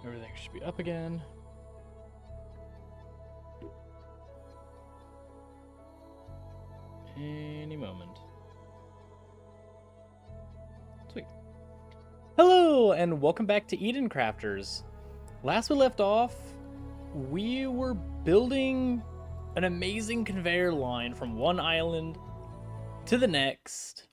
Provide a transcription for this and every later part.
Everything should be up again. Any moment. Sweet. Hello, and welcome back to Eden Crafters. Last we left off, we were building an amazing conveyor line from one island to the next,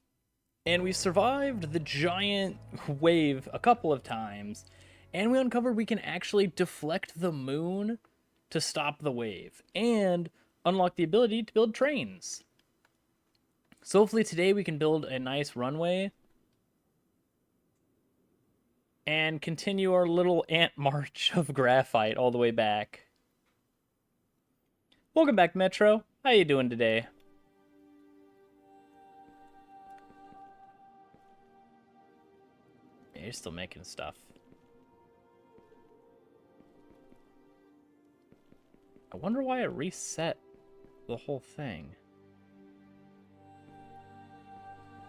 and we survived the giant wave a couple of times, and we uncovered we can actually deflect the moon to stop the wave, and unlock the ability to build trains. So hopefully today we can build a nice runway and continue our little ant march of graphite all the way back. Welcome back, Metro. How you doing today? Yeah, you're still making stuff. I wonder why it reset the whole thing.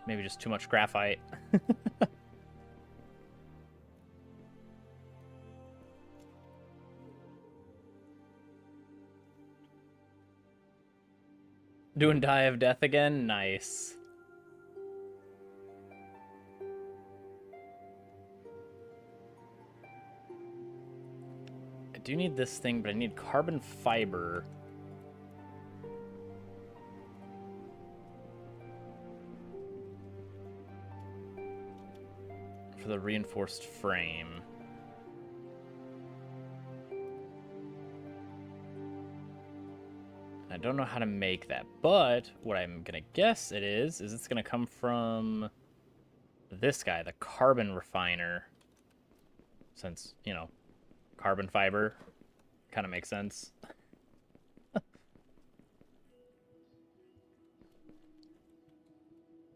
Maybe just too much graphite. Doing Die of Death again? Nice. I do need this thing, but I need carbon fiber. For the reinforced frame. I don't know how to make that, but what I'm gonna guess it is it's gonna come from this guy, the carbon refiner. Since, you know, carbon fiber kind of makes sense.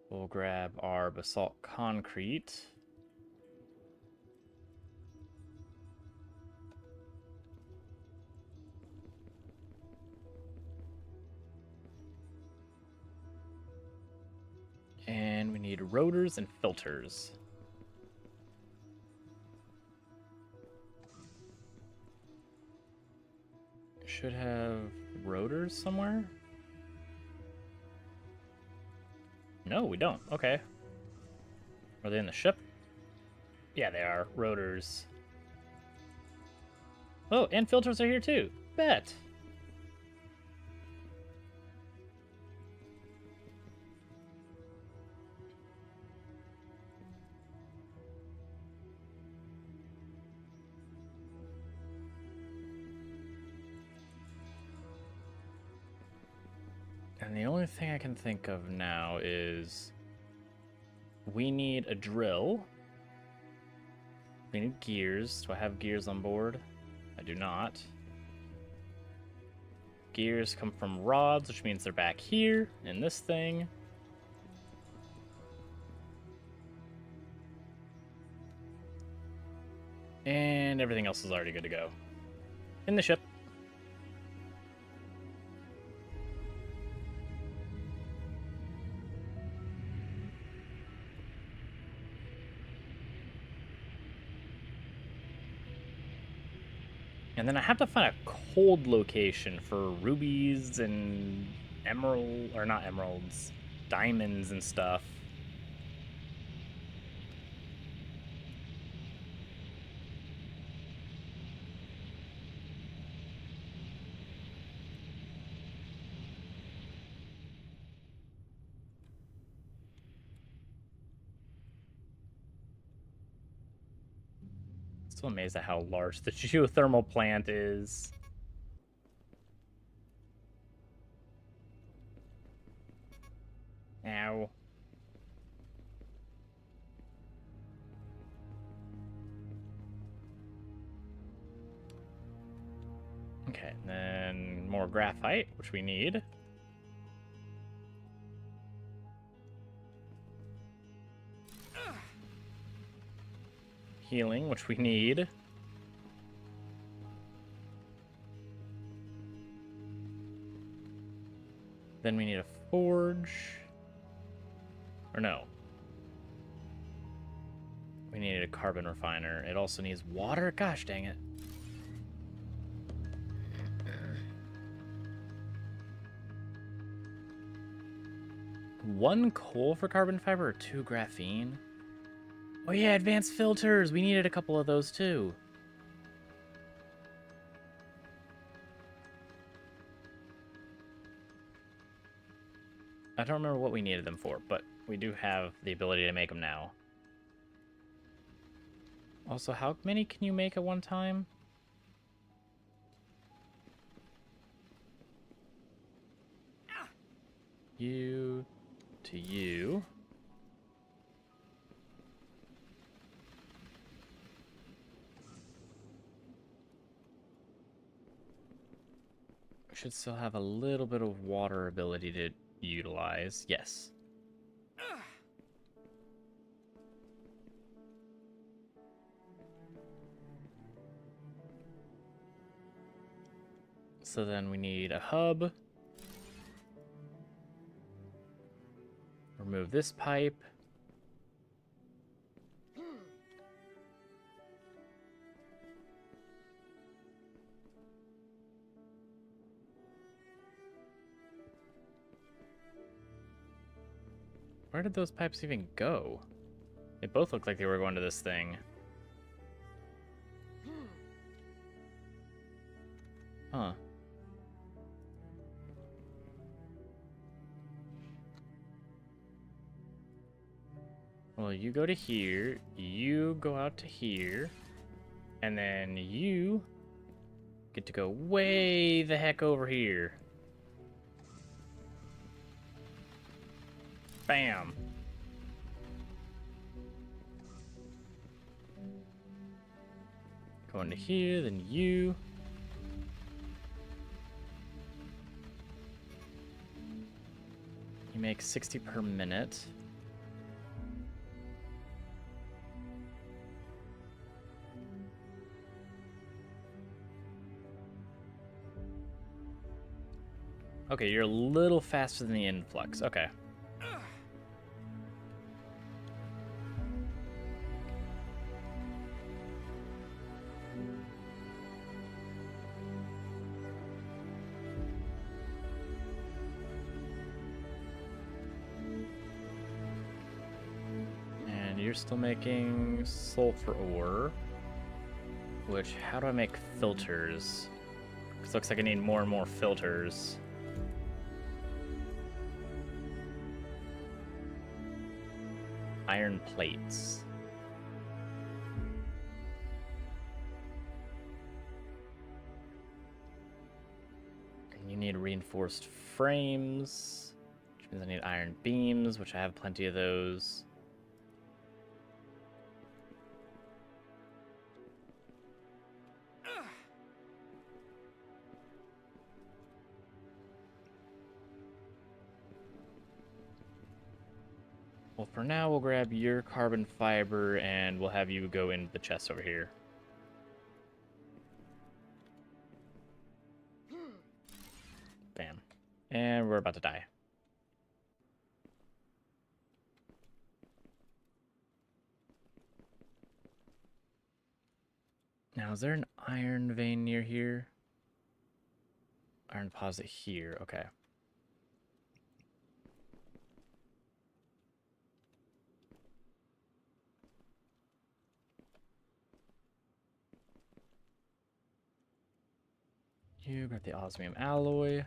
We'll grab our basalt concrete. And we need rotors and filters. Should have rotors somewhere? No, we don't. Okay. Are they in the ship? Yeah, they are. Rotors. Oh, and filters are here too. Bet. And the only thing I can think of now is we need a drill. We need gears. Do I have gears on board? I do not. Gears come from rods, which means they're back here in this thing. And everything else is already good to go. In the ship. And then I have to find a cold location for rubies and emerald, or not emeralds, diamonds and stuff. Still amazed at how large the geothermal plant is. Ow. Okay, and then more graphite, which we need. Healing, which we need. Then we need a forge. Or no. We needed a carbon refiner. It also needs water. Gosh dang it. One coal for carbon fiber or 2 graphene? Oh yeah, advanced filters. We needed a couple of those too. I don't remember what we needed them for, but we do have the ability to make them now. Also, how many can you make at one time? You to you. Should still have a little bit of water ability to utilize. Yes. So then we need a hub. Remove this pipe. Where did those pipes even go? They both looked like they were going to this thing. Huh. Well, you go to here, you go out to here, and then you get to go way the heck over here. Bam. Going to here, then you. You make 60 per minute. Okay, you're a little faster than the influx. Okay. And you're still making sulfur ore. Which, how do I make filters? Because it looks like I need more and more filters. Iron plates. And you need reinforced frames, which means I need iron beams, which I have plenty of those. Well, for now, we'll grab your carbon fiber, and we'll have you go into the chest over here. Bam. And we're about to die. Now, is there an iron vein near here? Iron deposit here, okay. You grab the osmium alloy.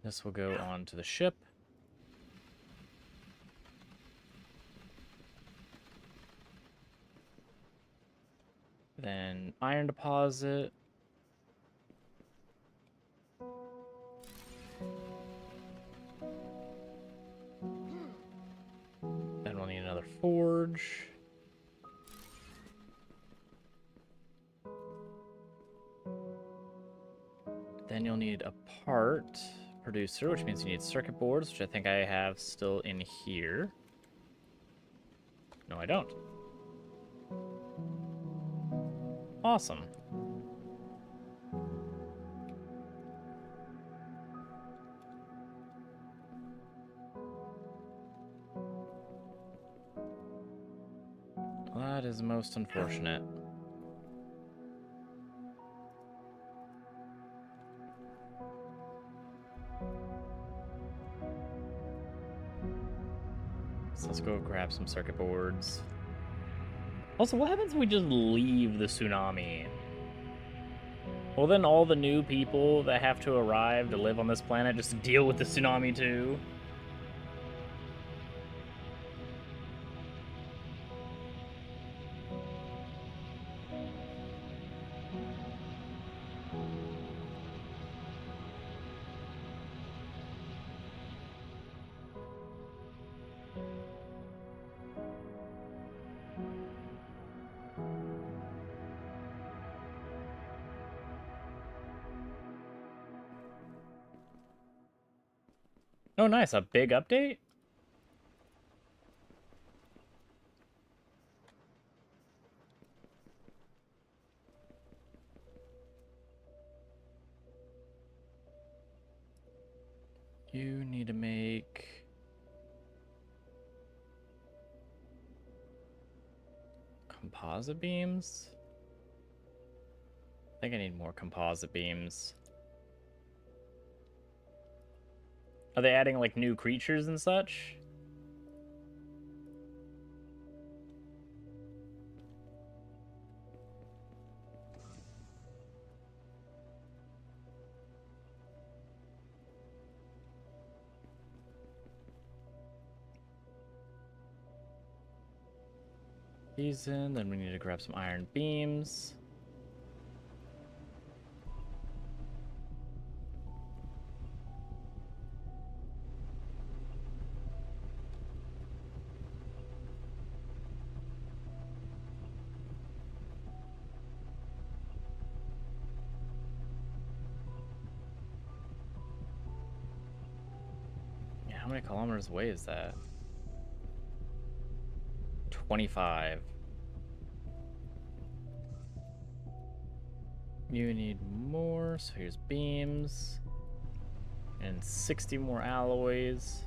This will go on to the ship. Then iron deposit. Then we'll need another forge. Then you'll need a part producer, which means you need circuit boards, which I think I have still in here. No, I don't. Awesome. That is most unfortunate. So let's go grab some circuit boards. Also, what happens if we just leave the tsunami? Well, then all the new people that have to arrive to live on this planet just deal with the tsunami too. Oh, nice. A big update? You need to make... composite beams? I think I need more composite beams. Are they adding, like, new creatures and such? These in, then we need to grab some iron beams. Yeah, how many kilometers away is that? 25. You need more, so here's beams. And 60 more alloys.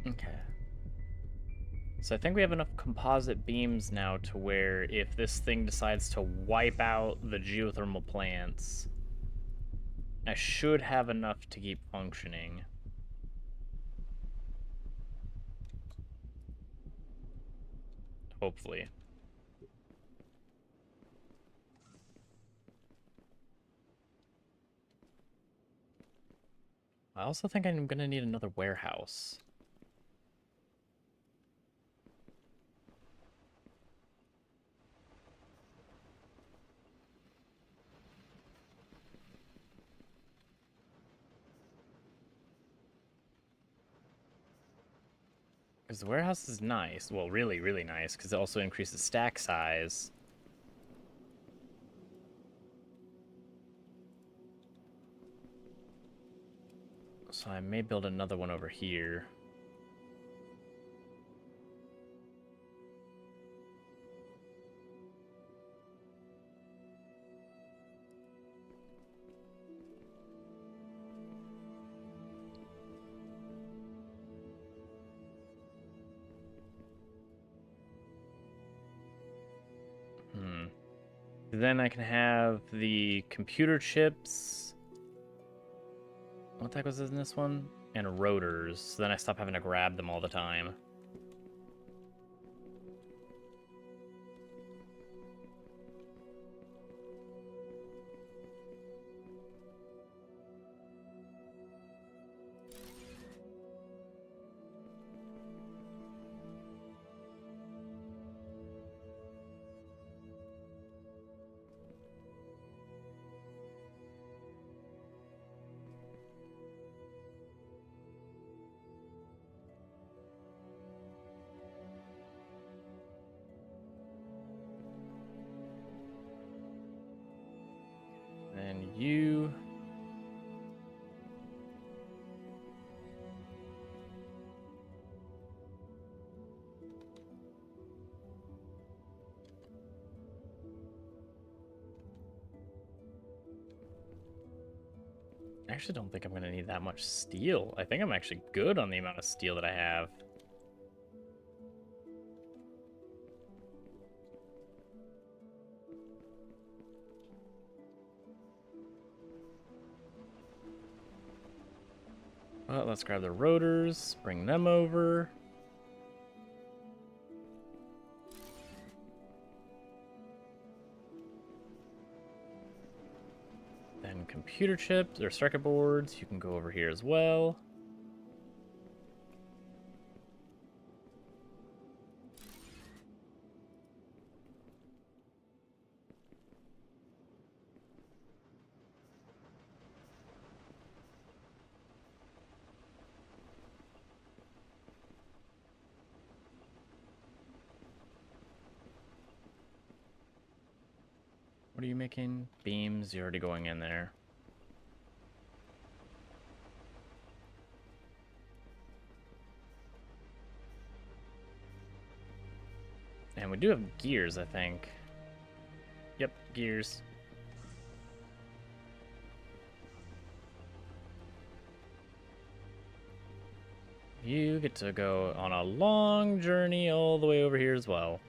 Okay. So I think we have enough composite beams now to where if this thing decides to wipe out the geothermal plants, I should have enough to keep functioning. Hopefully. I also think I'm gonna need another warehouse. Because the warehouse is nice. Well, really, really nice, because it also increases stack size. So I may build another one over here. Then I can have the computer chips. What the heck was in this one? And rotors. So then I stop having to grab them all the time. actually don't think I'm going to need that much steel. I think I'm actually good on the amount of steel that I have. Well, let's grab the rotors, bring them over. Then computer chips or circuit boards, you can go over here as well. What are you making? Beams, you're already going in there. And we do have gears, I think. Yep, gears. You get to go on a long journey all the way over here as well.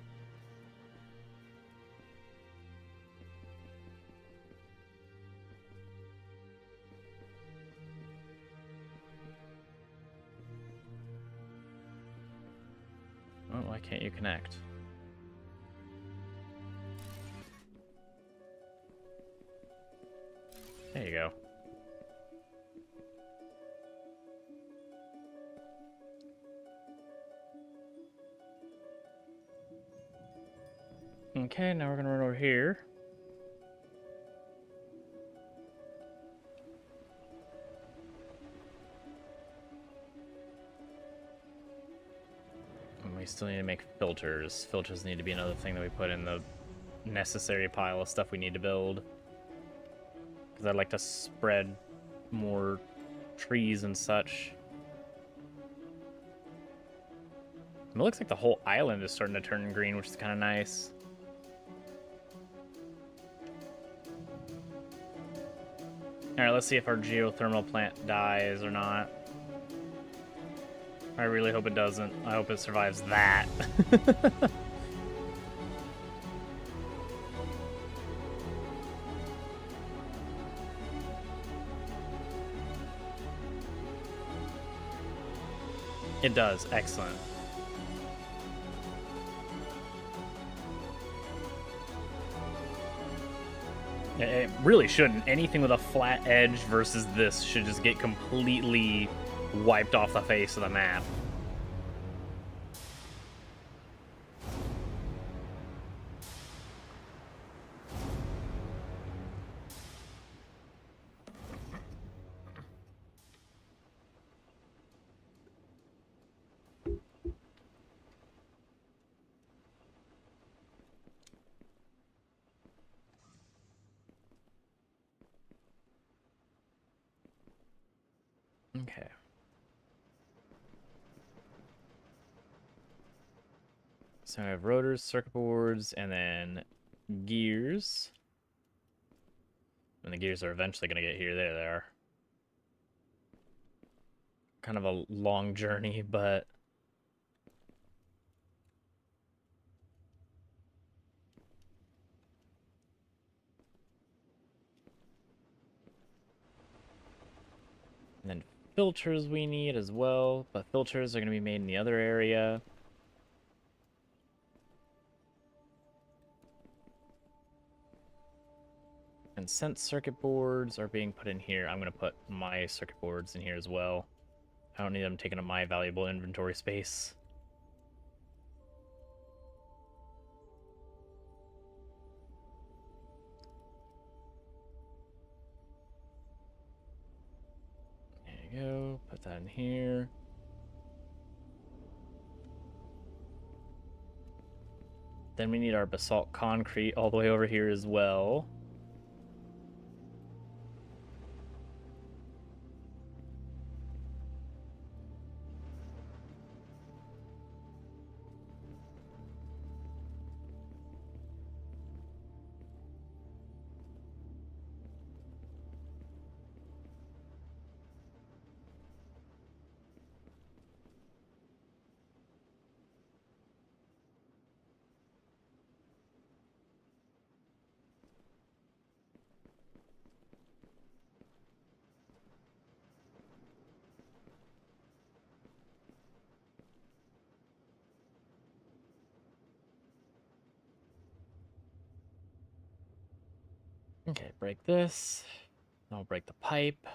Oh, why can't you connect? There you go. Okay, now we're gonna run over here. And we still need to make filters. Filters need to be another thing that we put in the necessary pile of stuff we need to build. Because I'd like to spread more trees and such. It looks like the whole island is starting to turn green, which is kind of nice. Alright, let's see if our geothermal plant dies or not. I really hope it doesn't. I hope it survives that. It does. Excellent. It really shouldn't. Anything with a flat edge versus this should just get completely wiped off the face of the map. Okay. So I have rotors, circuit boards, and then gears. And the gears are eventually going to get here. There they are. Kind of a long journey, but... And then filters we need as well, but filters are going to be made in the other area. And since circuit boards are being put in here, I'm going to put my circuit boards in here as well. I don't need them taking up my valuable inventory space. There you go. Put that in here. Then we need our basalt concrete all the way over here as well. Okay, break this. Then we'll break the pipe.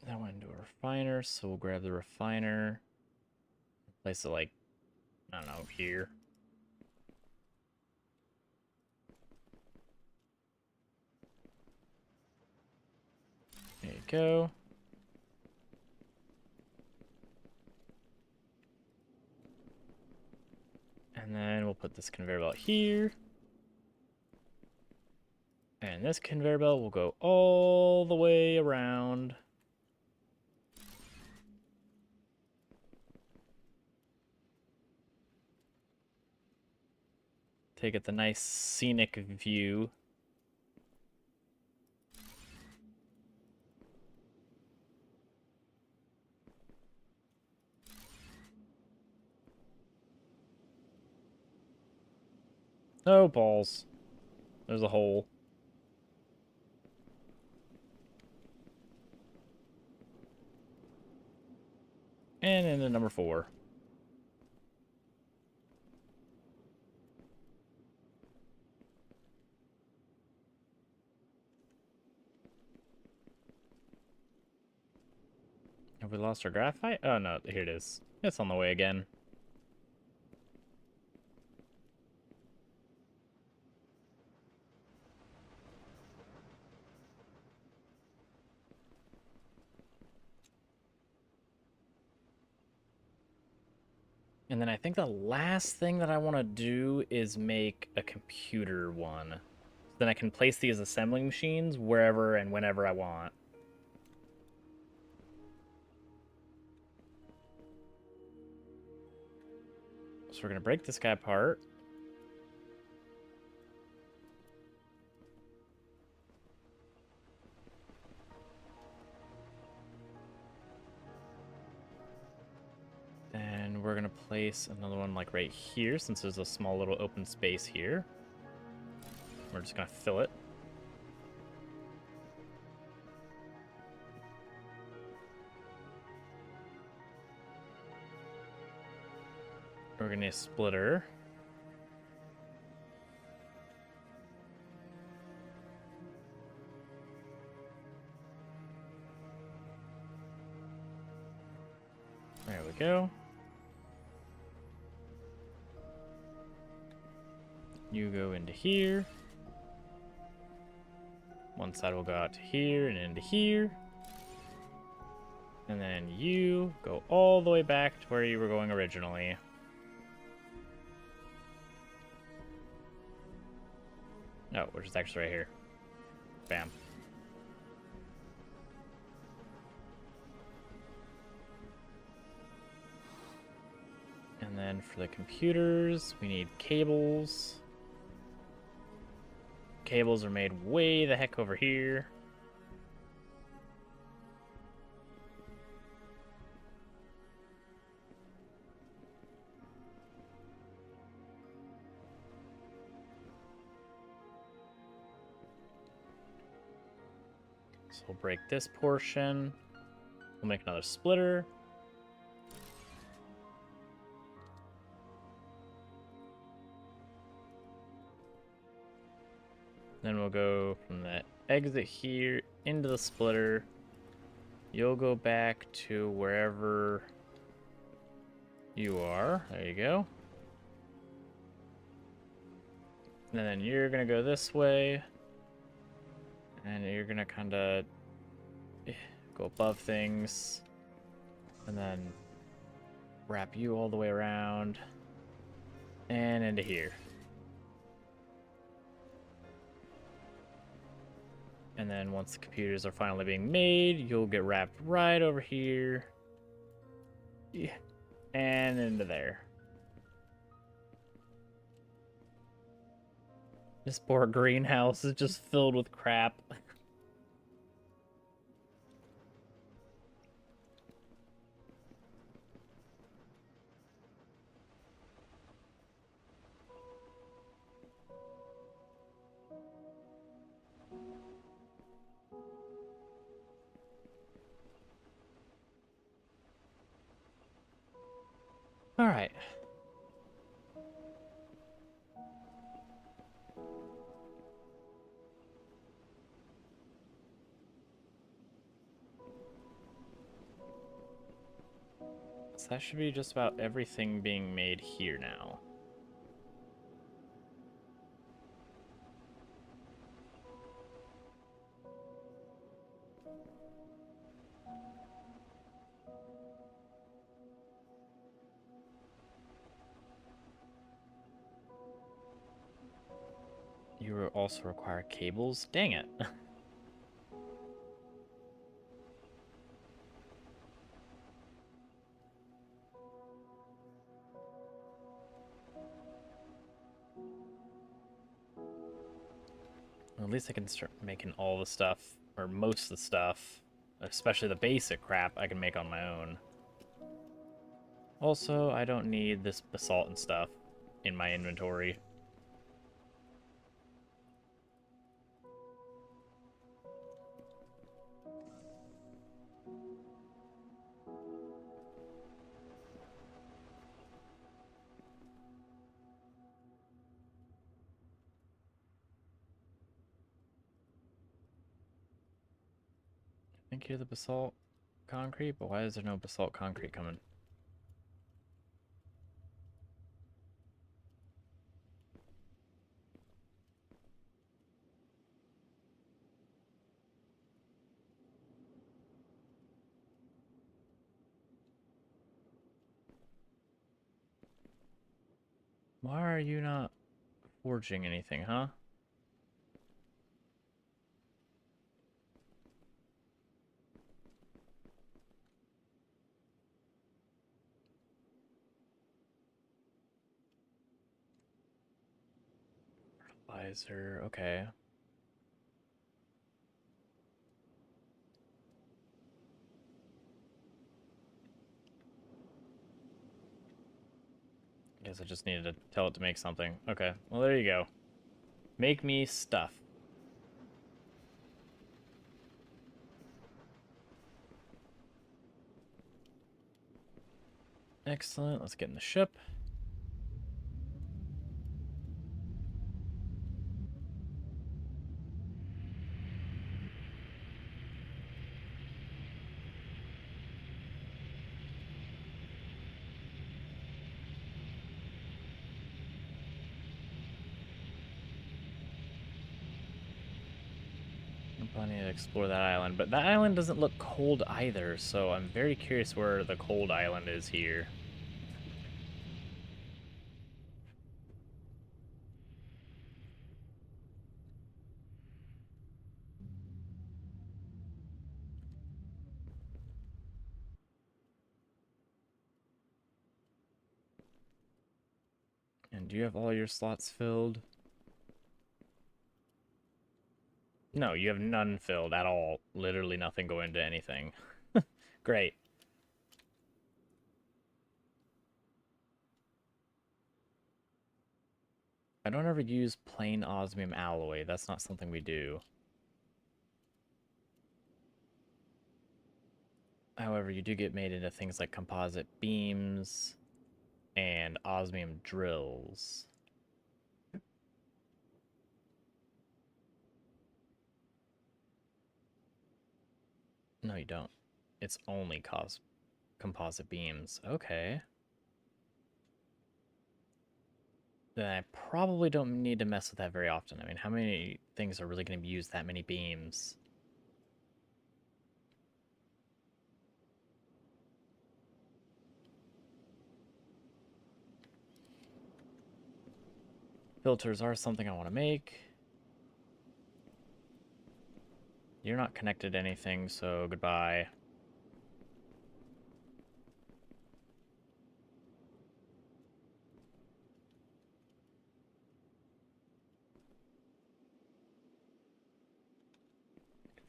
That went into a refiner, so we'll grab the refiner. Place it like, I don't know, here. There you go. And then we'll put this conveyor belt here. And this conveyor belt will go all the way around. To get the nice scenic view. Oh, balls. There's a hole. And into number 4. Have we lost our graphite? Oh, no, here it is. It's on the way again. And then I think the last thing that I want to do is make a computer one. Then I can place these assembling machines wherever and whenever I want. So we're going to break this guy apart. Then we're going to place another one like right here since there's a small little open space here. We're just going to fill it. We're going to need a splitter. There we go. You go into here. One side will go out to here and into here. And then you go all the way back to where you were going originally. No, which is actually right here. Bam. And then for the computers, we need cables. Cables are made way the heck over here. So we'll break this portion. We'll make another splitter. Then we'll go from the exit here into the splitter. You'll go back to wherever you are. There you go. And then you're going to go this way. And you're going to kind of go above things. And then wrap you all the way around. And into here. And then once the computers are finally being made, you'll get wrapped right over here. Yeah. And into there. This poor greenhouse is just filled with crap. All right. So that should be just about everything being made here now. You will also require cables. Dang it. At least I can start making all the stuff, or most of the stuff, especially the basic crap, I can make on my own. Also, I don't need this basalt and stuff in my inventory. I think you're the basalt concrete, but why is there no basalt concrete coming? Why are you not forging anything, huh? Fertilizer, okay. Guess I just needed to tell it to make something. Okay, well there you go. Make me stuff. Excellent, let's get in the ship. I need to explore that island, but that island doesn't look cold either, so I'm very curious where the cold island is here. And do you have all your slots filled? No, you have none filled at all. Literally nothing going to anything. Great. I don't ever use plain osmium alloy. That's not something we do. However, you do get made into things like composite beams and osmium drills. No, you don't. It's only composite beams. Okay. Then I probably don't need to mess with that very often. I mean, how many things are really going to use that many beams? Filters are something I want to make. You're not connected to anything, so goodbye.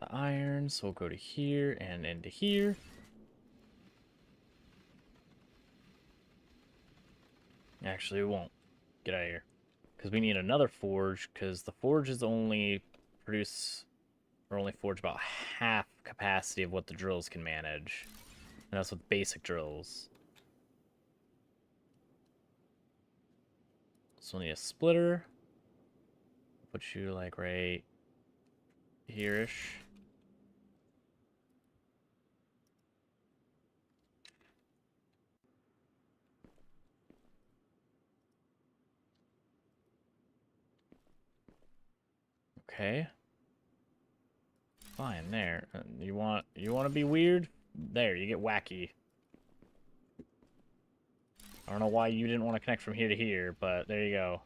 The iron, so we'll go to here and into here. Actually, we won't. Get out of here. Because we need another forge, because the forges only produce, or only forge about half capacity of what the drills can manage. And that's with basic drills. So we'll need a splitter. Put you like right here-ish. Okay. Fine, there. You want to be weird? There, you get wacky. I don't know why you didn't want to connect from here to here, but there you go.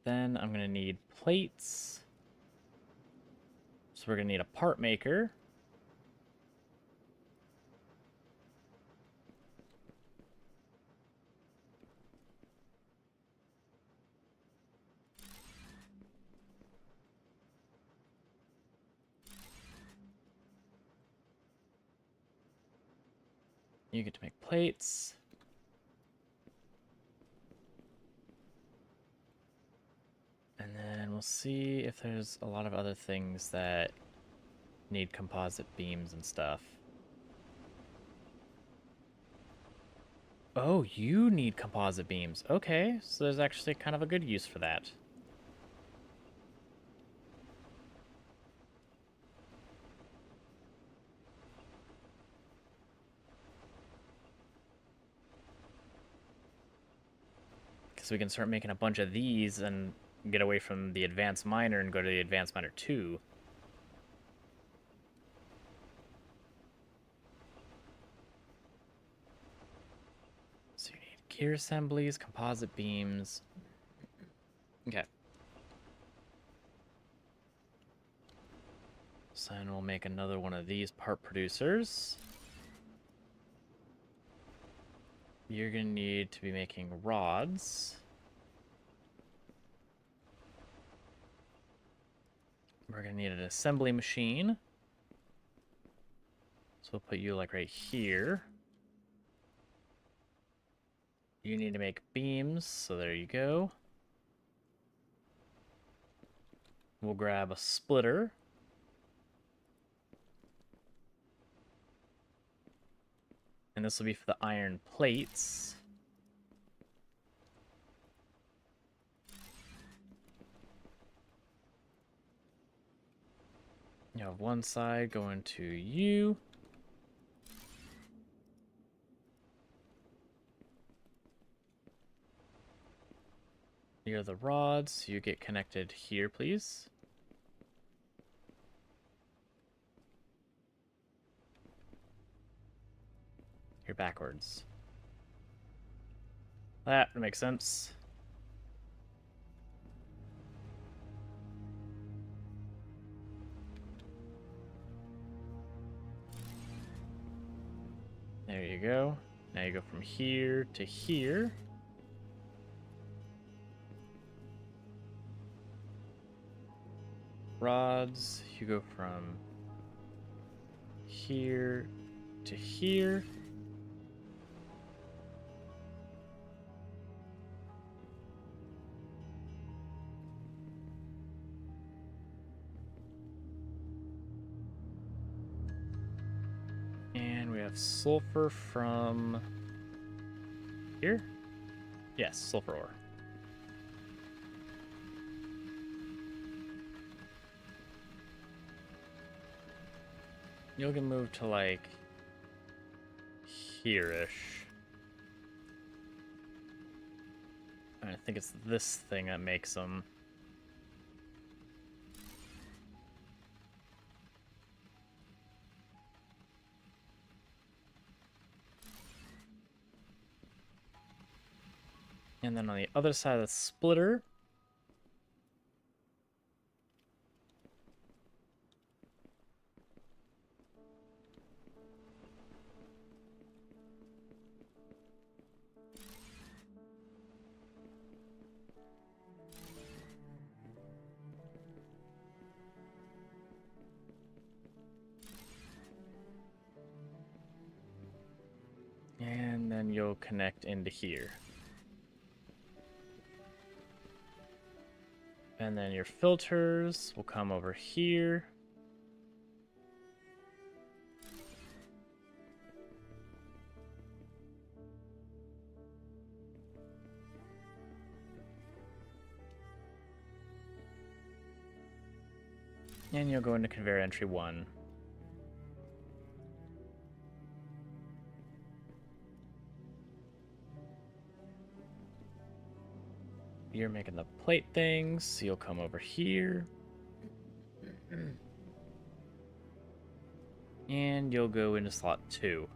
Then I'm going to need plates. So we're going to need a part maker. You get to make plates. And then we'll see if there's a lot of other things that need composite beams and stuff. Oh, you need composite beams. Okay, so there's actually kind of a good use for that. Because we can start making a bunch of these and get away from the advanced miner and go to the advanced miner 2. So you need gear assemblies, composite beams. Okay. So then we'll make another one of these part producers. You're going to need to be making rods. We're going to need an assembly machine. So we'll put you like right here. You need to make beams, so there you go. We'll grab a splitter. And this will be for the iron plates. You have one side going to you. Here are the rods. You get connected here, please. Here backwards. That makes sense. There you go. Now you go from here to here. Rods, you go from here to here. And we have sulfur from here? Yes, sulfur ore. You can move to like here-ish. I think it's this thing that makes them. And then on the other side of the splitter, and then you'll connect into here. And then your filters will come over here. And you'll go into conveyor entry 1. You're making the plate things, so you'll come over here. And you'll go into slot 2.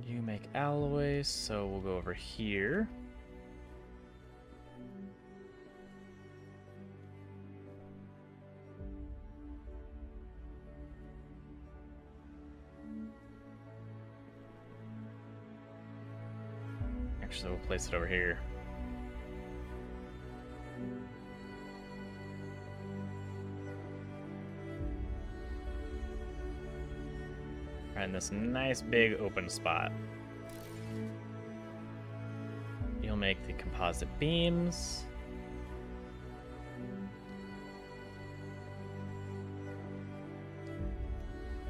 You make alloys, so we'll go over here. Actually, we'll place it over here. Right in this nice big open spot. You'll make the composite beams.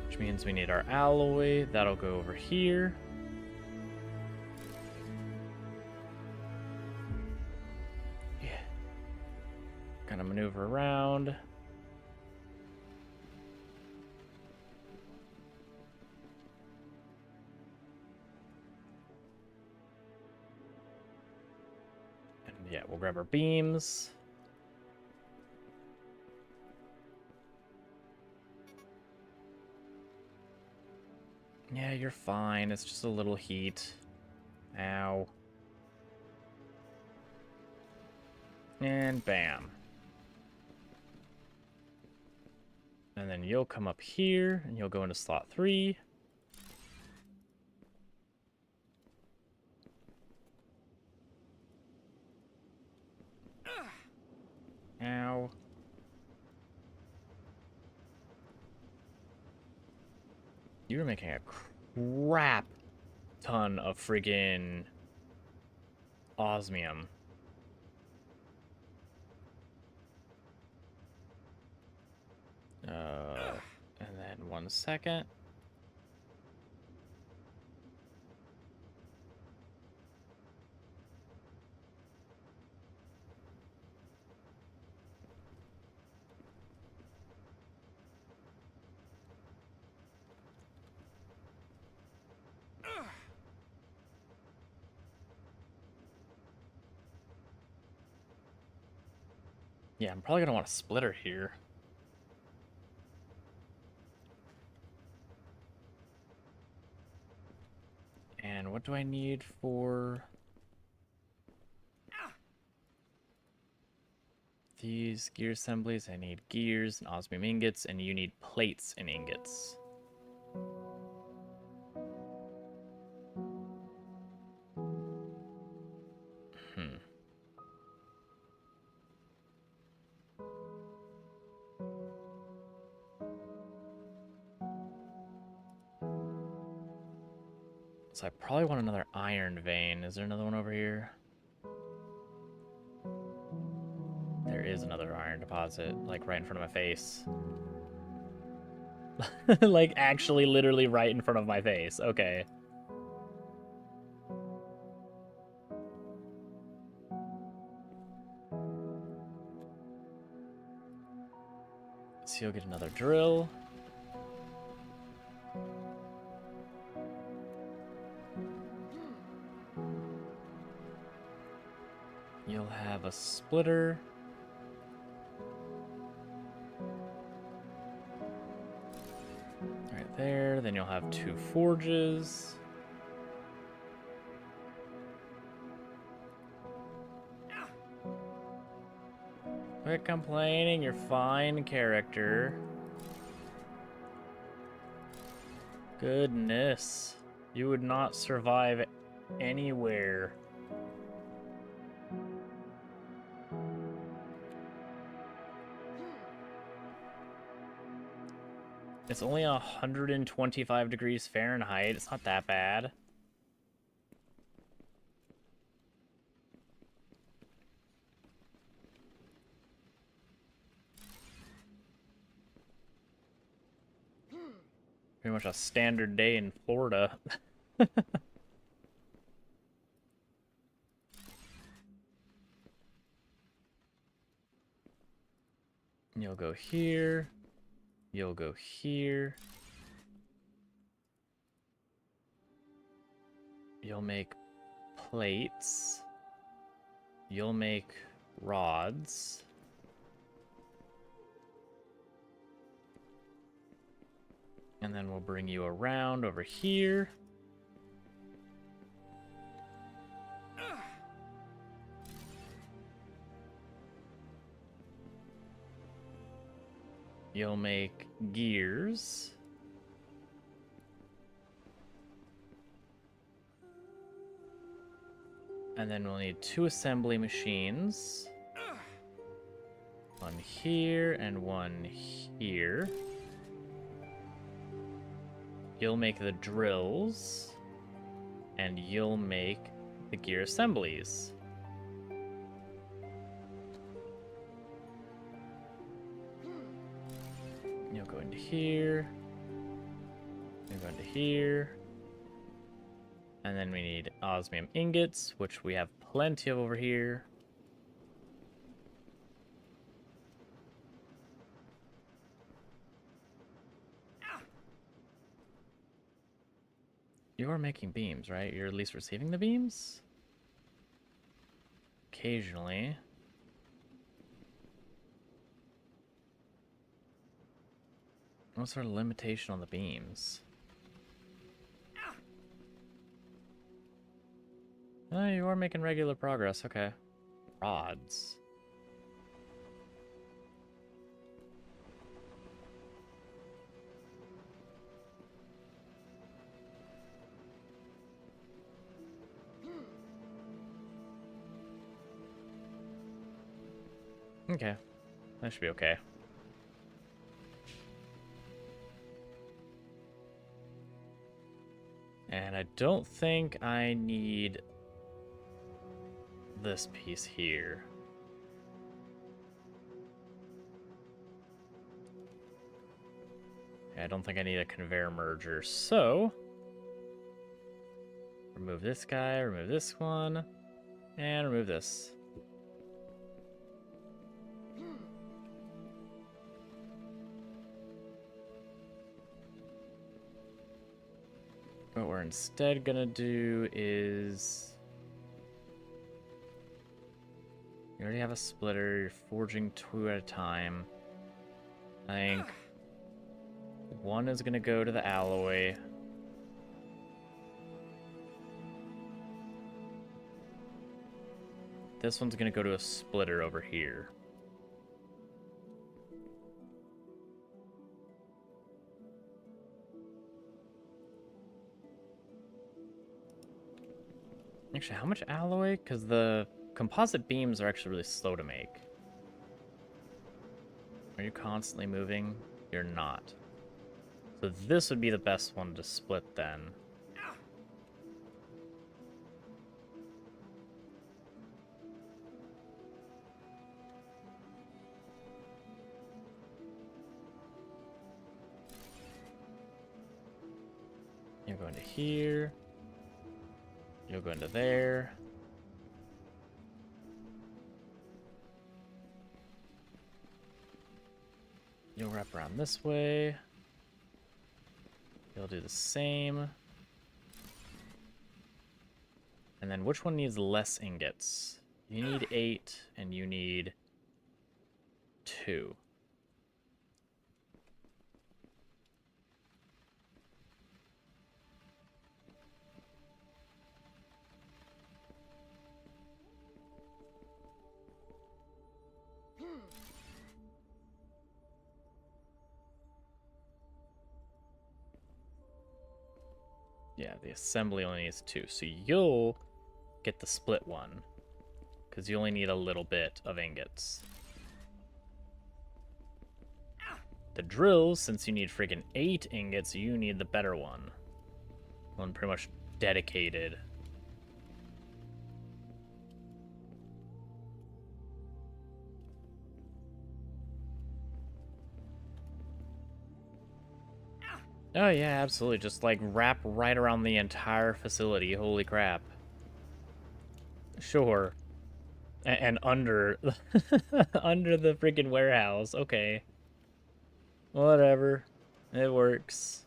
Which means we need our alloy. That'll go over here. Yeah. Gonna maneuver around. Yeah, we'll grab our beams. Yeah, you're fine. It's just a little heat. Ow. And bam. And then you'll come up here, and you'll go into slot 3. Ow. You're making a crap ton of friggin' osmium. And then 1 second. Yeah, I'm probably gonna want a splitter here. And what do I need for these gear assemblies? I need gears and osmium ingots, and you need plates and ingots. So I probably want another iron vein. Is there another one over here? There is another iron deposit, like right in front of my face. Like actually literally right in front of my face. Okay. So you'll get another drill. You'll have a splitter. Right there. Then you'll have 2 forges. Quit complaining, you're fine, character. Goodness. You would not survive anywhere. It's only 125 degrees Fahrenheit. It's not that bad. Pretty much a standard day in Florida. You'll go here. You'll go here. You'll make plates. You'll make rods. And then we'll bring you around over here. You'll make gears. And then we'll need 2 assembly machines. One here and one here. You'll make the drills. And you'll make the gear assemblies. You'll go into here. You'll go into here. And then we need osmium ingots, which we have plenty of over here. You're making beams, right? You're at least receiving the beams? Occasionally. What's our limitation on the beams? Oh, you are making regular progress. Okay. Rods. Okay. That should be okay. And I don't think I need this piece here. I don't think I need a conveyor merger, so remove this guy, remove this one, and remove this. What we're instead gonna do is... You already have a splitter, you're forging 2 at a time. I think one is gonna go to the alloy. This one's gonna go to a splitter over here. Actually, how much alloy? Because the composite beams are actually really slow to make. Are you constantly moving? You're not. So this would be the best one to split then. You'll go into here. You'll go into there. You'll wrap around this way. You'll do the same. And then which one needs less ingots? You need 8, and you need 2. Yeah, the assembly only needs 2, so you'll get the split one, because you only need a little bit of ingots. The drills, since you need freaking 8 ingots, you need the better one. One pretty much dedicated. Oh yeah, absolutely. Just like wrap right around the entire facility. Holy crap. Sure. And under under the freaking warehouse. Okay. Whatever. It works.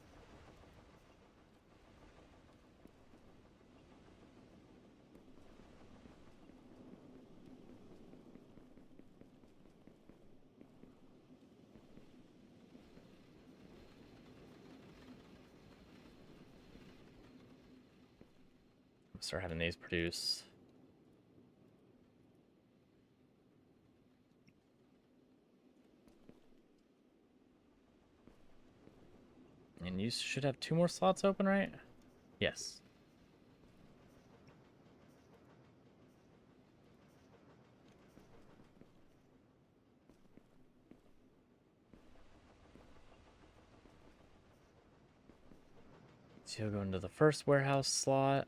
Start having these produce. And you should have 2 more slots open, right? Yes. So you'll go into the first warehouse slot.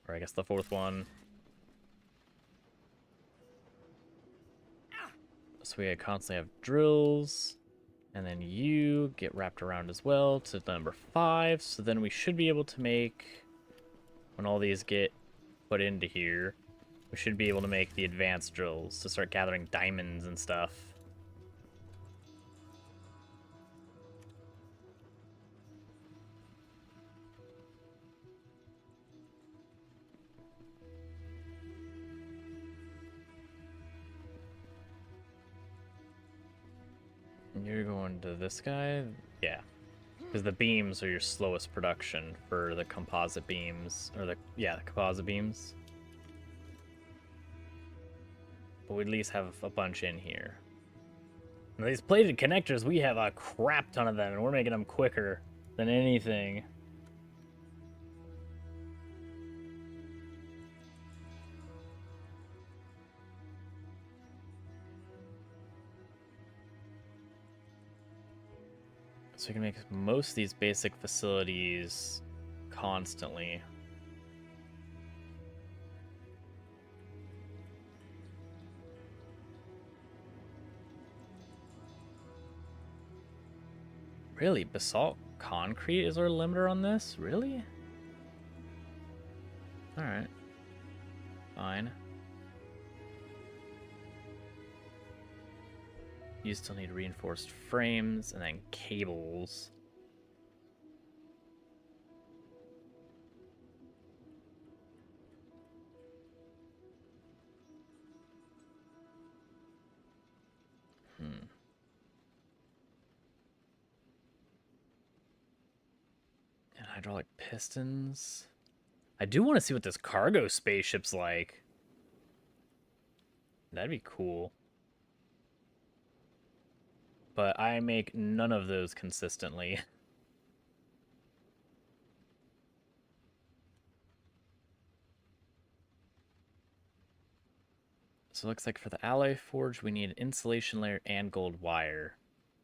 Or I guess the 4th one. So we constantly have drills. And then you get wrapped around as well to number 5. So then we should be able to make, when all these get put into here, we should be able to make the advanced drills to start gathering diamonds and stuff. And you're going to this guy? Yeah. Because the beams are your slowest production for the composite beams. Or the composite beams. But we at least have a bunch in here. Now, these plated connectors, we have a crap ton of them, and we're making them quicker than anything. So we can make most of these basic facilities constantly. Really? Basalt concrete is our limiter on this? Really? Alright. Fine. You still need reinforced frames and then cables. And hydraulic pistons. I do want to see what this cargo spaceship's like. That'd be cool. But I make none of those consistently. So it looks like for the alloy forge, we need an insulation layer and gold wire.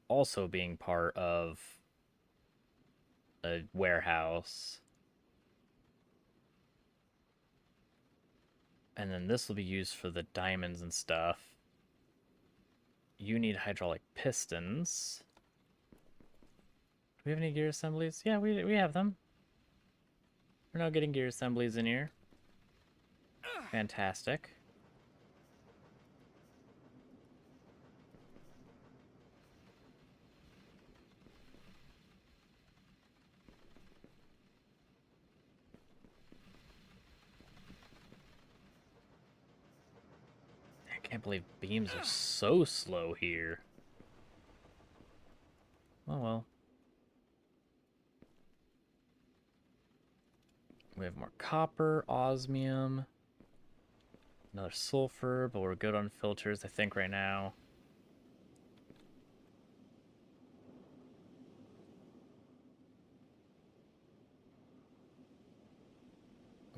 Also being part of a warehouse. And then this will be used for the diamonds and stuff. You need hydraulic pistons. Do we have any gear assemblies? Yeah, we have them. We're now getting gear assemblies in here. Fantastic. I can't believe beams are so slow here. Oh well. We have more copper, osmium, another sulfur, but we're good on filters, I think, right now.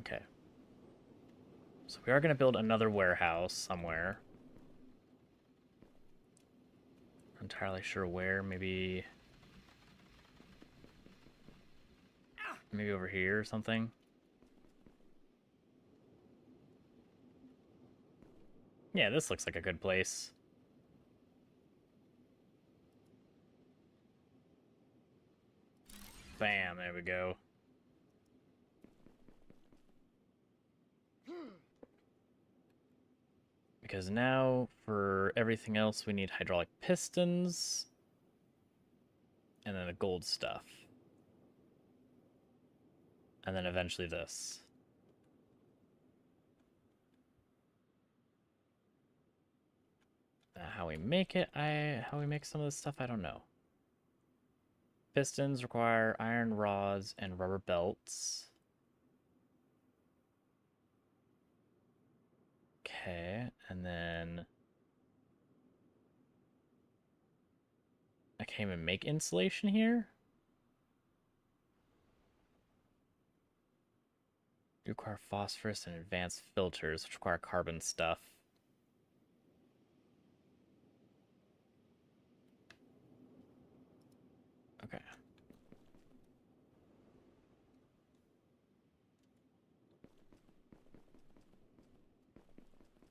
Okay. So we are going to build another warehouse somewhere. Not entirely sure where. Maybe over here or something. Yeah, this looks like a good place. Bam, there we go. Because now, for everything else, we need hydraulic pistons. And then the gold stuff. And then eventually this. How we make it, how we make some of this stuff, I don't know. Pistons require iron rods and rubber belts. Okay, and then I can't even make insulation here. You require phosphorus and advanced filters, which require carbon stuff. Okay.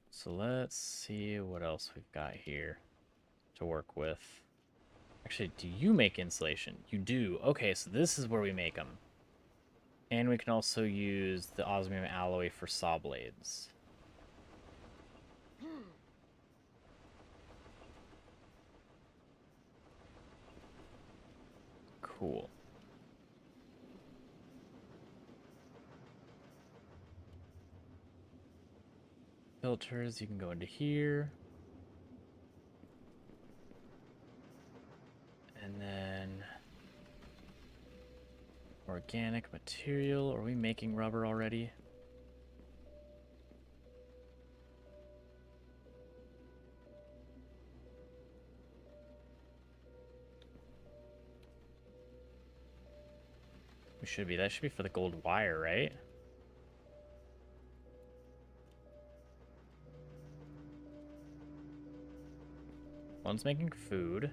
So let's see what else we've got here to work with. Actually, do you make insulation? You do. Okay, so this is where we make them. And we can also use the osmium alloy for saw blades. Cool. Filters, you can go into here. And then organic material. Are we making rubber already? We should be. That should be for the gold wire, right? One's making food.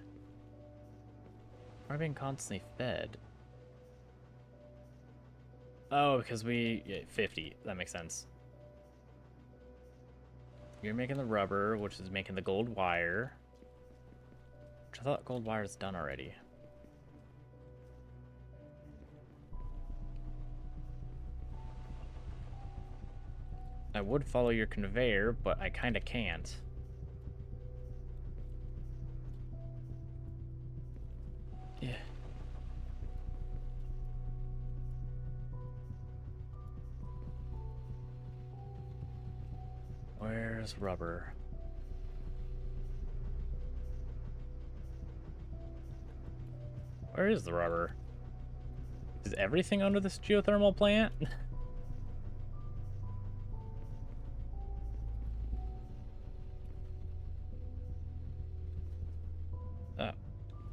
We're being constantly fed. Oh, because yeah, 50. That makes sense. You're making the rubber, which is making the gold wire. Which I thought gold wire is done already. I would follow your conveyor, but I kind of can't. Yeah. Where's rubber? Where is the rubber? Is everything under this geothermal plant? Oh,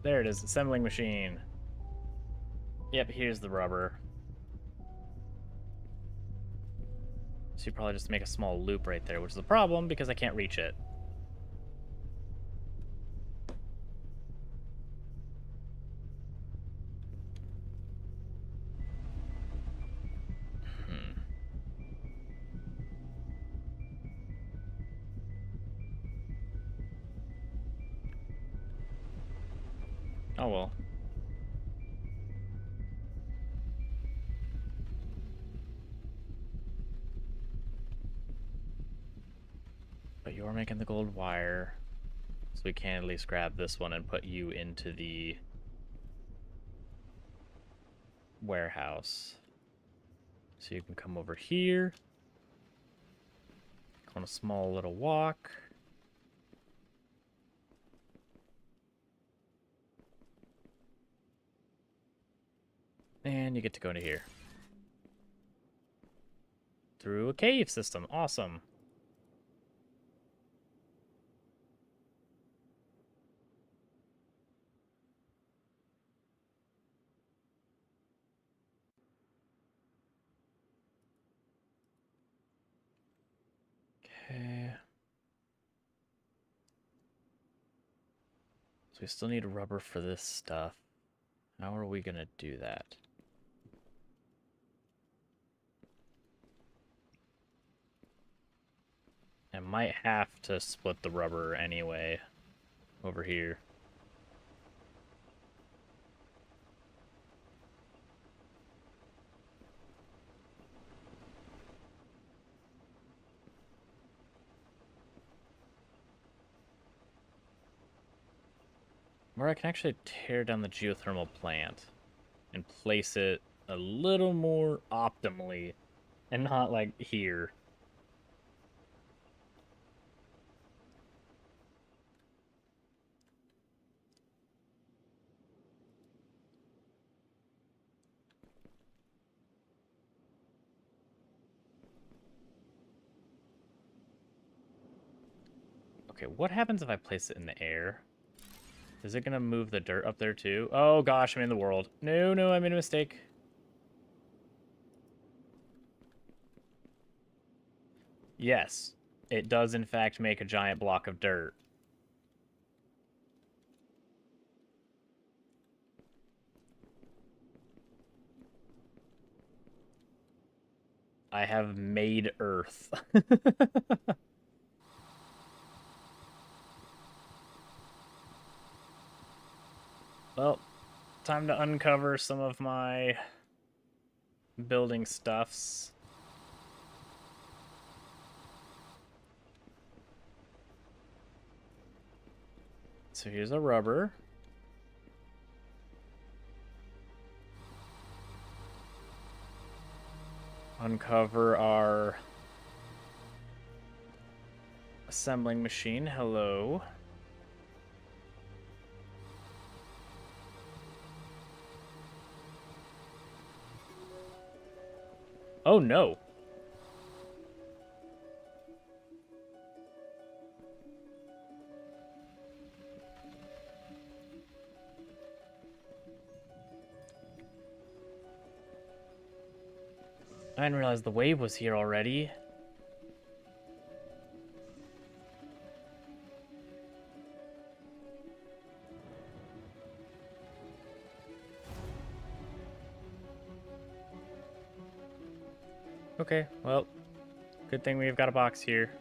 there it is, assembling machine. Yep, here's the rubber. So you probably just make a small loop right there, which is a problem because I can't reach it. Oh well. But you're making the gold wire, so we can at least grab this one and put you into the warehouse. So you can come over here on a small little walk. And you get to go into here. Through a cave system. Awesome. Okay. So we still need rubber for this stuff. How are we gonna do that? I might have to split the rubber anyway over here. Or I can actually tear down the geothermal plant and place it a little more optimally and not like here. Okay, what happens if I place it in the air? Is it gonna move the dirt up there too? Oh gosh, I'm in the world. No, no, I made a mistake. Yes, it does in fact make a giant block of dirt. I have made Earth. Well, time to uncover some of my building stuffs. So here's a rubber. Uncover our assembling machine. Hello. Oh no. I didn't realize the wave was here already. Okay, well, good thing we've got a box here.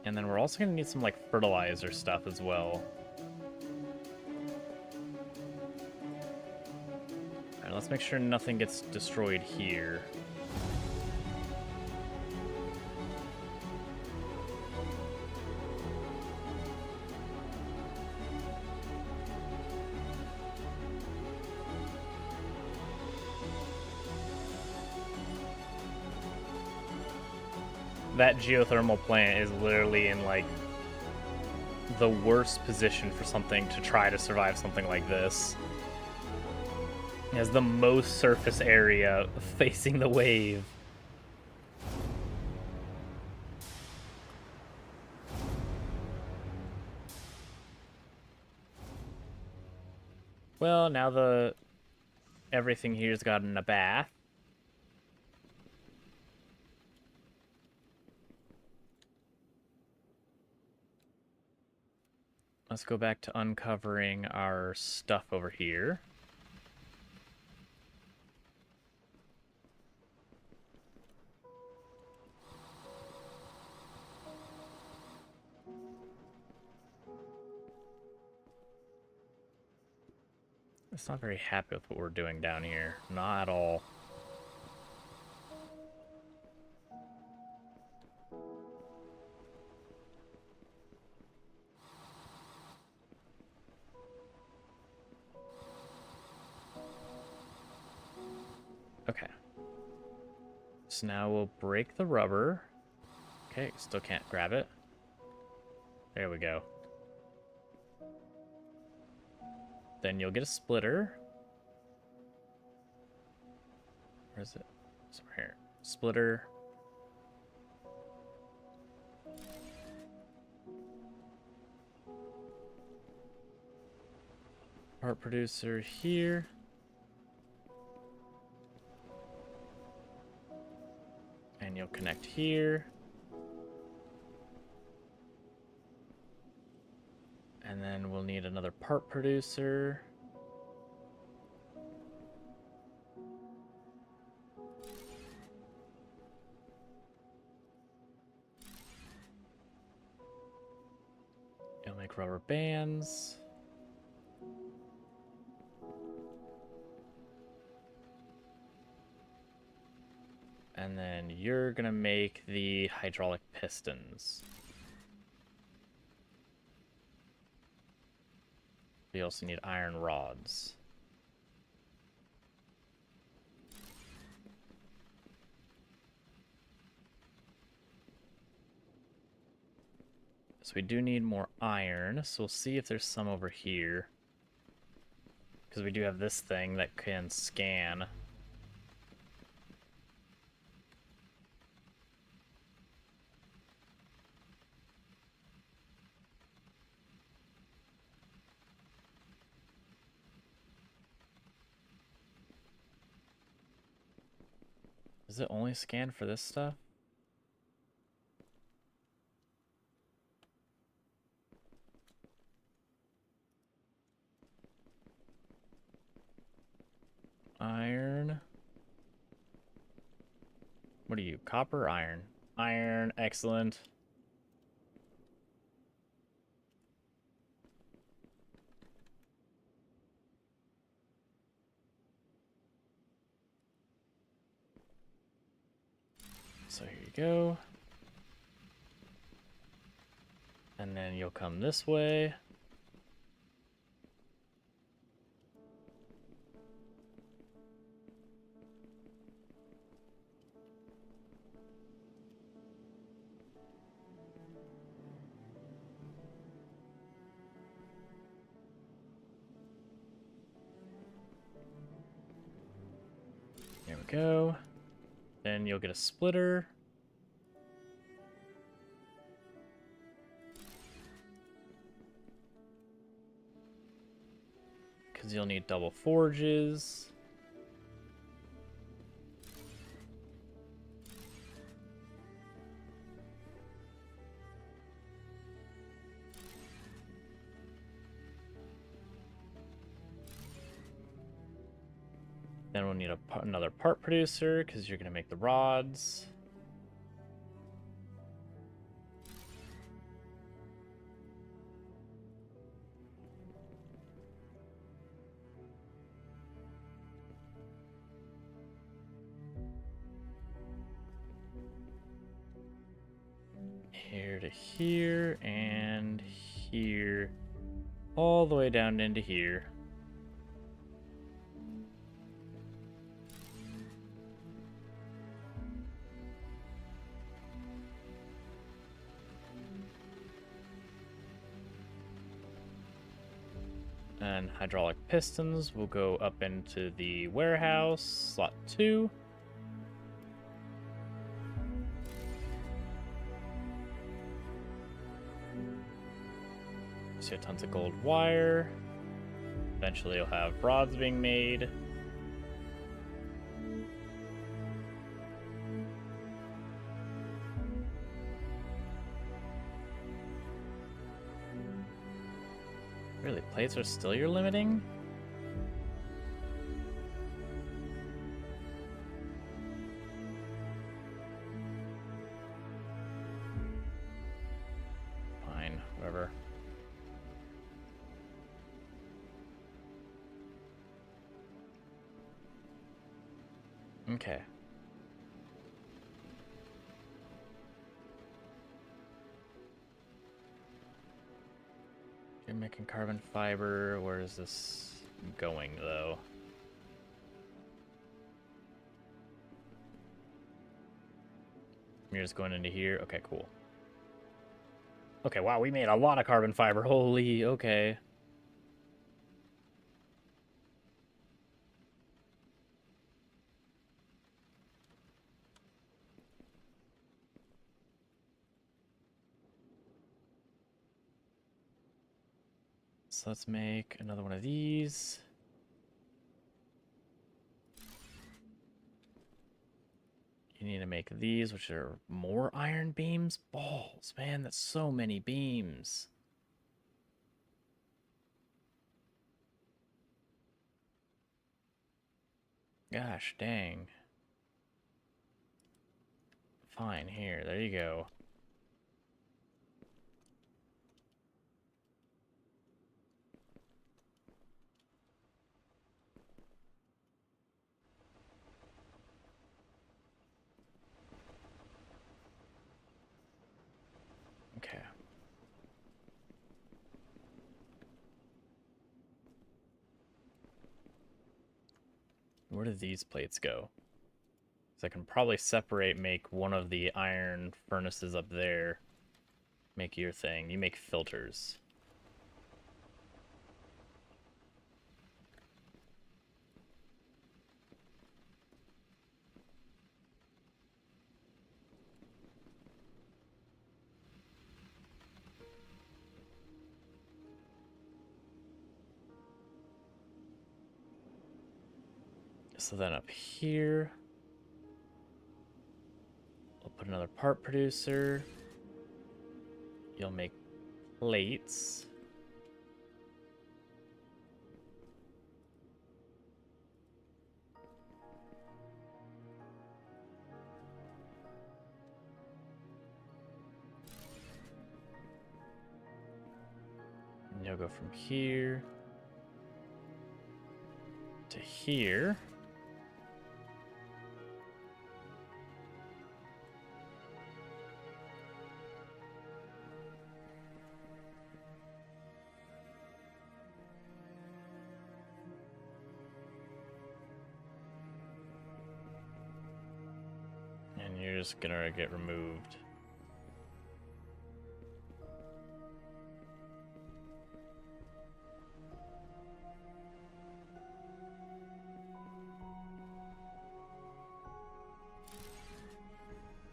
And then we're also going to need some, like, fertilizer stuff as well. Alright, let's make sure nothing gets destroyed here. That geothermal plant is literally in, like, the worst position for something to try to survive something like this. It has the most surface area facing the wave. Well, now everything here's gotten a bath. Let's go back to uncovering our stuff over here. It's not very happy with what we're doing down here. Not at all. Okay. So now we'll break the rubber. Okay, still can't grab it. There we go. Then you'll get a splitter. Where is it? Somewhere here. Splitter. Part producer here. And you'll connect here. And then we'll need another part producer. You'll make rubber bands. And then you're gonna make the hydraulic pistons. We also need iron rods. So we do need more iron, so we'll see if there's some over here. Because we do have this thing that can scan. Does it only scan for this stuff? Iron. What are you? Copper, iron? Iron, excellent. So here you go. And then you'll come this way. There we go. Then you'll get a splitter. Because you'll need double forges. Then we'll need another part producer because you're going to make the rods. Here to here and here, all the way down into here. And hydraulic pistons will go up into the warehouse, slot 2. So tons of gold wire. Eventually you'll have rods being made. Really, plates are still your limiting? Fine, whatever. Okay. You're making carbon fiber. Where is this going, though? You're just going into here? Okay, cool. Okay, wow, we made a lot of carbon fiber. Holy, okay. So let's make another one of these. You need to make these, which are more iron beams. Balls, man, that's so many beams. Gosh, dang. Fine, here, there you go. Where do these plates go? So I can probably separate, make one of the iron furnaces up there. Make your thing. You make filters. So then up here, we'll put another part producer. You'll make plates. And you'll go from here to here. And you're just gonna get removed.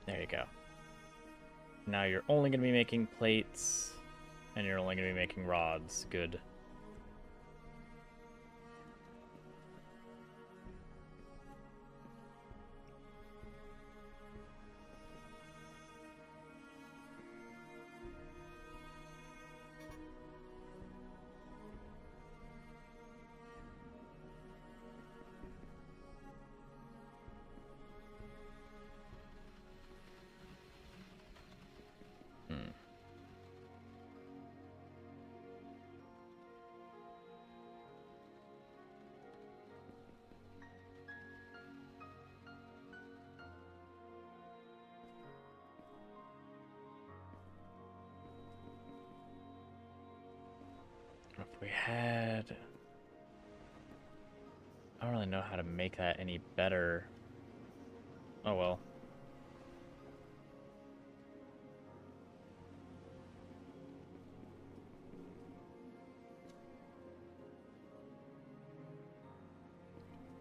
There you go. Now you're only going to be making plates, and you're only going to be making rods. Good. If we had... I don't really know how to make that any better. Oh well.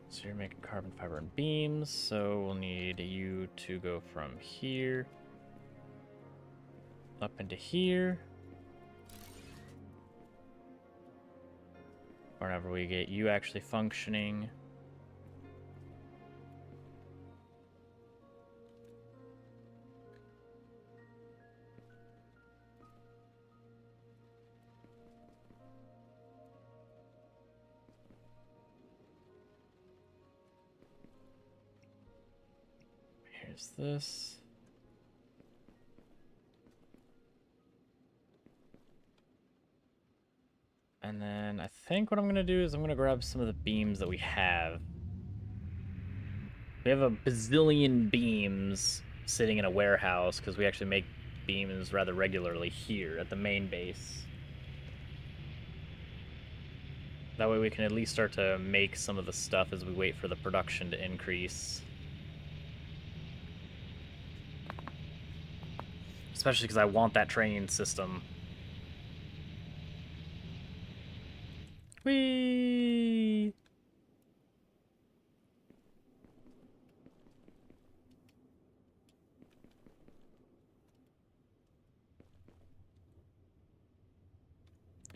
So you're making carbon fiber and beams, so we'll need you to go from here up into here. Whenever we get you actually functioning. Here's this. And then I think what I'm going to do is I'm going to grab some of the beams that we have. We have a bazillion beams sitting in a warehouse because we actually make beams rather regularly here at the main base. That way we can at least start to make some of the stuff as we wait for the production to increase. Especially because I want that training system. Whee!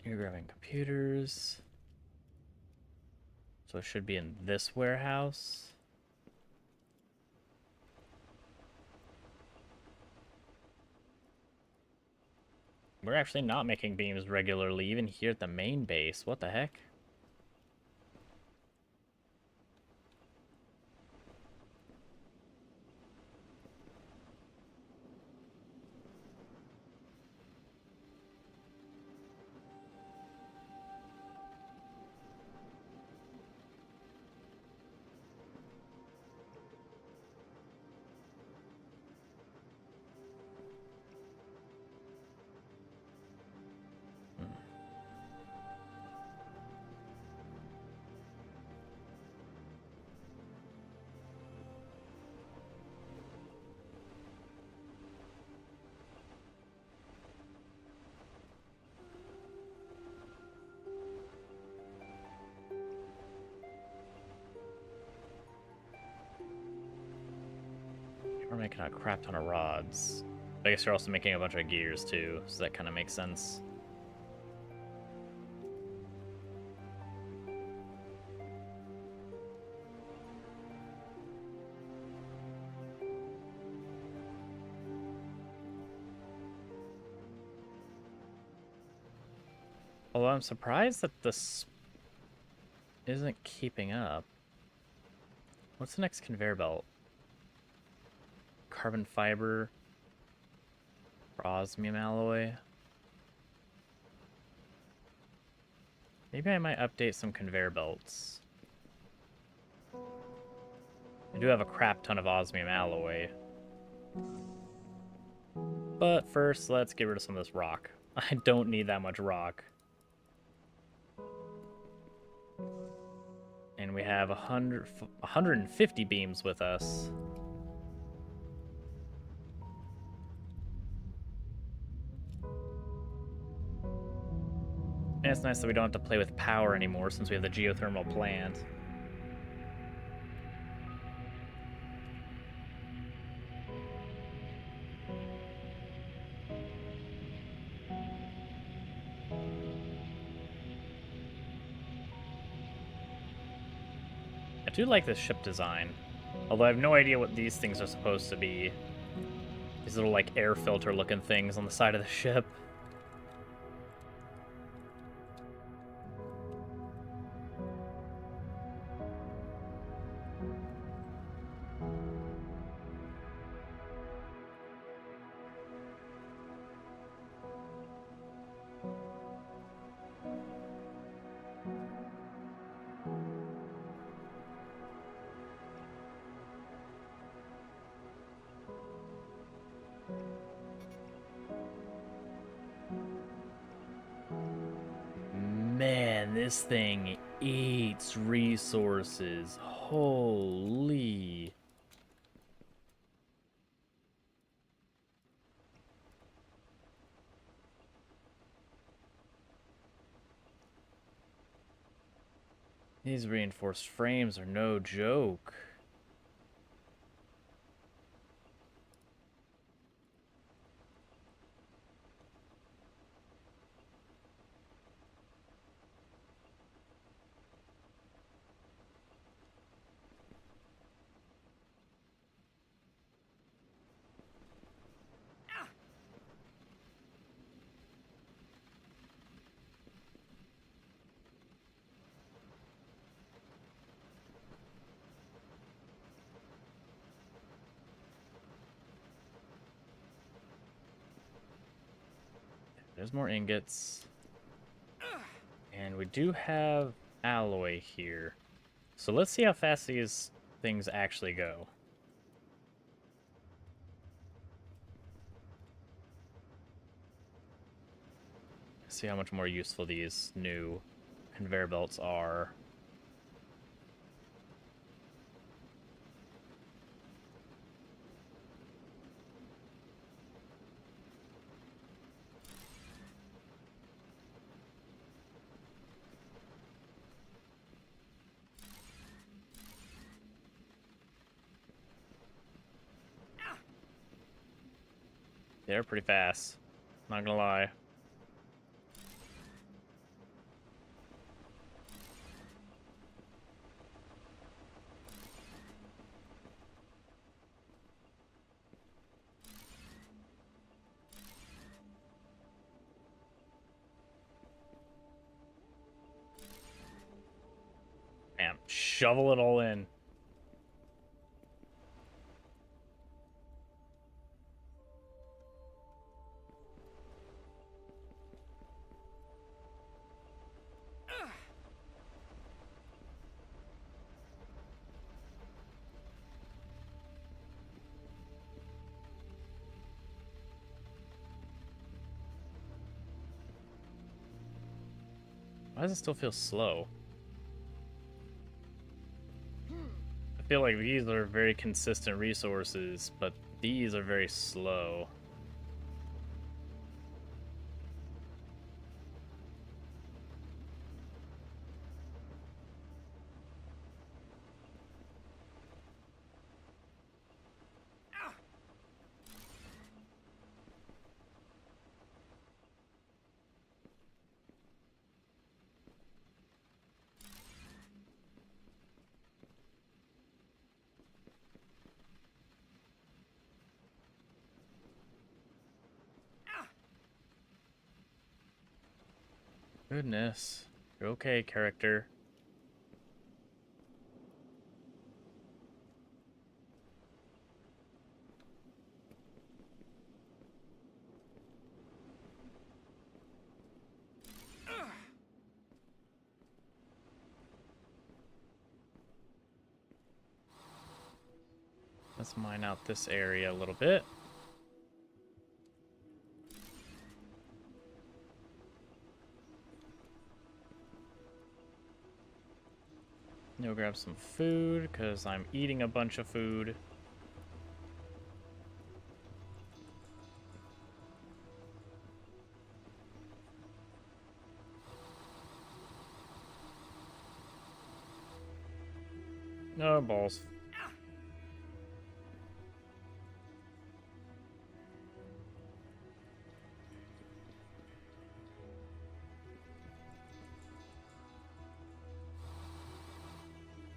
You're grabbing computers. So it should be in this warehouse. We're actually not making beams regularly, even here at the main base. What the heck? We're making a crap ton of rods. I guess you're also making a bunch of gears too, so that kind of makes sense. Although I'm surprised that this isn't keeping up. What's the next conveyor belt? Carbon fiber, osmium alloy. Maybe I might update some conveyor belts. I do have a crap ton of osmium alloy. But first, let's get rid of some of this rock. I don't need that much rock. And we have 150 beams with us. And it's nice that we don't have to play with power anymore since we have the geothermal plant. I do like this ship design. Although I have no idea what these things are supposed to be. These little, like, air filter looking things on the side of the ship. Man, this thing eats resources. Holy. These reinforced frames are no joke. There's more ingots. And we do have alloy here. So let's see how fast these things actually go. See how much more useful these new conveyor belts are. They're pretty fast. Not gonna lie. Damn, shovel it all in. Why does it still feel slow? I feel like these are very consistent resources, but these are very slow. Goodness. You're okay, character. Let's mine out this area a little bit. Go grab some food, because I'm eating a bunch of food. No balls.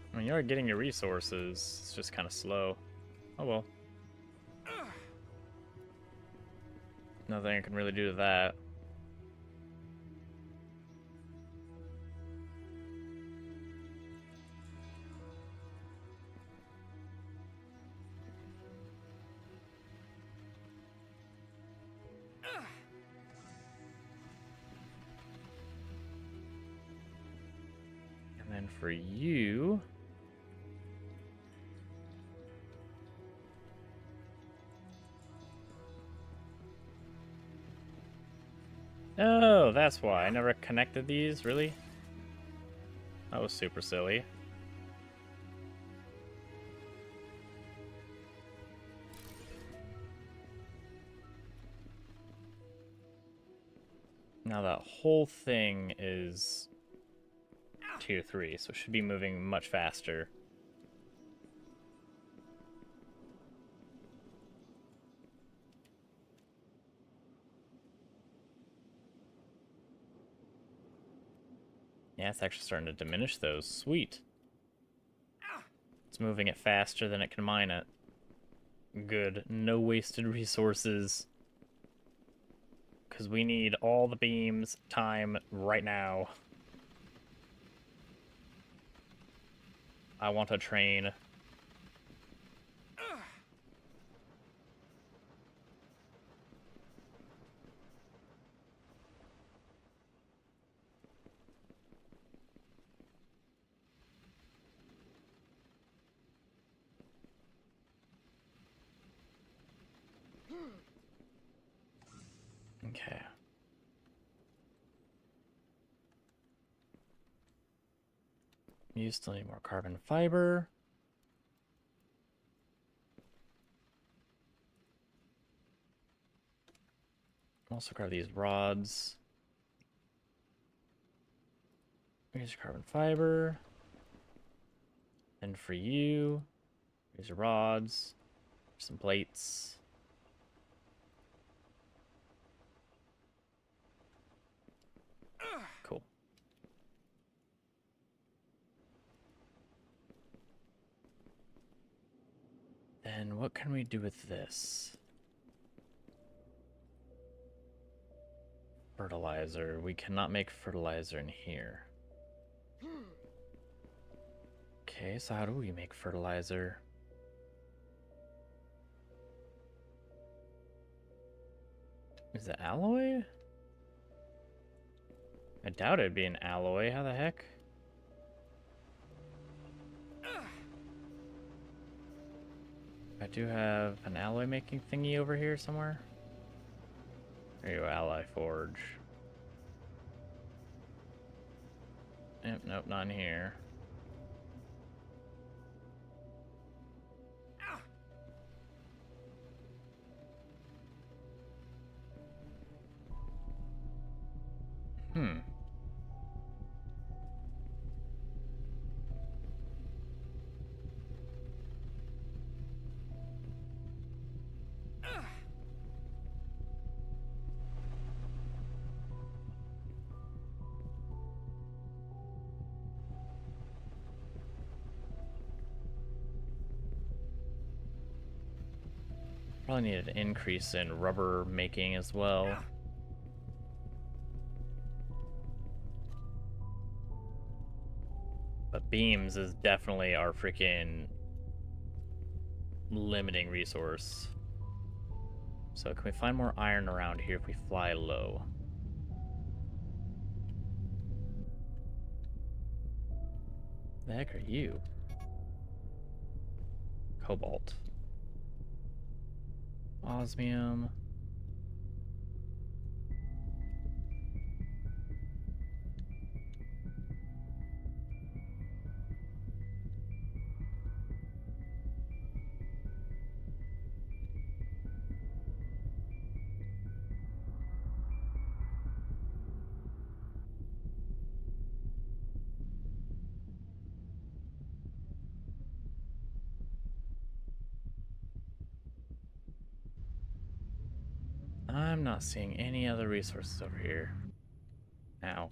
I mean, you are getting your resources. It's just kind of slow. Oh well. Nothing I can really do to that. And then for you... Oh, that's why. I never connected these, really? That was super silly. Now that whole thing is tier 3, so it should be moving much faster. Yeah, it's actually starting to diminish those. Sweet. It's moving it faster than it can mine it. Good. No wasted resources. Because we need all the beams, time, right now. I want a train. Okay. You still need more carbon fiber. Also grab these rods. Here's your carbon fiber. And for you, here's your rods. Some plates. Cool. Then what can we do with this? Fertilizer. We cannot make fertilizer in here. Okay, so how do we make fertilizer? Is it alloy? I doubt it'd be an alloy. How the heck? I do have an alloy making thingy over here somewhere. There you go, alloy forge. Yep, nope, not in here. Hmm. Probably need an increase in rubber making as well. Beams is definitely our freaking limiting resource. So can we find more iron around here if we fly low? The heck are you? Cobalt. Osmium. I'm not seeing any other resources over here. Ow.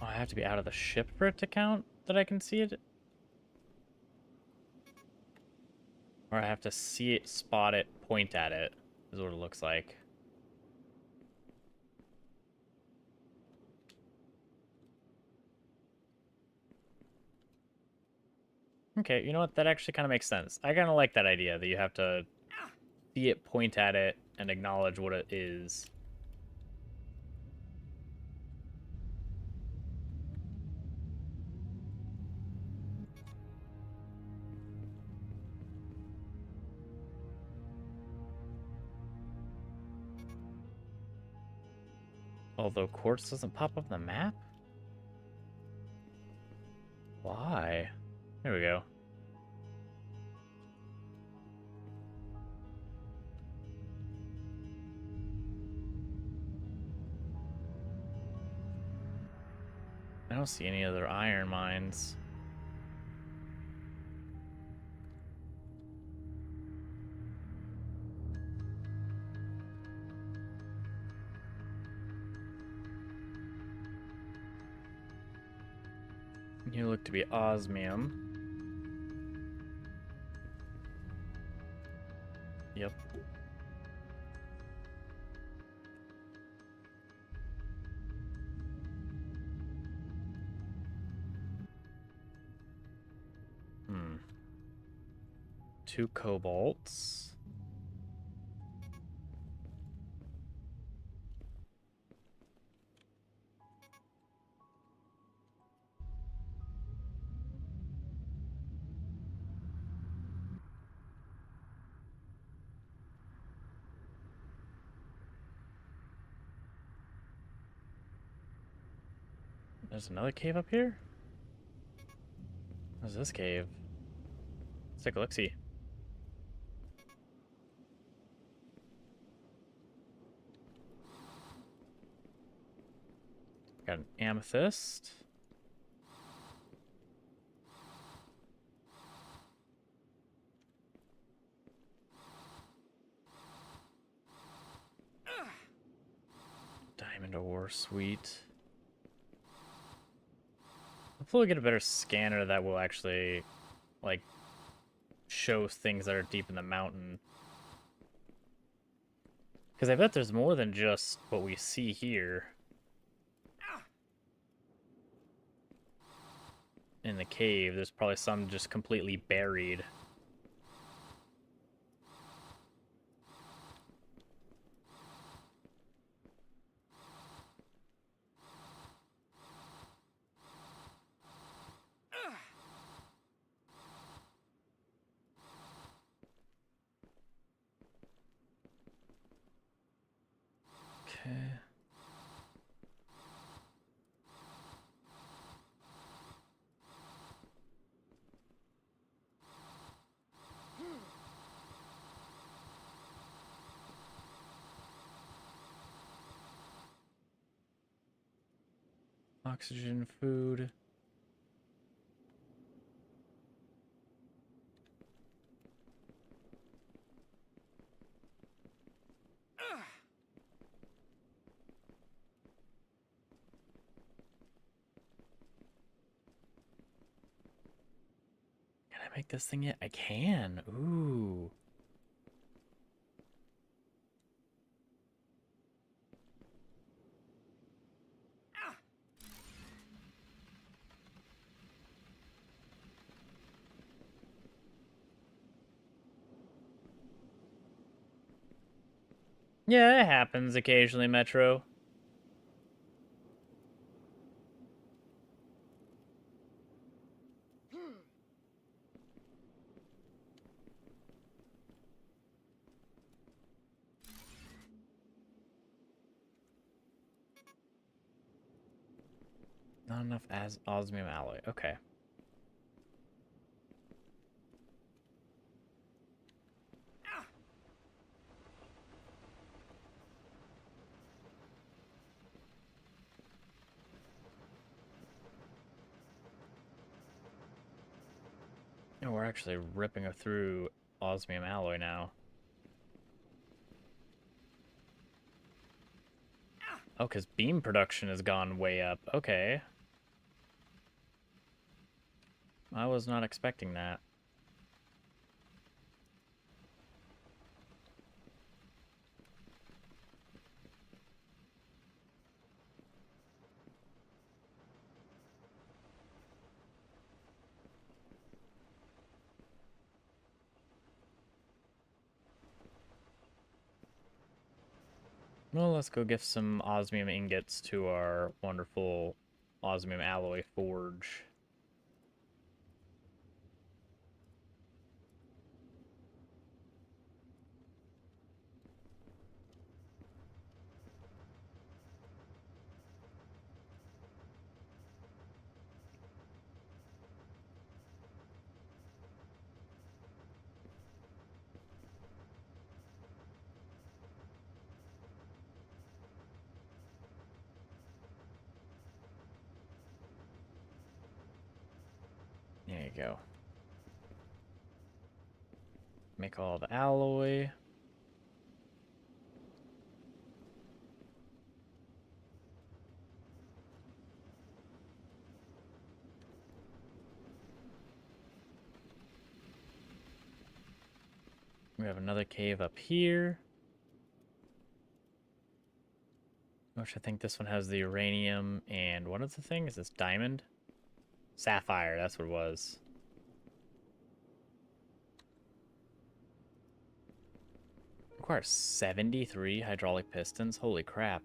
Oh, I have to be out of the ship for it to count that I can see it? Or I have to see it, spot it, point at it, is what it looks like. Okay, you know what? That actually kind of makes sense. I kind of like that idea that you have to see it, point at it, and acknowledge what it is. Although quartz doesn't pop up on the map? Why? There we go. I don't see any other iron mines. You look to be osmium. Yep. Hmm. 2 cobalts. There's another cave up here? What's this cave? Let's take a look-see. Got an amethyst. Diamond ore, sweet. Hopefully we get a better scanner that will actually, like, show things that are deep in the mountain. Because I bet there's more than just what we see here. In the cave, there's probably some just completely buried. Okay. Oxygen, food. I make this thing yet? I can. Ooh. Yeah, it happens occasionally, Metro. Not enough as osmium alloy. Okay. Oh, we're actually ripping through osmium alloy now. Oh, because beam production has gone way up. Okay. I was not expecting that. Well, let's go give some osmium ingots to our wonderful osmium alloy forge. There you go. Make all the alloy. We have another cave up here. Which I think this one has the uranium and what is the thing? Is this diamond? Sapphire, that's what it was. Requires 73 hydraulic pistons. Holy crap.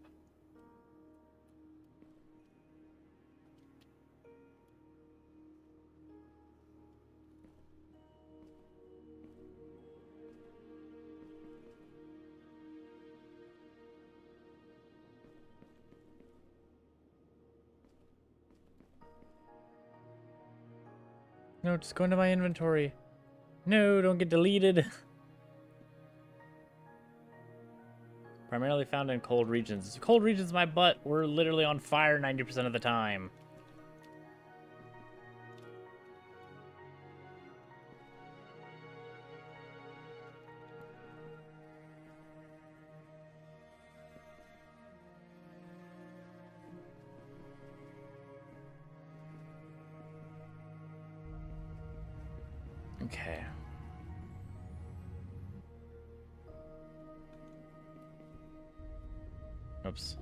No, just go into my inventory. No, don't get deleted. Primarily found in cold regions. Cold regions, my butt. We're literally on fire 90% of the time. Okay. Oops.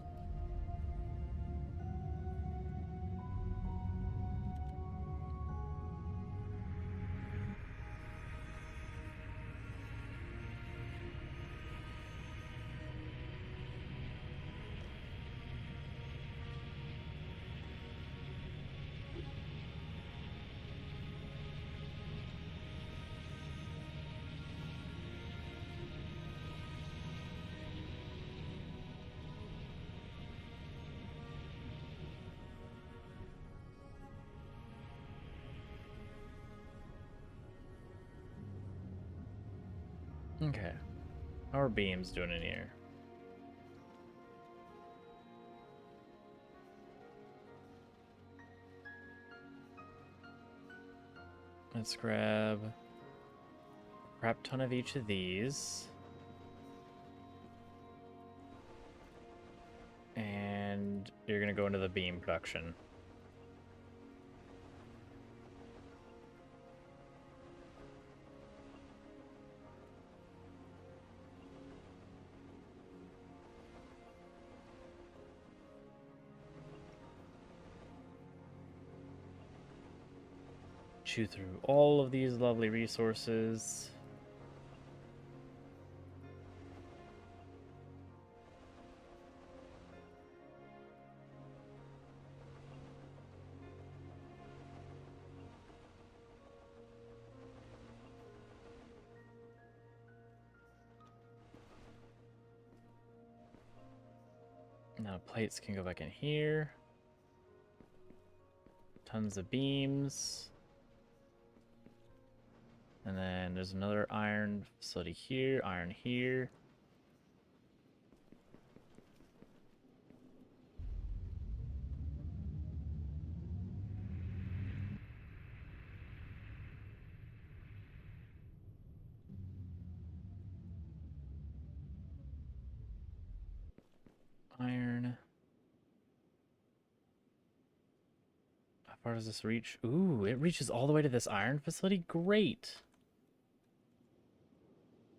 Okay. How are beams doing in here? Let's grab a crap ton of each of these. And you're gonna go into the beam production. chew through all of these lovely resources. Now plates can go back in here. Tons of beams. And then there's another iron facility here, iron here. Iron. How far does this reach? Ooh, it reaches all the way to this iron facility? Great.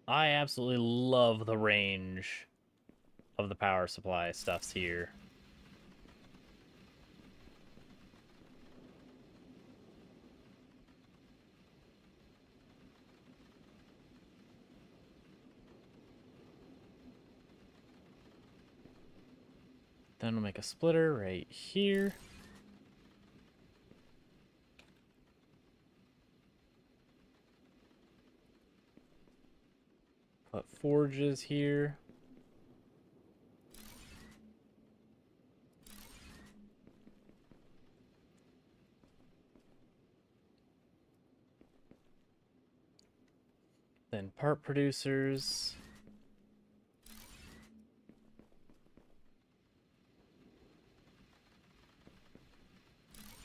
I absolutely love the range of the power supply stuffs here. Then we'll make a splitter right here. Put forges here. Then part producers.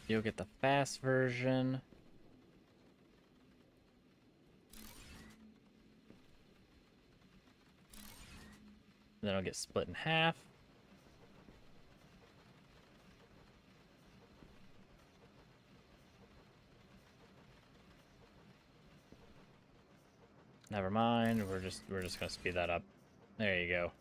You'll get the fast version. Then it'll get split in half. Never mind. We're just gonna speed that up. There you go.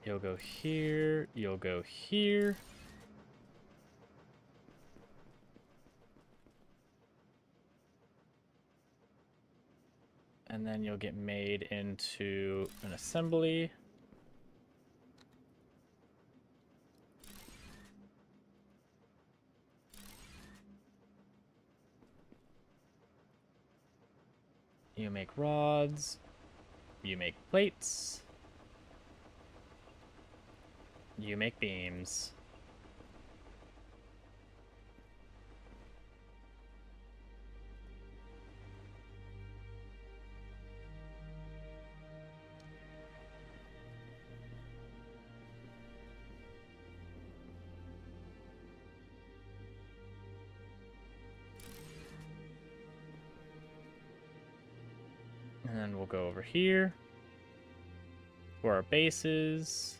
You'll go here. You'll go here. And then you'll get made into an assembly. You make rods. You make plates. You make beams. And then we'll go over here for our bases.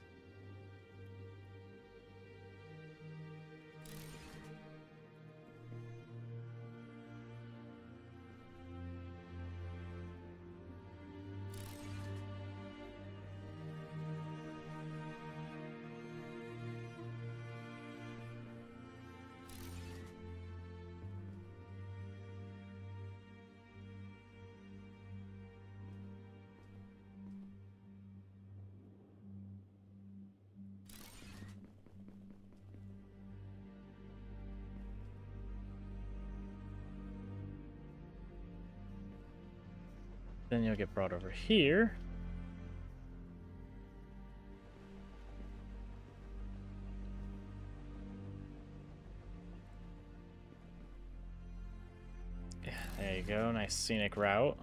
Then you'll get brought over here. There you go, nice scenic route.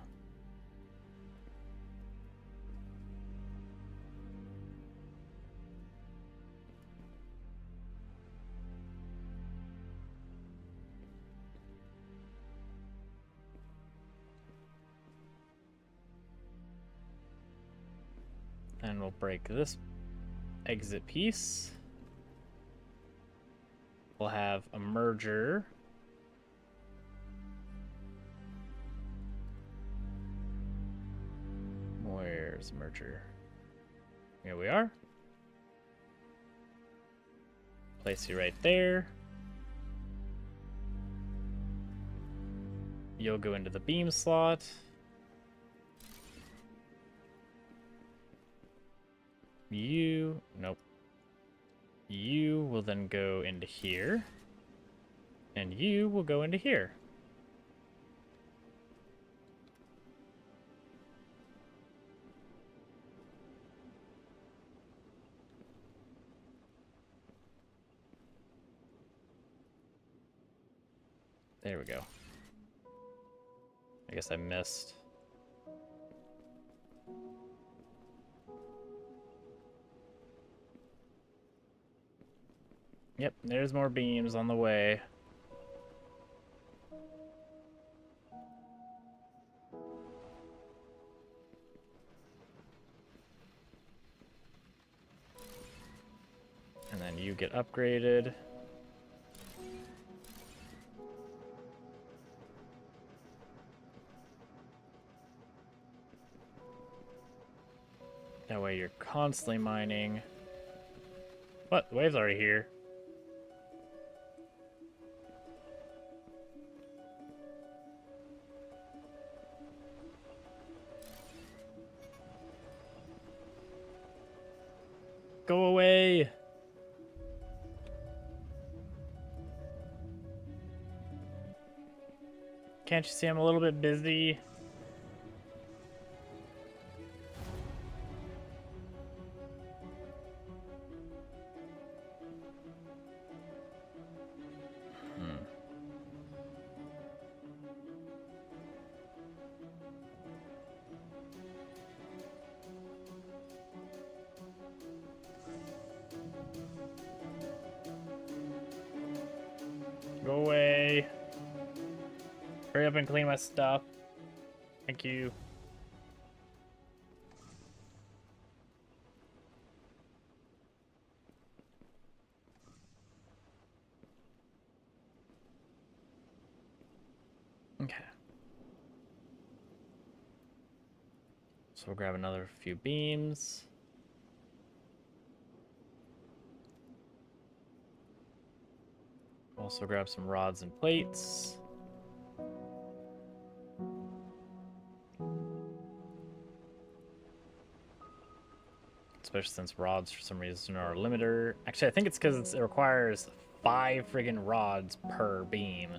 And we'll break this exit piece. We'll have a merger. Where's merger? Here we are. Place you right there. You'll go into the beam slot. Nope. You will then go into here. And you will go into here. There we go. I guess I missed. Yep, there's more beams on the way. And then you get upgraded. That way you're constantly mining. What? The wave's already here. Go away! Can't you see I'm a little bit busy? Go away. Hurry up and clean my stuff. Thank you. Okay. So we'll grab another few beams. Also grab some rods and plates. Especially since rods, for some reason, are a limiter. Actually, I think it's because it requires 5 friggin' rods per beam.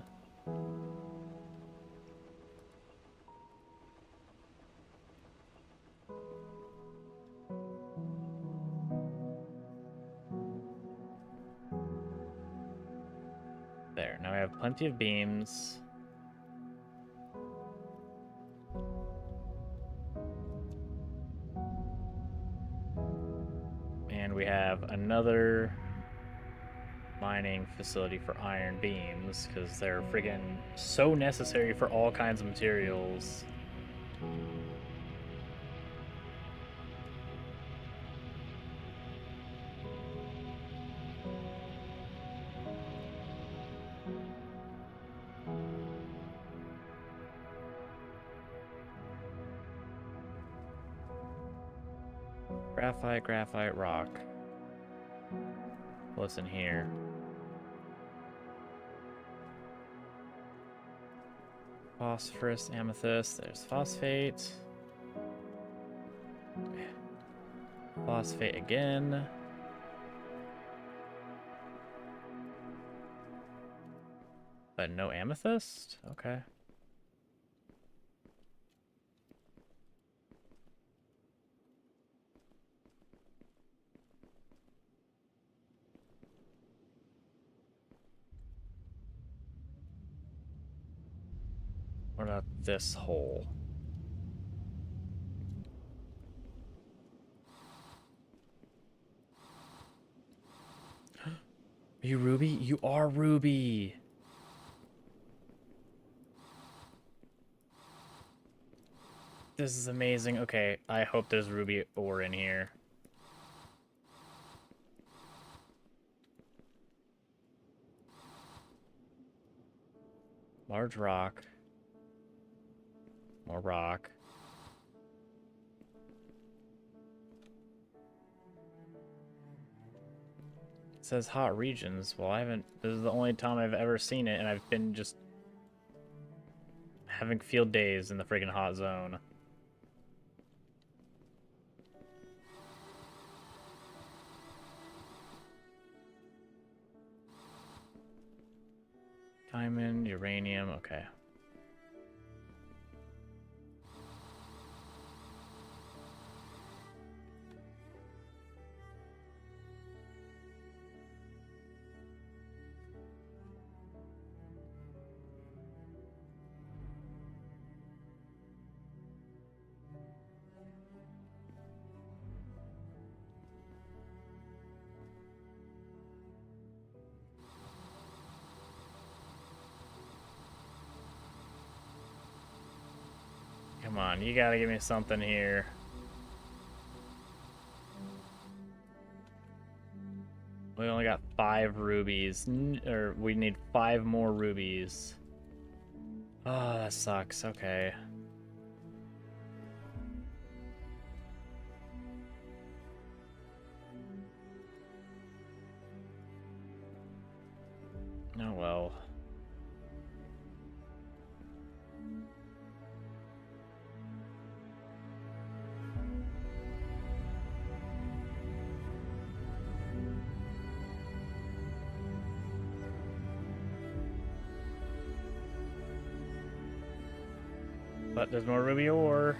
There, now we have plenty of beams. And we have another mining facility for iron beams, because they're friggin' so necessary for all kinds of materials. Graphite, graphite, rock. What's in here? Phosphorus, amethyst, there's phosphate. Phosphate again. But no amethyst? Okay. What about this hole? Are you Ruby? You are Ruby! This is amazing. Okay, I hope there's ruby ore in here. Large rock. More rock. says hot regions. Well, I haven't. This is the only time I've ever seen it, and I've been just having field days in the friggin' hot zone. Diamond, uranium, okay. Come on, you gotta give me something here. We only got 5 rubies. Or we need 5 more rubies. Oh, that sucks. Okay. Oh well. But there's more ruby ore.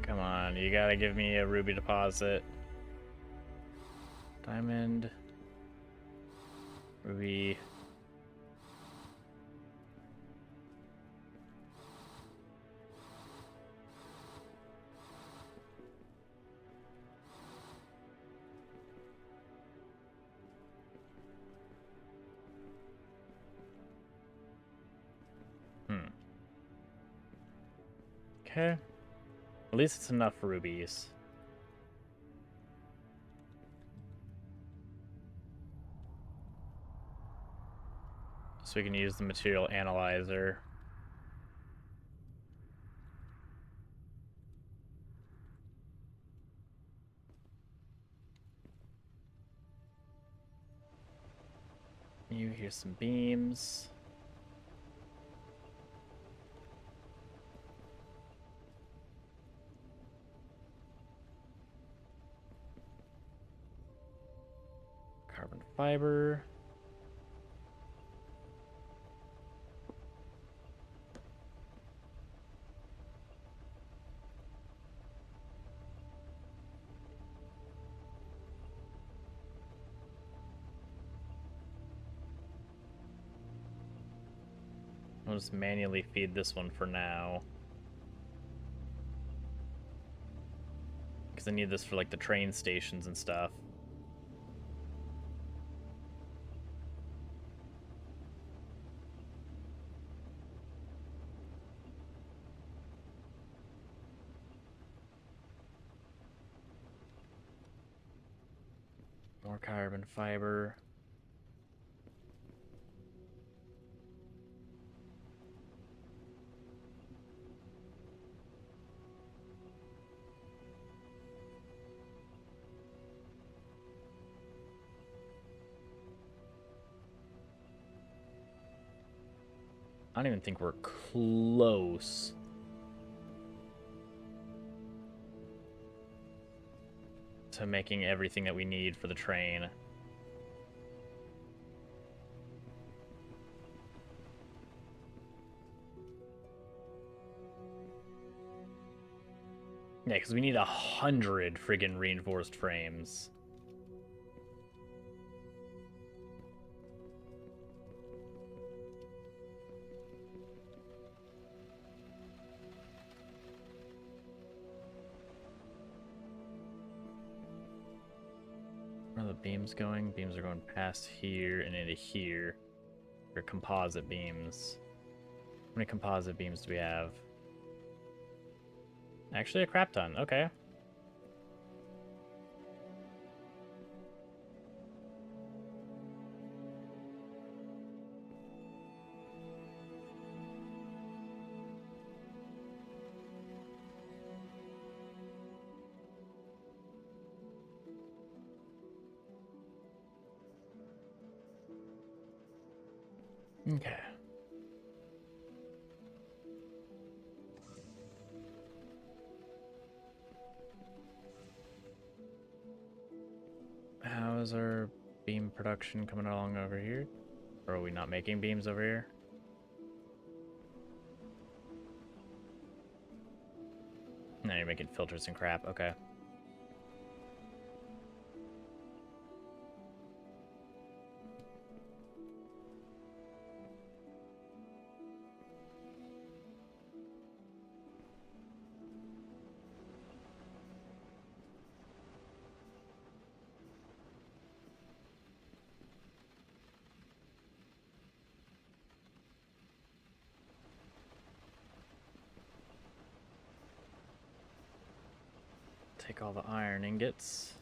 Come on, you gotta give me a ruby deposit. Diamond. Ruby. Okay. At least it's enough rubies. So we can use the material analyzer. Here's some beams. Carbon fiber. I'll just manually feed this one for now. Because I need this for like the train stations and stuff. More carbon fiber. I don't even think we're close. To making everything that we need for the train. Yeah, because we need 100 friggin' reinforced frames. Where are the beams going? Beams are going past here and into here. They're composite beams. How many composite beams do we have? Actually, a crap ton. Okay. Okay. How is our beam production coming along over here? Or are we not making beams over here? No, you're making filters and crap. Okay. Take all the iron ingots.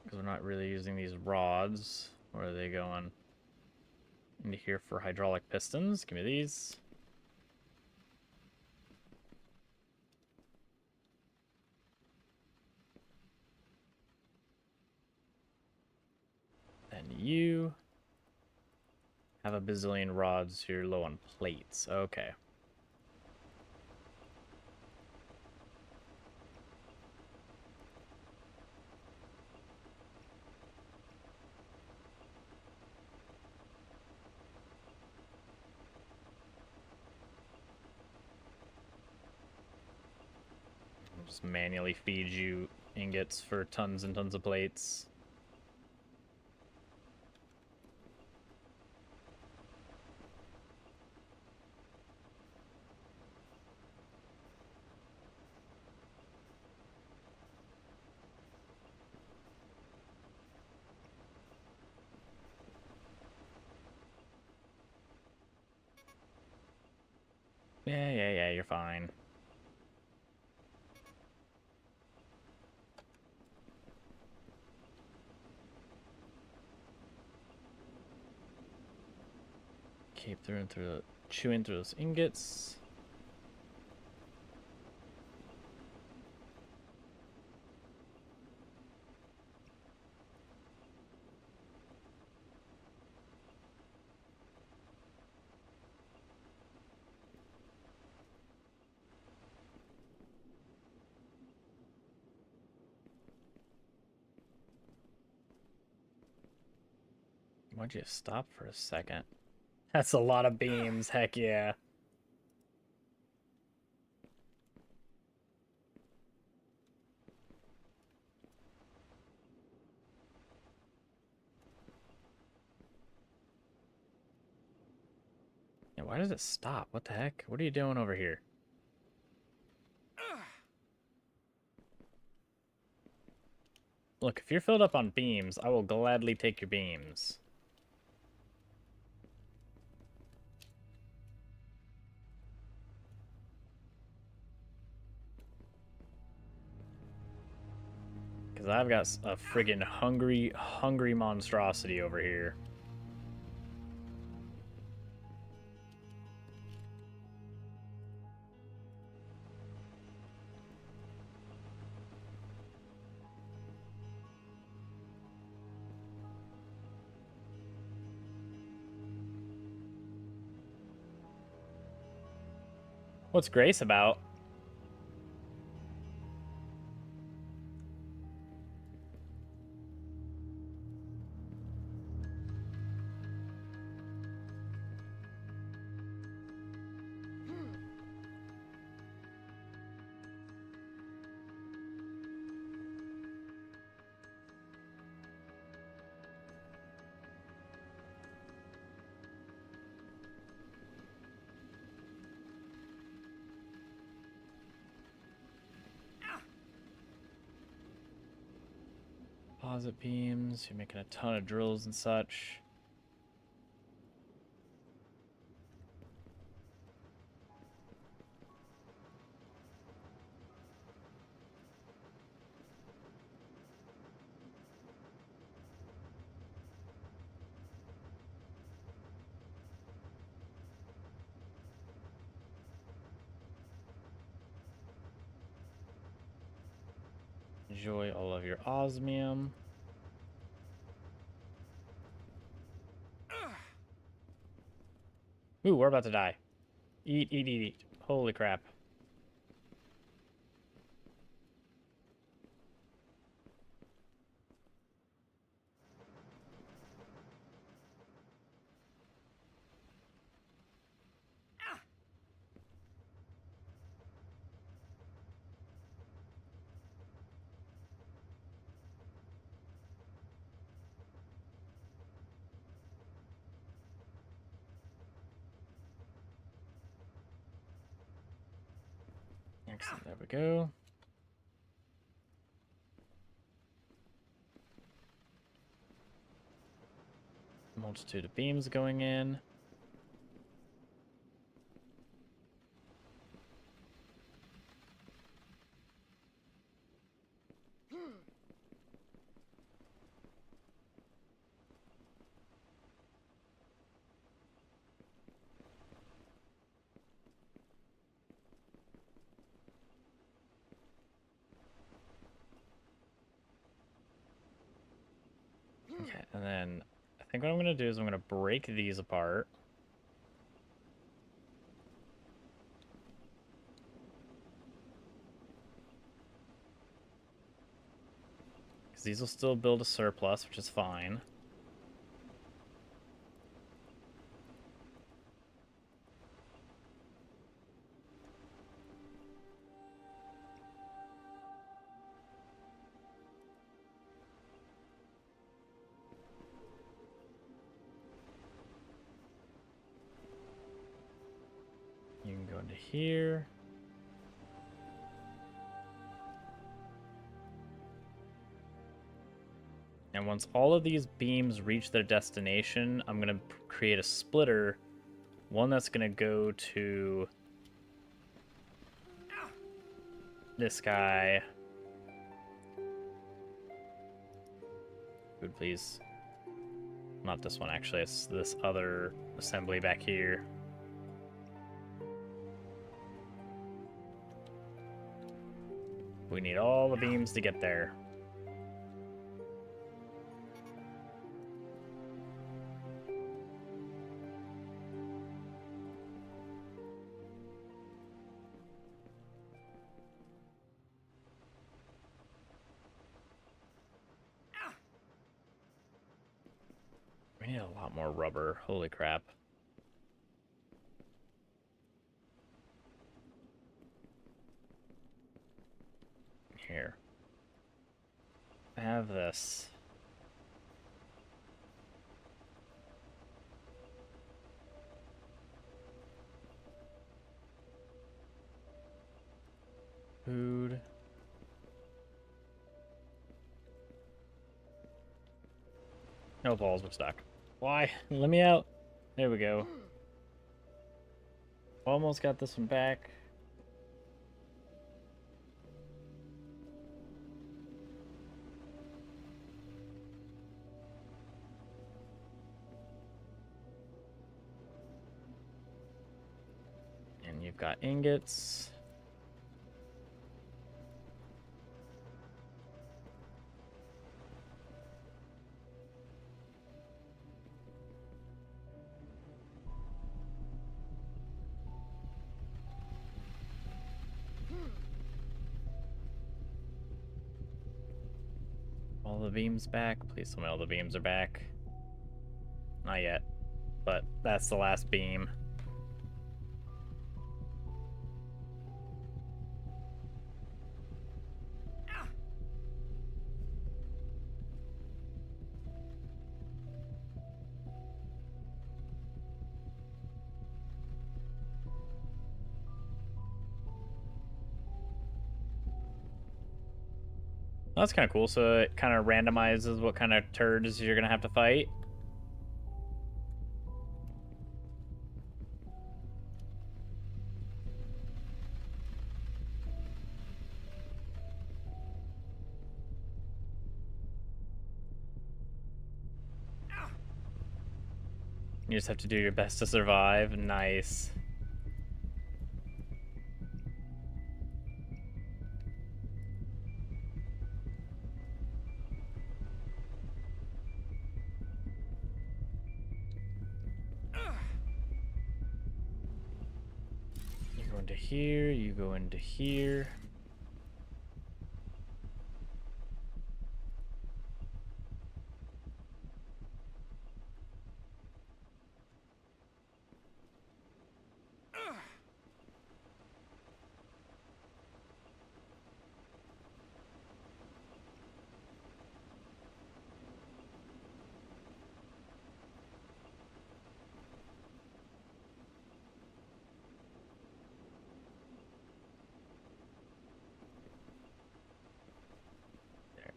Because we're not really using these rods. Where are they going? Into here for hydraulic pistons. Give me these. And you have a bazillion rods. So you're low on plates. Okay. Just manually feed you ingots for tons and tons of plates. Yeah, you're fine. Keep chewing through those ingots. Why'd you stop for a second? That's a lot of beams, heck yeah. Yeah, why does it stop? What the heck? What are you doing over here? Look, if you're filled up on beams, I will gladly take your beams. Because I've got a friggin' hungry monstrosity over here. What's Grace about? Deposit beams, you're making a ton of drills and such. Enjoy all of your osmium. Ooh, we're about to die. Eat, eat, eat, eat. Holy crap. Excellent. There we go. Multitude of beams going in. Okay, and then I think what I'm going to do is I'm going to break these apart. Because these will still build a surplus, which is fine. You can go into here. And once all of these beams reach their destination, I'm going to create a splitter. One that's going to go to this guy. Food, please. Not this one, actually. It's this other assembly back here. We need all the beams to get there. We need a lot more rubber. Holy crap. Here. I have this. Food. No balls, we're stuck. Why? Let me out. There we go. Almost got this one back. And you've got ingots. All the beams back. Please tell me all the beams are back. Not yet, but that's the last beam. That's kind of cool. So it kind of randomizes what kind of turds you're going to have to fight. You just have to do your best to survive. Nice. into here, you go into here.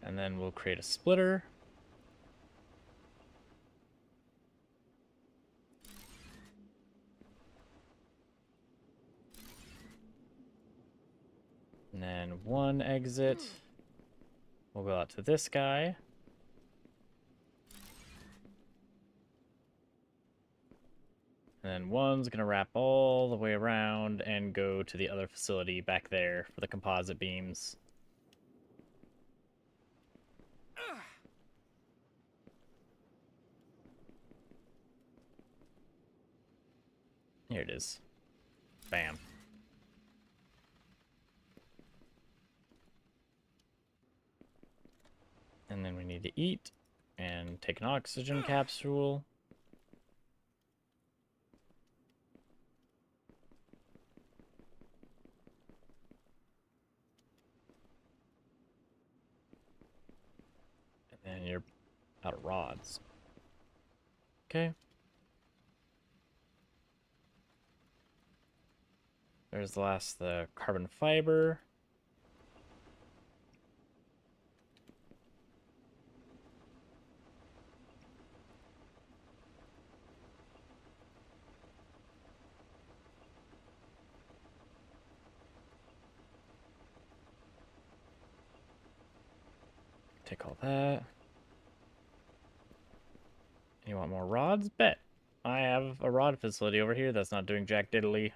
And then we'll create a splitter. And then one exit. We'll go out to this guy. And then one's going to wrap all the way around and go to the other facility back there for the composite beams. Here it is. Bam. And then we need to eat and take an oxygen capsule. And you're out of rods. Okay. There's the carbon fiber. Take all that. You want more rods? Bet. I have a rod facility over here that's not doing jack diddly.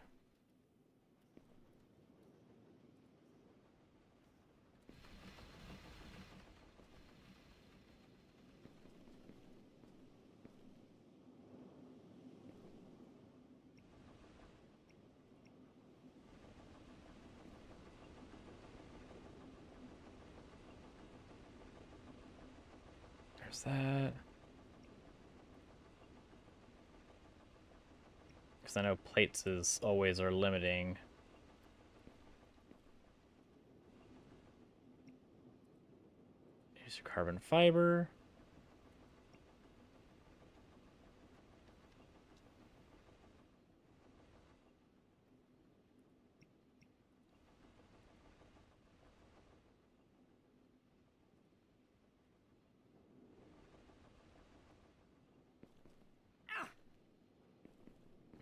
There's that. Because I know plates is always are limiting. Here's your carbon fiber.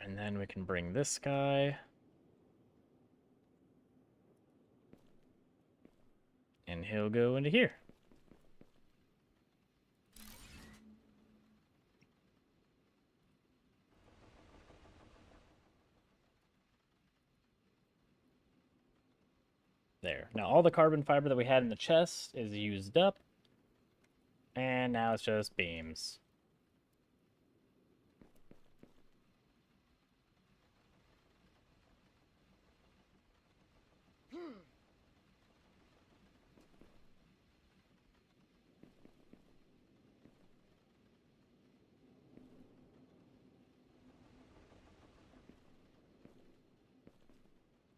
And then we can bring this guy. And he'll go into here. There. Now all the carbon fiber that we had in the chest is used up. And now it's just beams.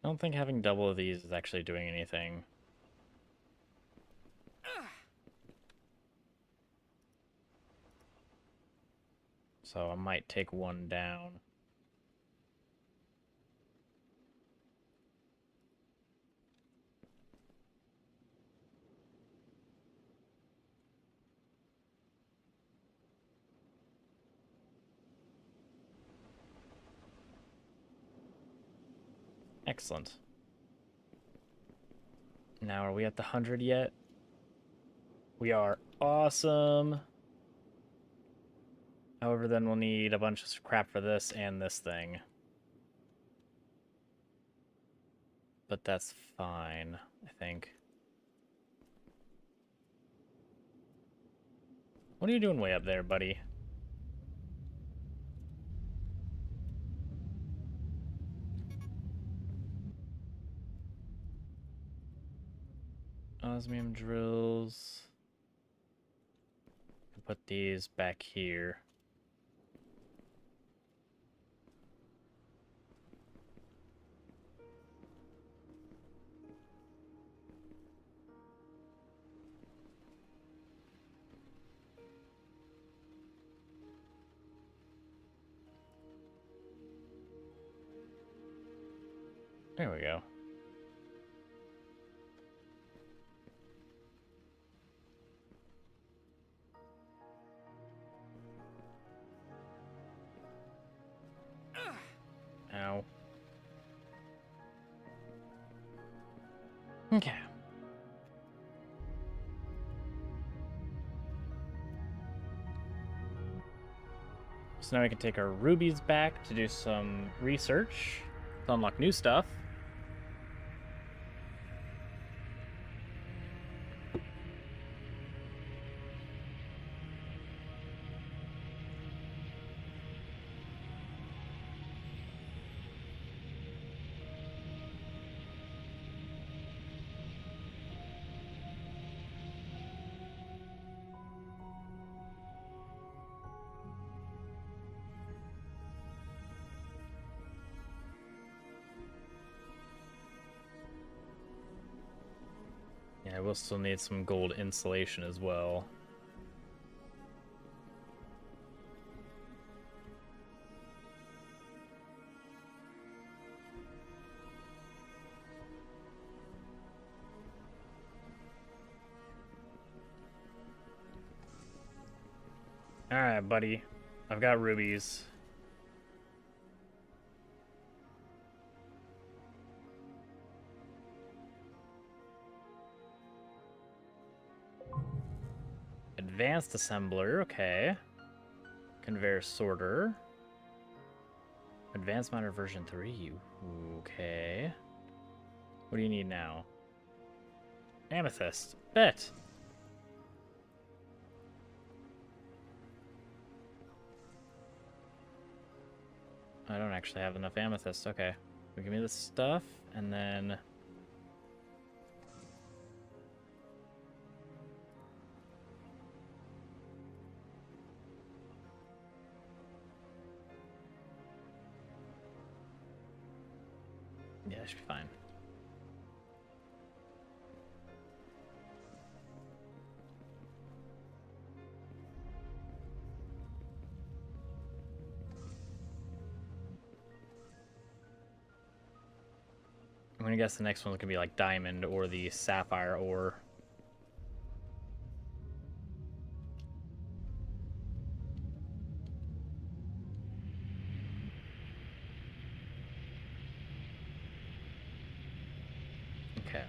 I don't think having double of these is actually doing anything. So I might take one down. Excellent. Now, are we at the 100 yet? We are. Awesome. However, then we'll need a bunch of scrap for this and this thing. But that's fine, I think. What are you doing way up there, buddy? Osmium drills. Put these back here. There we go. Ow. Okay. So now we can take our rubies back to do some research to unlock new stuff. Yeah, we'll still need some gold insulation as well. Alright, buddy. I've got rubies. Advanced assembler, okay. Conveyor sorter. Advanced miner version 3. Okay. What do you need now? Amethyst. Bet. I don't actually have enough amethyst. Okay. Give me this stuff, and then... yeah, it should be fine. I'm gonna guess the next one's gonna be like diamond or the sapphire ore. Okay.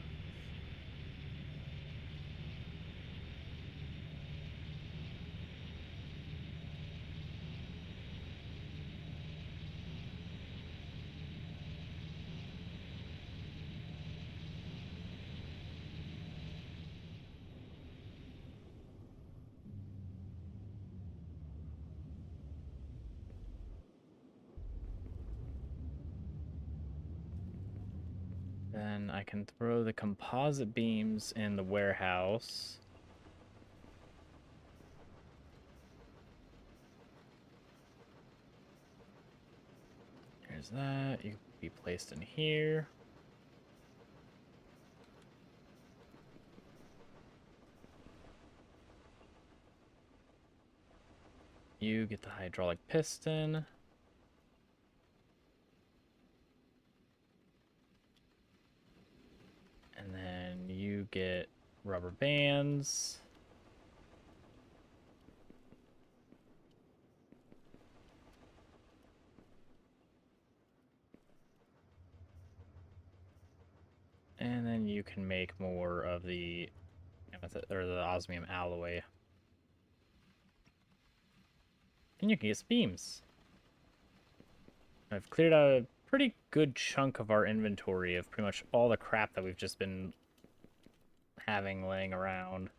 Then I can throw the composite beams in the warehouse. There's that. You can be placed in here. You get the hydraulic piston. And then you get rubber bands. And then you can make more of the or the osmium alloy. And you can get beams. I've cleared out a pretty good chunk of our inventory of pretty much all the crap that we've just been having laying around,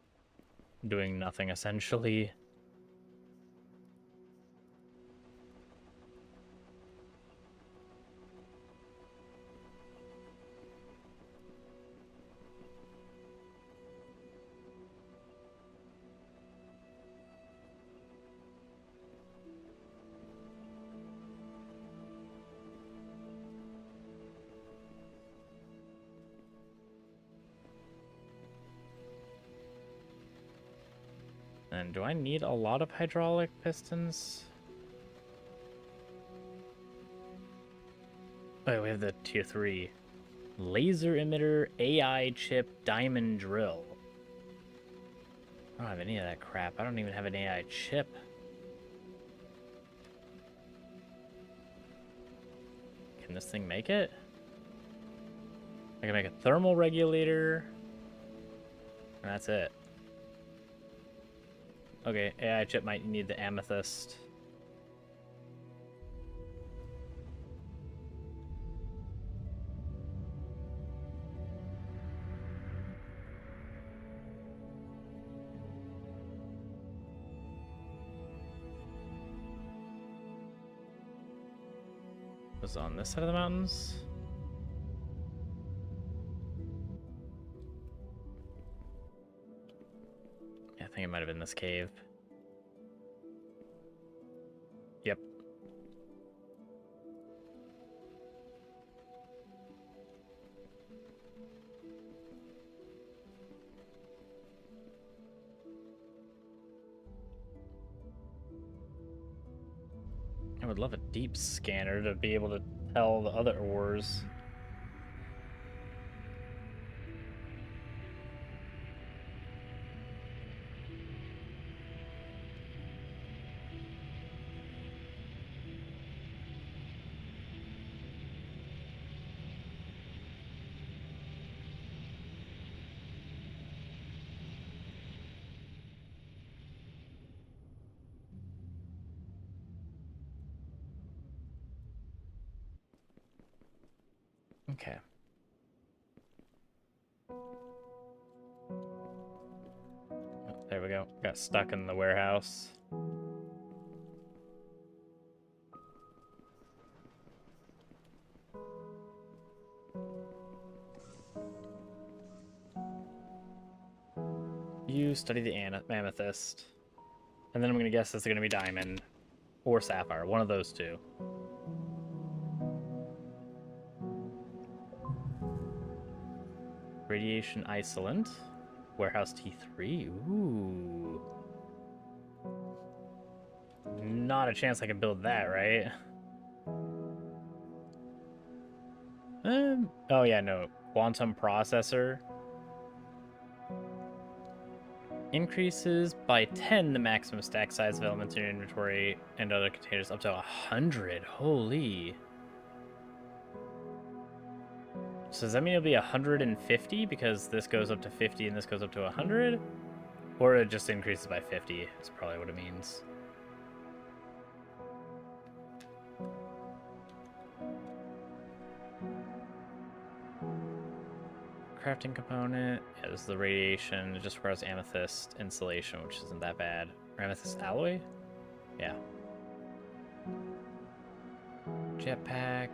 doing nothing essentially. And do I need a lot of hydraulic pistons? Oh, we have the tier 3. Laser emitter, AI chip, diamond drill. I don't have any of that crap. I don't even have an AI chip. Can this thing make it? I can make a thermal regulator. And that's it. Okay, AI chip might need the amethyst. Was it on this side of the mountains? Yeah, I think it might have been this cave. Yep. I would love a deep scanner to be able to tell the other ores. Okay. Oh, there we go. Got stuck in the warehouse. You study the amethyst. And then I'm going to guess it's going to be diamond or sapphire. One of those two. Radiation isolant. Warehouse T3. Ooh. Not a chance I can build that, right? Oh yeah, no. Quantum processor. Increases by 10 the maximum stack size of elements in your inventory and other containers up to 100. Holy. So does that mean it'll be 150 because this goes up to 50 and this goes up to 100? Or it just increases by 50 is probably what it means. Crafting component. Yeah, this is the radiation. It just requires amethyst insulation, which isn't that bad. Or amethyst alloy? Yeah. Jetpack.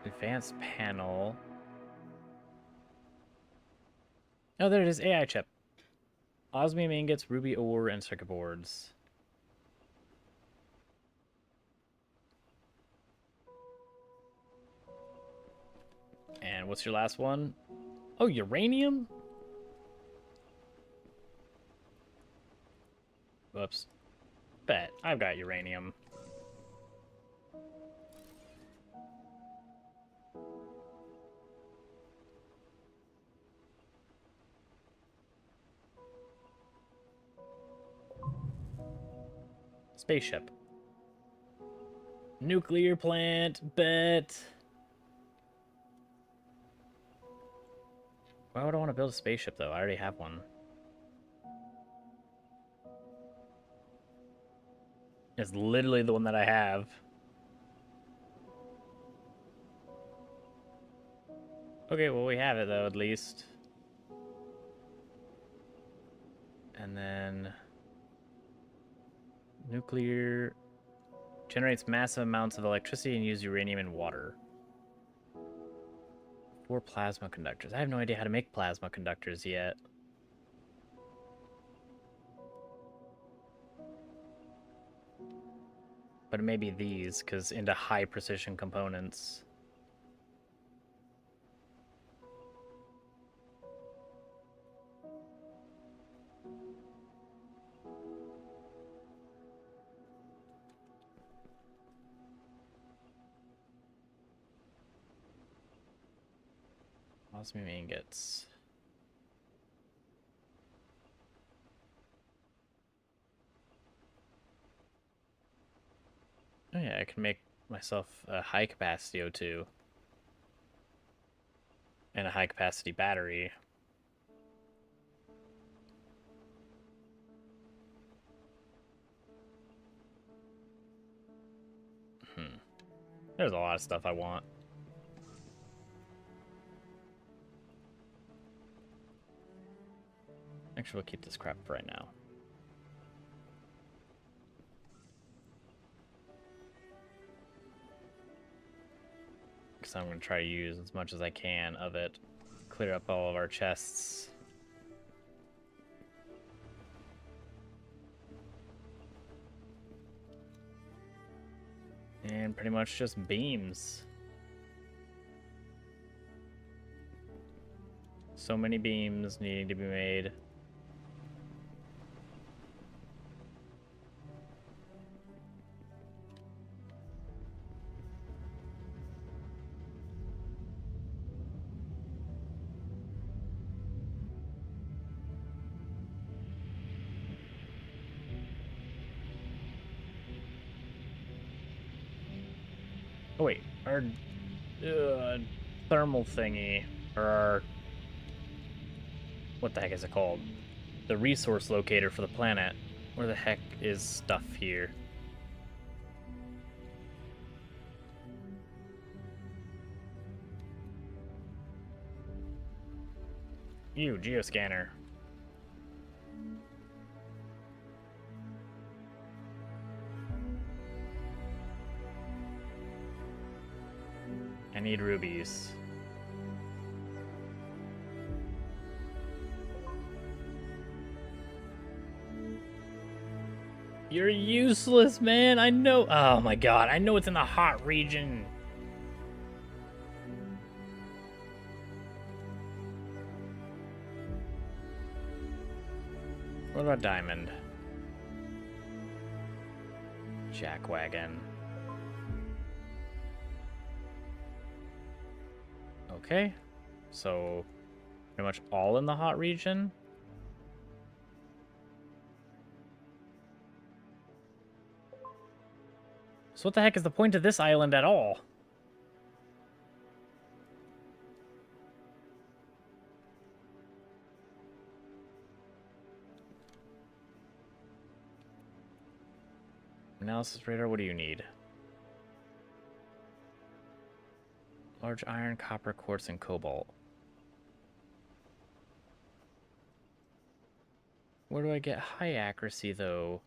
Advanced panel. Oh, there it is. AI chip. Osmium ingots, ruby ore, and circuit boards. And what's your last one? Oh, uranium? Whoops. Bet. I've got uranium. Spaceship. Nuclear plant. Bet. Why would I want to build a spaceship, though? I already have one. It's literally the one that I have. Okay, well, we have it, though, at least. And then... Nuclear... Generates massive amounts of electricity and uses uranium and water. 4 plasma conductors. I have no idea how to make plasma conductors yet. But it may be these, because into high precision components. Osmium ingots. Oh yeah, I can make myself a high capacity O2 and a high capacity battery. There's a lot of stuff I want. Actually, we'll keep this crap for right now. Because I'm going to try to use as much as I can of it. Clear up all of our chests. And pretty much just beams. So many beams needing to be made. Oh wait, our thermal thingy, or our, what the heck is it called? The resource locator for the planet. Where the heck is stuff here? You, geoscanner. I need rubies. You're useless, man. I know. Oh my god. I know it's in the hot region. What about diamond? Jackwagon. Okay. So, pretty much all in the hot region. So what the heck is the point of this island at all? Analysis radar, what do you need? Large iron, copper, quartz, and cobalt. Where do I get high accuracy, though?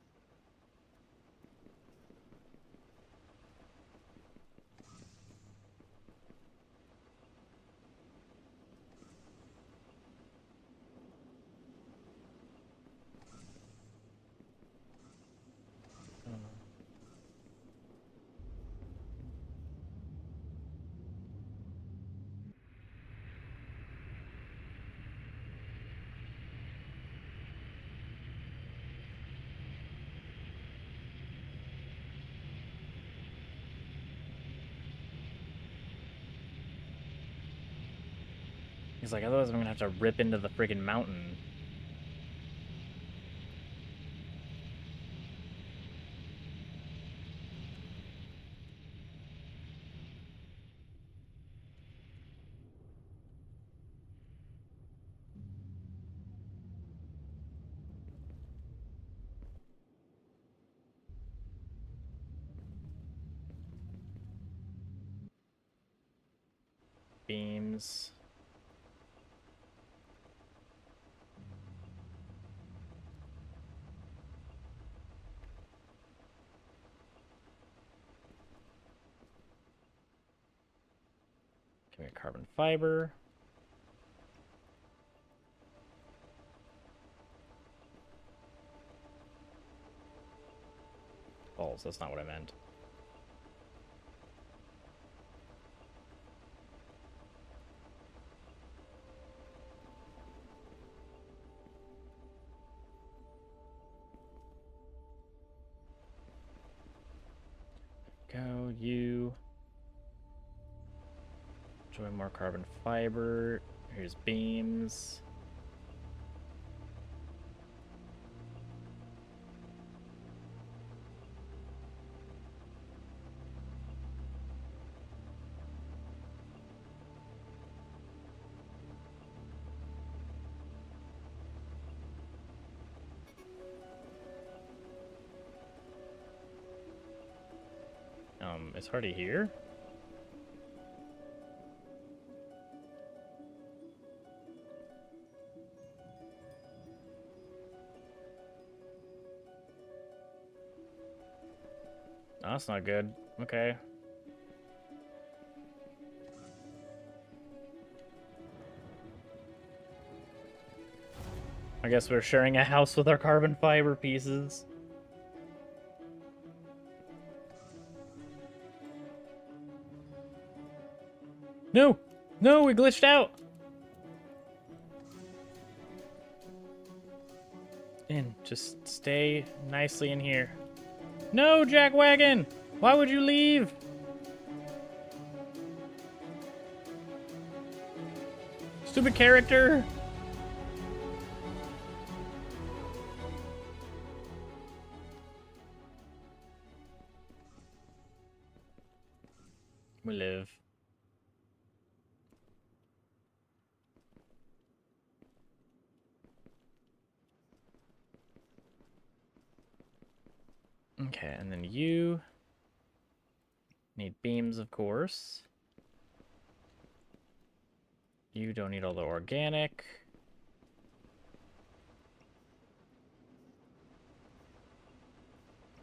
He's like, otherwise I'm gonna have to rip into the friggin' mountain. Beams. Give me a carbon fiber. Balls, that's not what I meant. Go, you. Enjoy more carbon fiber. Here's beams. It's already here? Oh, that's not good. Okay. I guess we're sharing a house with our carbon fiber pieces. No! No, we glitched out! In. Just stay nicely in here. No, Jackwagon! Why would you leave? Stupid character! We live. Okay, and then you need beams, of course. You don't need all the organic.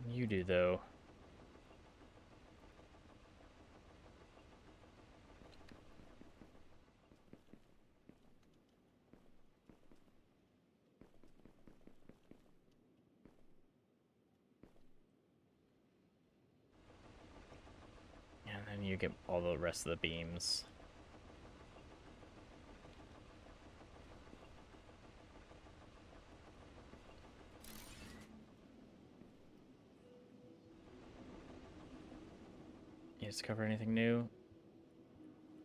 You do, though. And then you get all the rest of the beams. You discover anything new?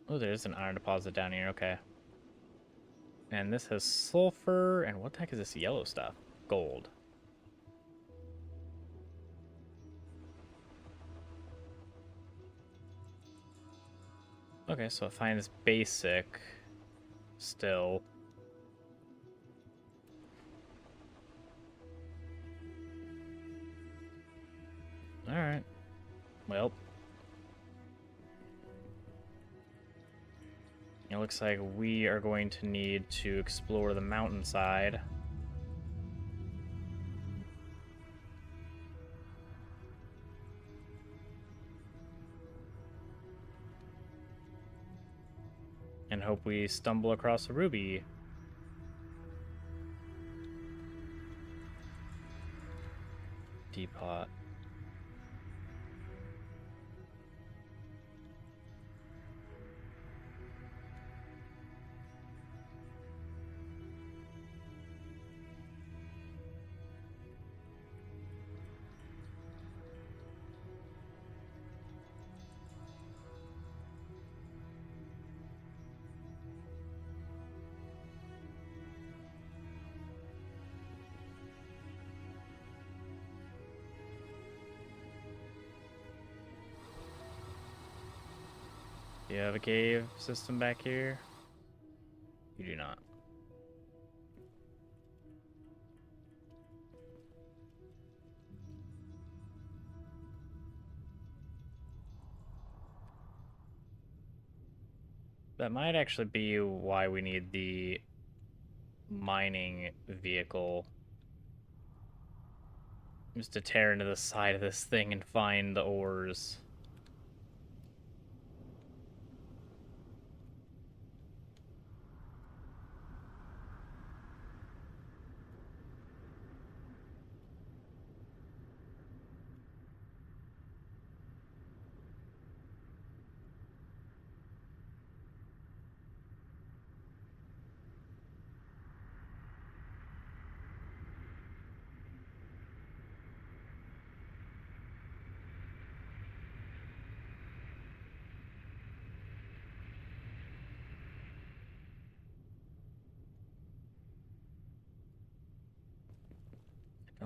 Oh, there's an iron deposit down here. Okay. And this has sulfur. And what the heck is this yellow stuff? Gold. Okay, so it finds basic still. Alright. Well. It looks like we are going to need to explore the mountainside. And hope we stumble across a ruby. Teapot. Do you have a cave system back here? You do not. That might actually be why we need the mining vehicle. Just to tear into the side of this thing and find the ores.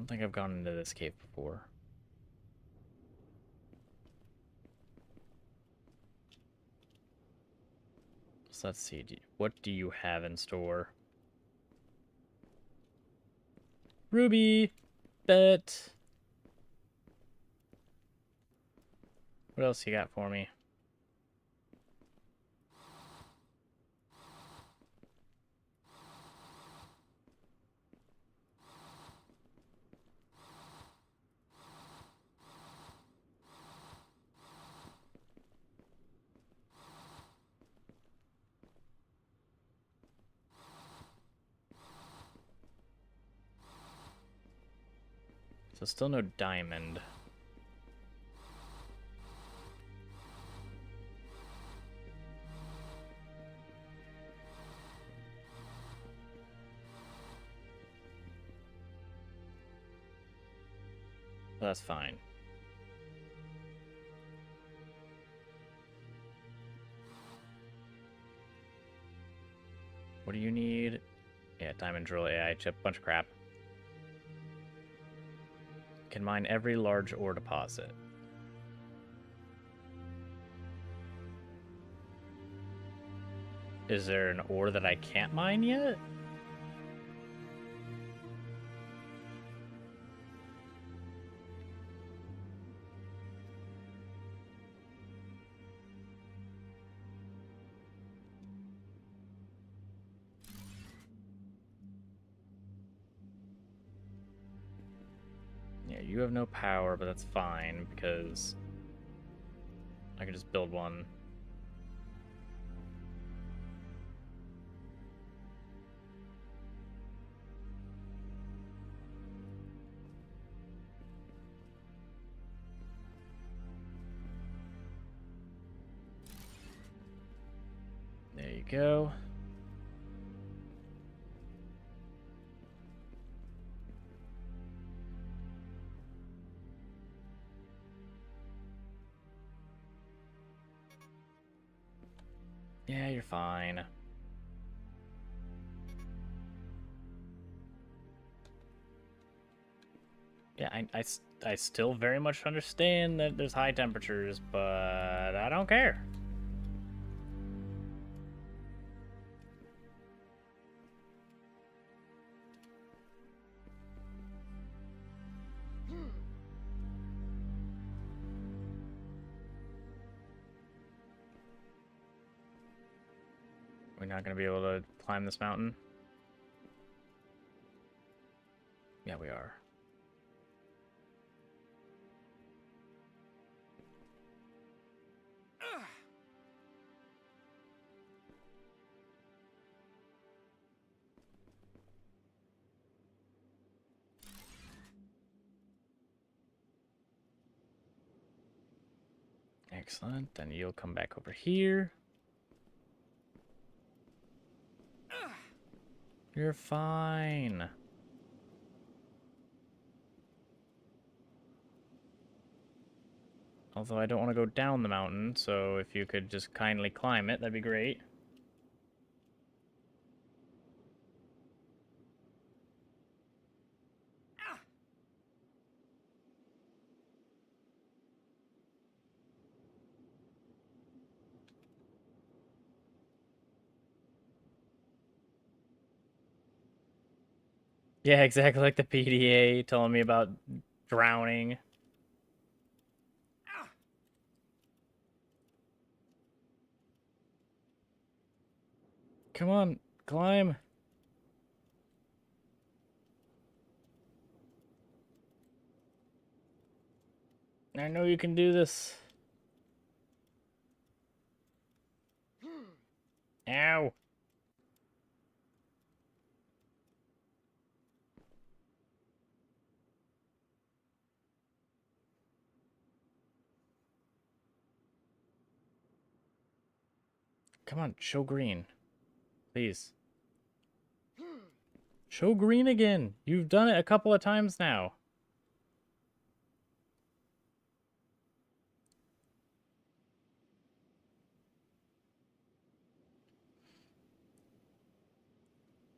don't think I've gone into this cave before. So let's see. What do you have in store? Ruby! Bet! What else you got for me? So still no diamond. That's fine. What do you need? Yeah, diamond drill AI chip, bunch of crap. Can mine every large ore deposit. Is there an ore that I can't mine yet? Yeah, you have no power, but that's fine because I can just build one. There you go. Yeah, you're fine. Yeah, I still very much understand that there's high temperatures, but I don't care. We're not going to be able to climb this mountain? Yeah, we are. Excellent. Then you'll come back over here. You're fine. Although I don't want to go down the mountain, so if you could just kindly climb it, that'd be great. Yeah, exactly like the PDA telling me about drowning. Come on, climb. I know you can do this. Ow. Come on, show green. Please. Show green again. You've done it a couple of times now.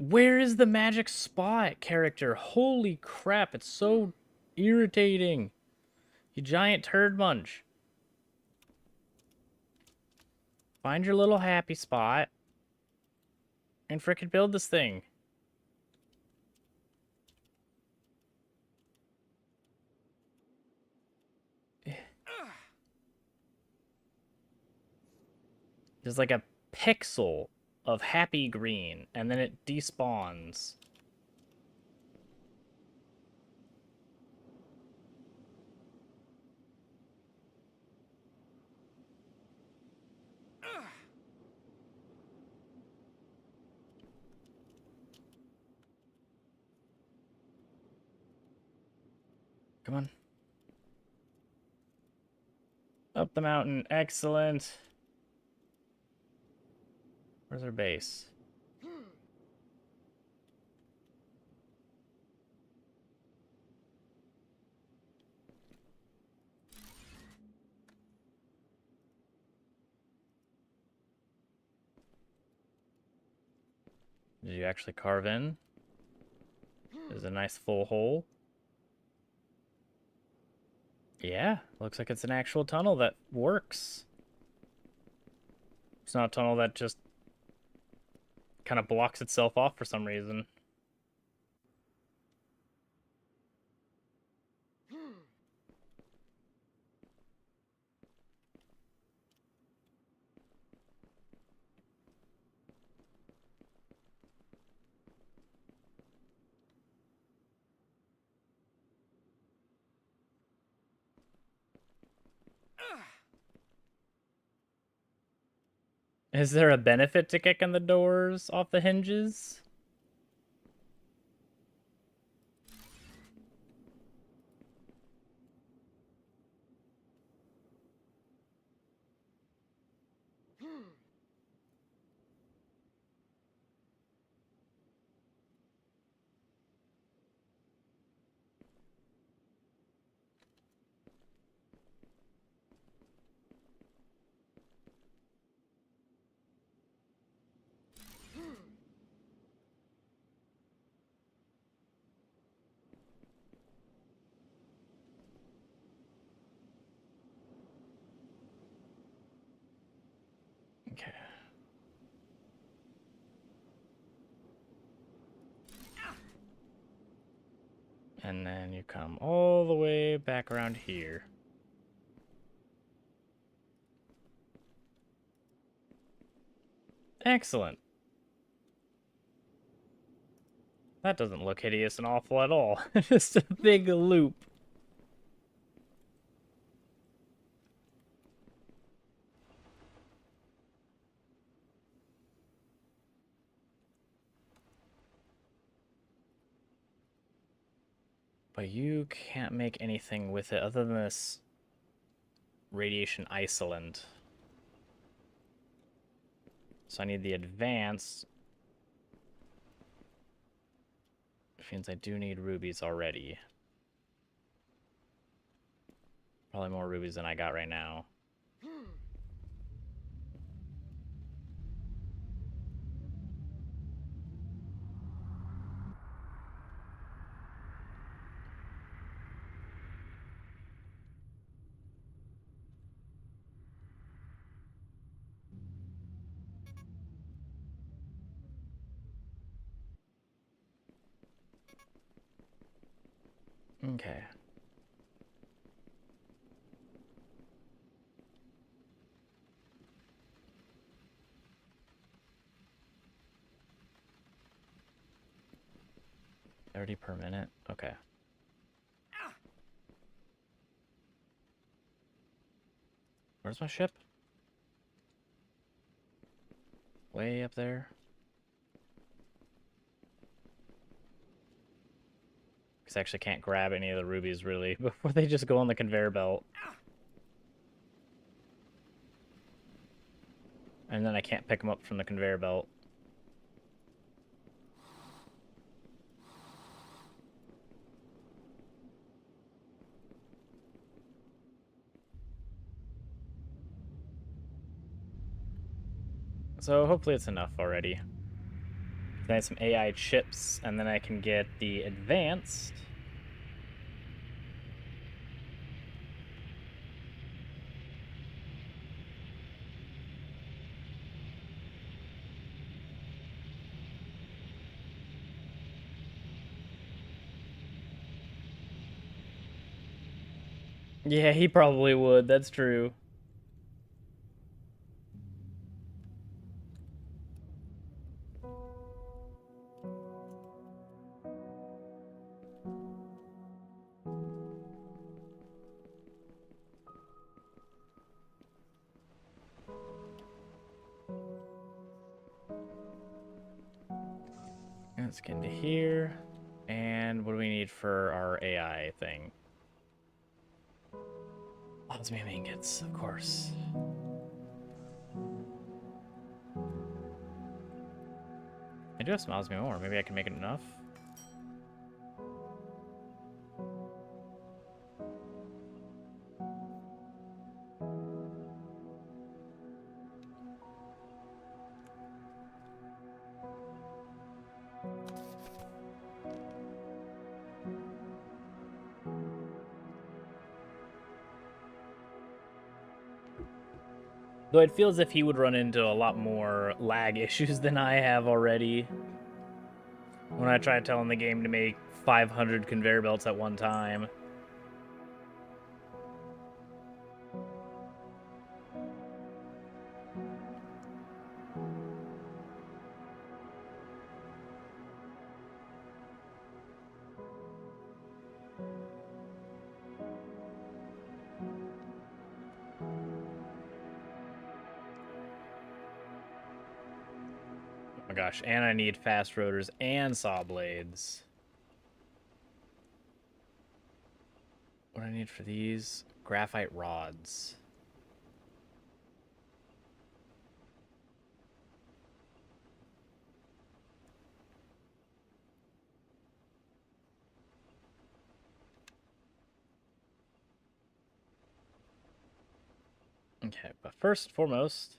Where is the magic spot character? Holy crap, it's so irritating. You giant turd munch. Find your little happy spot and frickin' build this thing. There's like a pixel of happy green, and then it despawns. Come on. Up the mountain. Excellent. Where's our base? Did you actually carve in? There's a nice full hole. Yeah, looks like it's an actual tunnel that works. It's not a tunnel that just kind of blocks itself off for some reason. Is there a benefit to kicking the doors off the hinges? Okay. And then you come all the way back around here. Excellent. That doesn't look hideous and awful at all. Just a big loop. But you can't make anything with it other than this radiation isolant. So I need the advanced. Which means I do need rubies already. Probably more rubies than I got right now. Okay. $30 per minute? Okay. Where's my ship? Way up there? Because I actually can't grab any of the rubies, really, before they just go on the conveyor belt. And then I can't pick them up from the conveyor belt. So hopefully it's enough already. Then I have some AI chips, and then I can get the advanced. Yeah, he probably would. That's true. Let's get into here. And what do we need for our AI thing? Osmium ingots, of course. I do have some osmium ore. Maybe I can make it enough. Though it feels as if he would run into a lot more lag issues than I have already. When I try telling the game to make 500 conveyor belts at one time. Oh my gosh, and I need fast rotors and saw blades. What do I need for these? Graphite rods. Okay, but first and foremost,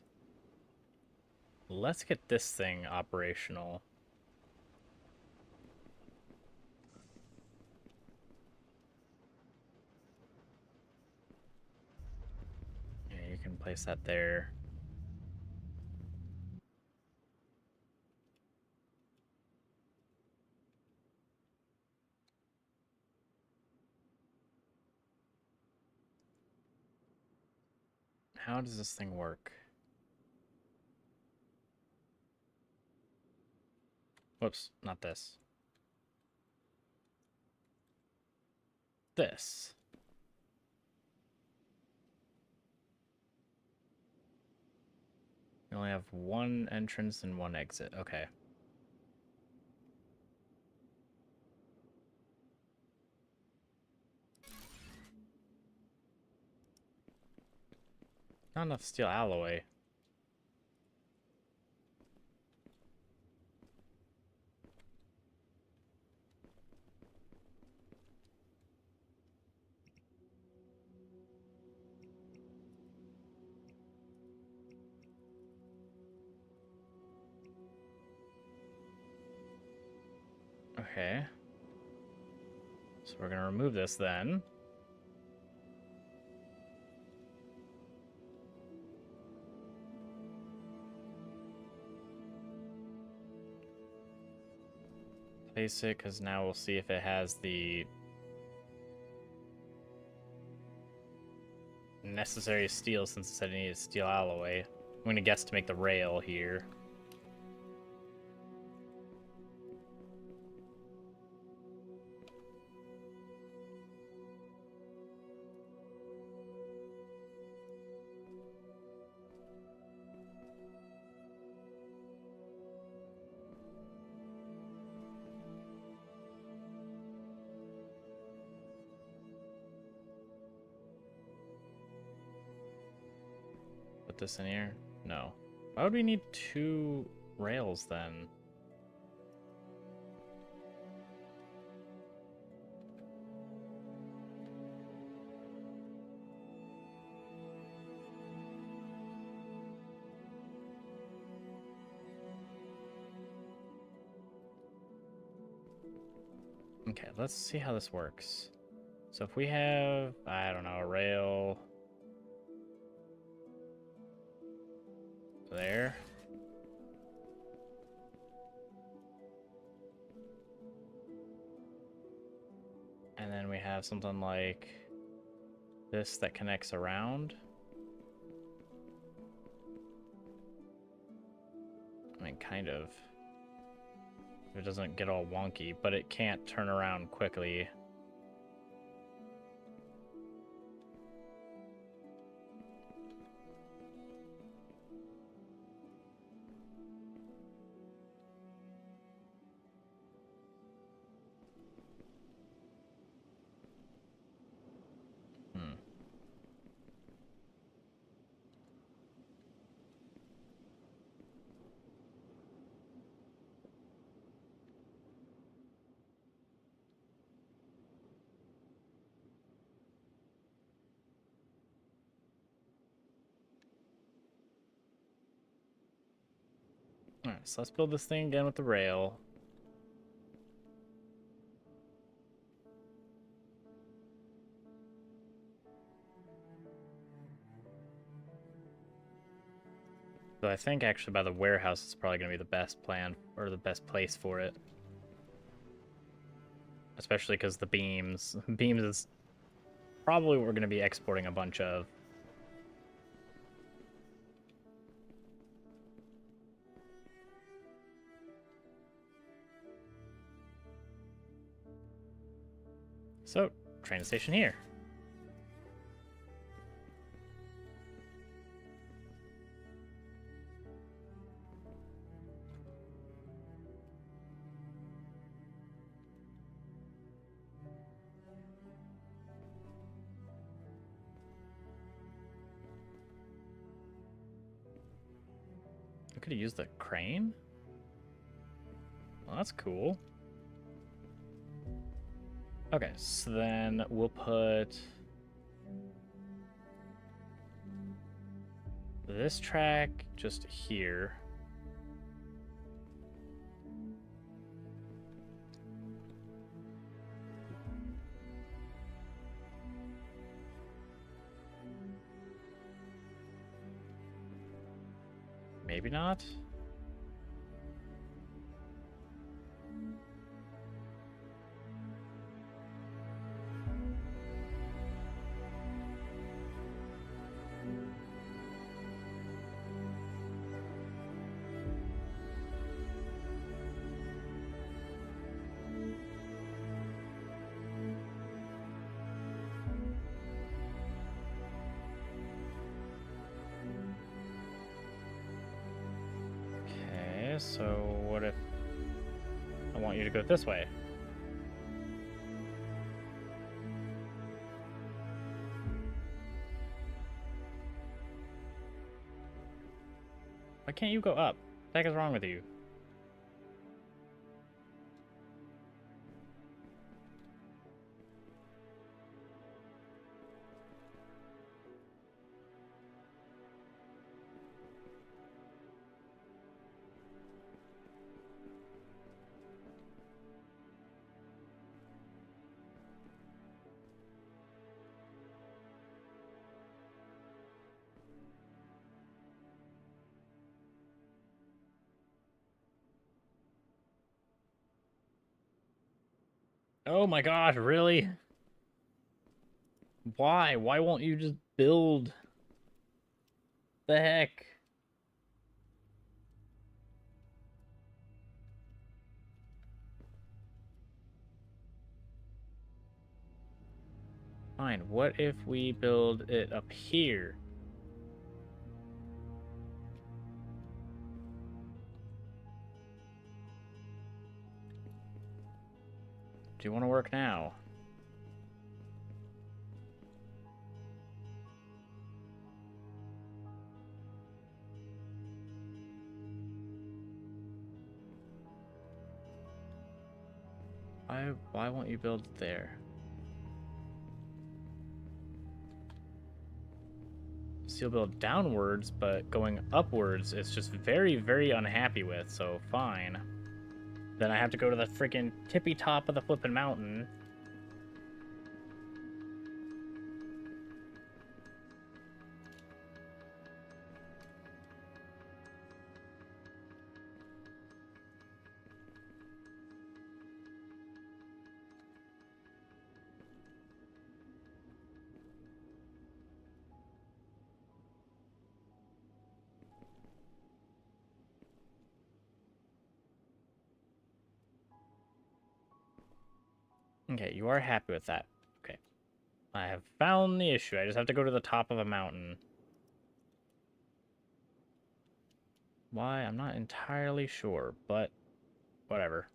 let's get this thing operational. Yeah, you can place that there. How does this thing work? Whoops, not this. This. You only have one entrance and one exit. Okay. Not enough steel alloy. Okay. So we're going to remove this then. Place it, because now we'll see if it has the necessary steel, since it said it needed steel alloy. I'm going to guess to make the rail here. Put this in here? No. Why would we need two rails then? Okay, let's see how this works. So if we have, I don't know, a rail there. And then we have something like this that connects around. I mean, kind of. It doesn't get all wonky, but it can't turn around quickly. Alright, so let's build this thing again with the rail. So I think actually by the warehouse is probably going to be the best plan, or the best place for it. Especially because the beams. Beams is probably what we're going to be exporting a bunch of. So, train station here. I could have used the crane? Well, that's cool. Okay, so then we'll put this track just here. Maybe not. Okay, so what if I want you to go this way? Why can't you go up? What the heck is wrong with you? Oh my gosh, really? Why? Why won't you just build? The heck? Fine, what if we build it up here? Do you want to work now? Why won't you build there? So you'll build downwards, but going upwards, it's just very, very unhappy with, so fine. Then I have to go to the freaking tippy top of the flippin' mountain. Okay, you are happy with that. Okay. I have found the issue. I just have to go to the top of a mountain. Why? I'm not entirely sure, but whatever.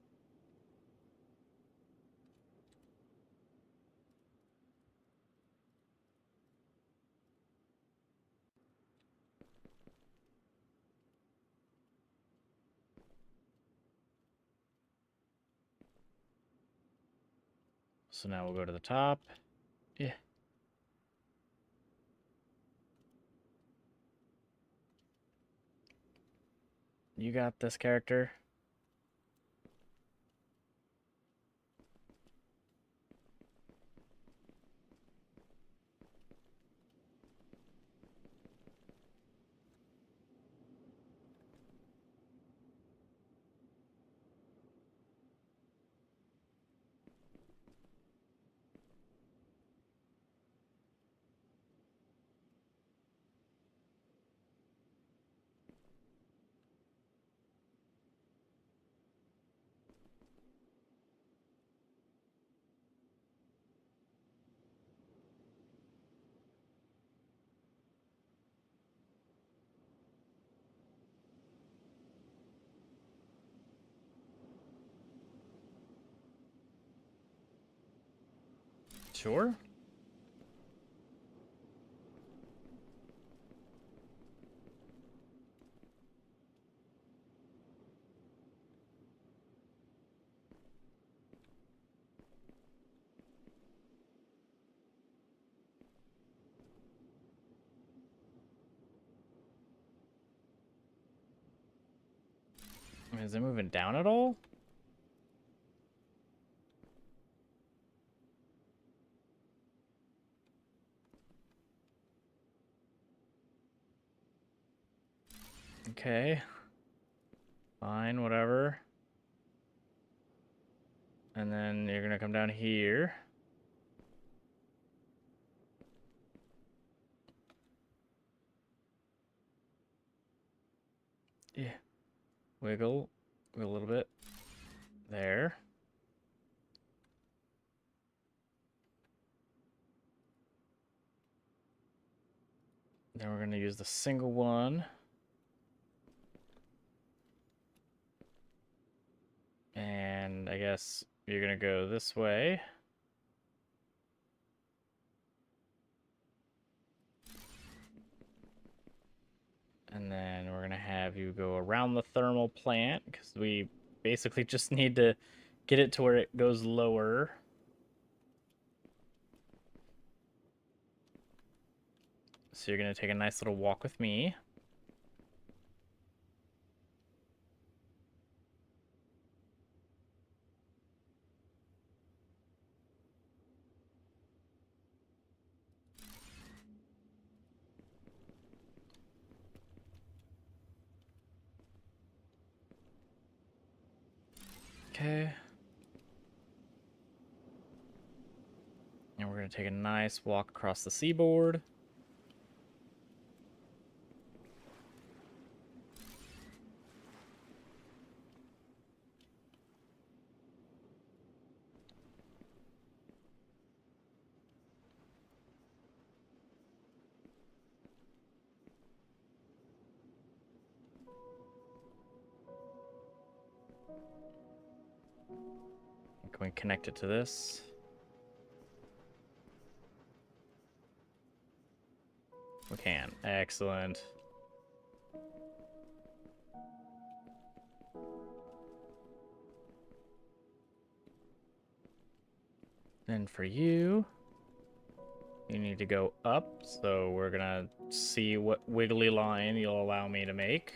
So now we'll go to the top. Yeah. You got this, character. Sure. Is it moving down at all? Okay. Fine, whatever. And then you're gonna come down here. Yeah. Wiggle. Wiggle a little bit. There. Then we're gonna use the single one. And I guess you're gonna go this way. And then we're gonna have you go around the thermal plant, because we basically just need to get it to where it goes lower. So you're gonna take a nice little walk with me. Okay. And we're gonna take a nice walk across the seaboard. Can we connect it to this? We can. Excellent. Then for you, you need to go up. So we're gonna see what wiggly line you'll allow me to make.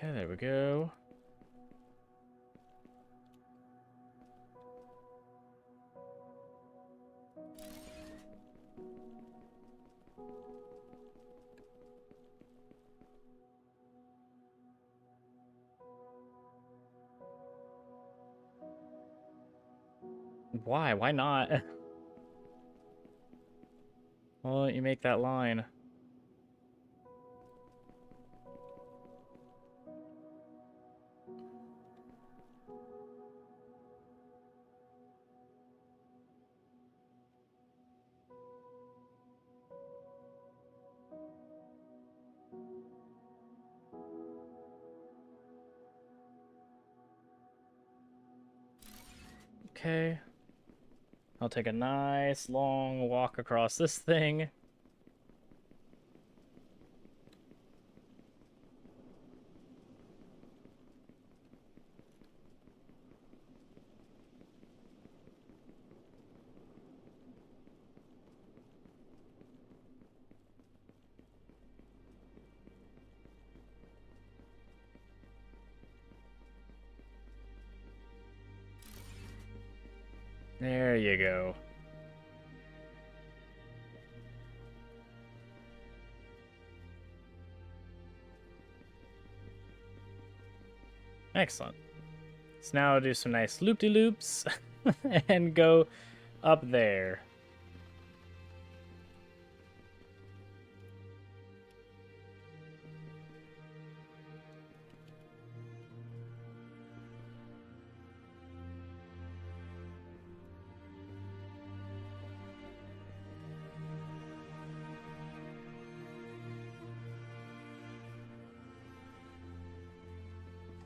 Okay, there we go. Why? Why not? Why don't you make that line? Okay. I'll take a nice long walk across this thing. There you go. Excellent. So now I'll do some nice loop-de-loops and go up there.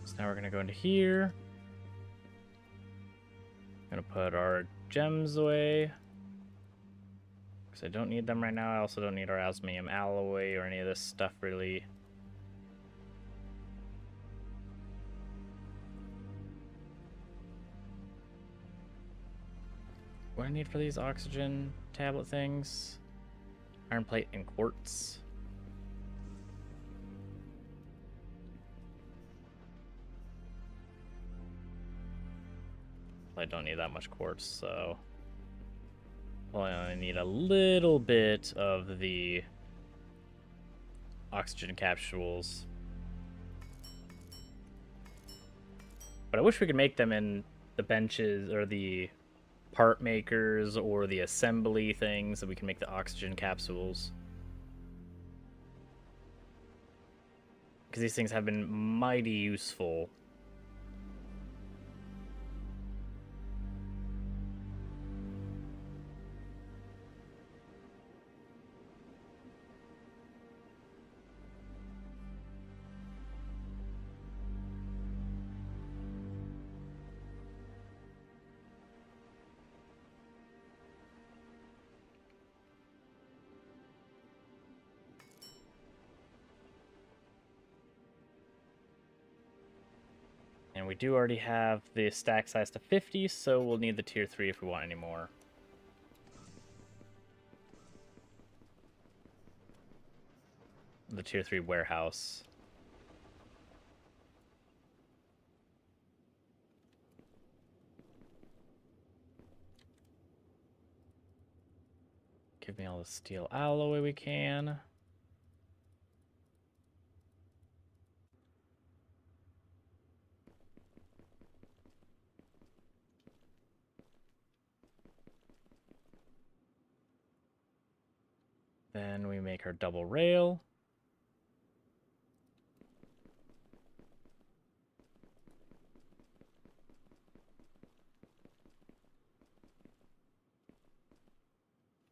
So now we're going to go into here. Gonna put our gems away. Because I don't need them right now. I also don't need our osmium alloy or any of this stuff, really. What do I need for these oxygen tablet things? Iron plate and quartz. I don't need that much quartz, so well, I only need a little bit of the oxygen capsules. But I wish we could make them in the benches or the part makers or the assembly things so we can make the oxygen capsules. Because these things have been mighty useful. And we do already have the stack size to 50, so we'll need the tier 3 if we want any more. The tier 3 warehouse. Give me all the steel alloy we can. Then we make our double rail.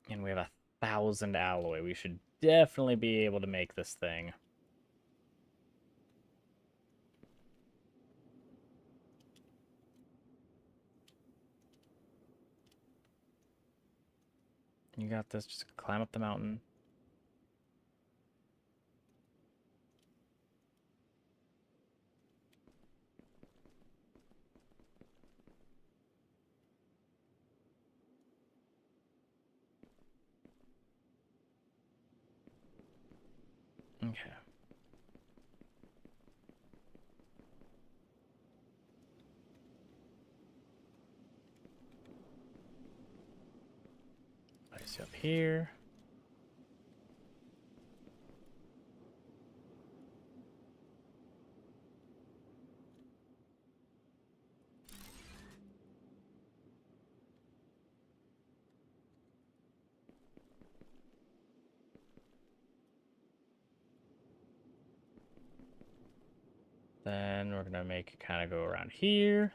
And we have 1,000 alloy. We should definitely be able to make this thing. You got this. Just climb up the mountain. Okay. Place you up here. Then we're gonna make it kind of go around here.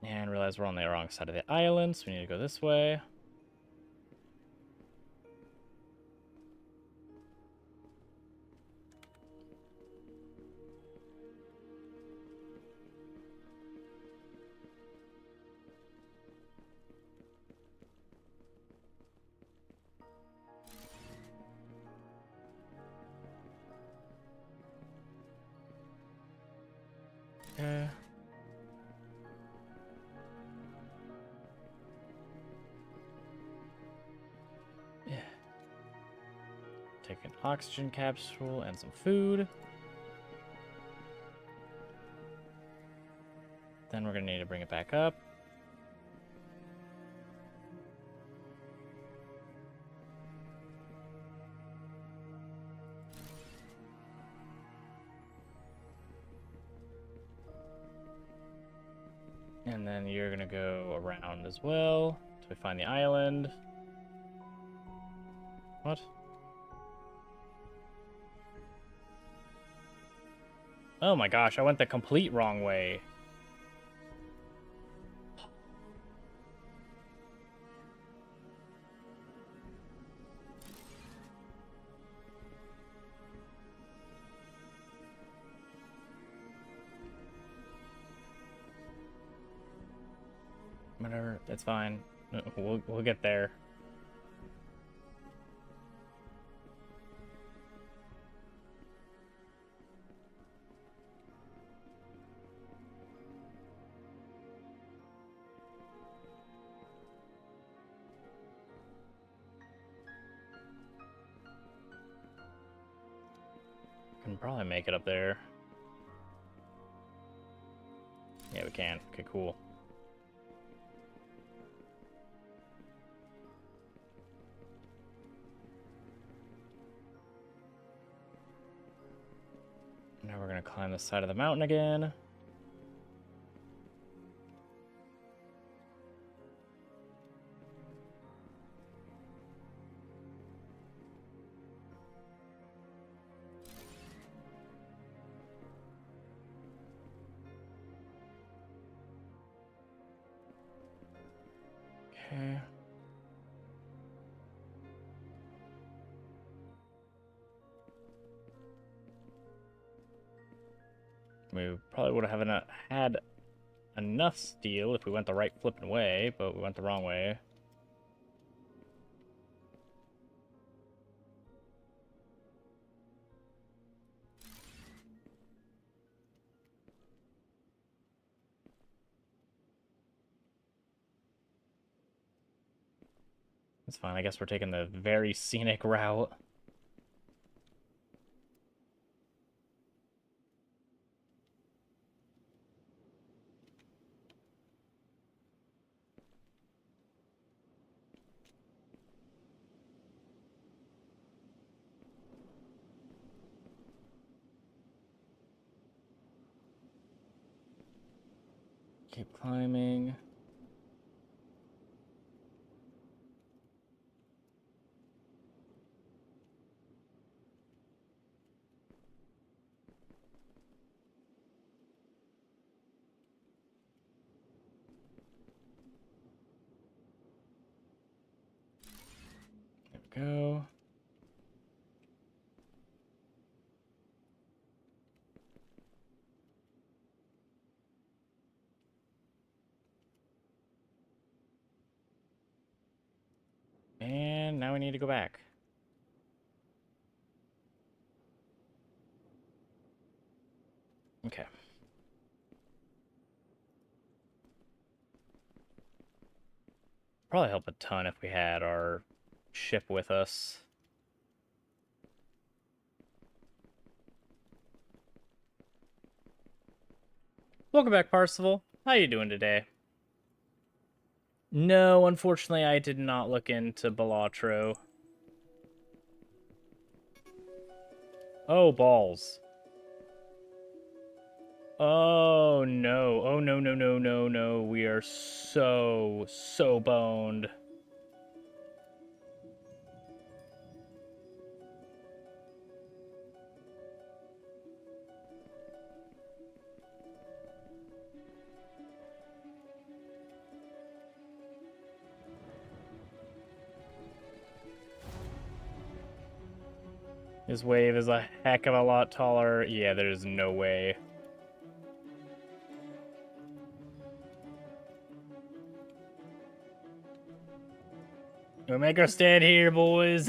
And realize we're on the wrong side of the island, so we need to go this way. Okay. Yeah. Take an oxygen capsule and some food. Then we're gonna need to bring it back up. And then you're gonna go around as well till we find the island. What? Oh my gosh, I went the complete wrong way. Whatever, it's fine. We'll get there. Can probably make it up there. Yeah, we can. Okay, cool. Now we're gonna climb the side of the mountain again. Okay. We probably would have had enough steel if we went the right flipping way, but we went the wrong way. It's fine. I guess we're taking the very scenic route. Keep climbing. There we go. And now we need to go back. Okay. Probably help a ton if we had our ship with us. Welcome back, Parsifal. How you doing today? No, unfortunately, I did not look into Balatro. Oh, balls. Oh, no. Oh, no, no, no, no, no. We are so boned. This wave is a heck of a lot taller. Yeah, there's no way. We make our stand here, boys.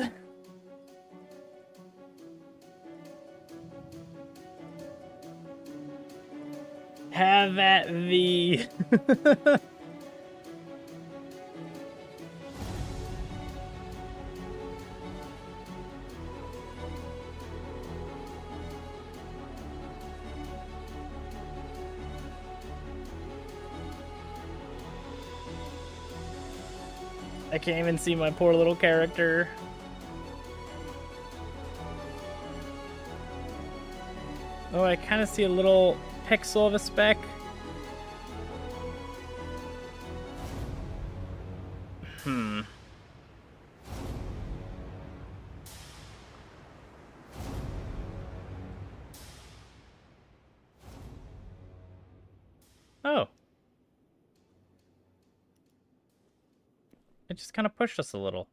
Have at thee. I can't even see my poor little character. Oh, I kind of see a little pixel of a speck. Hmm. Oh. It just kind of pushed us a little.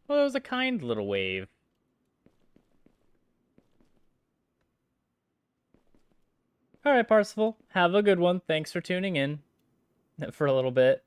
Well, it was a kind little wave. All right, Parsifal. Have a good one. Thanks for tuning in for a little bit.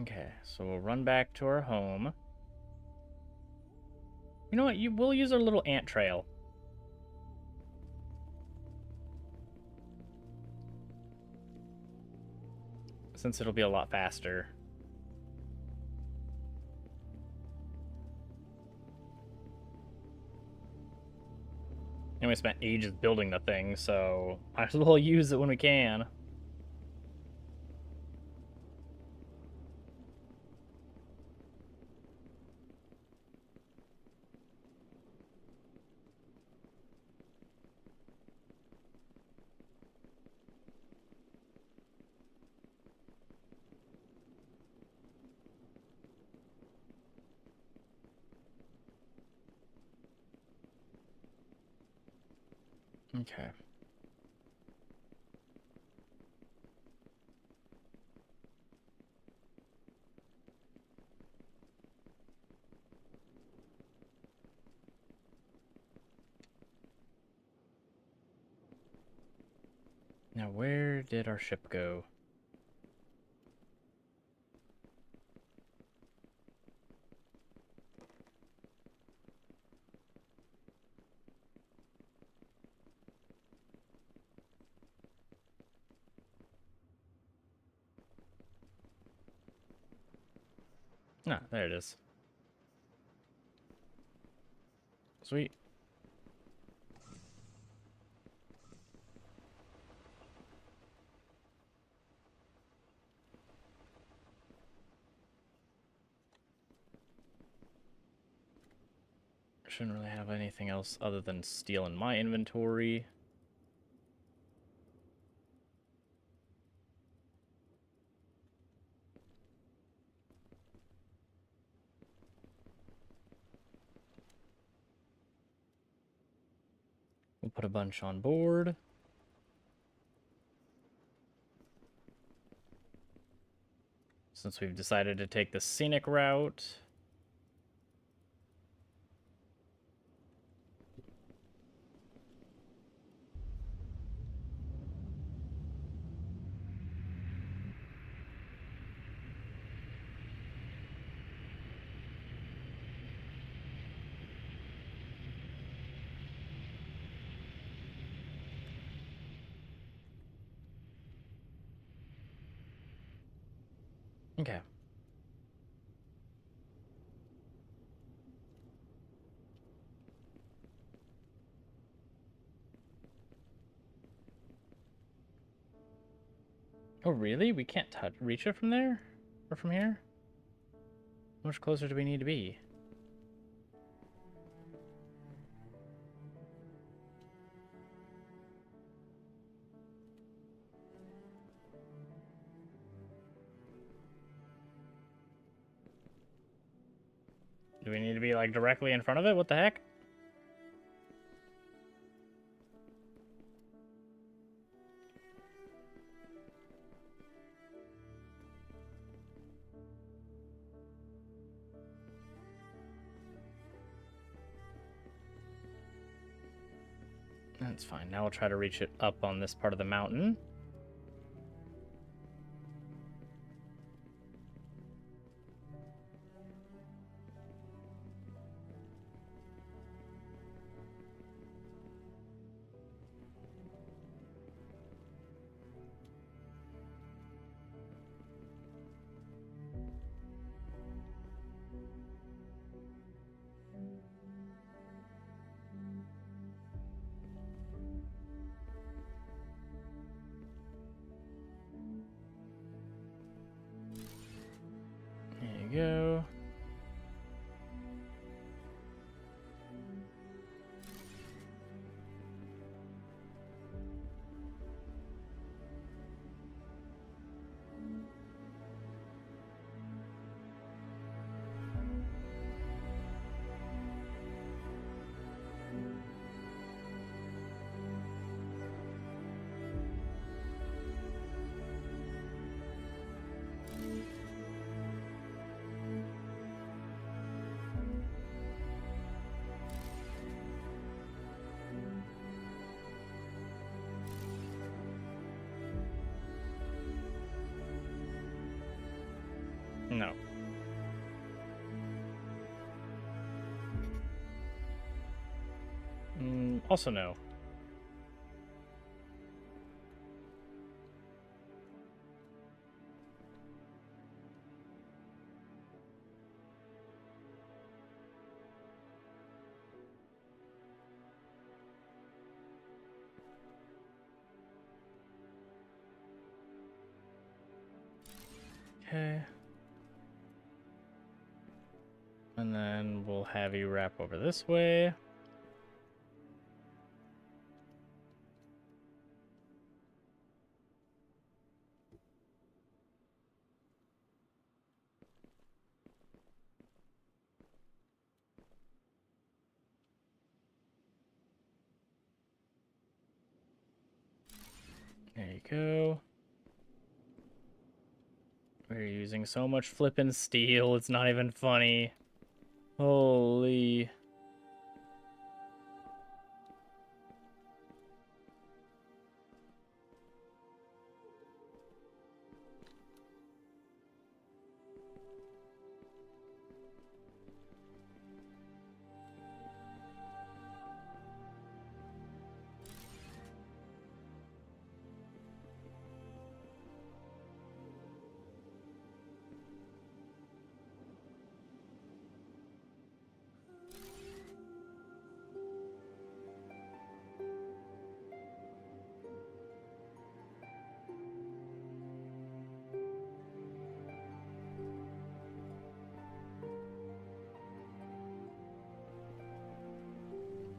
Okay, so we'll run back to our home. You know what? We'll use our little ant trail. Since it'll be a lot faster. And we spent ages building the thing, so might as well use it when we can. Okay. Now, where did our ship go? Ah, there it is. Sweet. Shouldn't really have anything else other than steel in my inventory. We'll put a bunch on board. Since we've decided to take the scenic route. Okay. Oh, really? We can't reach it from there? Or from here? How much closer do we need to be? Do we need to be, like, directly in front of it? What the heck? That's fine. Now we'll try to reach it up on this part of the mountain. There you go. No. Also no. Okay. And then we'll have you wrap over this way. There you go. We're using so much flippin' steel, it's not even funny. Holy.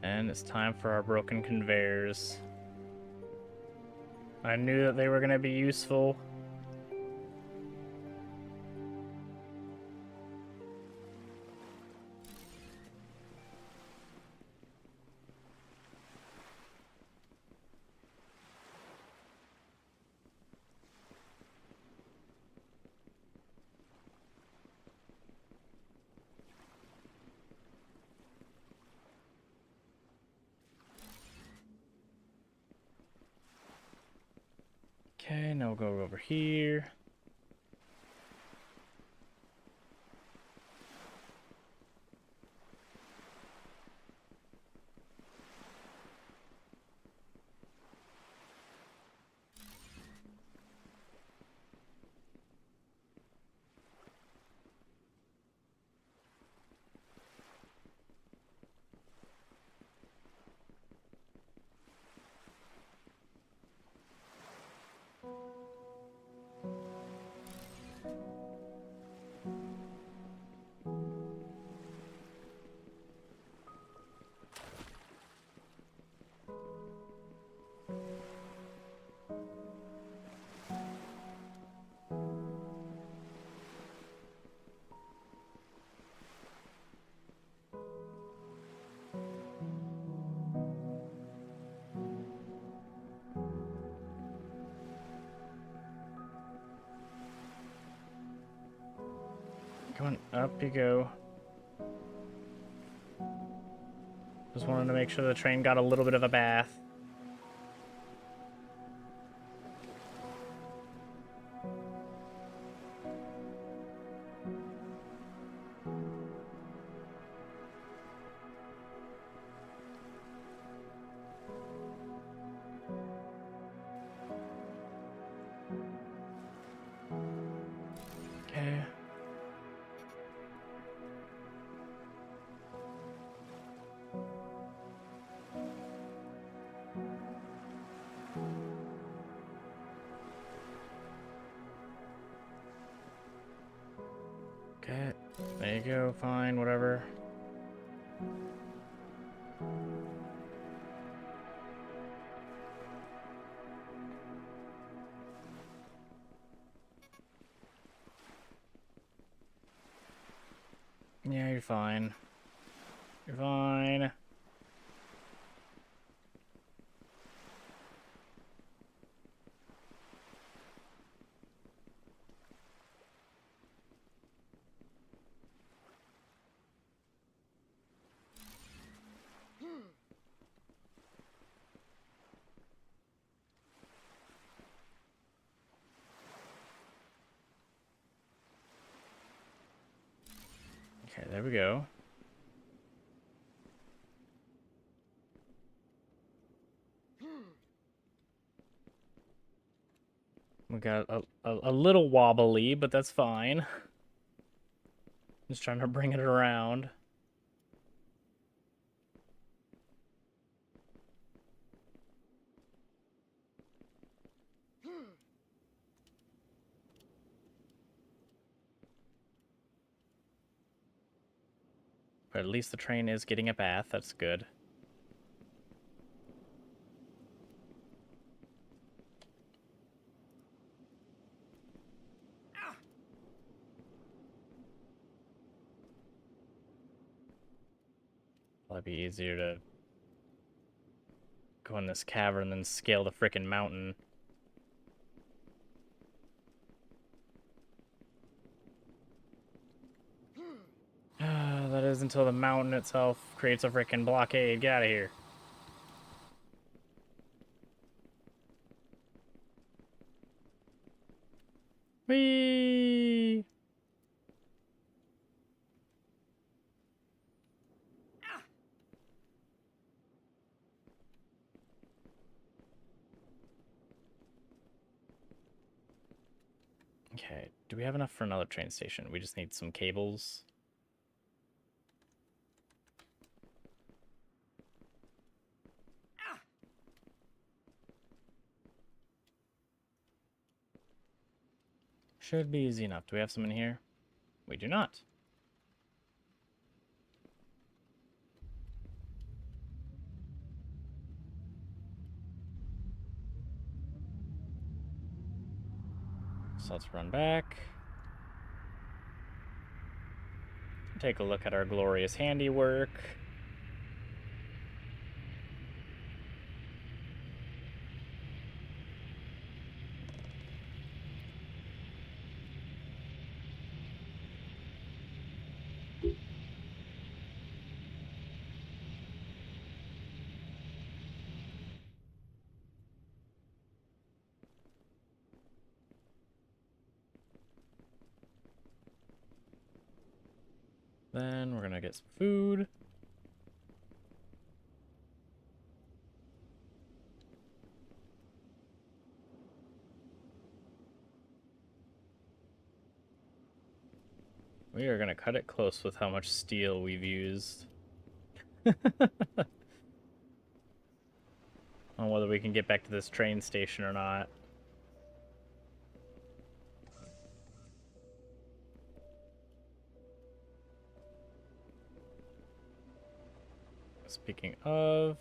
And it's time for our broken conveyors. I knew that they were going to be useful. We'll go over here. Come on, up you go. Just wanted to make sure the train got a little bit of a bath. Okay. Okay, there you go, fine, whatever. Yeah, you're fine. You're fine. Okay, there we go. We got a little wobbly, but that's fine. Just trying to bring it around. But at least the train is getting a bath. That's good. Probably be easier to go in this cavern than scale the frickin' mountain. That is until the mountain itself creates a frickin' blockade. Get out of here. Whee! Okay, do we have enough for another train station? We just need some cables. Should be easy enough. Do we have some in here? We do not. So let's run back. Take a look at our glorious handiwork. Then we're gonna get some food. We are gonna cut it close with how much steel we've used. On whether we can get back to this train station or not. Speaking of,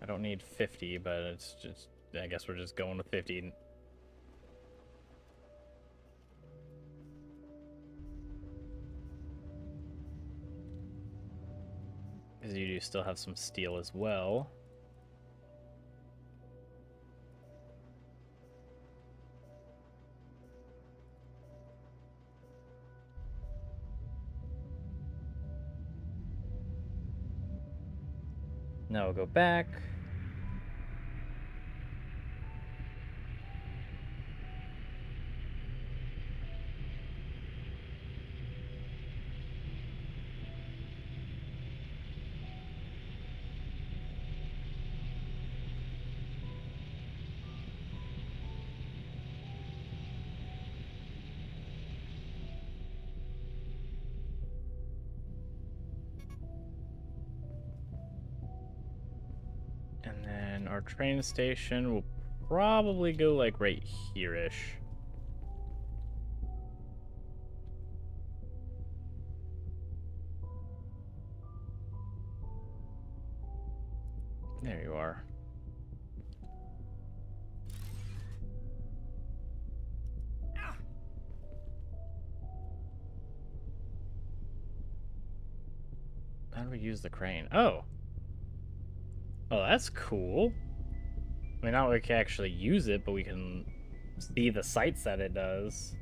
I don't need 50, but it's just, I guess we're just going with 50. Because you do still have some steel as well. Now we'll go back. And then our train station will probably go like right here-ish. There you are. How do we use the crane? Oh! Oh, that's cool. I mean, not we can actually use it, but we can see the sights that it does.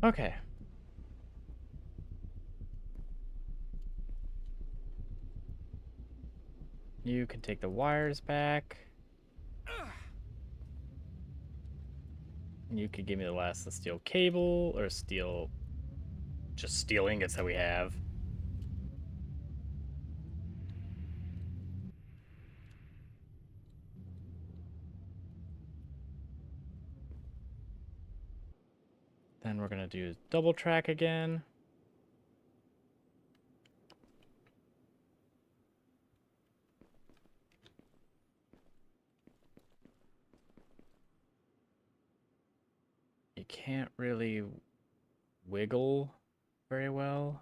Okay. You can take the wires back. You could give me the last of the steel cable, or steel... just steel ingots that we have. Then we're gonna do double track again. You can't really wiggle very well.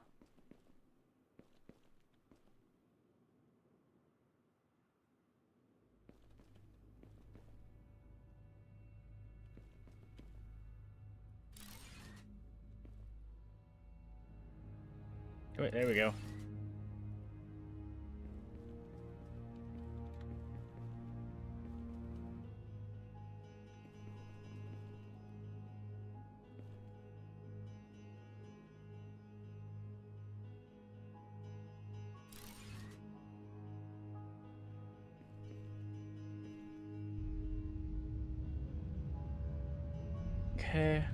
Wait, there we go. Okay.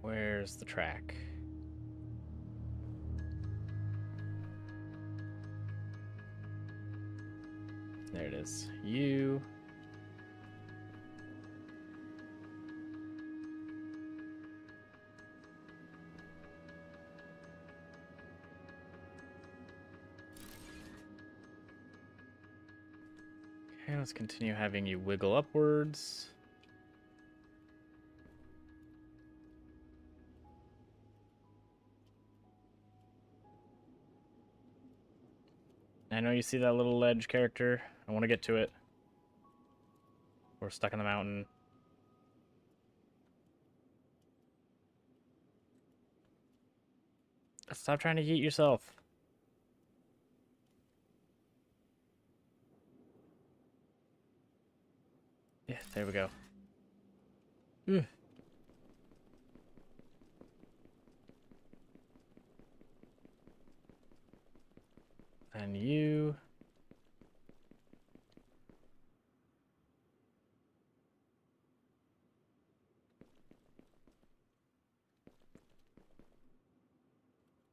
Where's the track? There it is. You. Okay, let's continue having you wiggle upwards. I know you see that little ledge character. I want to get to it. We're stuck in the mountain. Stop trying to yeet yourself. Yeah, there we go. Ugh. And you.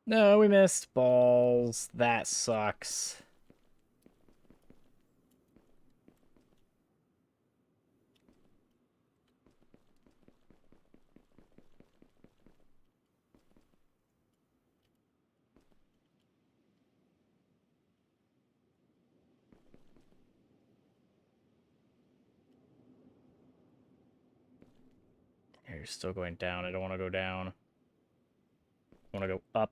No, we missed balls. That sucks. You're still going down. I don't want to go down. I want to go up.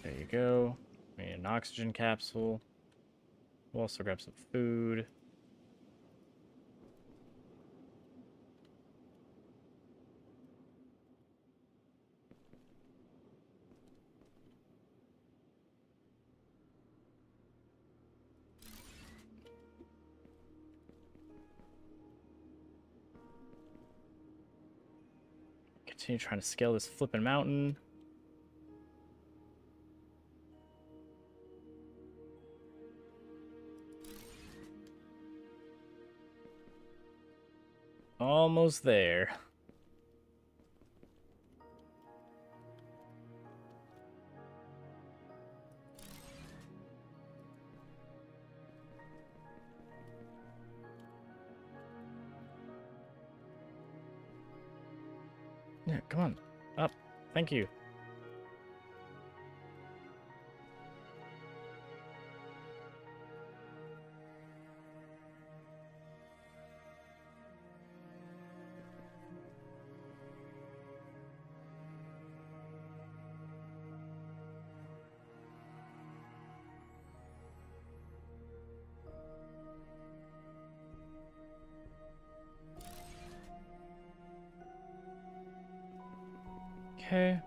There you go. We need an oxygen capsule. We'll also grab some food. Continue trying to scale this flipping mountain. Almost there. Yeah, come on. Up. Thank you. Okay.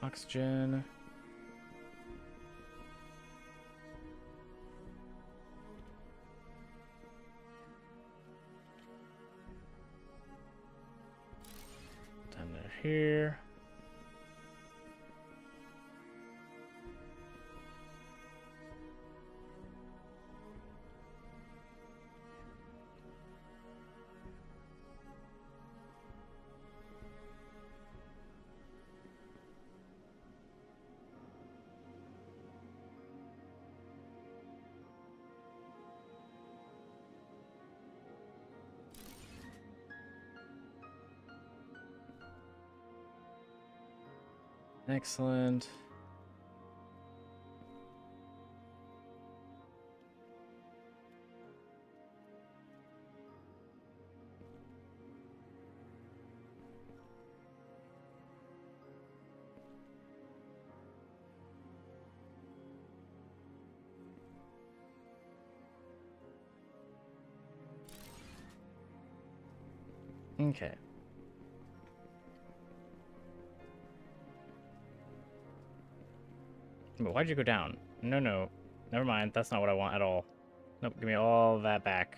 Oxygen. Down there here. Excellent. Okay. But why'd you go down? No, no. Never mind. That's not what I want at all. Nope, give me all that back.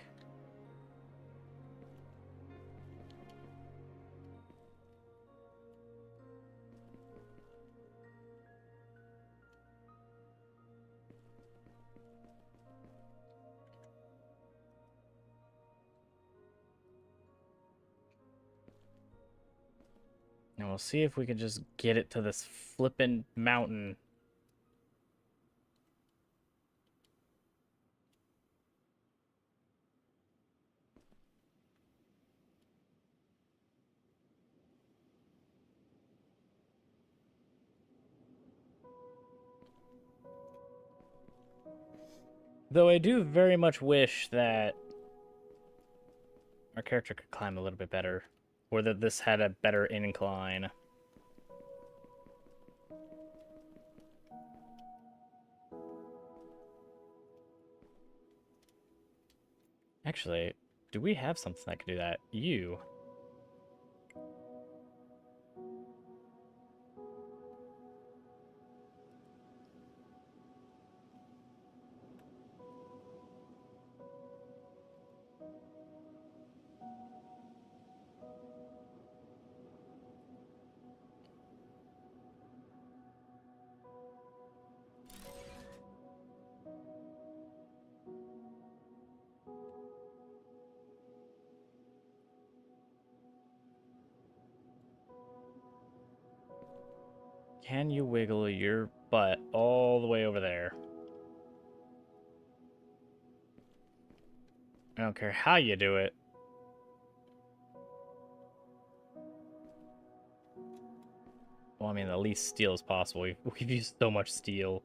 And we'll see if we can just get it to this flippin' mountain. Though I do very much wish that our character could climb a little bit better. or that this had a better incline. Actually, do we have something that can do that? You. Can you wiggle your butt all the way over there? I don't care how you do it. Well, I mean, the least steel as possible. We've used so much steel.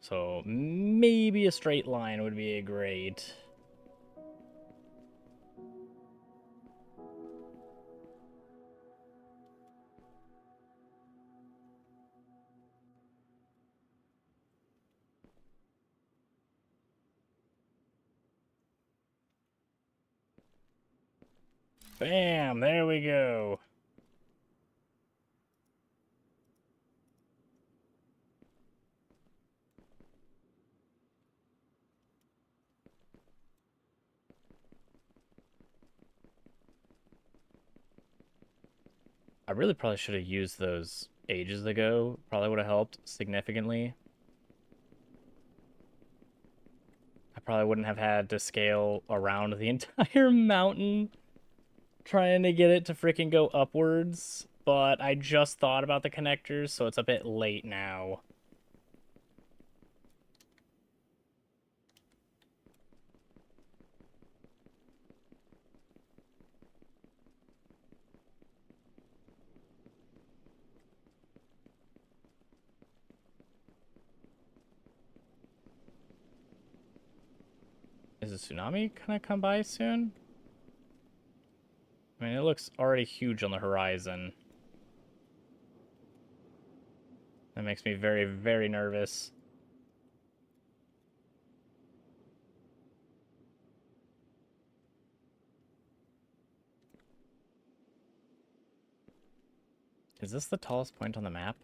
So maybe a straight line would be great. Bam! There we go. I really probably should have used those ages ago. Probably would have helped significantly. I probably wouldn't have had to scale around the entire mountain trying to get it to freaking go upwards. But I just thought about the connectors, so it's a bit late now. Is a tsunami gonna come by soon? I mean, it looks already huge on the horizon. That makes me very, very nervous. Is this the tallest point on the map?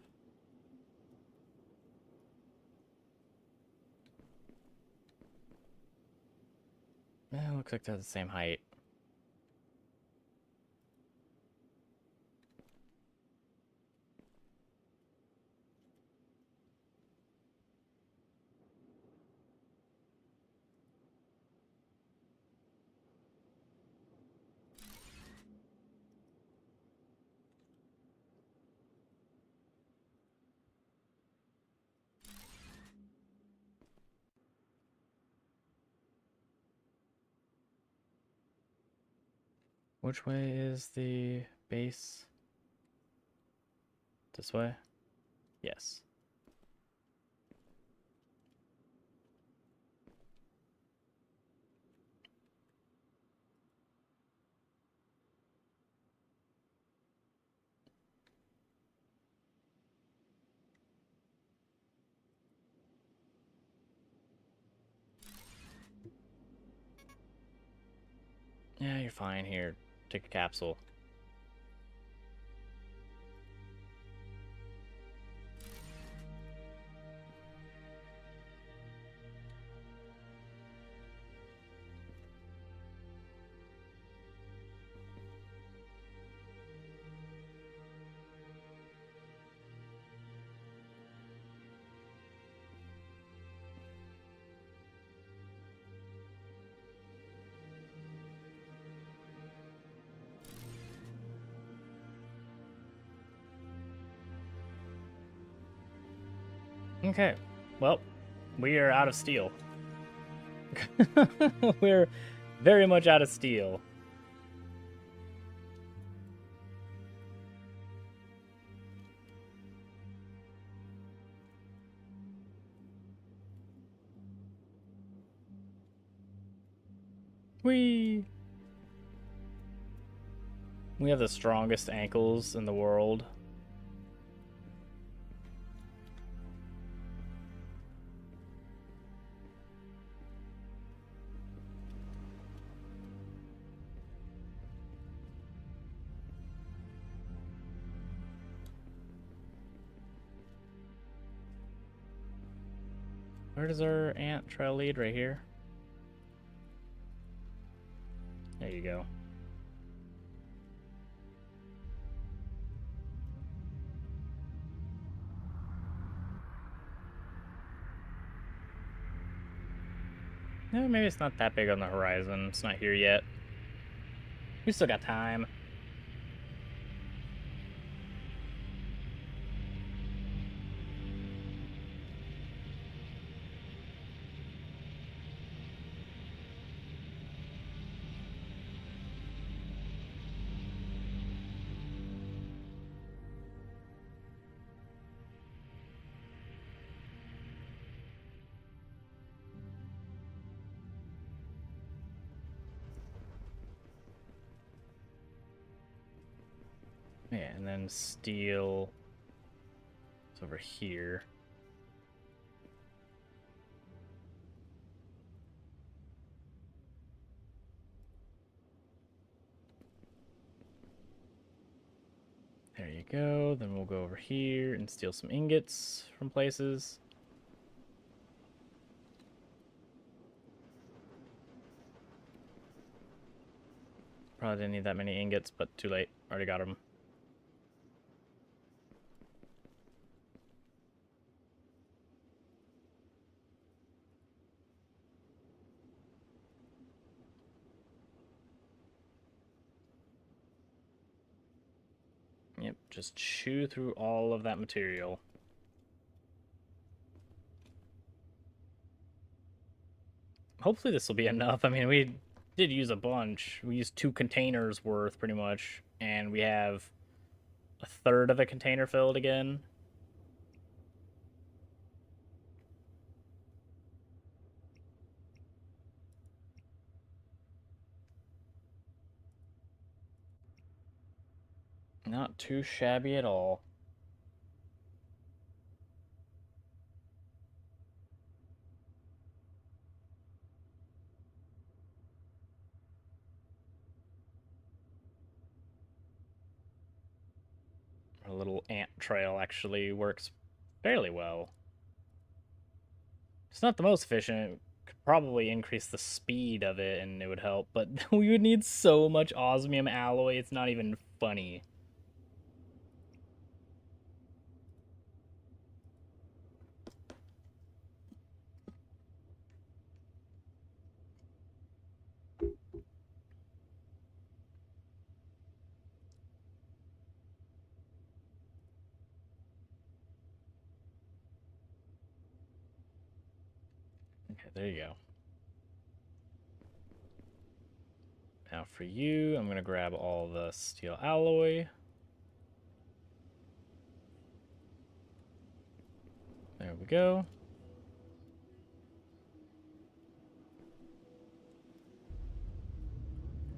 It looks like they're the same height. Which way is the base? This way? Yes. Yeah, you're fine. Here, take a capsule. Okay. Well, we are out of steel. We're very much out of steel. Whee! We have the strongest ankles in the world. Where does our ant trail lead? Right here? There you go. No, maybe it's not that big on the horizon. It's not here yet. We still got time. Yeah, and then steel is over here. There you go. Then we'll go over here and steal some ingots from places. Probably didn't need that many ingots, but too late. Already got them. Yep, just chew through all of that material. Hopefully this will be enough. I mean, we did use a bunch. We used 2 containers worth, pretty much. And we have a third of a container filled again. Not too shabby at all. Our little ant trail actually works fairly well. It's not the most efficient. Could probably increase the speed of it and it would help, but we would need so much osmium alloy, it's not even funny. Okay, there you go. Now for you, I'm going to grab all the steel alloy. There we go.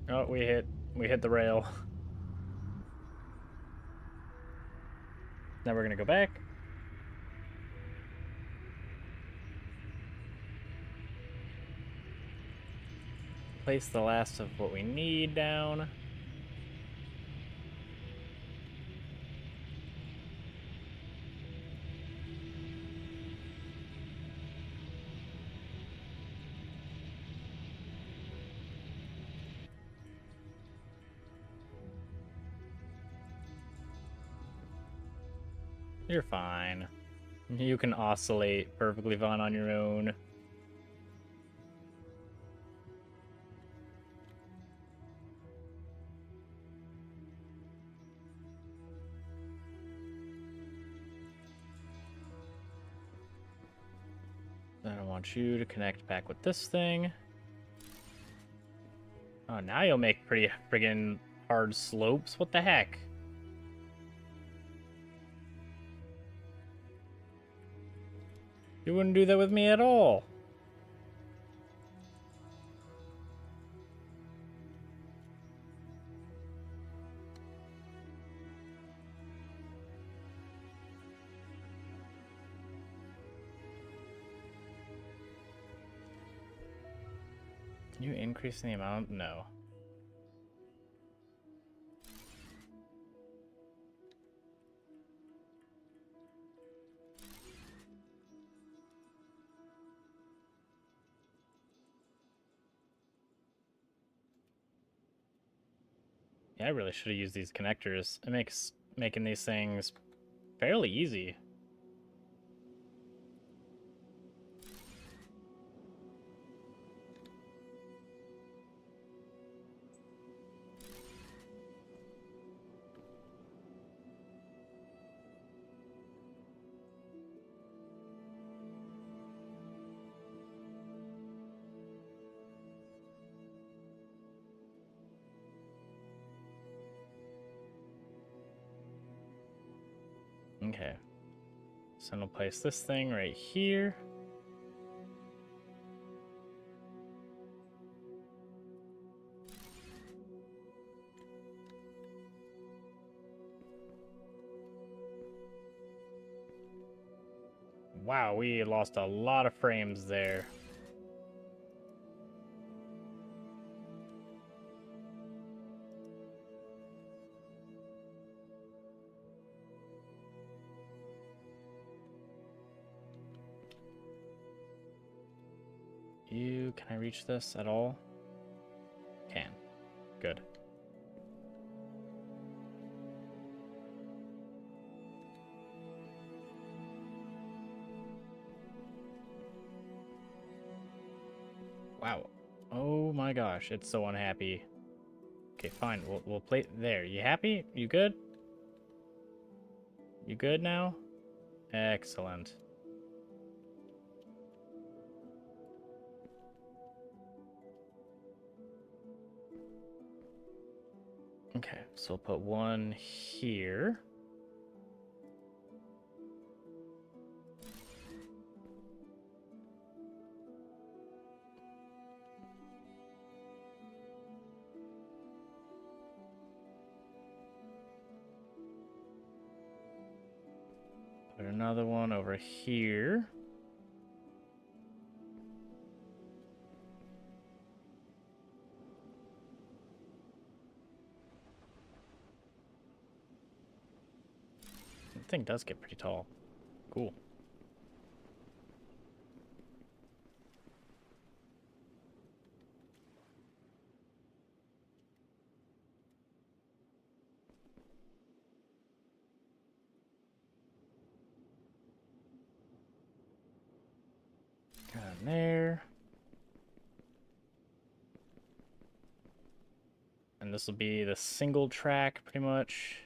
Oh, we hit the rail. Now we're going to go back. Place the last of what we need down. You're fine. You can oscillate perfectly fine on your own. Then I want you to connect back with this thing. Oh, now you'll make pretty friggin' hard slopes. What the heck? You wouldn't do that with me at all. Can you increase the amount? No. Yeah, I really should have used these connectors. It makes making these things fairly easy. Okay. So I'm gonna place this thing right here. Wow, we lost a lot of frames there. Can I reach this at all? Can. Good. Wow. Oh my gosh, it's so unhappy. Okay, fine. We'll play there. You happy? You good? You good now? Excellent. Okay, so we'll put one here. Put another one over here. The thing does get pretty tall. Cool. Got in there. And this will be the single track, pretty much.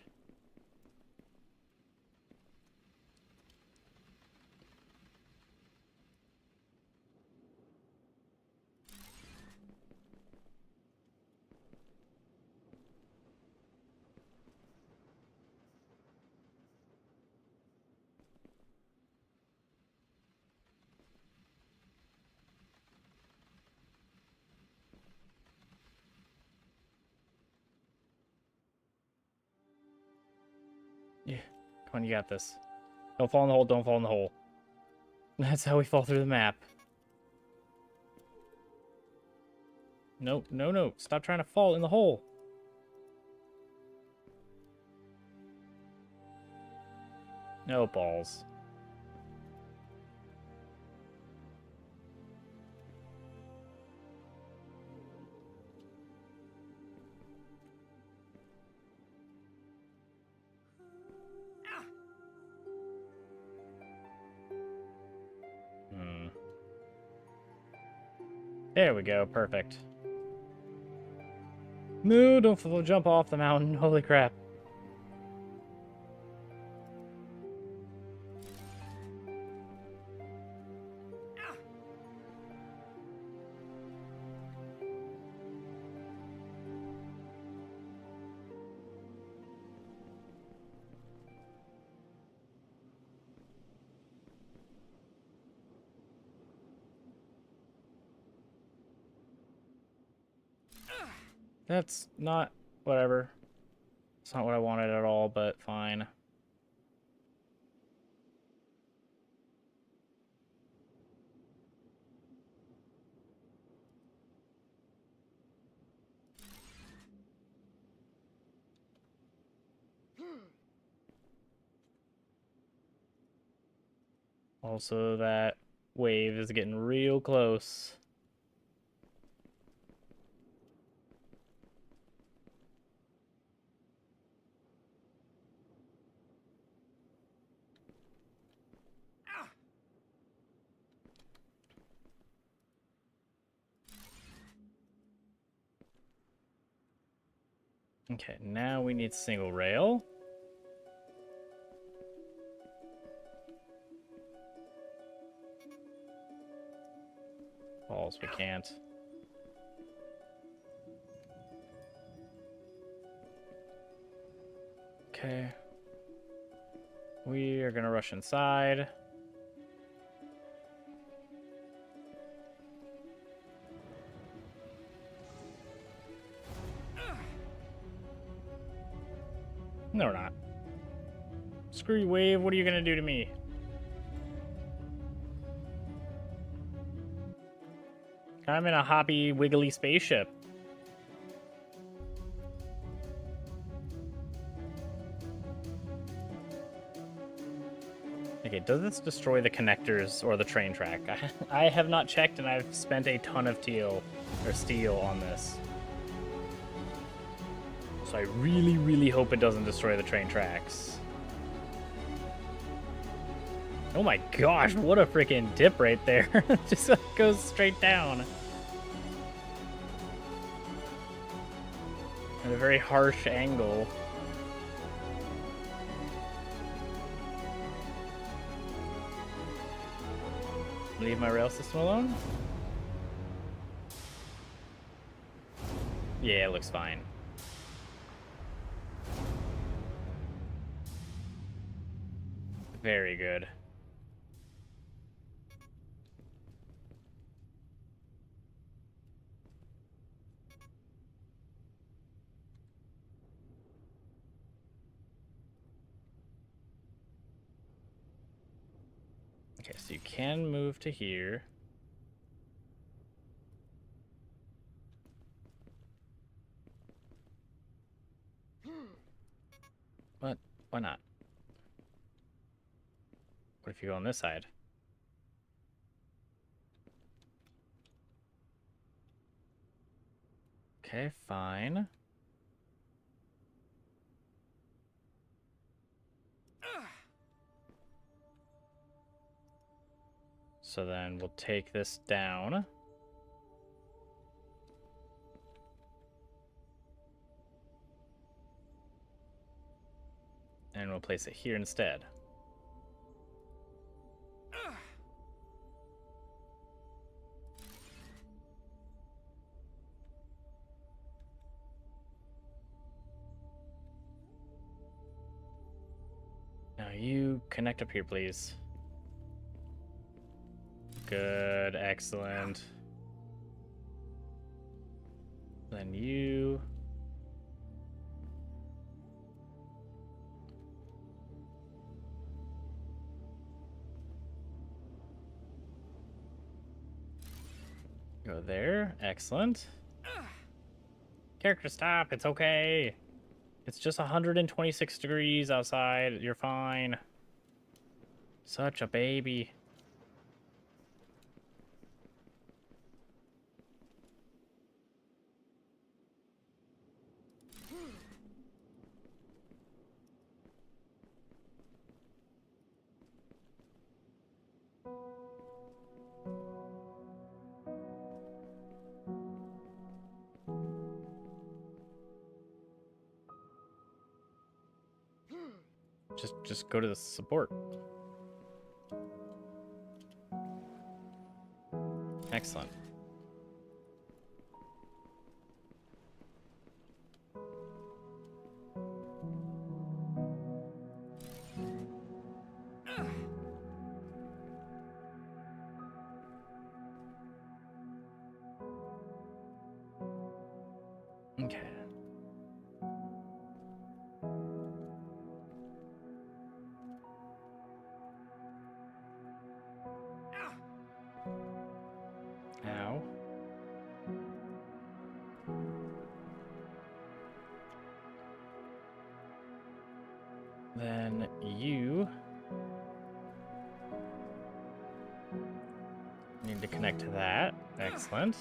Yeah, come on, you got this. Don't fall in the hole, don't fall in the hole. That's how we fall through the map. No, no, no. Stop trying to fall in the hole. No balls. There we go, perfect. No, don't jump off the mountain. Holy crap. That's not... whatever. It's not what I wanted at all, but fine. Also, that wave is getting real close. Okay, now we need single rail. Balls, we can't. Okay. We are gonna rush inside. No, we're not. Screw you, wave. What are you gonna do to me? I'm in a hoppy, wiggly spaceship. Okay, does this destroy the connectors or the train track? I have not checked, and I've spent a ton of steel on this. So I really, really hope it doesn't destroy the train tracks. Oh my gosh, what a freaking dip right there. Just goes straight down. At a very harsh angle. Leave my rail system alone? Yeah, it looks fine. Very good. Okay, so you can move to here. What? Why not? What if you go on this side? Okay, fine. So then we'll take this down. And we'll place it here instead. Now you connect up here, please. Good, excellent. Then you... go there, excellent. Character stop, it's okay. It's just 126 degrees outside, you're fine. Such a baby. Just go to the support. Excellent. Okay. Ow. Then you need to connect to that. Excellent.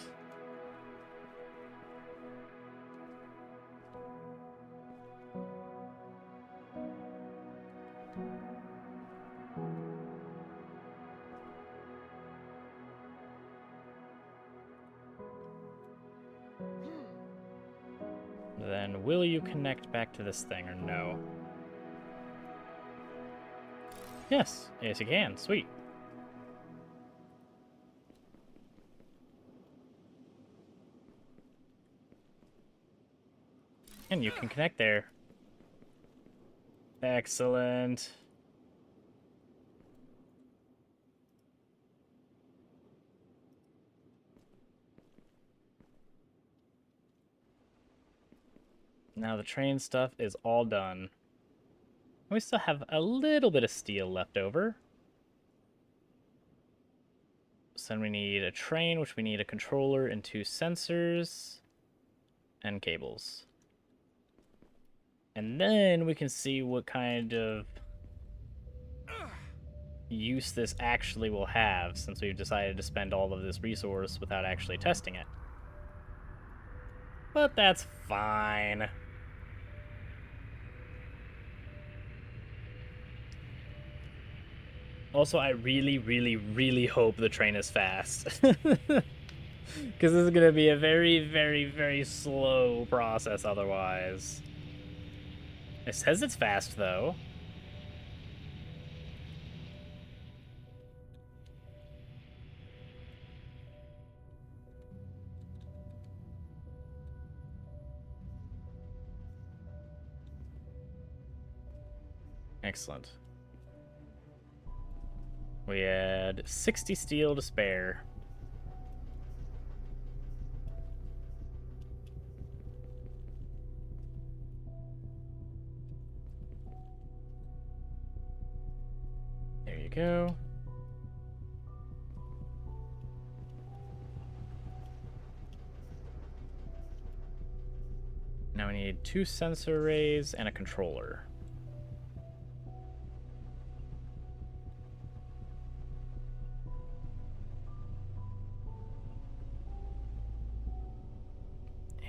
Then will you connect back to this thing or no? Yes. Yes, you can. Sweet. And you can connect there. Excellent. Now the train stuff is all done. We still have a little bit of steel left over. So then we need a train, which we need a controller and 2 sensors and cables. And then we can see what kind of use this actually will have, since we've decided to spend all of this resource without actually testing it. But that's fine. Also, I really, really, really hope the train is fast. Because this is going to be a very, very, very slow process otherwise. It says it's fast, though. Excellent. We had 60 steel to spare. There you go. Now we need 2 sensor arrays and a controller.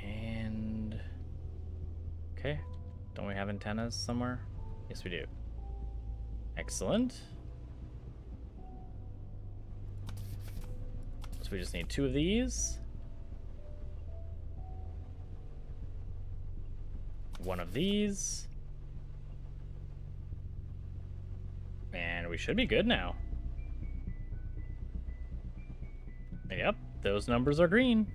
And... okay. Don't we have antennas somewhere? Yes, we do. Excellent. So we just need 2 of these. 1 of these. And we should be good now. Yep, those numbers are green.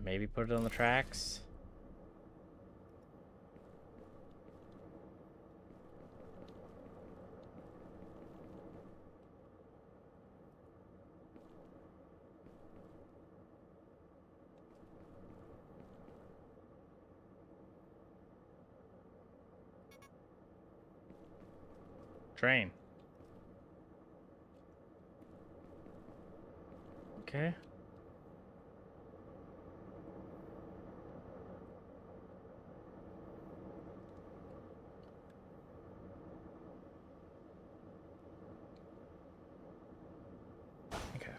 Maybe put it on the tracks. Train. Okay. Okay.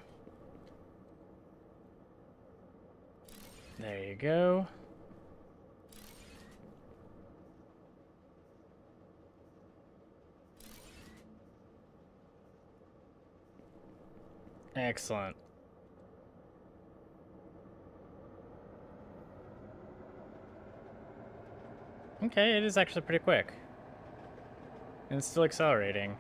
There you go. Excellent. Okay, it is actually pretty quick. And it's still accelerating.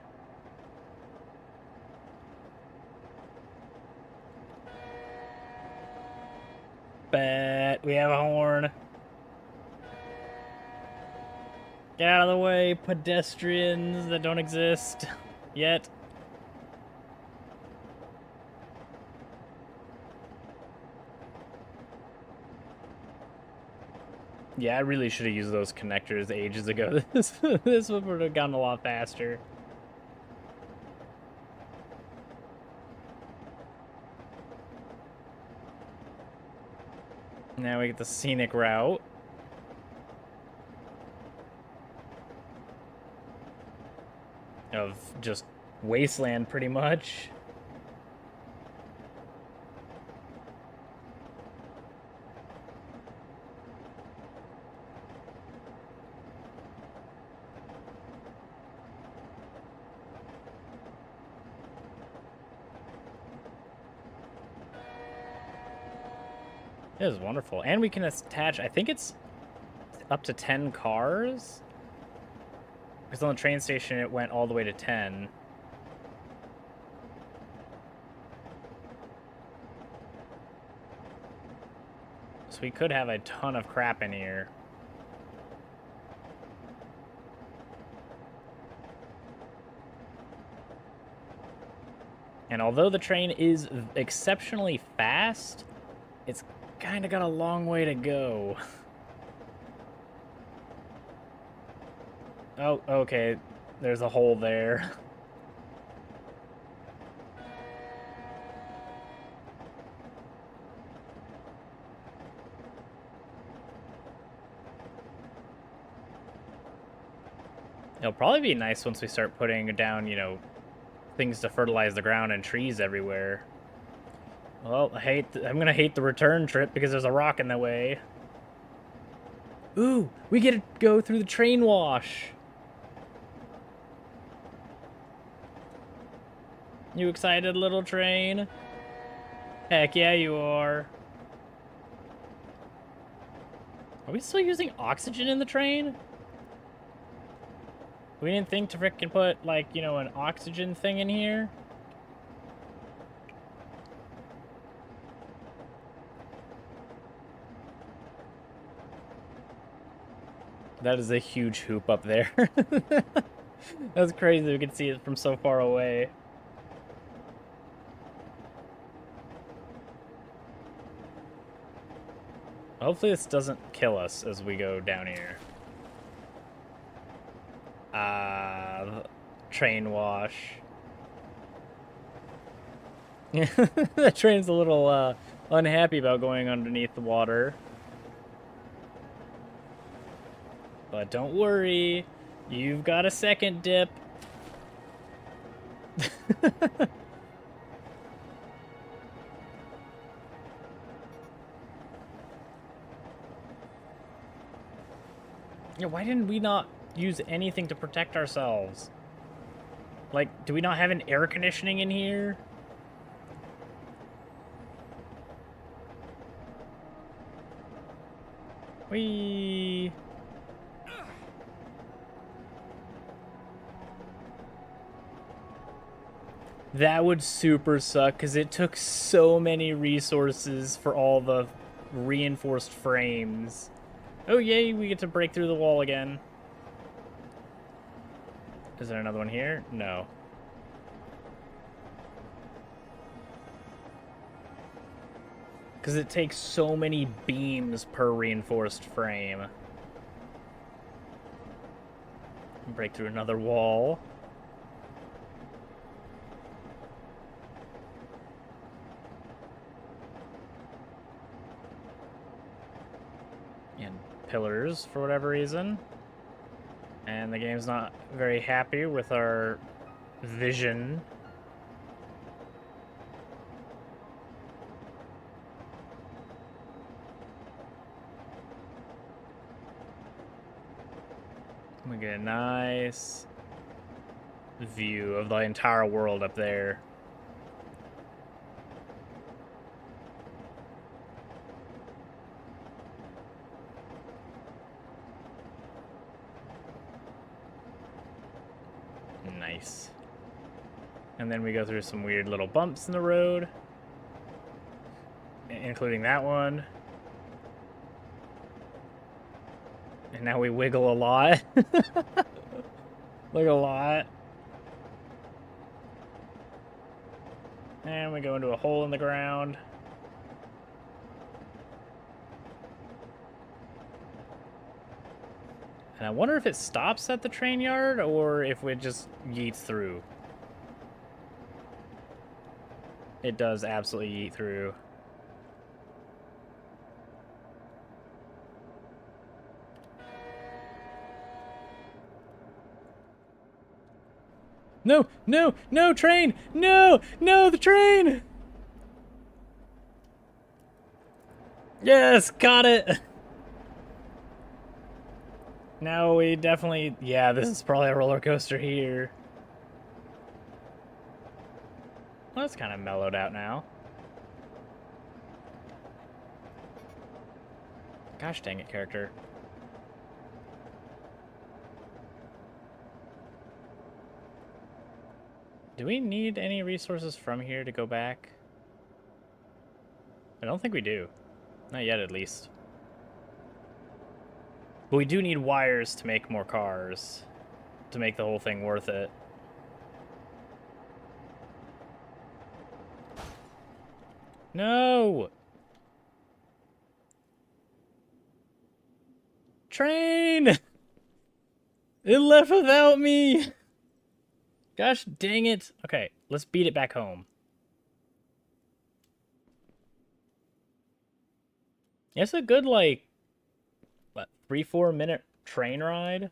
But we have a horn. Get out of the way, pedestrians that don't exist yet. Yeah, I really should have used those connectors ages ago. This would have gone a lot faster. Now we get the scenic route. Of just wasteland, pretty much. It is wonderful. And we can attach, I think it's up to 10 cars. Because on the train station, it went all the way to 10. So we could have a ton of crap in here. And although the train is exceptionally fast, it's kind of got a long way to go. Oh, okay. There's a hole there. It'll probably be nice once we start putting down, you know, things to fertilize the ground and trees everywhere. Well, I'm gonna hate the return trip because there's a rock in the way. Ooh, we get to go through the train wash. You excited, little train? Heck yeah, you are. Are we still using oxygen in the train? We didn't think to frickin' put, like, you know, an oxygen thing in here? That is a huge hoop up there. That's crazy. We can see it from so far away. Hopefully this doesn't kill us as we go down here. Train wash. The train's a little unhappy about going underneath the water. But don't worry, you've got a second dip. Yeah, why didn't we not use anything to protect ourselves? Like, do we not have an air conditioning in here? Whee! That would super suck, because it took so many resources for all the reinforced frames. Oh, yay, we get to break through the wall again. Is there another one here? No. Because it takes so many beams per reinforced frame. Break through another wall. And pillars for whatever reason. And the game's not very happy with our vision. We get a nice view of the entire world up there. Nice. And then we go through some weird little bumps in the road, including that one. And now we wiggle a lot. Like a lot. And we go into a hole in the ground. And I wonder if it stops at the train yard or if it just yeets through. It does absolutely yeet through. No, no, no, train! No, no, the train! Yes, got it! Now we definitely... Yeah, this is probably a roller coaster here. Well, that's kind of mellowed out now. Gosh dang it, character. Do we need any resources from here to go back? I don't think we do. Not yet, at least. But we do need wires to make more cars. To make the whole thing worth it. No! Train! It left without me! Gosh dang it. Okay, let's beat it back home. It's a good, like, what, 3-4 minute train ride?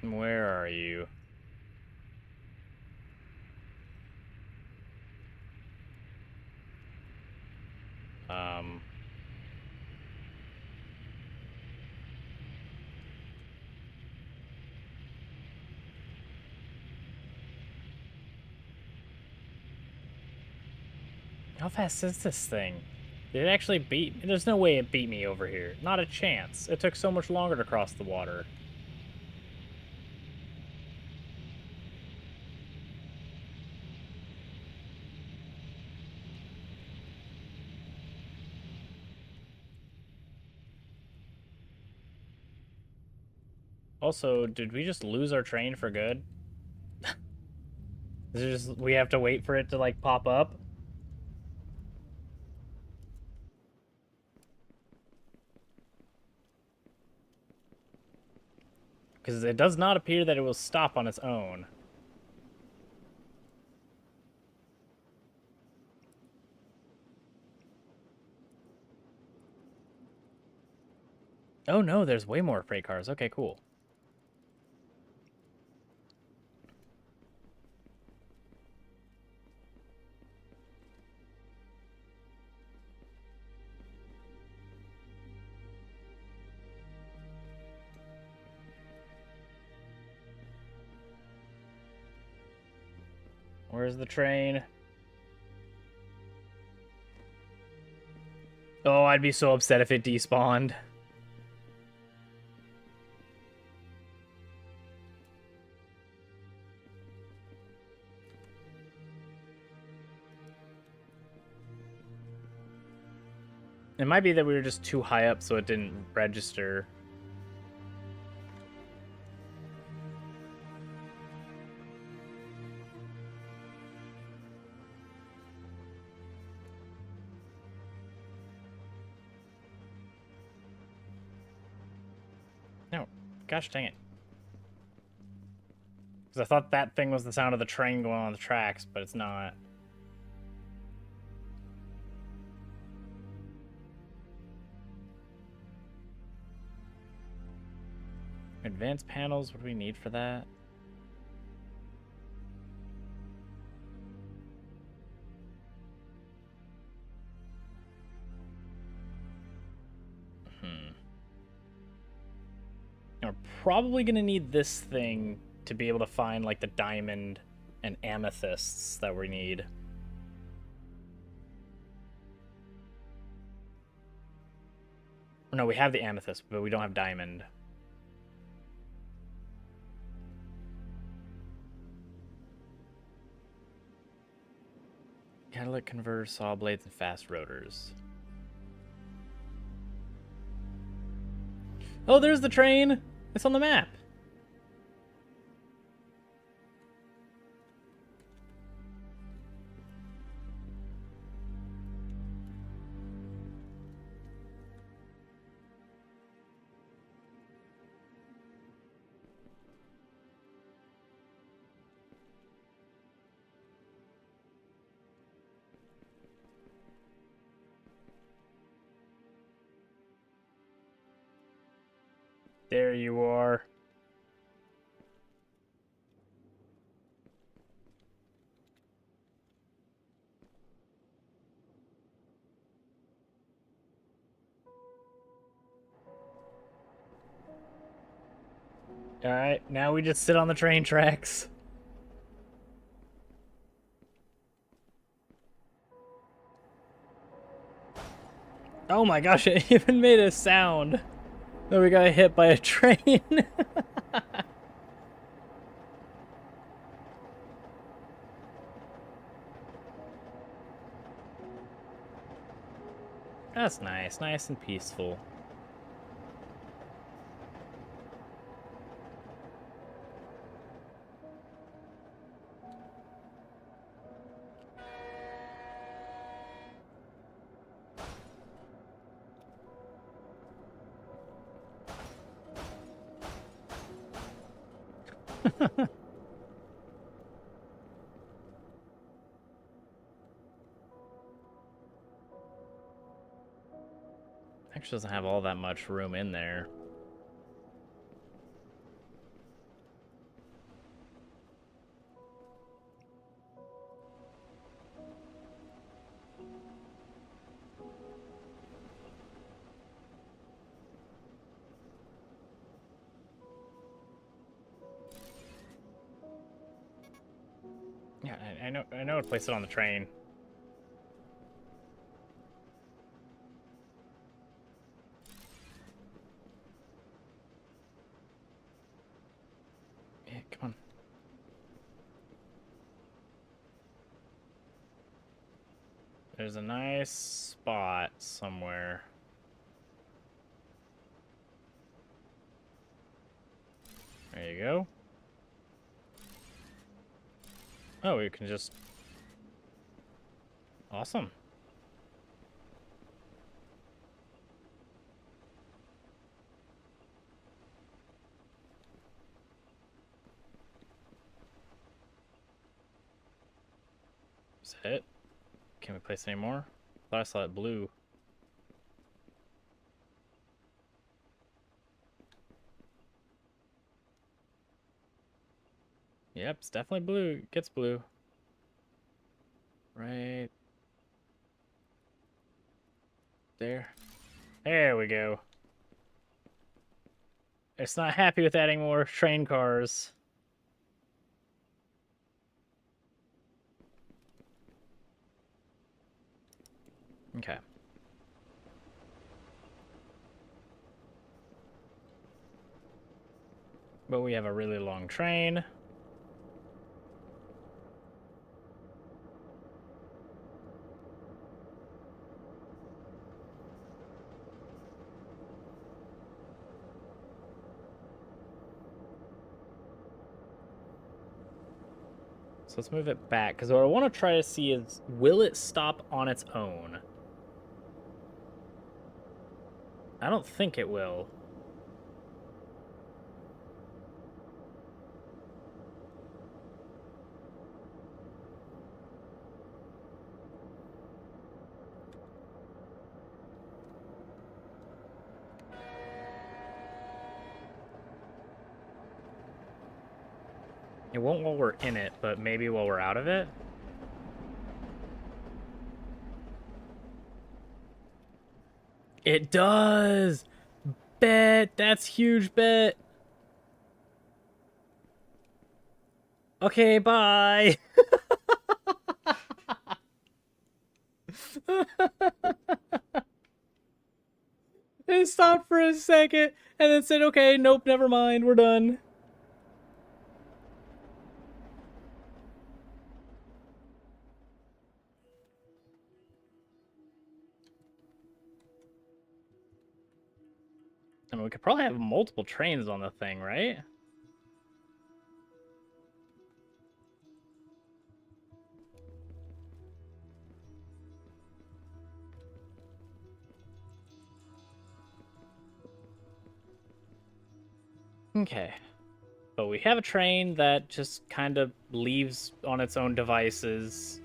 Where are you? Um... How fast is this thing? Did it actually beat... There's no way it beat me over here. Not a chance. It took so much longer to cross the water. Also, did we just lose our train for good? Is it just... We have to wait for it to, like, pop up? Because it does not appear that it will stop on its own. Oh no, there's way more freight cars. Okay, cool. Where's the train? Oh, I'd be so upset if it despawned. It might be that we were just too high up so it didn't register. No, gosh dang it. Because I thought that thing was the sound of the train going on the tracks, but it's not. Advanced panels, what do we need for that? We're probably going to need this thing to be able to find, like, the diamond and amethysts that we need. No, we have the amethyst, but we don't have diamond. Catalytic converter, saw blades, and fast rotors. Oh, there's the train. It's on the map. There you are. Alright, now we just sit on the train tracks. Oh my gosh, it even made a sound that we got hit by a train. That's nice, nice and peaceful. Actually doesn't have all that much room in there. Yeah, I know to place it on the train. Yeah, come on. There's a nice spot somewhere. There you go. Oh, we can just... Awesome. Is that it? Can we place any more? I thought I saw it blue. Yep, it's definitely blue. It gets blue. Right there. There we go. It's not happy with adding more train cars. Okay. But we have a really long train. So let's move it back, because what I want to try to see is, will it stop on its own? I don't think it will. It won't while we're in it, but maybe while we're out of it. It does! Bet! That's huge bet! Okay, bye! It stopped for a second, and then said, okay, nope, never mind, we're done. I mean, we could probably have multiple trains on the thing, right? Okay. But we have a train that just kind of leaves on its own devices.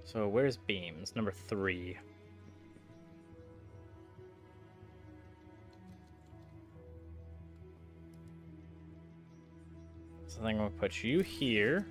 So where's beams? Number 3. So I'm going to put you here.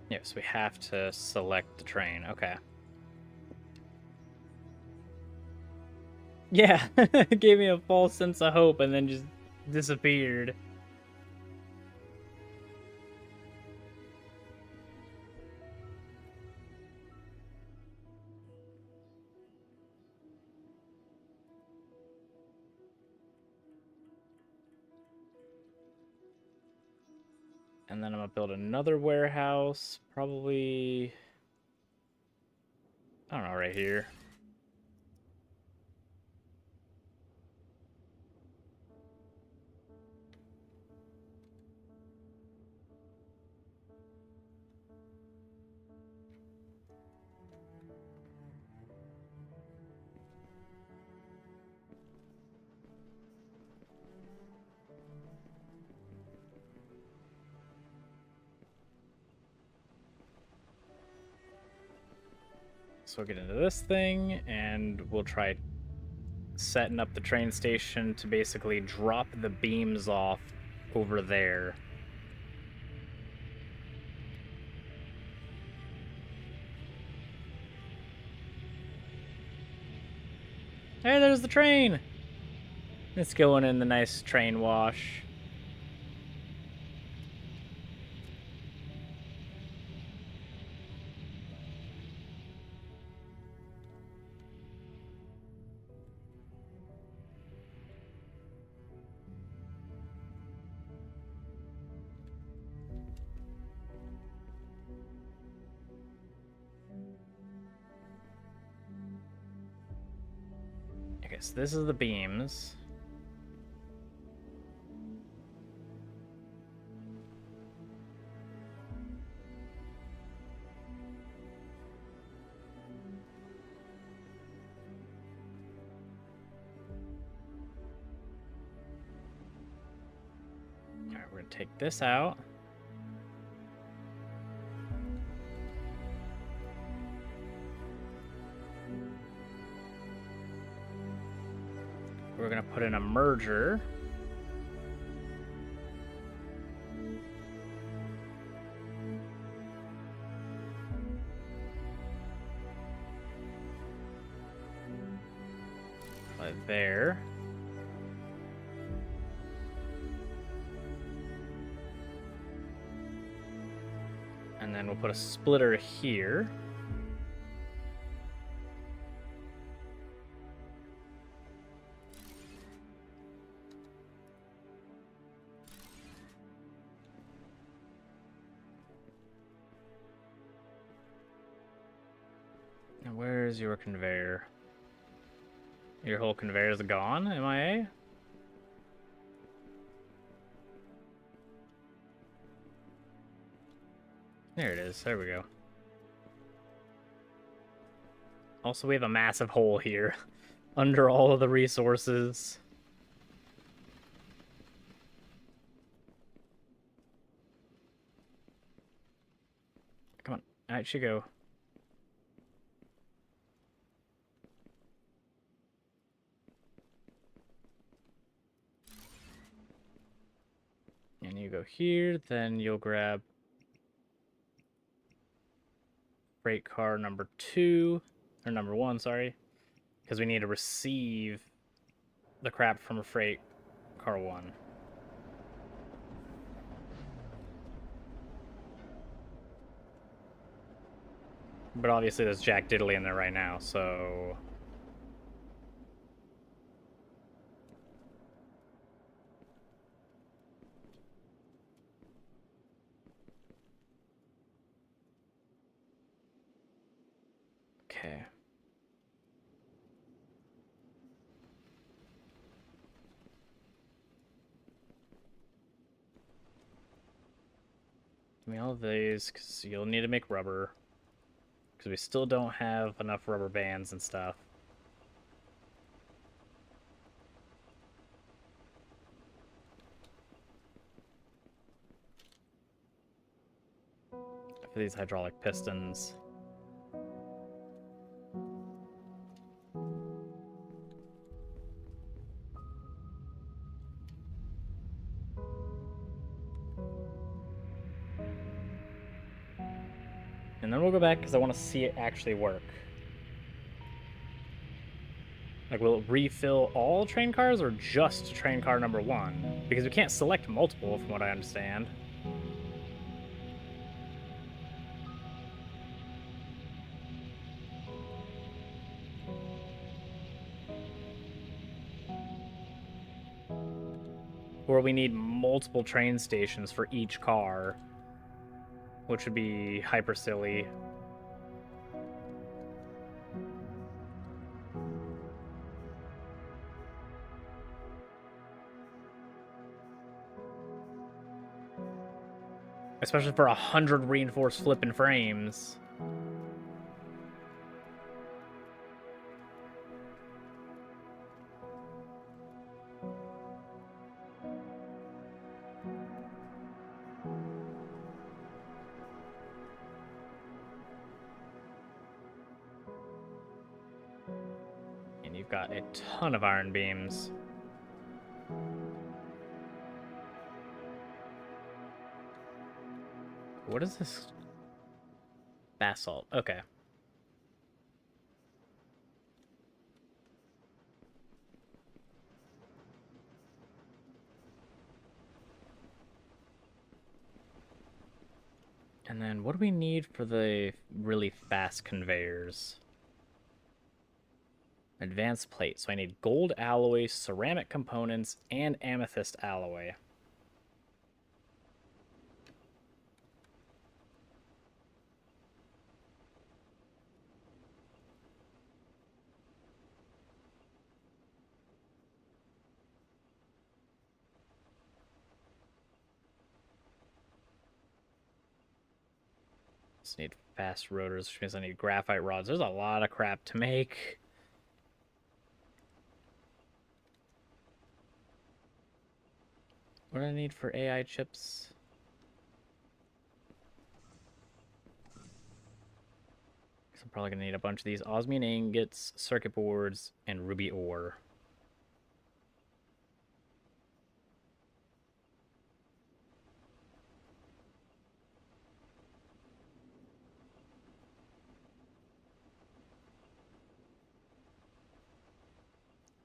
Yes, we have to select the train. Okay. Yeah, it gave me a false sense of hope and then just disappeared. And then I'm gonna build another warehouse, probably, I don't know, right here. So we'll get into this thing, and we'll try setting up the train station to basically drop the beams off over there. Hey, there's the train! It's going in the nice train wash. Okay, so this is the beams. Alright, we're gonna take this out. We're gonna put in a merger. Right there. And then we'll put a splitter here. And where's your conveyor? Your whole conveyor is gone, MIA? There it is. There we go. Also, we have a massive hole here under all of the resources. Come on. Out you go. And you go here, then you'll grab freight car number 2. Or number 1, sorry. Because we need to receive the crap from a freight car 1. But obviously there's Jack Diddley in there right now, so... Okay. Give me all of these, because you'll need to make rubber. Because we still don't have enough rubber bands and stuff. For these hydraulic pistons. And then we'll go back because I want to see it actually work. Like, will it refill all train cars or just train car number 1? Because we can't select multiple, from what I understand. Or we need multiple train stations for each car, which would be hyper silly. Especially for 100 reinforced flipping frames. And you've got a ton of iron beams. What is this? Basalt. Okay. And then what do we need for the really fast conveyors? Advanced plate. So I need gold alloy, ceramic components, and amethyst alloy. Just need fast rotors, which means I need graphite rods. There's a lot of crap to make. What do I need for AI chips? I'm probably going to need a bunch of these osmium ingots, circuit boards, and ruby ore.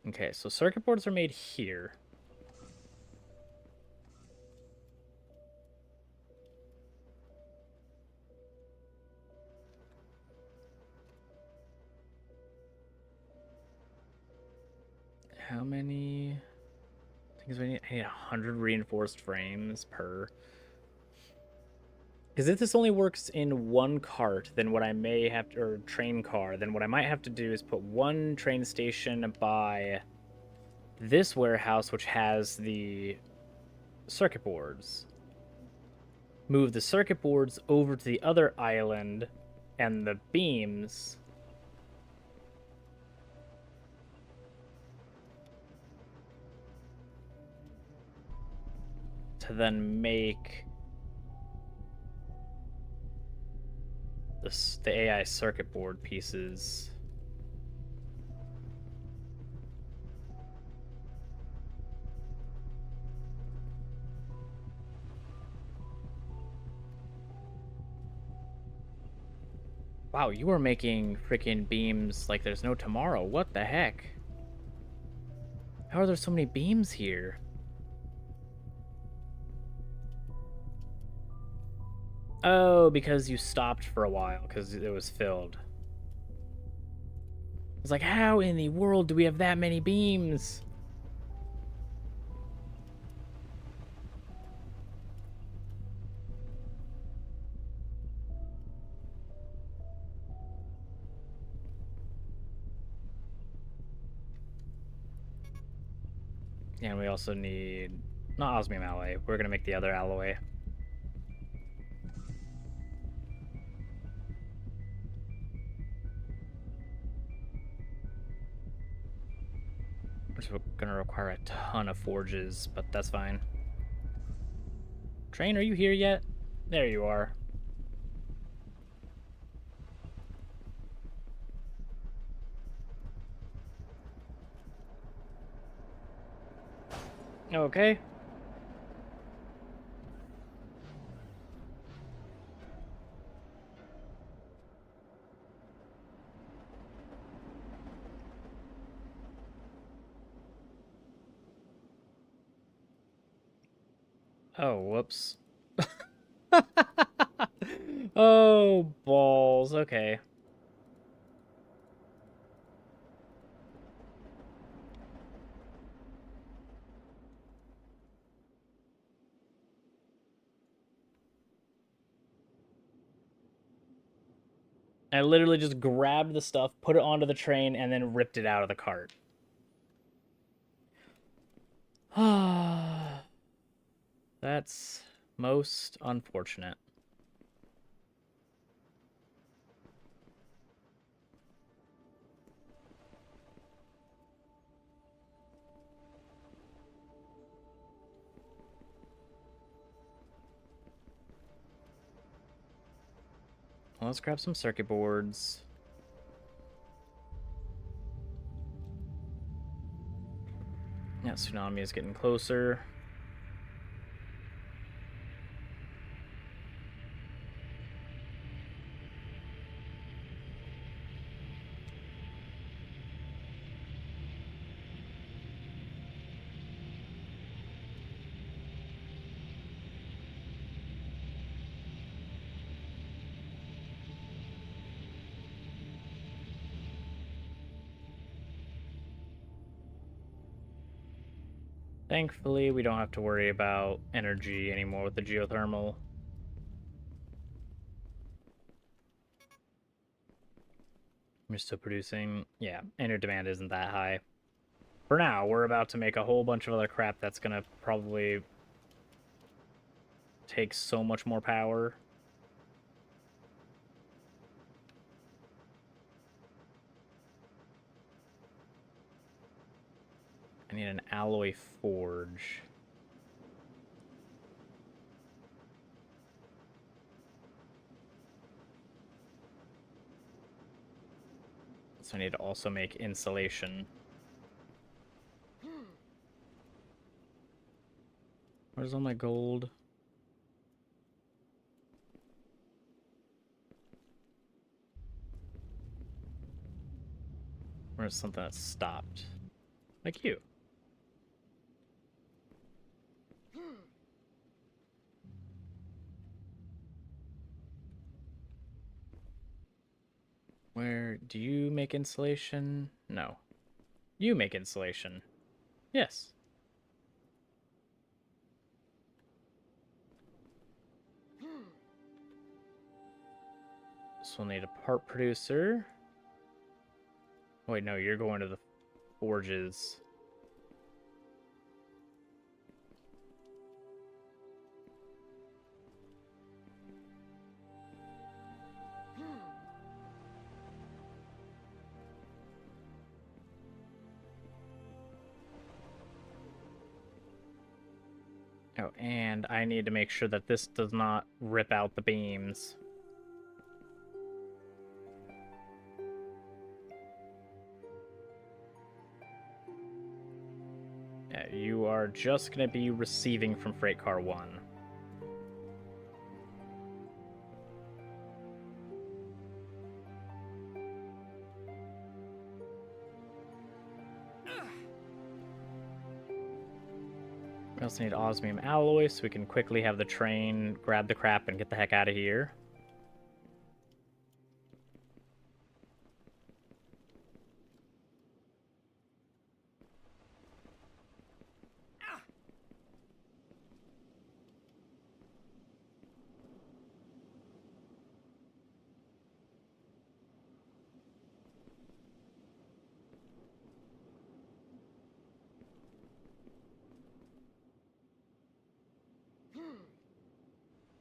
Okay, so circuit boards are made here. How many things do I need? I need 100 reinforced frames per. Because if this only works in one cart, then what I may have to, or train car, then what I might have to do is put one train station by this warehouse, which has the circuit boards. Move the circuit boards over to the other island and the beams. To then make the AI circuit board pieces. Wow, you are making freaking beams like there's no tomorrow. What the heck? How are there so many beams here? Oh, because you stopped for a while because it was filled. I was like, how in the world do we have that many beams? And we also need, not osmium alloy. We're going to make the other alloy. We're going to require a ton of forges, but that's fine. Train, are you here yet? There you are. Okay. Oh, whoops. Oh, balls. Okay. I literally just grabbed the stuff, put it onto the train, and then ripped it out of the cart. That's most unfortunate. Well, let's grab some circuit boards. Yeah, tsunami is getting closer. Thankfully, we don't have to worry about energy anymore with the geothermal. We're still producing. Yeah, and your demand isn't that high. For now, we're about to make a whole bunch of other crap that's gonna probably take so much more power. I need an alloy forge. So I need to also make insulation. Where's all my gold? Where's something that stopped? Like you. Where do you make insulation? No. You make insulation. Yes. So we'll need a part producer. Wait, no, you're going to the forges. Oh, and I need to make sure that this does not rip out the beams. Yeah, you are just going to be receiving from Freight Car 1. We also need osmium alloy so we can quickly have the train grab the crap and get the heck out of here.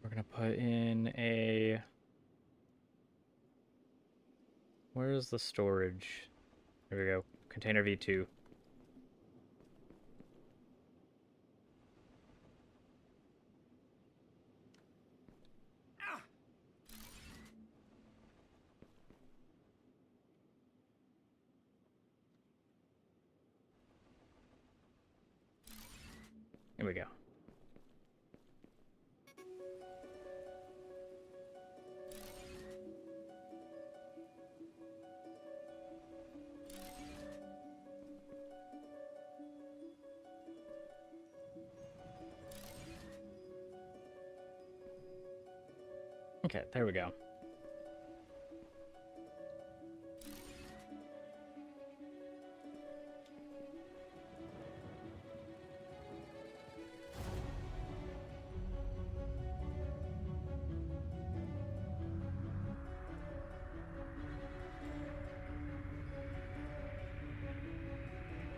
We're gonna put in a... Where's the storage? Here we go. Container V2. Here we go. Okay, there we go.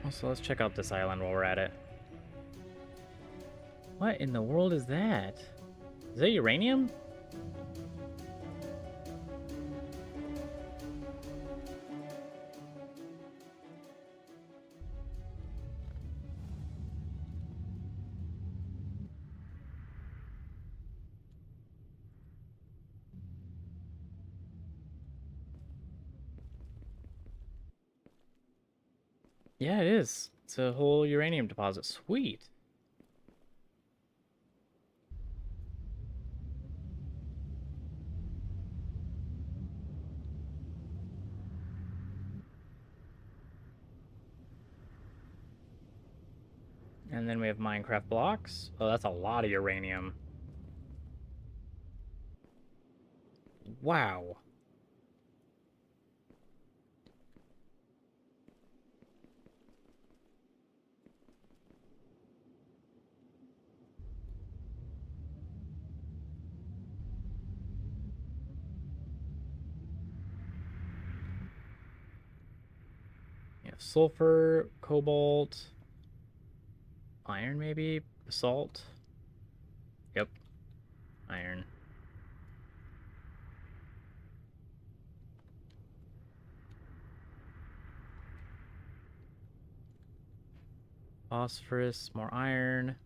Also, let's check out this island while we're at it. What in the world is that? Is that uranium? Yeah, it is. It's a whole uranium deposit. Sweet. And then we have Minecraft blocks. Oh, that's a lot of uranium. Wow. You have sulfur, cobalt, iron maybe, basalt. Yep, iron. Phosphorus, more iron.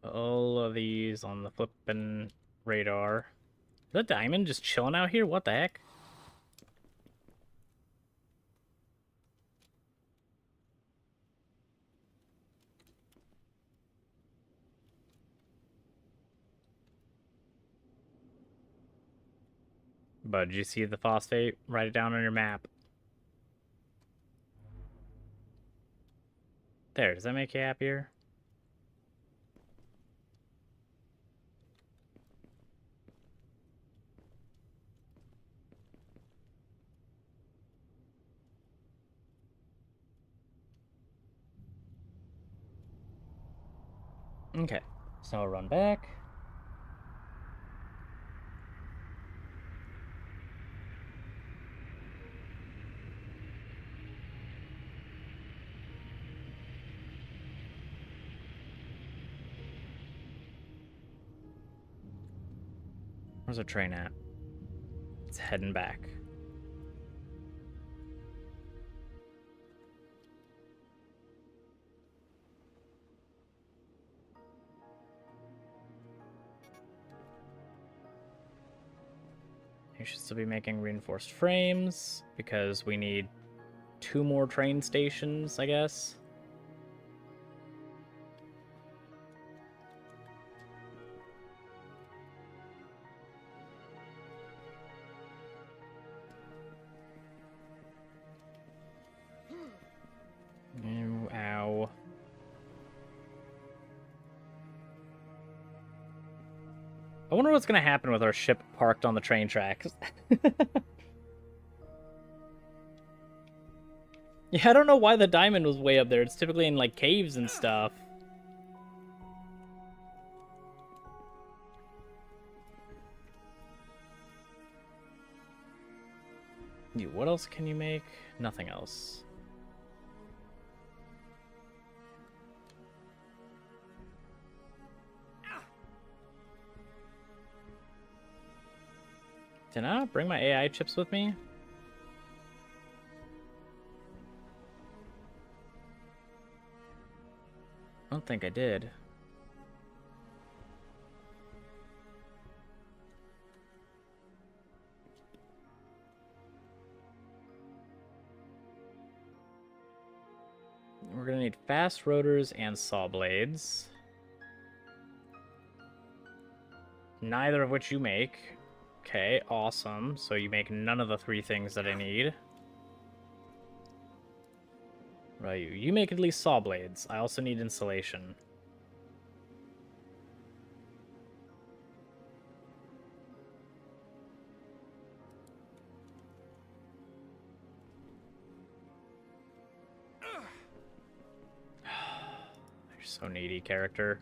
All of these on the flippin' radar. Is that diamond just chilling out here? What the heck? But did you see the phosphate? Write it down on your map. There, does that make you happier? Okay, so I'll run back. Where's our train at? It's heading back. You should still be making reinforced frames because we need 2 more train stations, I guess. wonder what's going to happen with our ship parked on the train tracks. Yeah, I don't know why the diamond was way up there. It's typically in, like, caves and stuff. What else can you make? Nothing else. Did I not bring my AI chips with me? I don't think I did. We're gonna need fast rotors and saw blades. Neither of which you make. Okay, awesome. So you make none of the 3 things that I need. Right, you make at least saw blades. I also need insulation. You're so needy, character.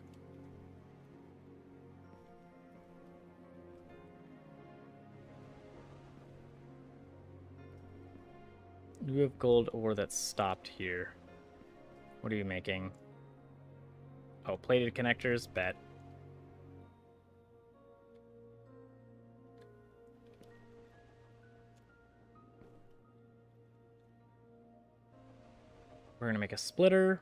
You have gold ore that's stopped here. What are you making? Oh, plated connectors? Bet. We're gonna make a splitter.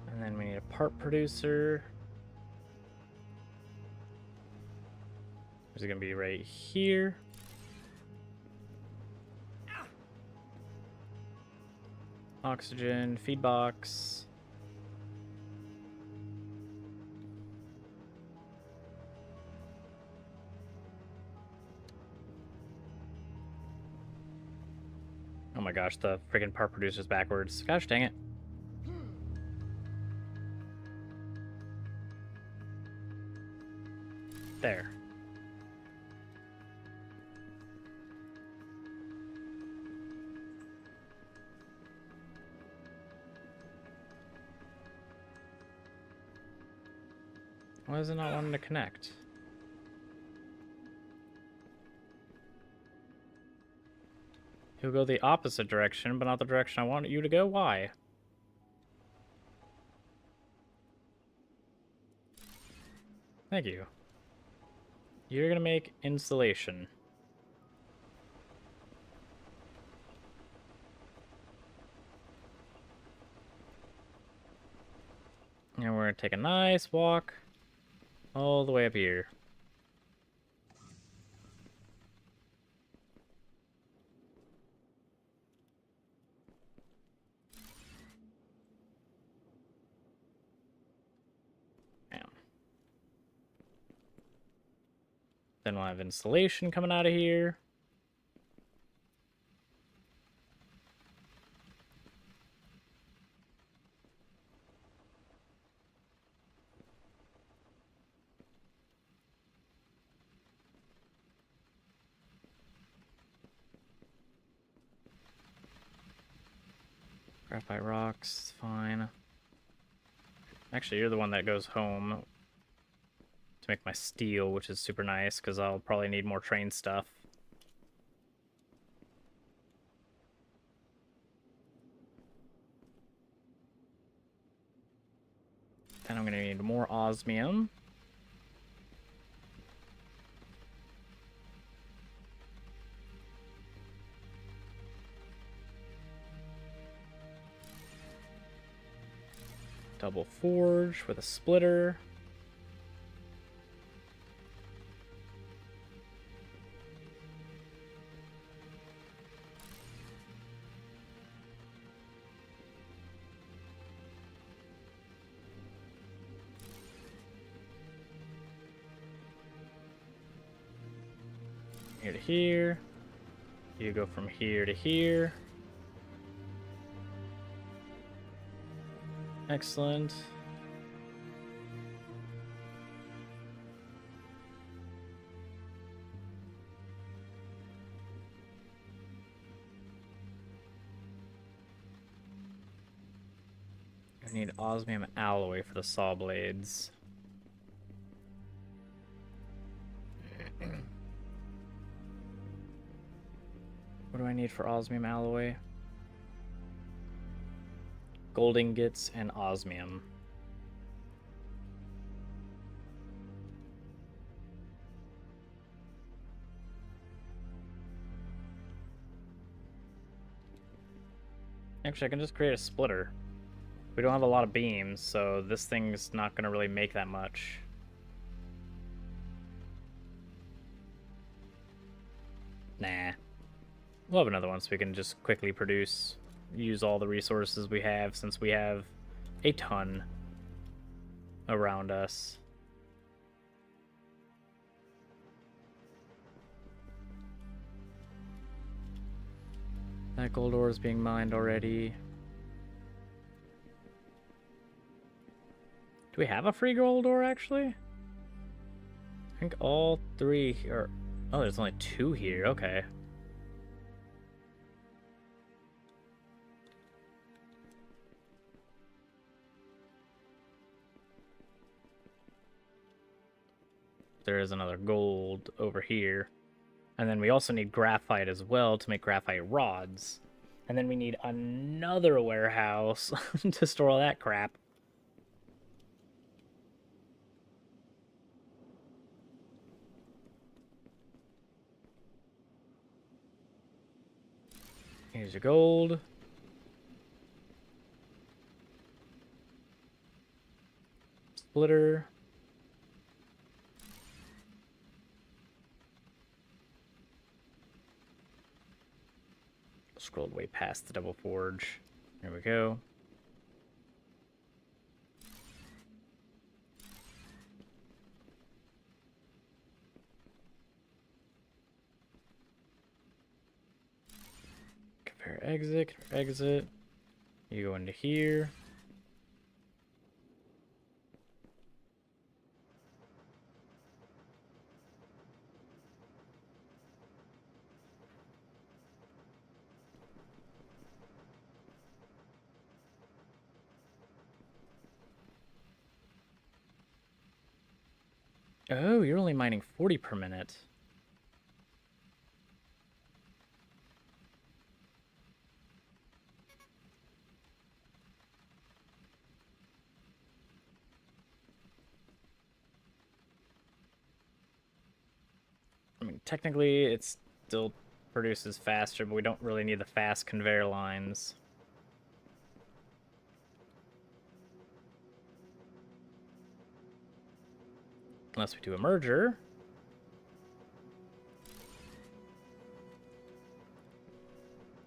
And then we need a part producer. Is it gonna be right here? Oxygen, feed box. Oh my gosh, the freaking part producer's backwards. Gosh dang it. There. Why is it not wanting to connect? You'll go the opposite direction, but not the direction I want you to go? Why? Thank you. You're gonna make insulation. And we're gonna take a nice walk all the way up here. Bam. Then we'll have insulation coming out of here. Graphite rocks, fine. Actually, you're the one that goes home to make my steel, which is super nice, because I'll probably need more train stuff. And I'm going to need more osmium. Double forge with a splitter. Here to here. You go from here to here. Excellent. I need osmium alloy for the saw blades. What do I need for osmium alloy? Gold ingots and osmium. Actually, I can just create a splitter. We don't have a lot of beams, so this thing's not going to really make that much. Nah. We'll have another one so we can just quickly produce, use all the resources we have, since we have a ton around us. That gold ore is being mined already. Do we have a free gold ore, actually? I think all three here. Oh, there's only 2 here. Okay. There is another gold over here. And then we also need graphite as well to make graphite rods. And then we need another warehouse to store all that crap. Here's your gold. Splitter. Scrolled way past the double forge. There we go. Compare exit, exit. You go into here. Oh, you're only mining 40 per minute. I mean, technically, it still produces faster, but we don't really need the fast conveyor lines. Unless we do a merger.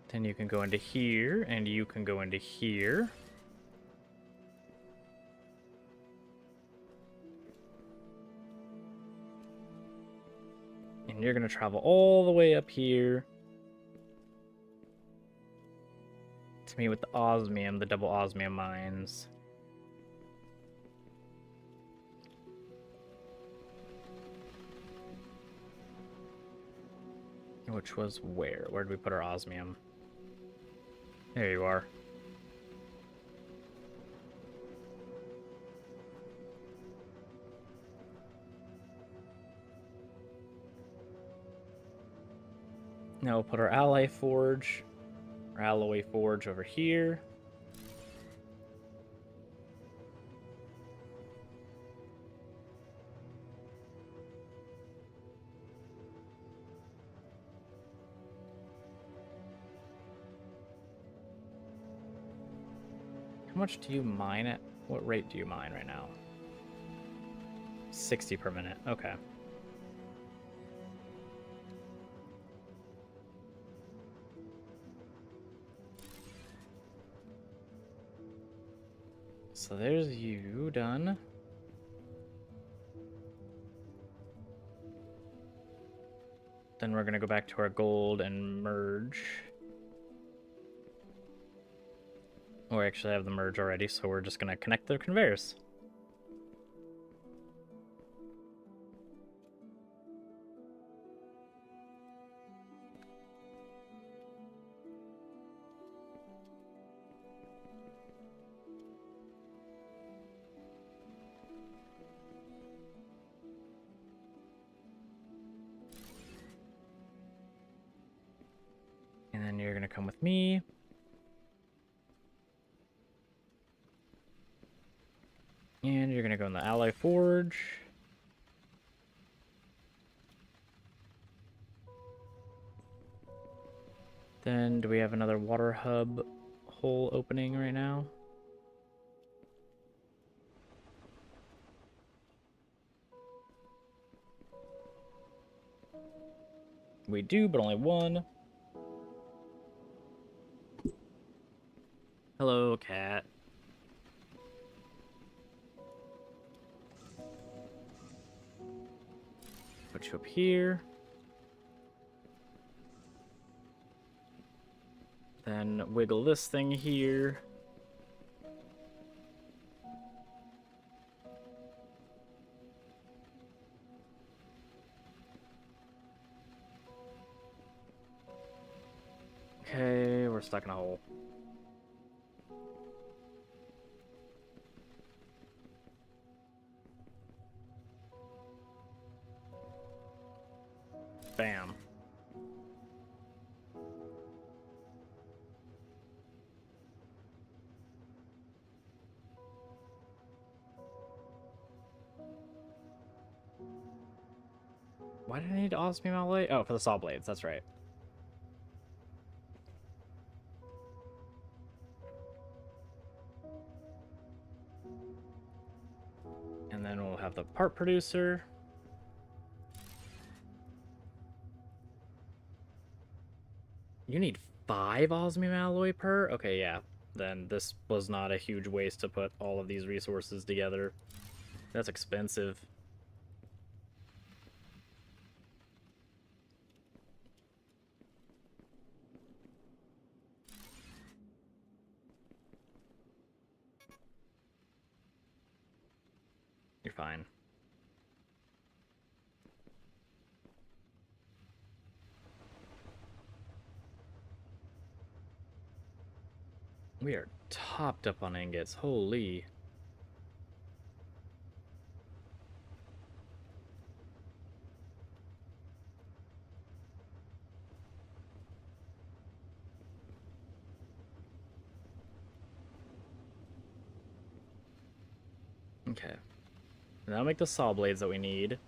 Then you can go into here, and you can go into here. And you're going to travel all the way up here to meet with the osmium, the double osmium mines. Which was where? Where did we put our osmium? There you are. Now we'll put our alloy forge over here. How much do you mine at? What rate do you mine right now? 60 per minute. Okay. So there's you done. Then we're gonna go back to our gold and merge. Or actually I have the merge already, so we're just gonna connect the conveyors. And then you're gonna come with me. And you're gonna go in the Ally Forge. Then do we have another water hub hole opening right now? We do, but only one. Hello, cat. Put you up here. Then wiggle this thing here. Okay, we're stuck in a hole. Bam. Why did I need osmium alloy? Oh, for the saw blades, that's right. And then we'll have the part producer. You need 5 osmium alloy per? Okay, yeah. Then this was not a huge waste to put all of these resources together. That's expensive. You're fine. We are topped up on ingots. Holy. Okay. And that'll make the saw blades that we need.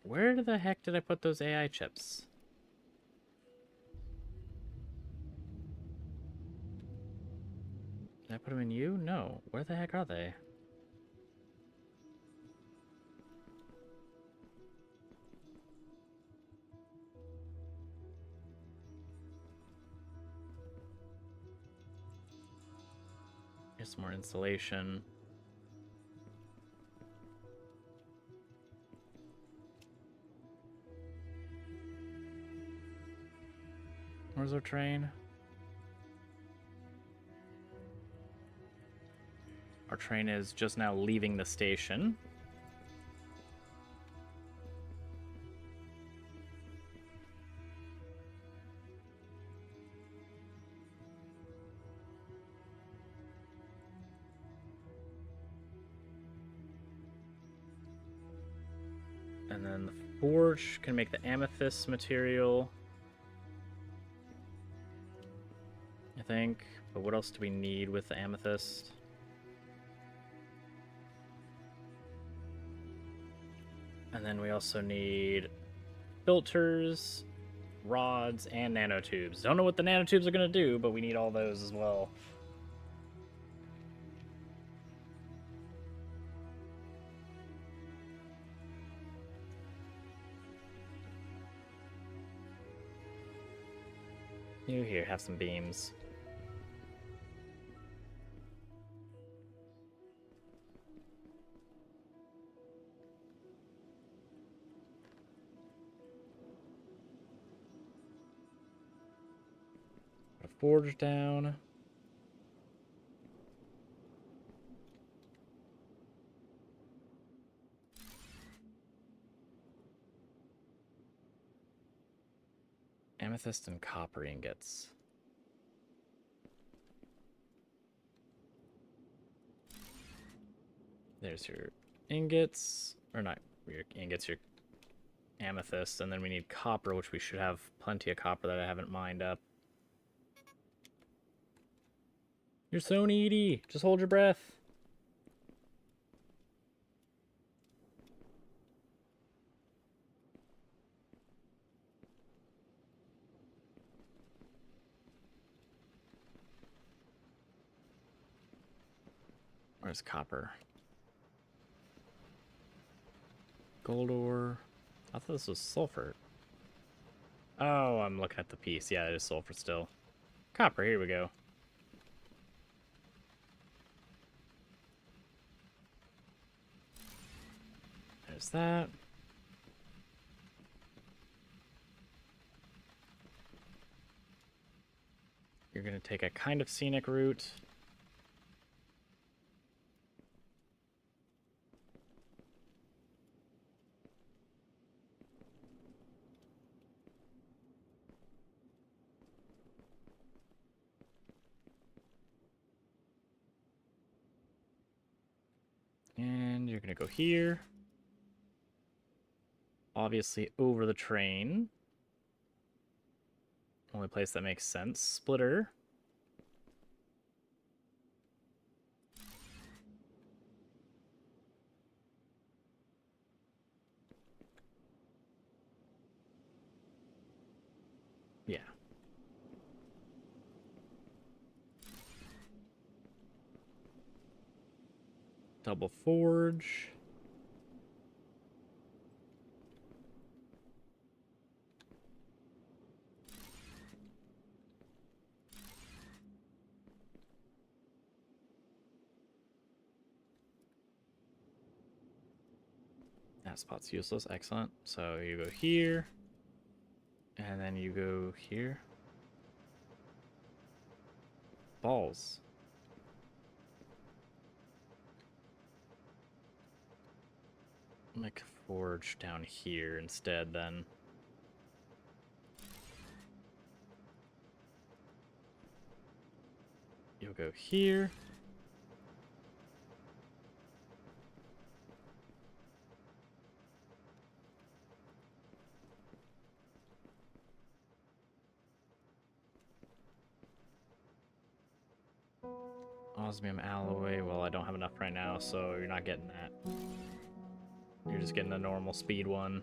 Where the heck did I put those AI chips? Did I put them in you? No. Where the heck are they? Here's some more insulation. Where's our train? Our train is just now leaving the station. And then the forge can make the amethyst material, I think. But what else do we need with the amethyst? And And then we also need filters, rods, and nanotubes. Don't know what the nanotubes are going to do, but we need all those as well. You here, have some beams. Put a forge down. Amethyst and copper ingots. There's your ingots, or not your ingots, your amethyst, and then we need copper, which we should have plenty of copper that I haven't mined up. You're so needy. Just hold your breath. Where's copper? Gold ore. I thought this was sulfur. Oh, I'm looking at the piece. Yeah, it is sulfur still. Copper, here we go. There's that. You're going to take a kind of scenic route. And you're going to go here. Obviously over the train. Only place that makes sense. Splitter. Yeah. Double forge. That spot's useless. Excellent. So you go here. And then you go here. Balls. Make a forge down here instead then. You'll go here. Osmium alloy. Well, I don't have enough right now, so you're not getting that. You're just getting the normal speed one.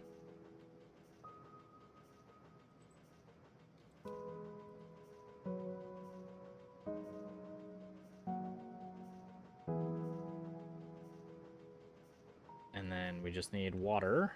And then we just need water.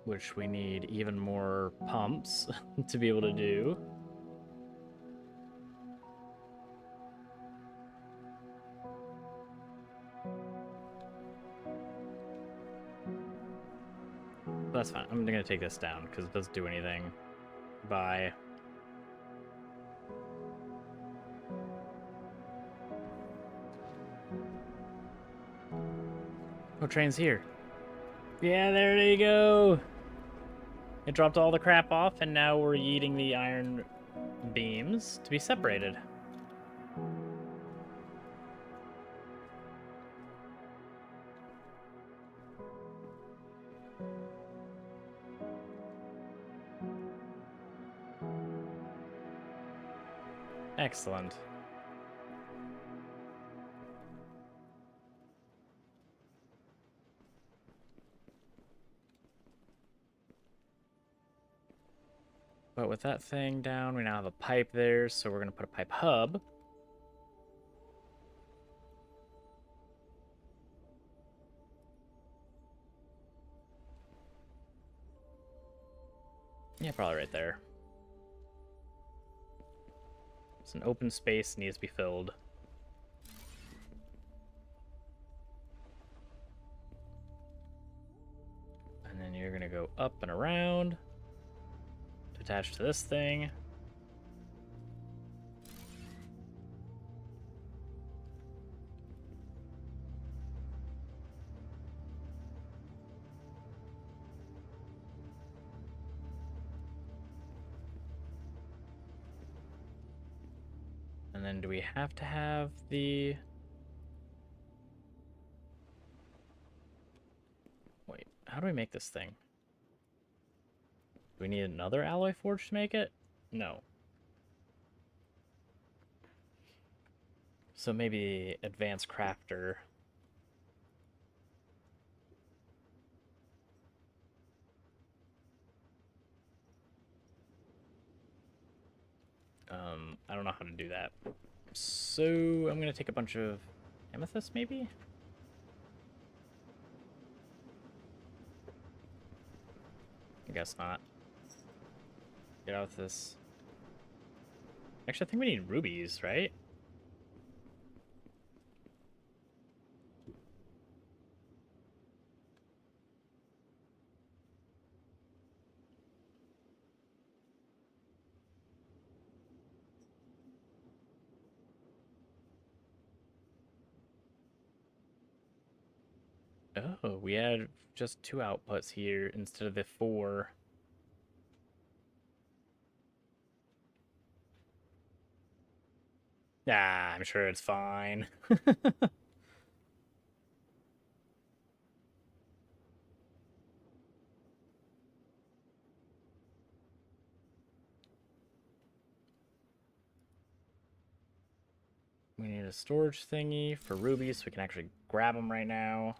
Which we need even more pumps to be able to do. But that's fine. I'm gonna take this down because it doesn't do anything. Bye. Oh, train's here. Yeah, there you go. It dropped all the crap off, and now we're yeeting the iron beams to be separated. Excellent. But with that thing down, we now have a pipe there, so we're going to put a pipe hub. Yeah, probably right there. It's an open space, needs to be filled. And then you're going to go up and around to attach to this thing. And then do we have to have the... Wait, how do we make this thing? Do we need another alloy forge to make it? No. So maybe advanced crafter. I don't know how to do that. So I'm gonna take a bunch of amethyst, maybe? I guess not. Get out with this. Actually, I think we need rubies, right? Oh, we had just 2 outputs here instead of the 4. Ah, I'm sure it's fine. We need a storage thingy for rubies so we can actually grab them right now.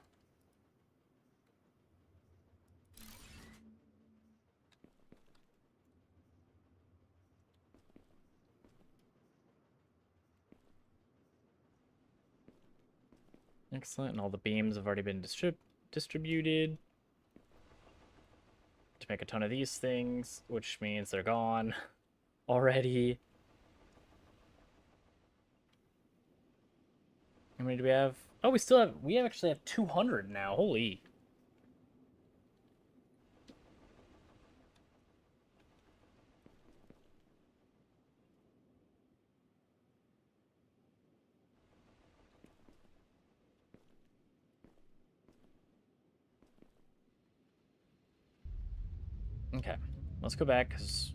Excellent, and all the beams have already been distributed to make a ton of these things, which means they're gone already. How many do we have? Oh, we actually have 200 now. Holy. Okay, let's go back because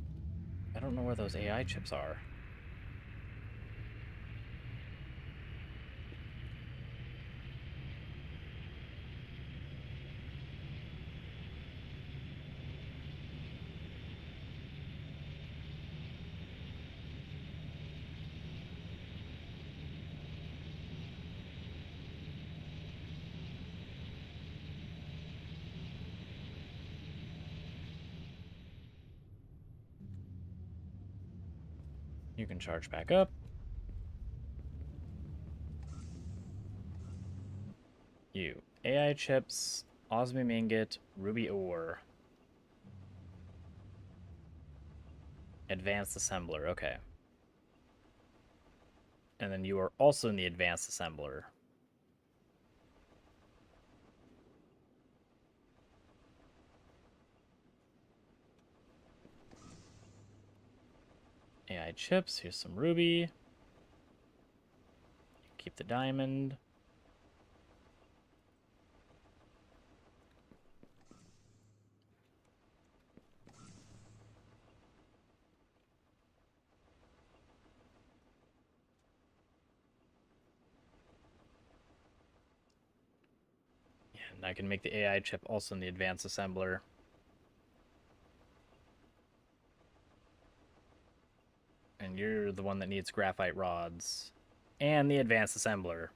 I don't know where those AI chips are. You can charge back up. You. AI chips, osmium ingot, ruby ore. Advanced assembler, okay. And then you are also in the advanced assembler. AI chips, here's some ruby. Keep the diamond. And I can make the AI chip also in the advanced assembler. And You're the one that needs graphite rods. And the advanced assembler.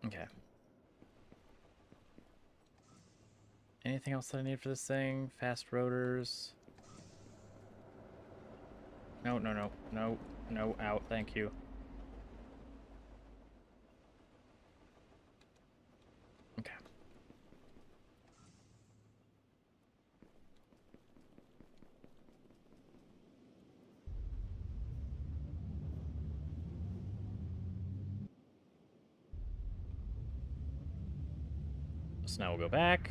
Okay. Anything else that I need for this thing? Fast rotors. No, no, no, no, no, out, thank you. Okay. So now we'll go back.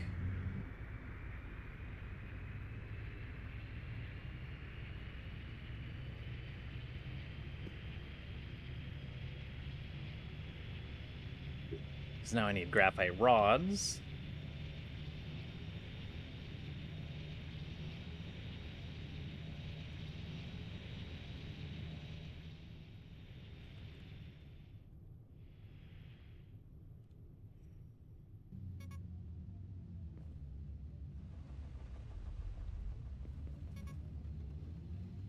So now I need graphite rods.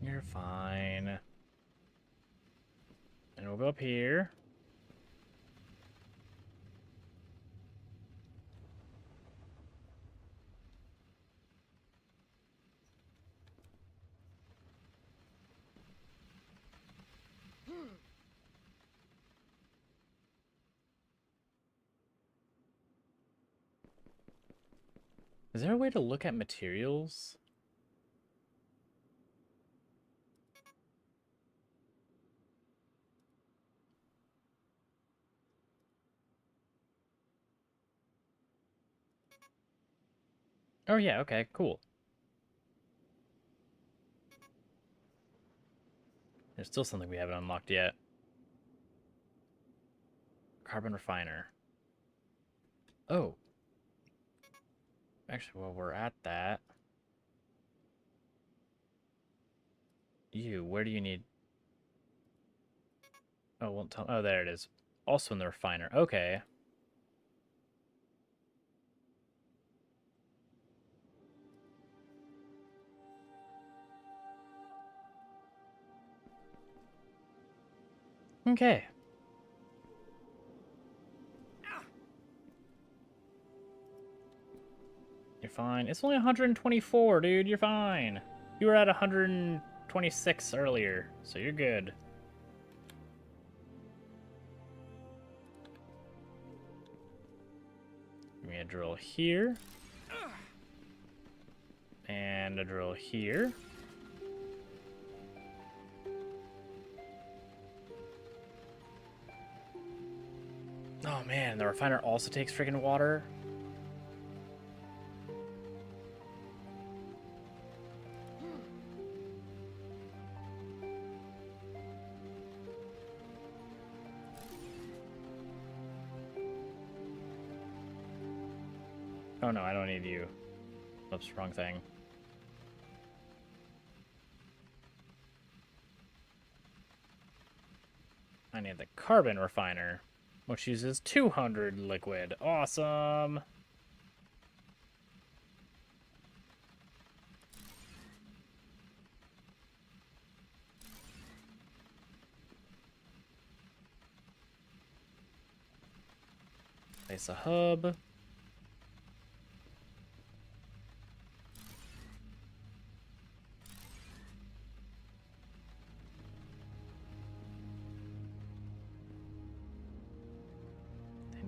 You're fine. And we'll go up here. Is there a way to look at materials? Oh yeah, okay, cool. There's still something we haven't unlocked yet. Carbon refiner. Oh. Actually, while we're at that... where do you need... Oh, won't tell... Oh, there it is. Also in the refiner. Okay. Okay. You're fine. It's only 124, dude. You're fine. You were at 126 earlier, so you're good. Give me a drill here. And a drill here. Oh man, the refiner also takes freaking water. Oh no, I don't need you. Oops, wrong thing. I need the carbon refiner, which uses 200 liquid. Awesome! Place a hub.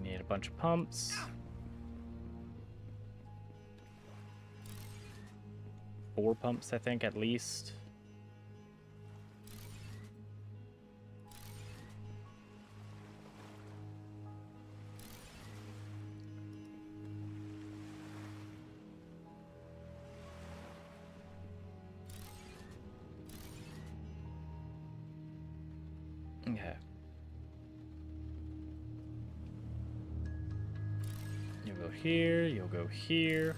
Need a bunch of pumps. 4 pumps, I think, at least. Okay. You'll go here, you'll go here.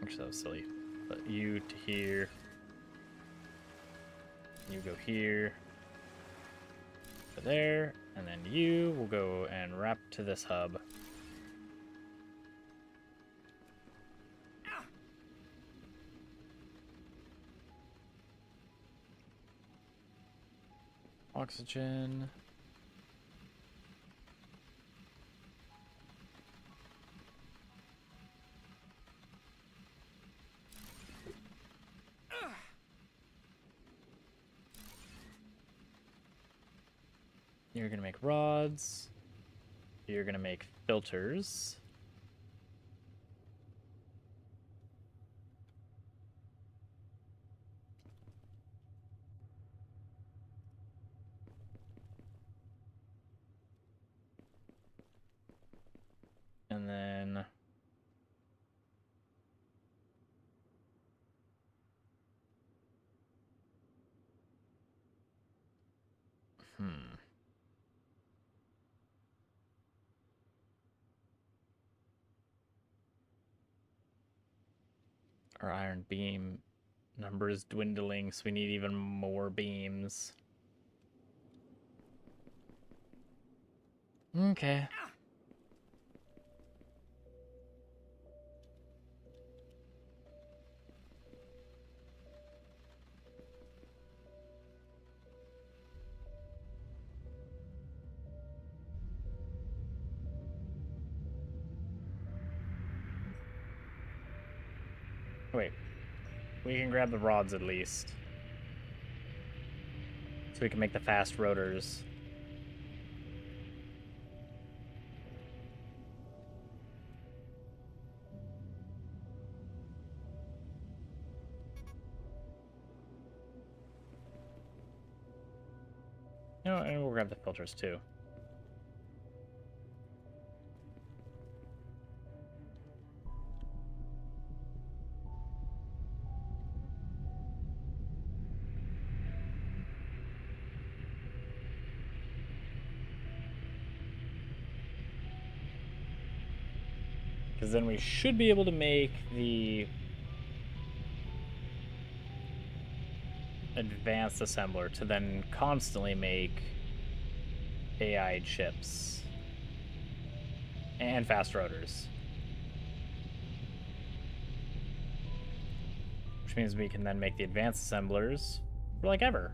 Actually, that was silly. But you to here. You go here, to there, and then you will go and wrap to this hub. Oxygen. You're gonna make rods. You're gonna make filters. And then our iron beam number is dwindling, so we need even more beams. Okay. Wait. We can grab the rods at least. So we can make the fast rotors. You know, and we'll grab the filters too. Because then we should be able to make the advanced assembler to then constantly make AI chips and fast rotors. Which means we can then make the advanced assemblers for like ever.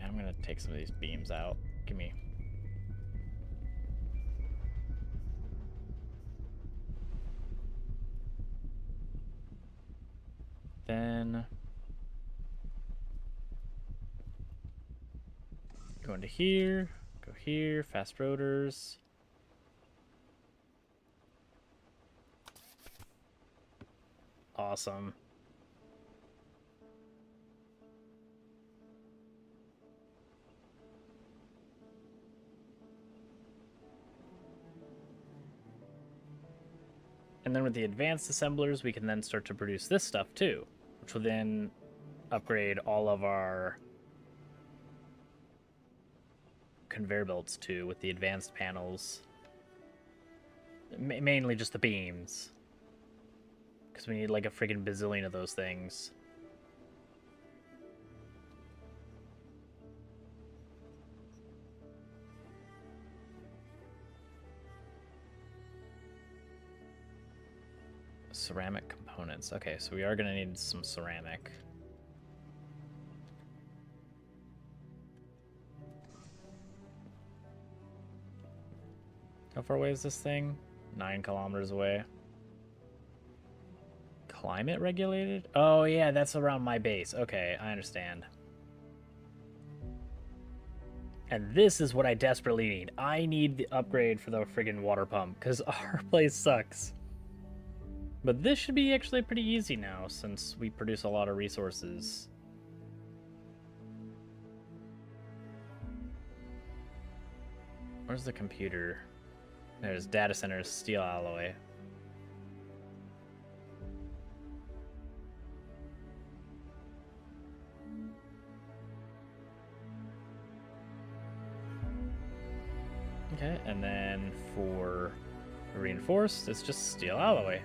I'm gonna take some of these beams out. Give me. Then go into here, go here, fast rotors. Awesome. And then with the advanced assemblers, we can then start to produce this stuff too, which will then upgrade all of our conveyor belts too with the advanced panels. Mainly just the beams. Because we need like a friggin' bazillion of those things. Ceramic components. Okay, so we are going to need some ceramic. How far away is this thing? 9 kilometers away. Climate regulated? Oh, yeah, that's around my base. Okay, I understand. And this is what I desperately need. I need the upgrade for the friggin' water pump, because our place sucks. But this should be actually pretty easy now, since we produce a lot of resources. Where's the computer? There's data centers, steel alloy. Okay, and then for reinforced, it's just steel alloy.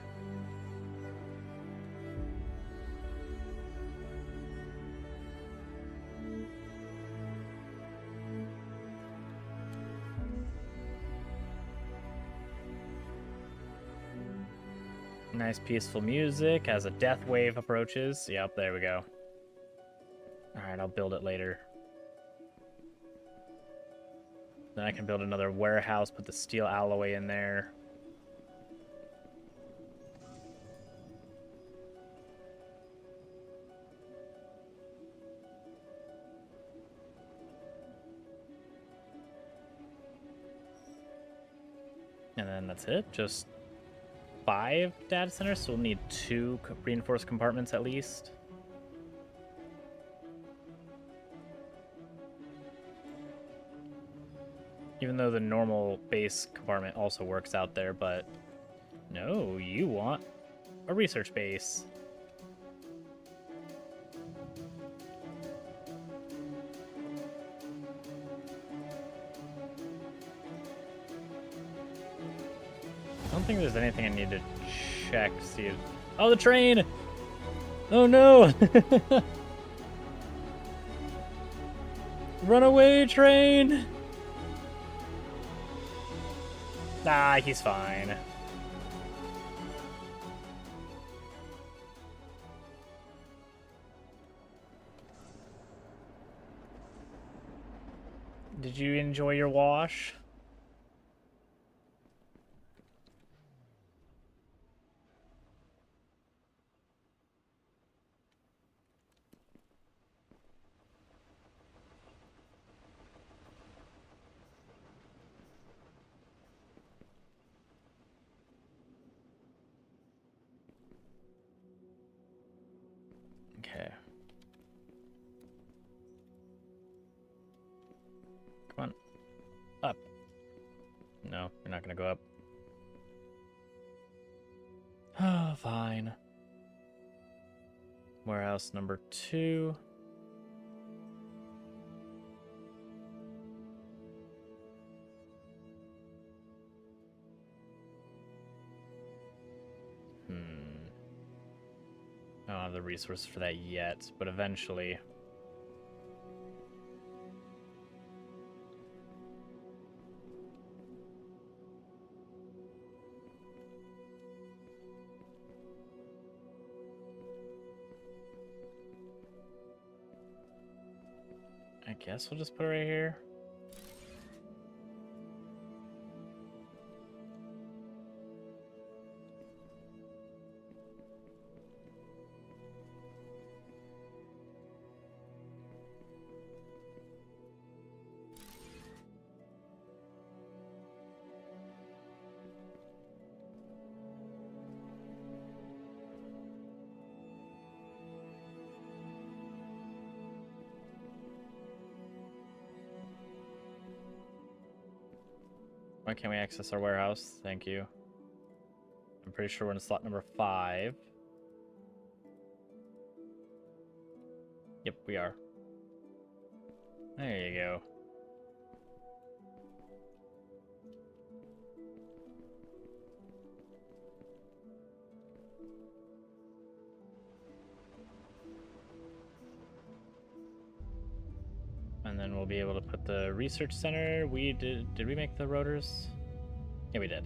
Nice peaceful music as a death wave approaches. Yep, there we go. Alright, I'll build it later. Then I can build another warehouse, put the steel alloy in there. And then that's it. Just 5 data centers, so we'll need 2 reinforced compartments at least. Even though the normal base compartment also works out there, but no, you want a research base. I don't think there's anything I need to check to see. Oh, the train! Oh no! Runaway train! Ah, he's fine. Did you enjoy your wash? Okay. Come on. Up. No, you're not gonna go up. Oh, fine. Warehouse number 2. I don't have the resources for that yet, but eventually. I guess we'll just put it right here. Why can't we access our warehouse? Thank you. I'm pretty sure we're in slot number 5. Yep, we are. There you go. And then we'll be able to put the research center. Did we make the rotors? Yeah, we did.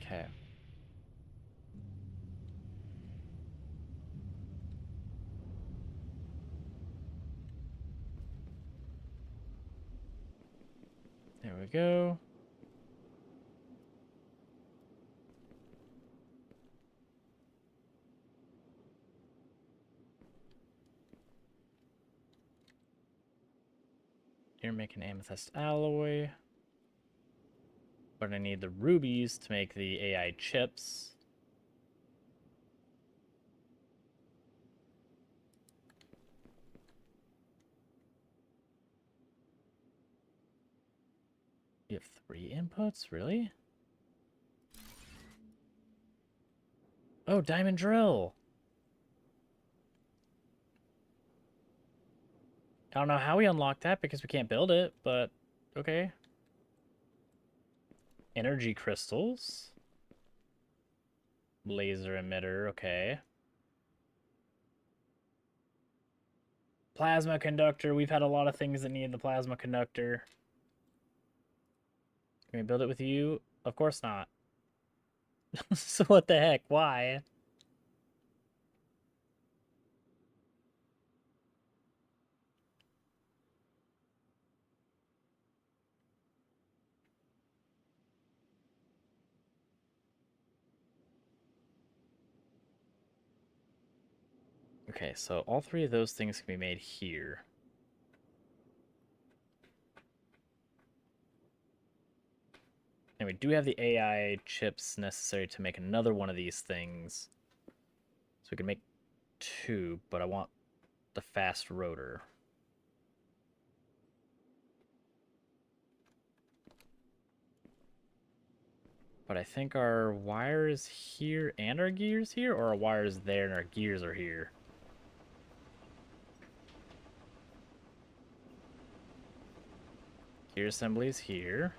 Okay. There we go. You're making amethyst alloy. But I need the rubies to make the AI chips. You have 3 inputs? Really? Oh, diamond drill! I don't know how we unlocked that because we can't build it, but okay. Energy crystals. Laser emitter, okay. Plasma conductor. We've had a lot of things that need the plasma conductor. Can we build it with you? Of course not. So what the heck? Why? Okay, so all 3 of those things can be made here. And we do have the AI chips necessary to make another one of these things. So we can make 2, but I want the fast rotor. But I think our wire is here and our gears here, or our wire is there and our gears are here. Gear assembly is here.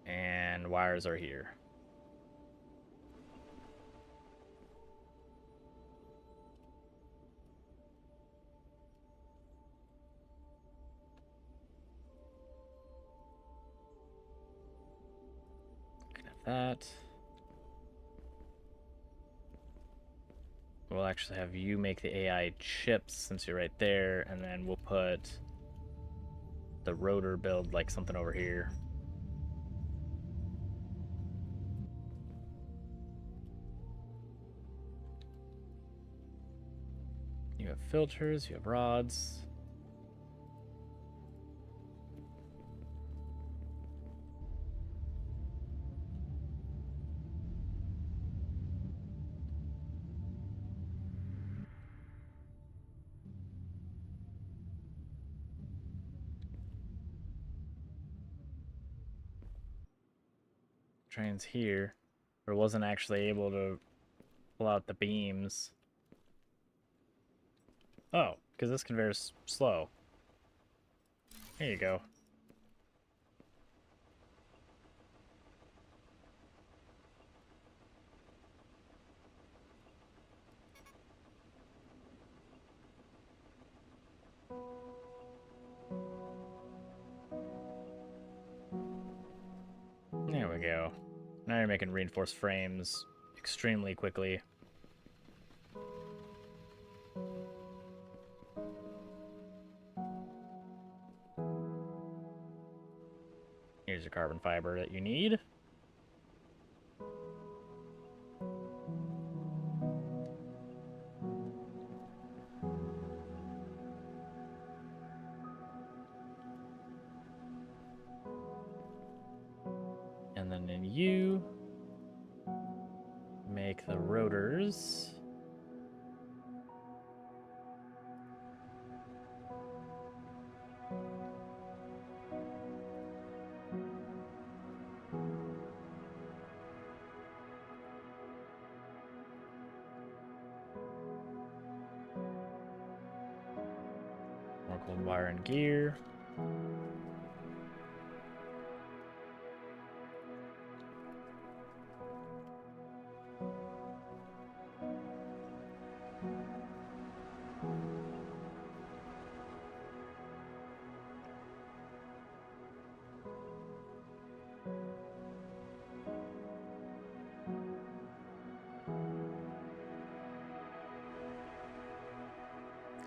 And wires are here. Can have that. We'll actually have you make the AI chips since you're right there, and then we'll put the rotor build like something over here. You have filters, you have rods. Train's here, but it wasn't actually able to pull out the beams. Oh, because this conveyor's slow. There you go. There we go. Now you're making reinforced frames extremely quickly. Here's your carbon fiber that you need. And then in you, make the rotors. More cold wire and gear.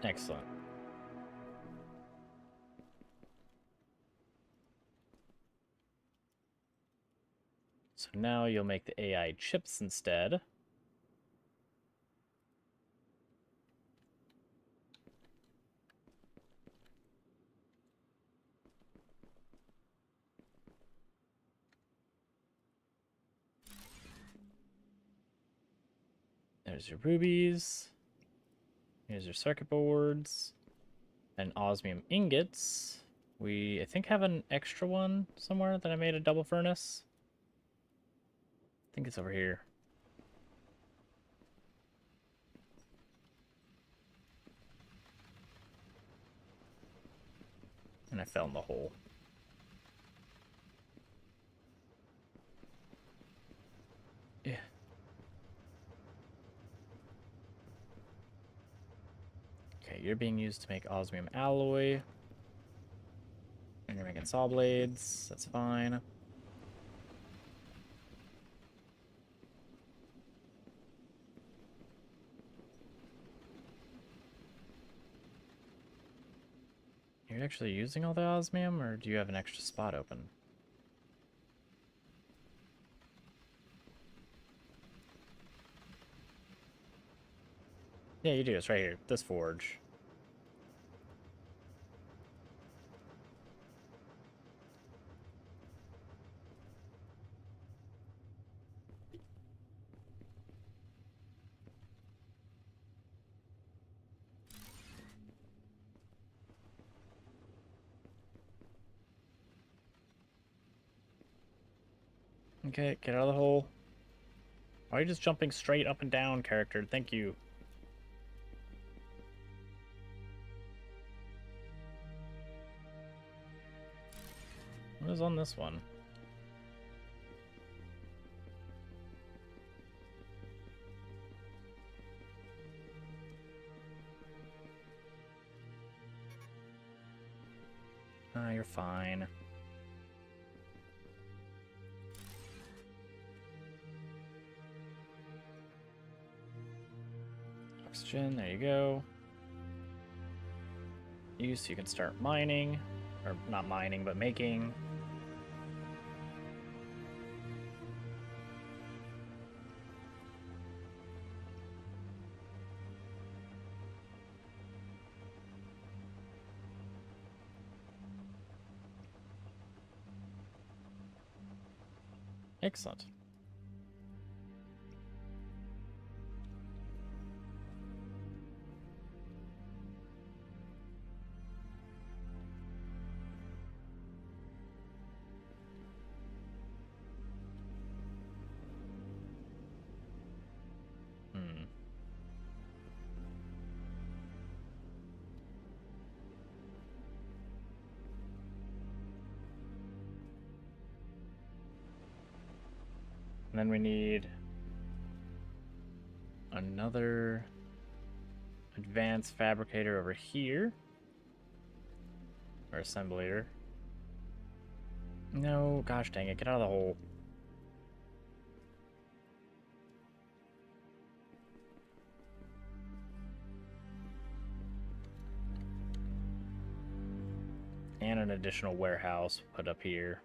Excellent. So now you'll make the AI chips instead. There's your rubies. Here's your circuit boards. And osmium ingots. We, I think, have an extra one somewhere that I made a double furnace. I think it's over here. And I fell in the hole. Yeah. Okay, you're being used to make osmium alloy. And you're making saw blades. That's fine. You're actually using all the osmium, or do you have an extra spot open? Yeah, you do. It's right here. This forge. Okay, get out of the hole. Why are you just jumping straight up and down, character? Thank you. What is on this one? Ah, you're fine. Oxygen, there you go. Use so you can start mining. Or not mining, but making. Excellent. Hmm. And then we need another advanced fabricator over here. Or assemblator. No, gosh dang it, get out of the hole. And an additional warehouse put up here.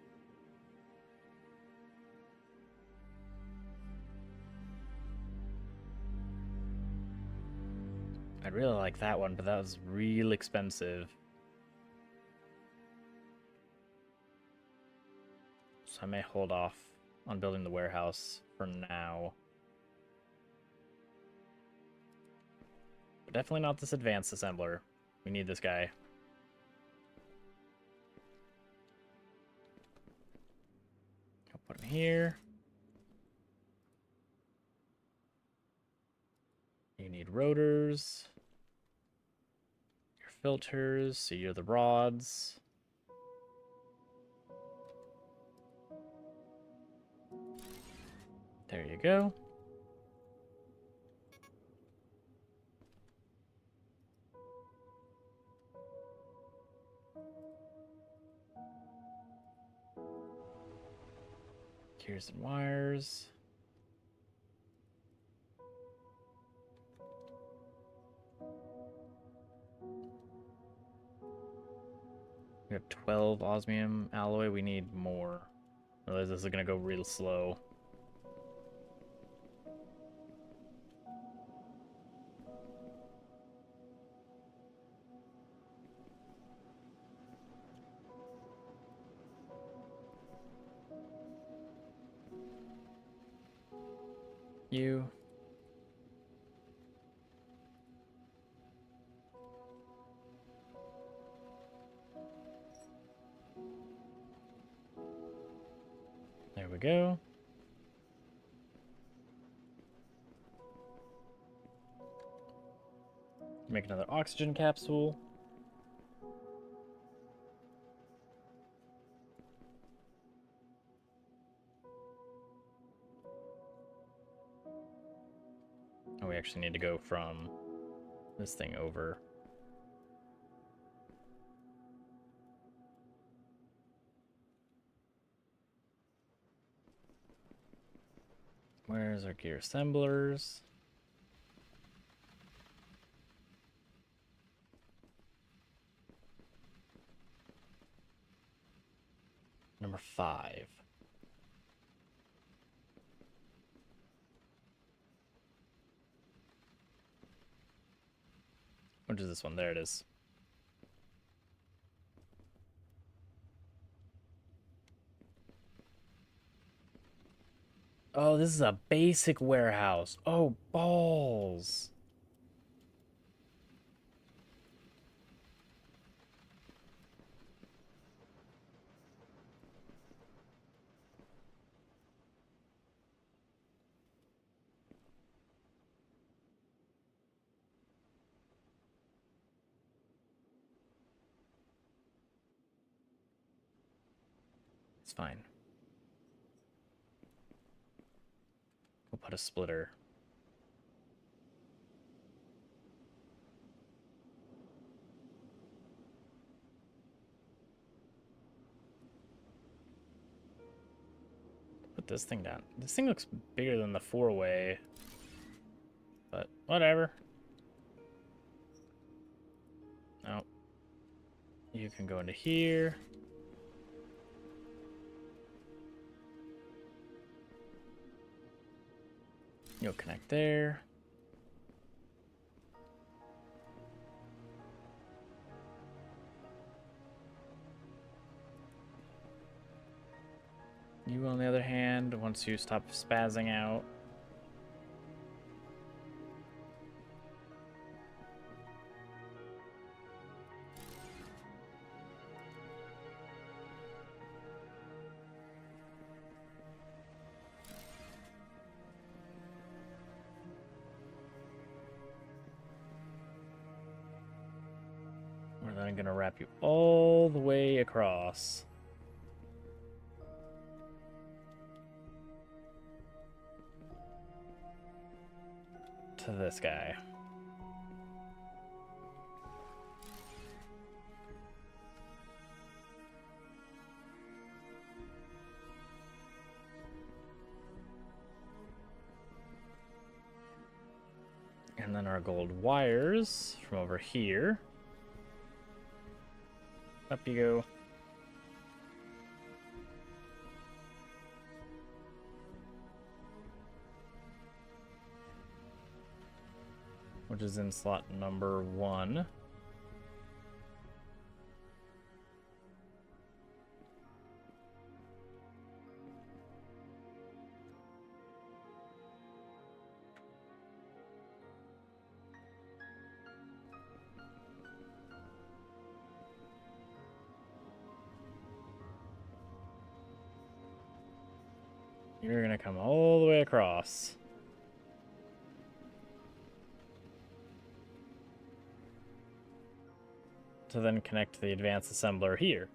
I'd really like that one, but that was real expensive. So I may hold off on building the warehouse for now. But definitely not this advanced assembler. We need this guy. I'll put him here. You need rotors. Your filters, so you're the rods. There you go. Gears and wires. We have 12 osmium alloy. We need more. Otherwise, this is going to go real slow. You. There we go. Make another oxygen capsule. Oh, we actually need to go from this thing over. Where's our gear assemblers? Number 5. Which is this one? There it is. Oh, this is a basic warehouse. Oh, balls. It's fine. We'll put a splitter. Put this thing down. This thing looks bigger than the 4-way. But whatever. No. You can go into here. You'll connect there. You, on the other hand, once you stop spazzing out, we're then gonna wrap you all the way across. To this guy. And then our gold wires from over here. Up you go. Which is in slot number 1. You're gonna come all the way across. To then connect to the advanced assembler here.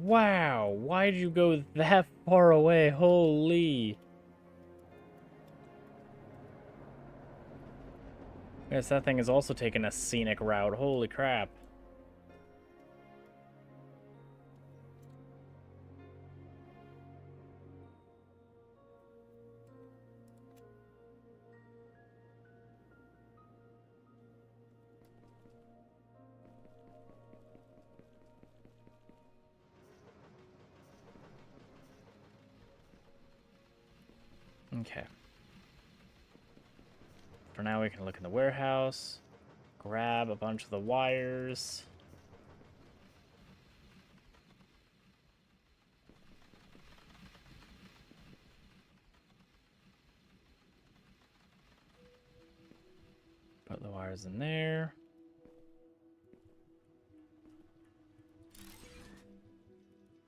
Wow, why'd you go that far away? Holy. Guess that thing is also taking a scenic route. Holy crap. Okay. For now, we can look in the warehouse, grab a bunch of the wires. Put the wires in there.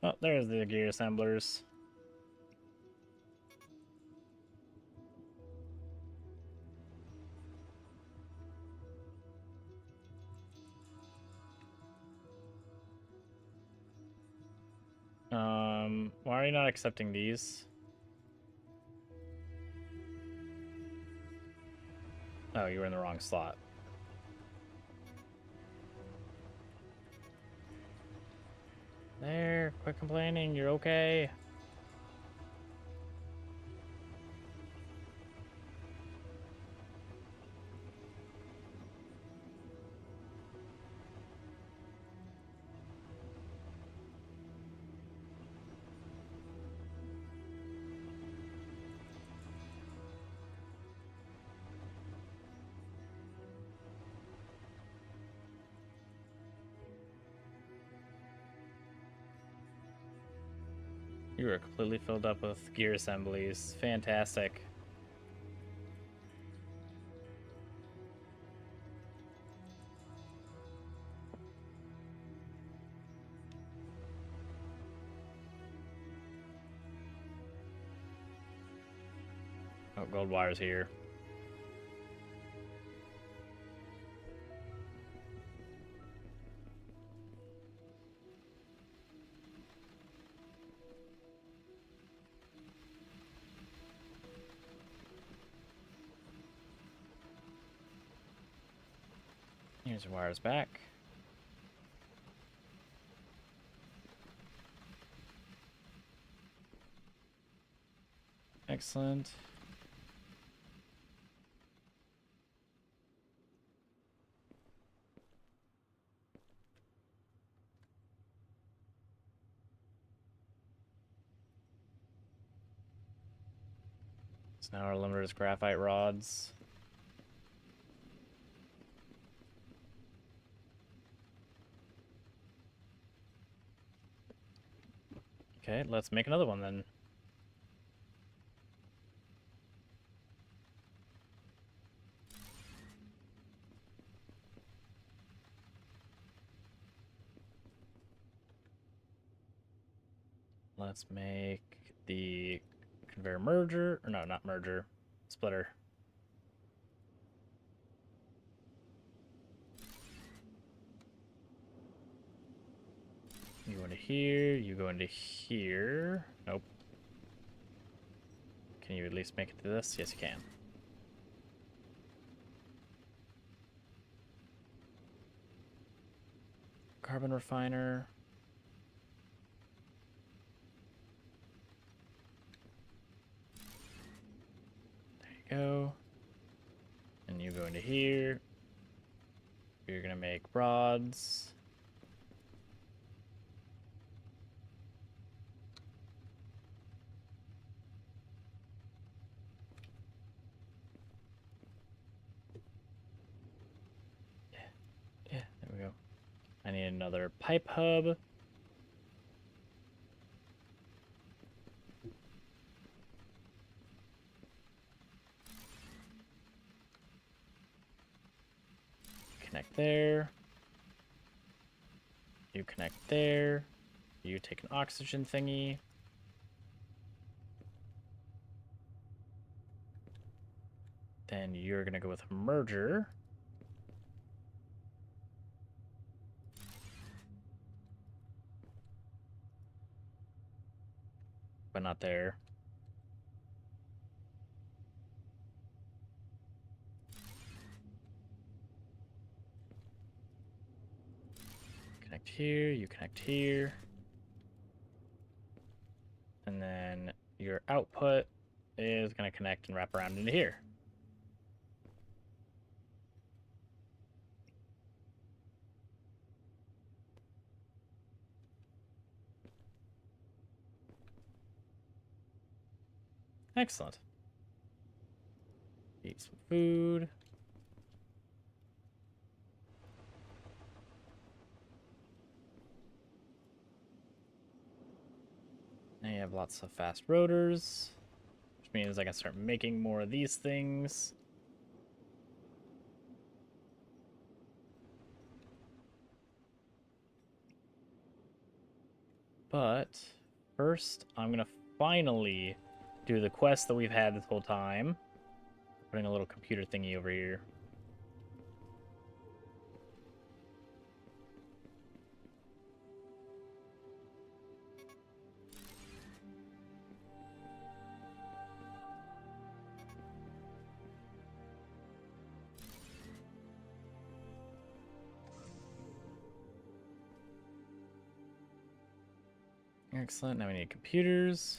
Oh, there's the gear assemblers. Why are you not accepting these? Oh, you were in the wrong slot. There, quit complaining, you're okay. You are completely filled up with gear assemblies. Fantastic. Oh, gold wire's here. Here's your wires back. Excellent. So now our limiter is graphite rods. Okay, let's make another one then. Let's make the conveyor merger, or no, not merger, splitter. You go into here, you go into here. Nope. Can you at least make it to this? Yes, you can. Carbon refiner. There you go. And you go into here. You're gonna make rods. Yeah, there we go. I need another pipe hub. Connect there. You connect there. You take an oxygen thingy. Then you're gonna go with a merger. But not there. Connect here, you connect here. And then your output is gonna connect and wrap around into here. Excellent. Eat some food. Now you have lots of fast rotors, which means I can start making more of these things. But first, I'm going to finally do the quest that we've had this whole time. Putting a little computer thingy over here. Excellent. Now we need computers.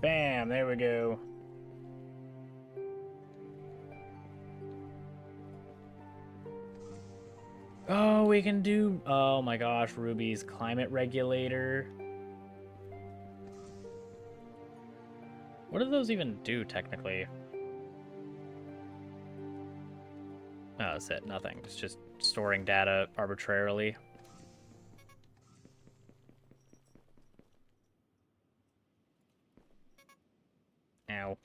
Bam, there we go. Oh, we can do... Oh my gosh, Ruby's climate regulator. What do those even do, technically? Oh, that's it. Nothing. It's just storing data arbitrarily. Ow.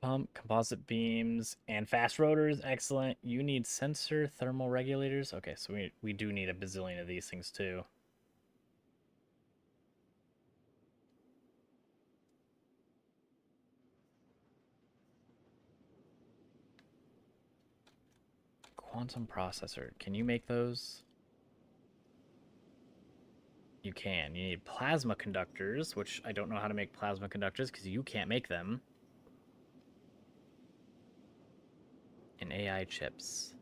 Pump, composite beams, and fast rotors. Excellent. You need sensor thermal regulators. Okay, so we do need a bazillion of these things too. Quantum processor. Can you make those? You can. You need plasma conductors, which I don't know how to make plasma conductors because you can't make them. And AI chips.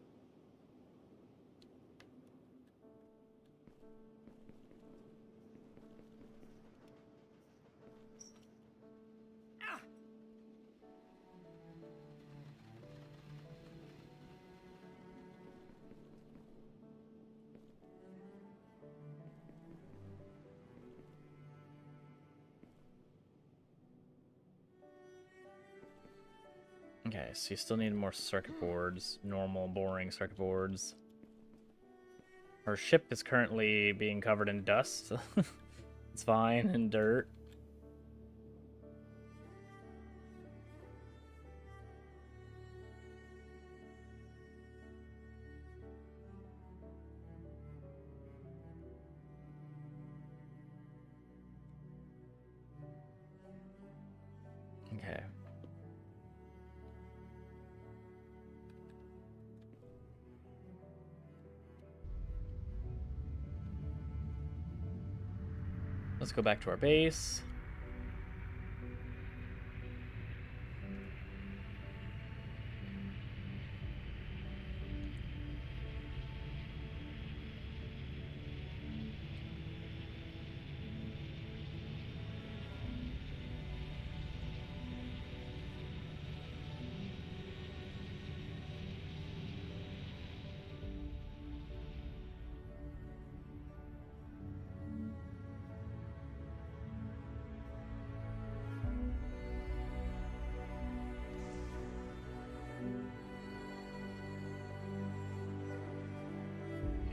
Okay, so you still need more circuit boards, normal, boring circuit boards. Our ship is currently being covered in dust. It's fine, and dirt. Okay. Let's go back to our base.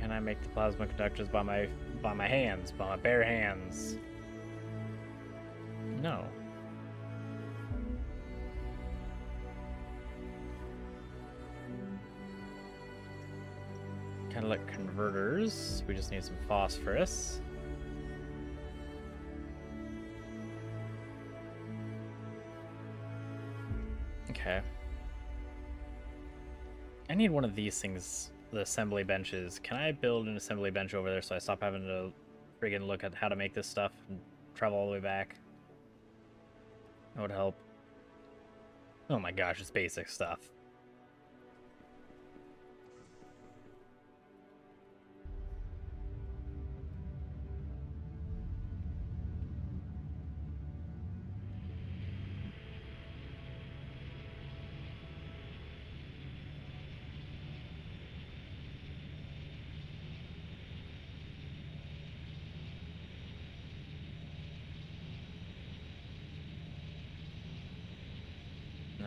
Can I make the plasma conductors by my hands, by my bare hands? No. Catalytic converters. We just need some phosphorus. Okay. I need one of these things, the assembly benches. Can I build an assembly bench over there so I stop having to friggin' look at how to make this stuff and travel all the way back? That would help. Oh my gosh, it's basic stuff.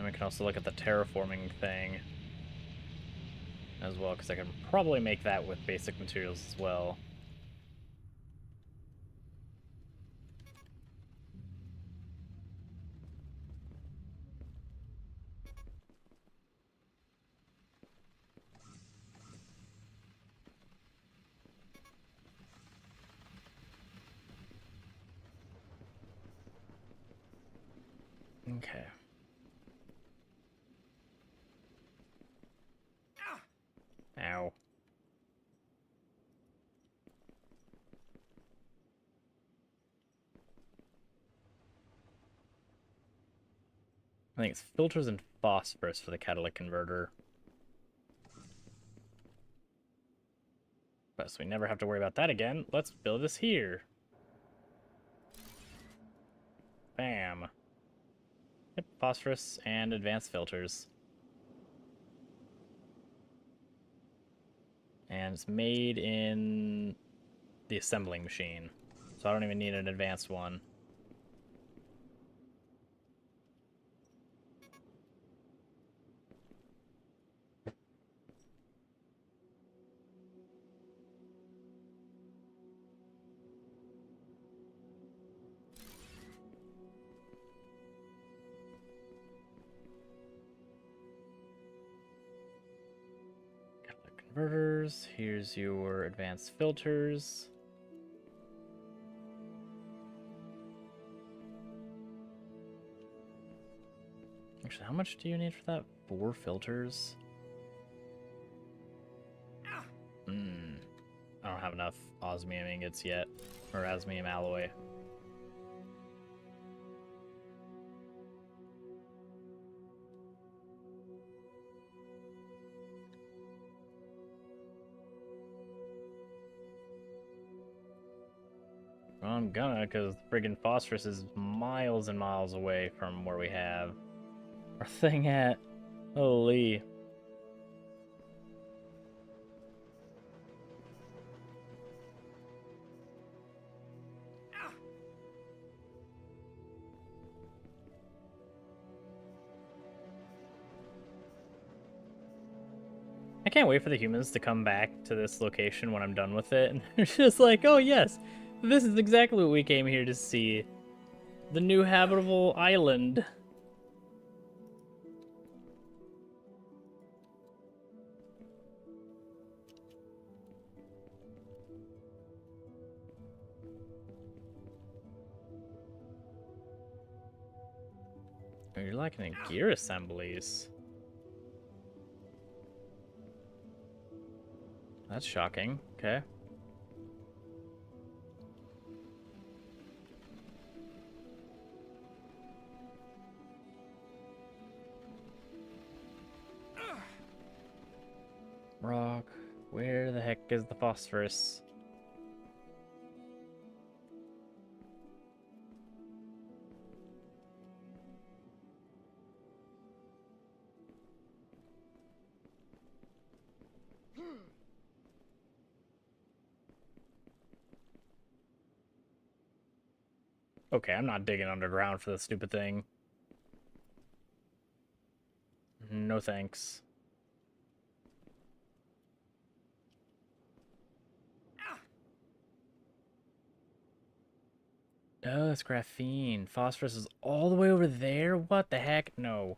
we can also look at the terraforming thing as well, because I can probably make that with basic materials as well. Okay. Ow. I think it's filters and phosphorus for the catalytic converter. But so we never have to worry about that again. Let's build this here. Bam. Yep, phosphorus and advanced filters. And it's made in the assembling machine. So I don't even need an advanced one. Converters. Here's your advanced filters. Actually, how much do you need for that? 4 filters? I don't have enough osmium ingots yet, or osmium alloy. Well, I'm gonna, because friggin' phosphorus is miles and miles away from where we have our thing at. Holy. I can't wait for the humans to come back to this location when I'm done with it, and they're just like, oh yes, this is exactly what we came here to see. The new habitable island. Oh, you're lacking in gear assemblies. That's shocking. Okay. Rock. Where the heck is the phosphorus? Okay, I'm not digging underground for this stupid thing. No thanks. Oh, it's graphene. Phosphorus is all the way over there? What the heck? No.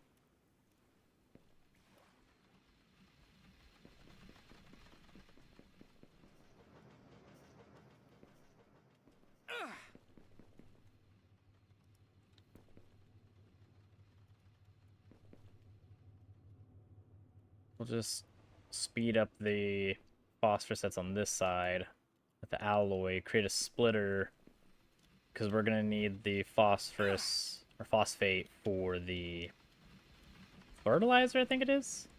We'll just speed up the phosphorus that's on this side with the alloy, create a splitter, because we're gonna need the phosphorus or phosphate for the fertilizer, I think it is.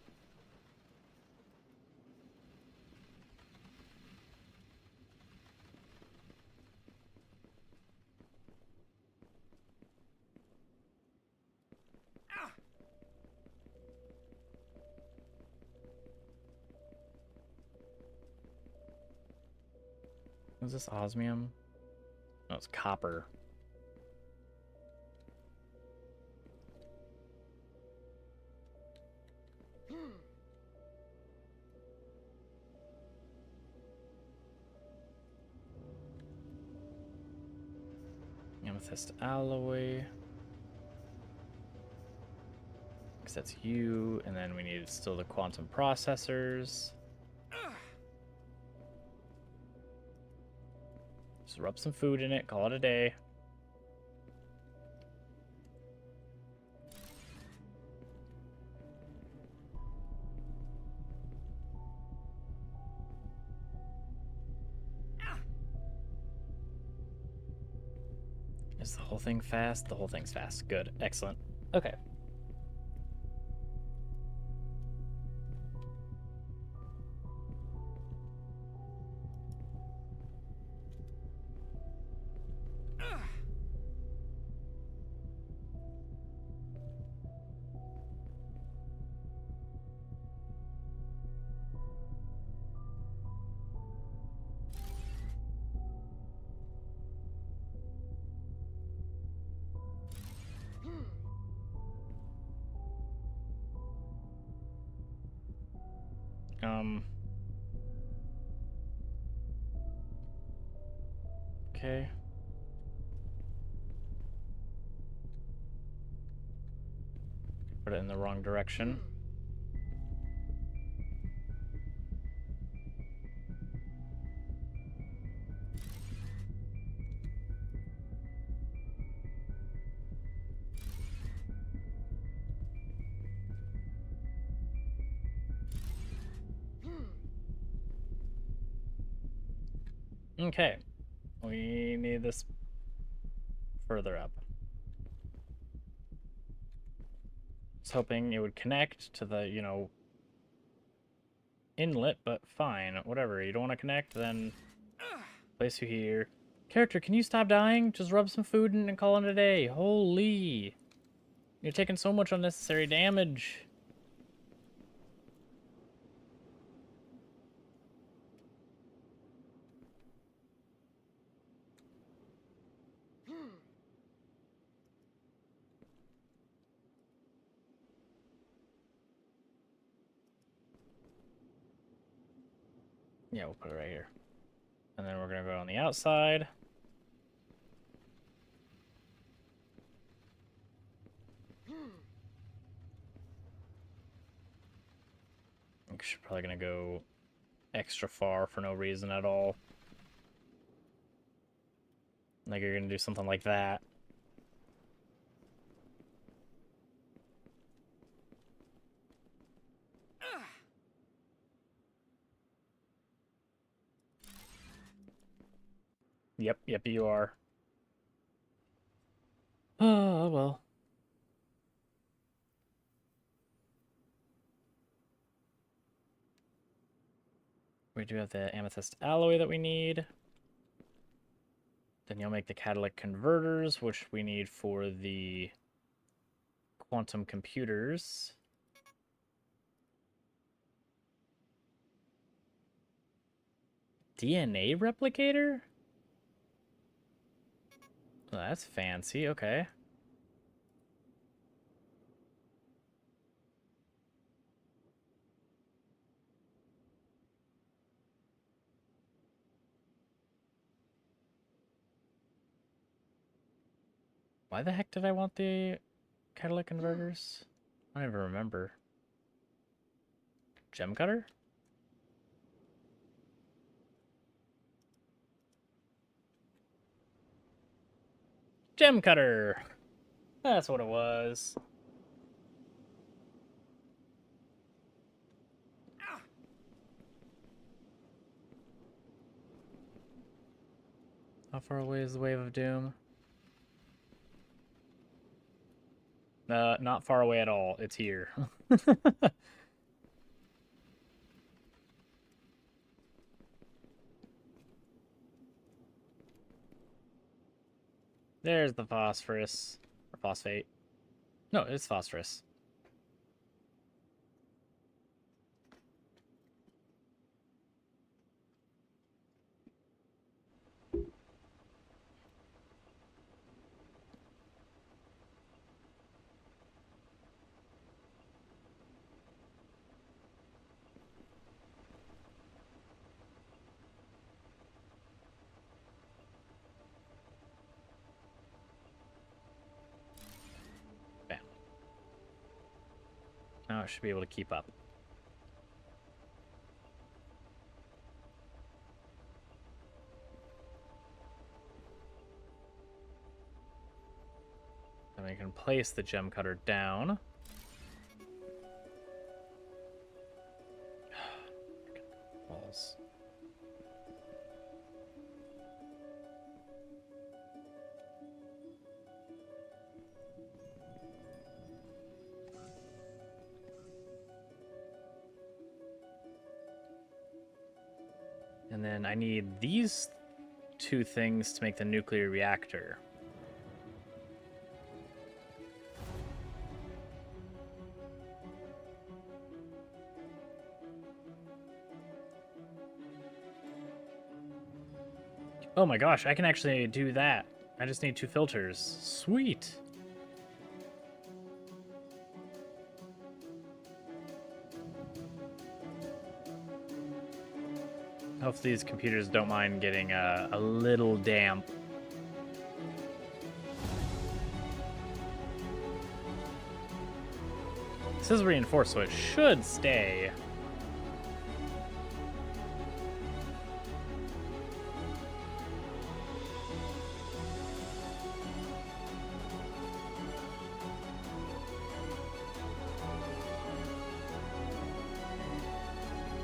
Was this osmium? No, it's copper. amethyst alloy. Because that's you, and then we need still the quantum processors. Just rub some food in it, call it a day. Is the whole thing fast? The whole thing's fast. Good. Excellent. Okay. Okay. Put it in the wrong direction. Okay. We need this further up. I was hoping it would connect to the, you know, inlet, but fine. Whatever. You don't want to connect, then place you here. Character, can you stop dying? Just rub some food in and call it a day. Holy. You're taking so much unnecessary damage. Yeah, we'll put it right here. And then we're going to go on the outside. I'm probably going to go extra far for no reason at all. Like you're going to do something like that. Yep, you are. Oh, well. We do have the amethyst alloy that we need. Then you'll make the catalytic converters, which we need for the quantum computers. DNA replicator? Well, that's fancy, okay. Why the heck did I want the catalytic converters? I don't even remember. Gem cutter? Gem cutter! That's what it was. How far away is the Wave of Doom? Not far away at all. It's here. There's the phosphorus. Or phosphate. No, it's phosphorus. Now it should be able to keep up. And we can place the gem cutter down. Walls. And then I need these two things to make the nuclear reactor. Oh my gosh, I can actually do that. I just need 2 filters. Sweet. Hopefully these computers don't mind getting a little damp. This is reinforced, so it should stay.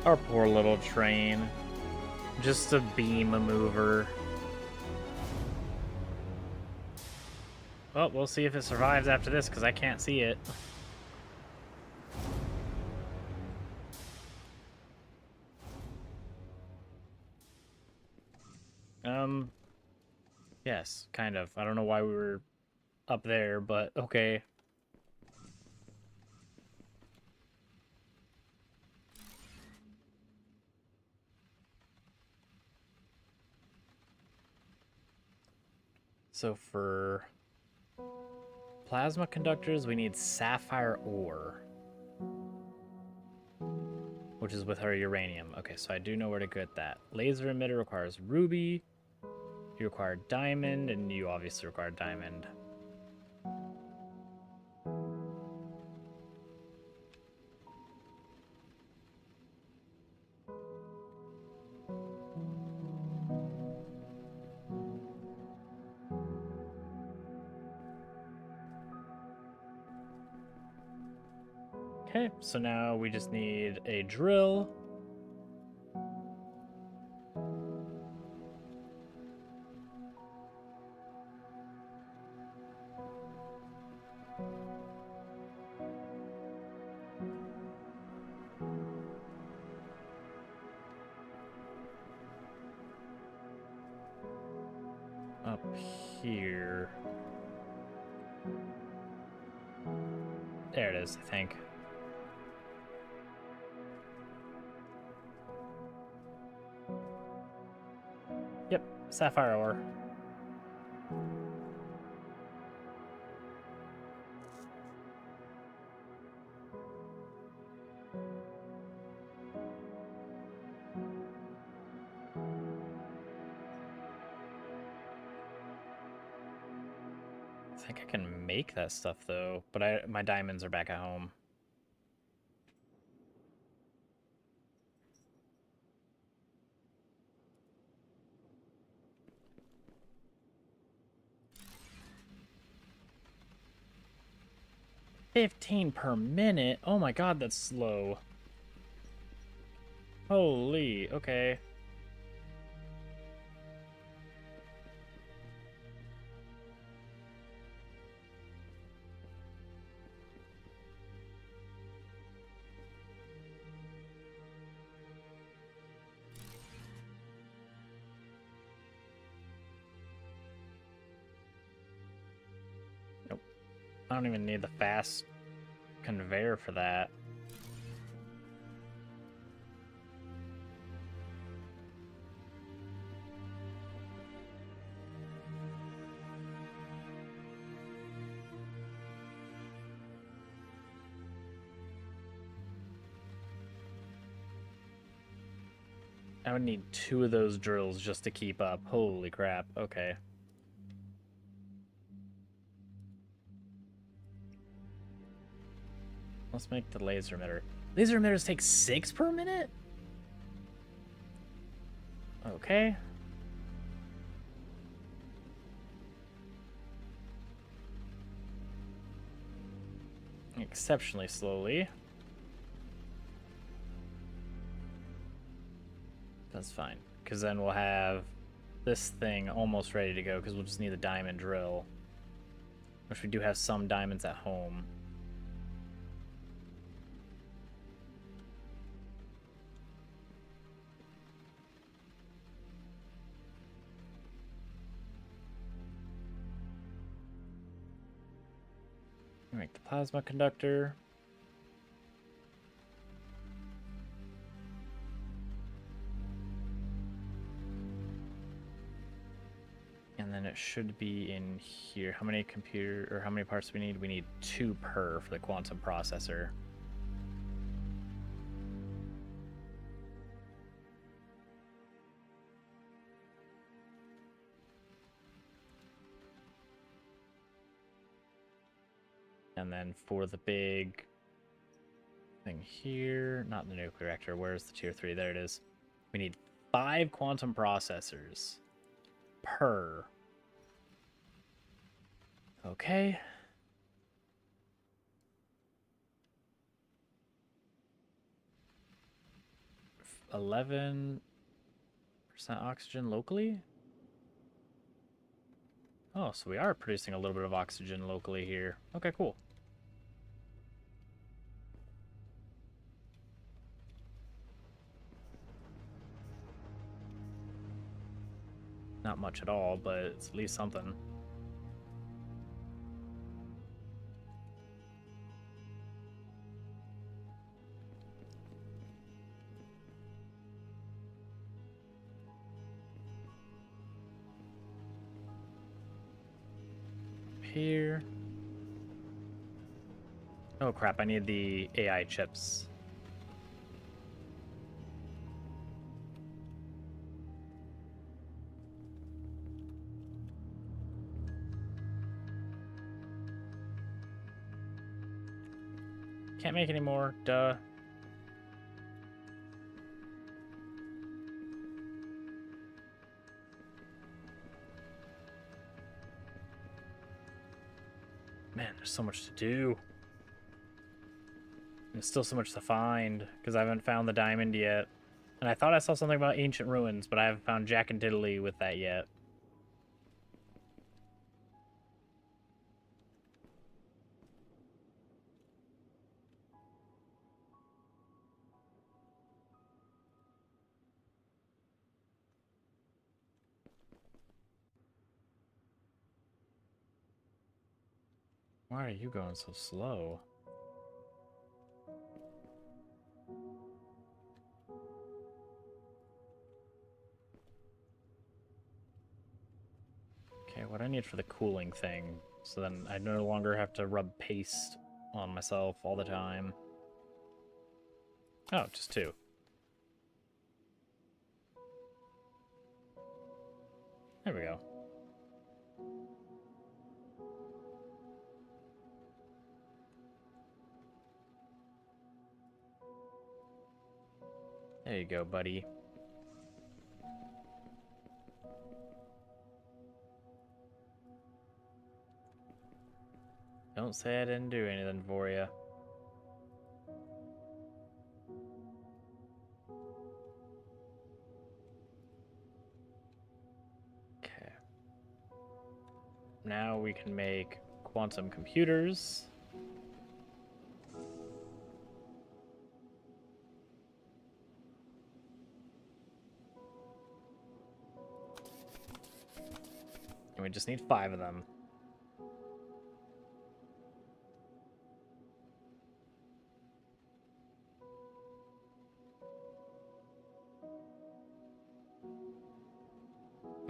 Our poor little train. Just a beam mover. Well, we'll see if it survives after this, because I can't see it. Yes, kind of. I don't know why we were up there, but okay. So for plasma conductors, we need sapphire ore, which is with our uranium. Okay, so I do know where to get that. Laser emitter requires ruby. You require diamond, and you obviously require diamond. Okay, so now we just need a drill. Up here. There it is, I think. Yep, sapphire ore. I think I can make that stuff though, but my diamonds are back at home. $15 per minute? Oh my god, that's slow. Holy, okay. Nope. I don't even need the fast conveyor for that. I would need 2 of those drills just to keep up. Holy crap. Okay. Let's make the laser emitter. Laser emitters take 6 per minute? Okay. Exceptionally slowly. That's fine, because then we'll have this thing almost ready to go, because we'll just need the diamond drill. Which we do have some diamonds at home. Make the plasma conductor. And then it should be in here. How many parts do we need? We need 2 per for the quantum processor. And then for the big thing here, not the nuclear reactor, where's the tier 3? There it is. We need 5 quantum processors per. Okay. %11 oxygen locally? Oh, so we are producing a little bit of oxygen locally here. Okay, cool. Not much at all, but it's at least something. Here. Oh crap, I need the AI chips. Can't make any more, duh. Man, there's so much to do. And still so much to find, because I haven't found the diamond yet. And I thought I saw something about ancient ruins, but I haven't found Jack and Diddley with that yet. Why are you going so slow? Okay, what I need for the cooling thing, so then I no longer have to rub paste on myself all the time. Oh, just 2. There we go. There you go, buddy. Don't say I didn't do anything for you. Okay. Now we can make quantum computers. And we just need 5 of them.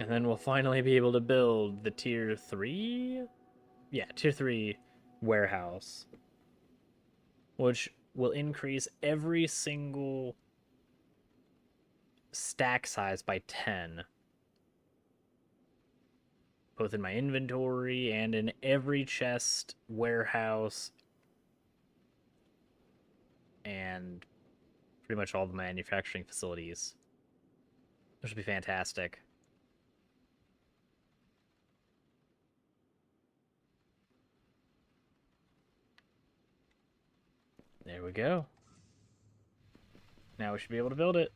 And then we'll finally be able to build the tier 3? Yeah, tier 3 warehouse. Which will increase every single stack size by 10. Both in my inventory and in every chest, warehouse, and pretty much all the manufacturing facilities. Which would be fantastic. There we go. Now we should be able to build it.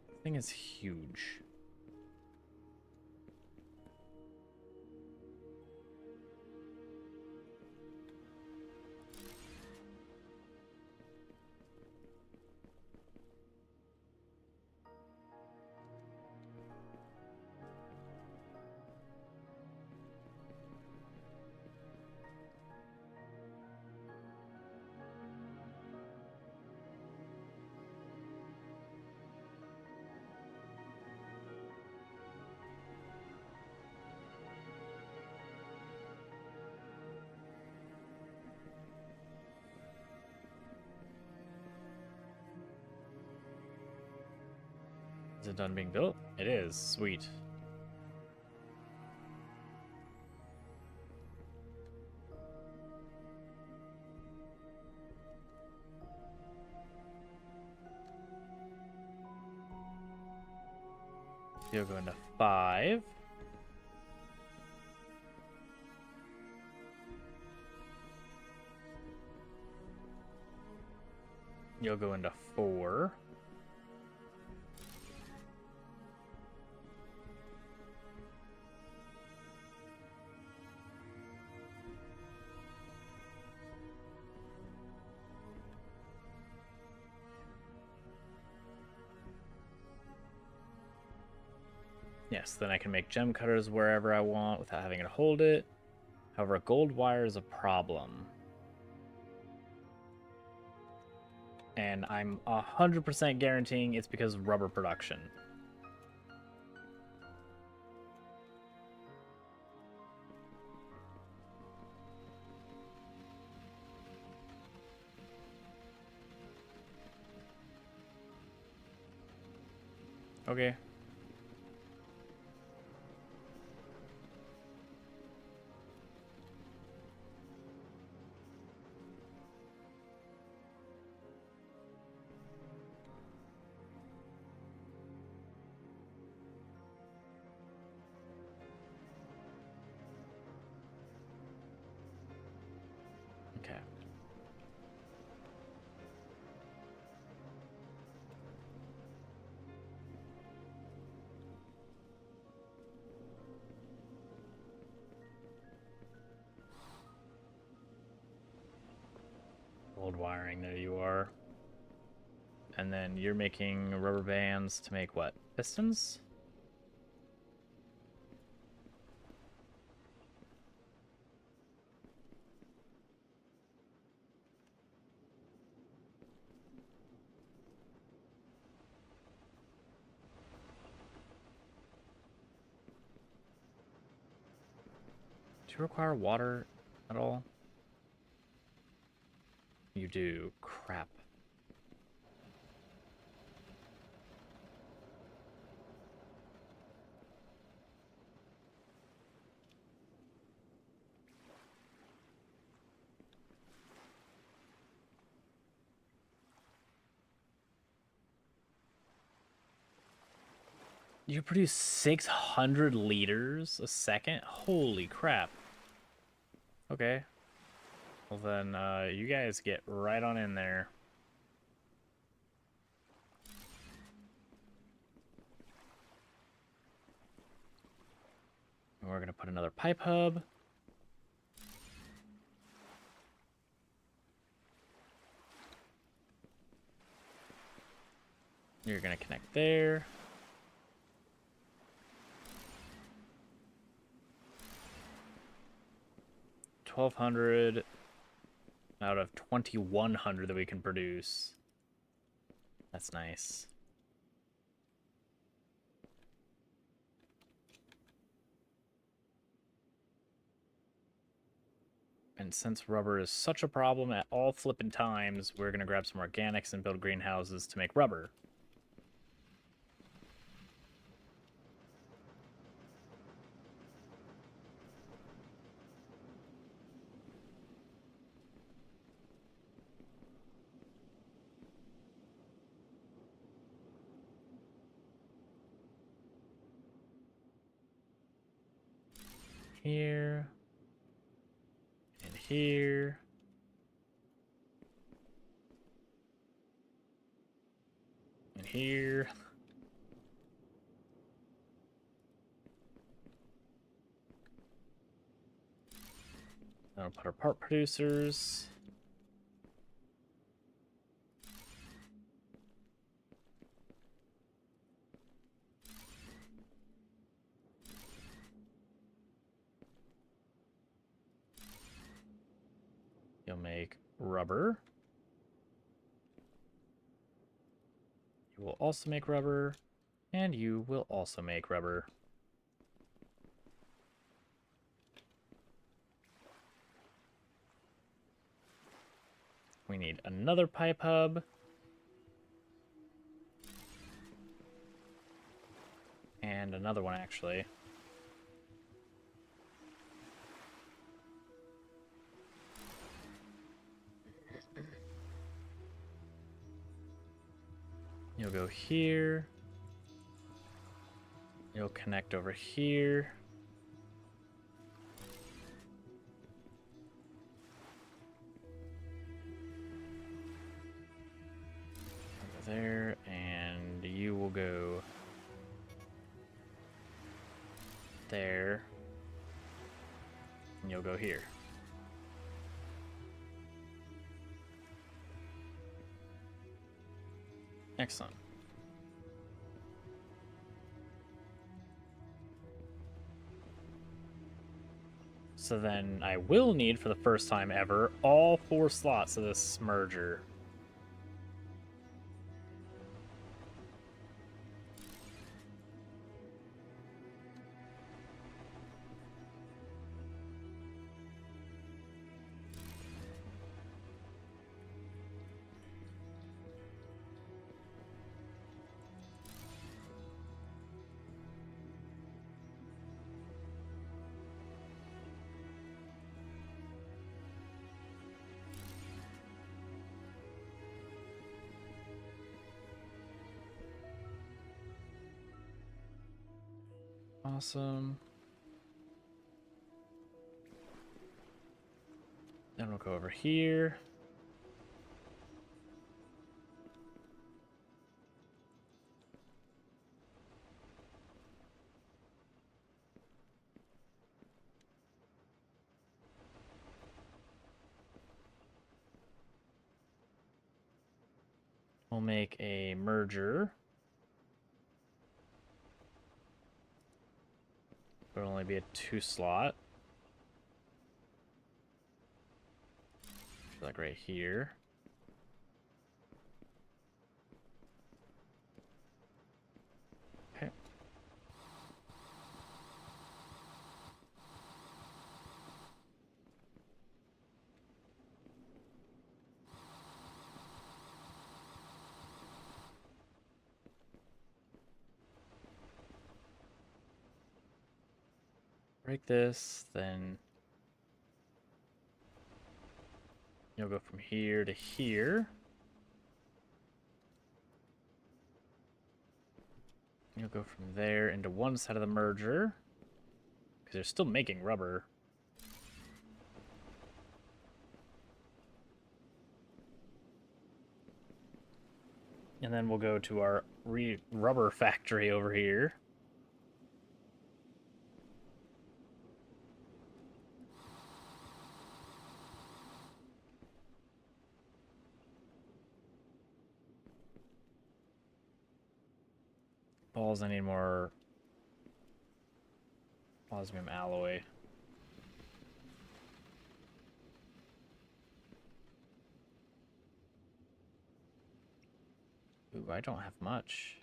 This thing is huge. Is it done being built? It is. Sweet. You'll go into 5. You'll go into 4. Yes, then I can make gem cutters wherever I want without having to hold it. However, gold wire is a problem. And I'm 100% guaranteeing it's because of rubber production. Okay. Okay. Gold wiring, there you are. And then you're making rubber bands to make what? Pistons? Do you require water at all? You do. Crap. You produce 600 liters a second? Holy crap. Okay. Well then, you guys get right on in there. And we're gonna put another pipe hub. You're gonna connect there. $1,200 out of 2,100 that we can produce. That's nice. And since rubber is such a problem at all flippin' times, we're going to grab some organics and build greenhouses to make rubber. Here. And here. And here. Then we'll put our part producers. You'll make rubber. You will also make rubber. And you will also make rubber. We need another pipe hub. And another one, actually. You'll go here. You'll connect over here. Over there, and you will go there. And you'll go here. Excellent. So then I will need, for the first time ever, all 4 slots of this merger. Awesome. Then we'll go over here. We'll make a merger. It'll only be a 2 slot. Like right here. Okay. Break this, then you'll go from here to here. You'll go from there into one side of the merger, because they're still making rubber. And then we'll go to our rubber factory over here. Balls, I need more osmium alloy. Ooh, I don't have much.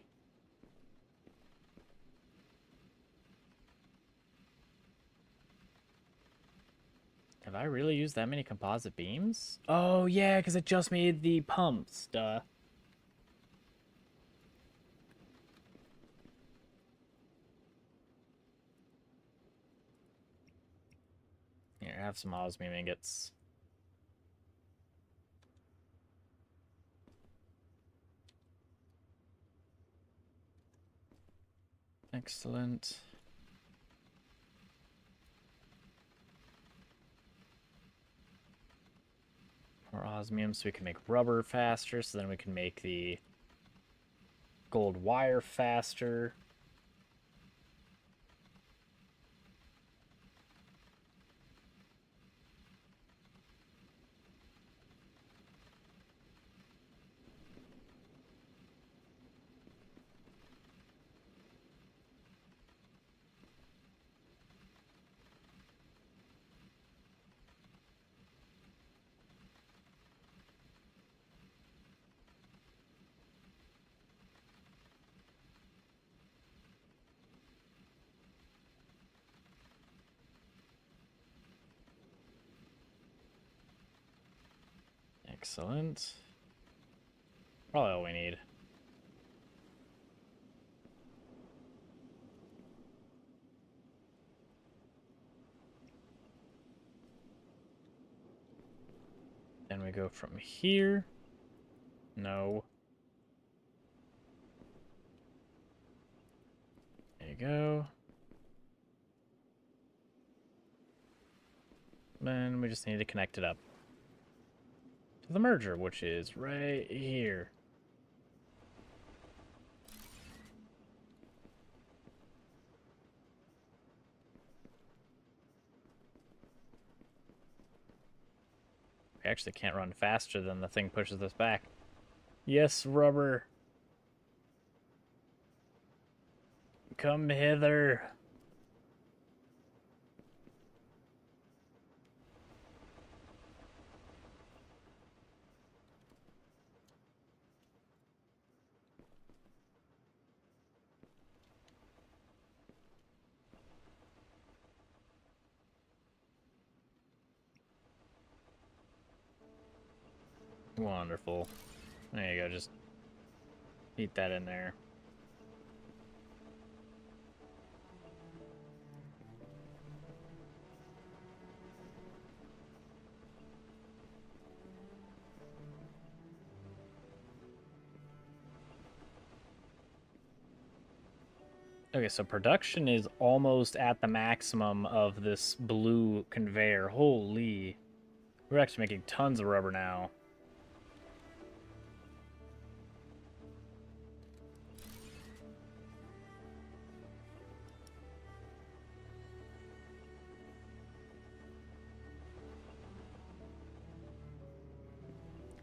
Did I really use that many composite beams? Oh, yeah, because it just made the pumps. Duh. Here, have some osmium ingots. Excellent. More osmium so we can make rubber faster, so then we can make the gold wire faster. Excellent. Probably all we need. Then we go from here. No. There you go. Then we just need to connect it up to the merger, which is right here. We actually can't run faster than the thing pushes us back. Yes, rubber. Come hither. Wonderful. There you go, just eat that in there. Okay, so production is almost at the maximum of this blue conveyor. Holy. We're actually making tons of rubber now.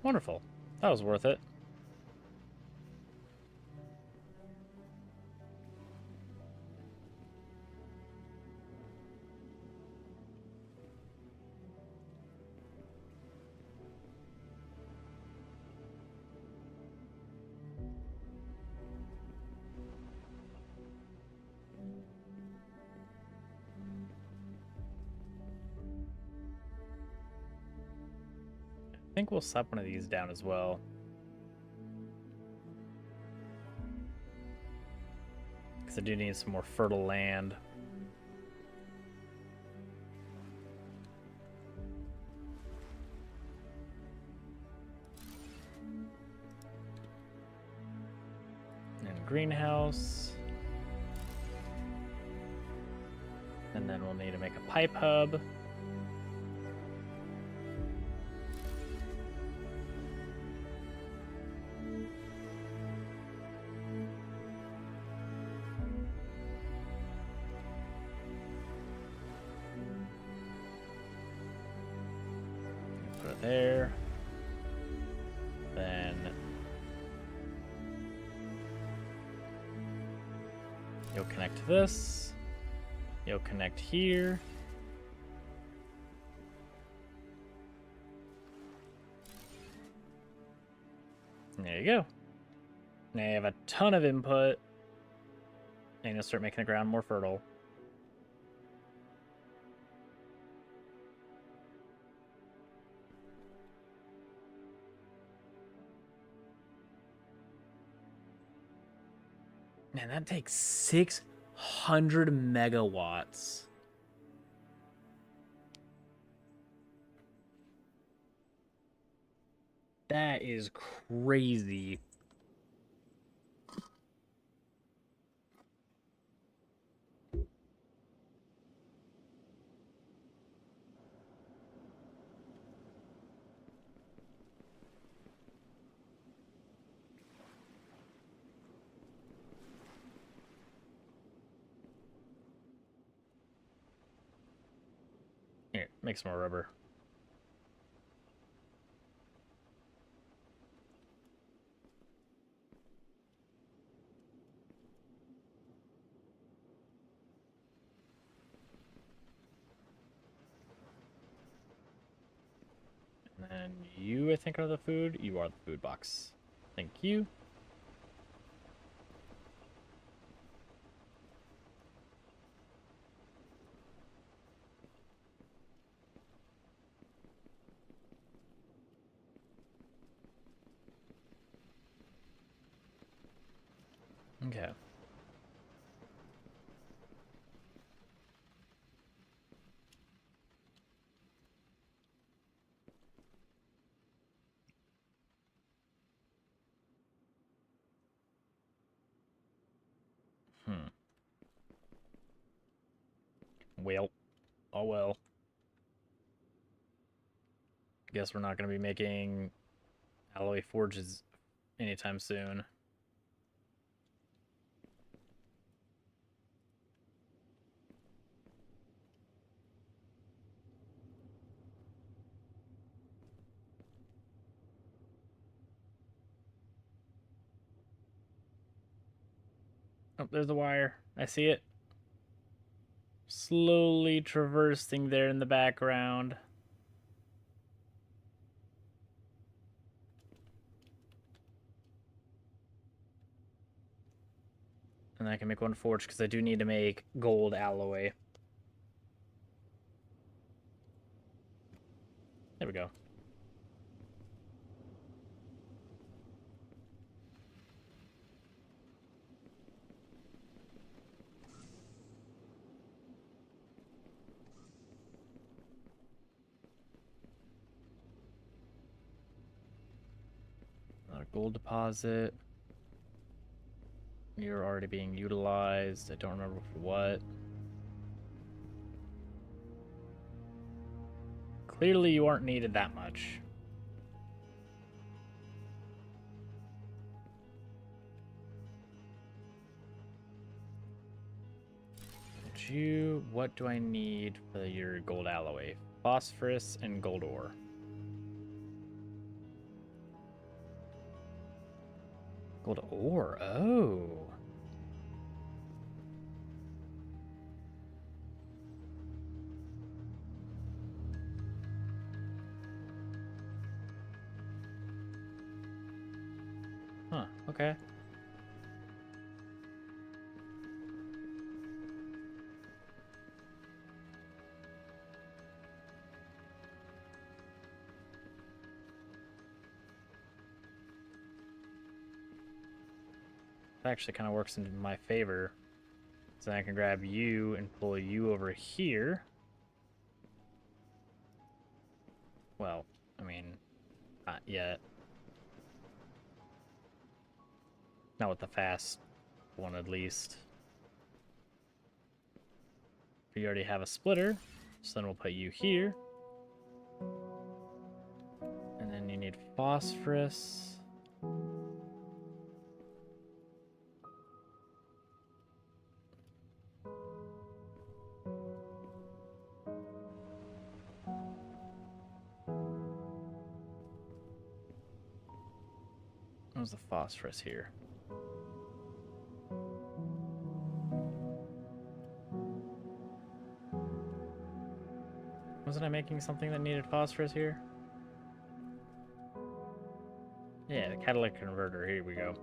Wonderful. That was worth it. I think we'll slap one of these down as well. Because I do need some more fertile land. And greenhouse. And then we'll need to make a pipe hub. Put it there. Then you'll connect to this. You'll connect here. And there you go. Now you have a ton of input. And you'll start making the ground more fertile. And that takes 600 megawatts. That is crazy. Here, make some more rubber. And then you, I think, are the food. You are the food box. Thank you. Okay. Well. Oh well. Guess we're not going to be making alloy forges anytime soon. Oh, there's the wire. I see it. Slowly traversing there in the background. And I can make one forge because I do need to make gold alloy. There we go. Another gold deposit. You're already being utilized. I don't remember for what. Clearly you aren't needed that much. What do I need for your gold alloy? Phosphorus and gold ore. Gold ore, oh. Huh, okay. That actually kind of works in my favor. So I can grab you and pull you over here. Well, I mean, not yet. Not with the fast one, at least. We already have a splitter, so then we'll put you here. And then you need phosphorus. Where's the phosphorus here? Wasn't I making something that needed phosphorus here? Yeah, the catalytic converter. Here we go.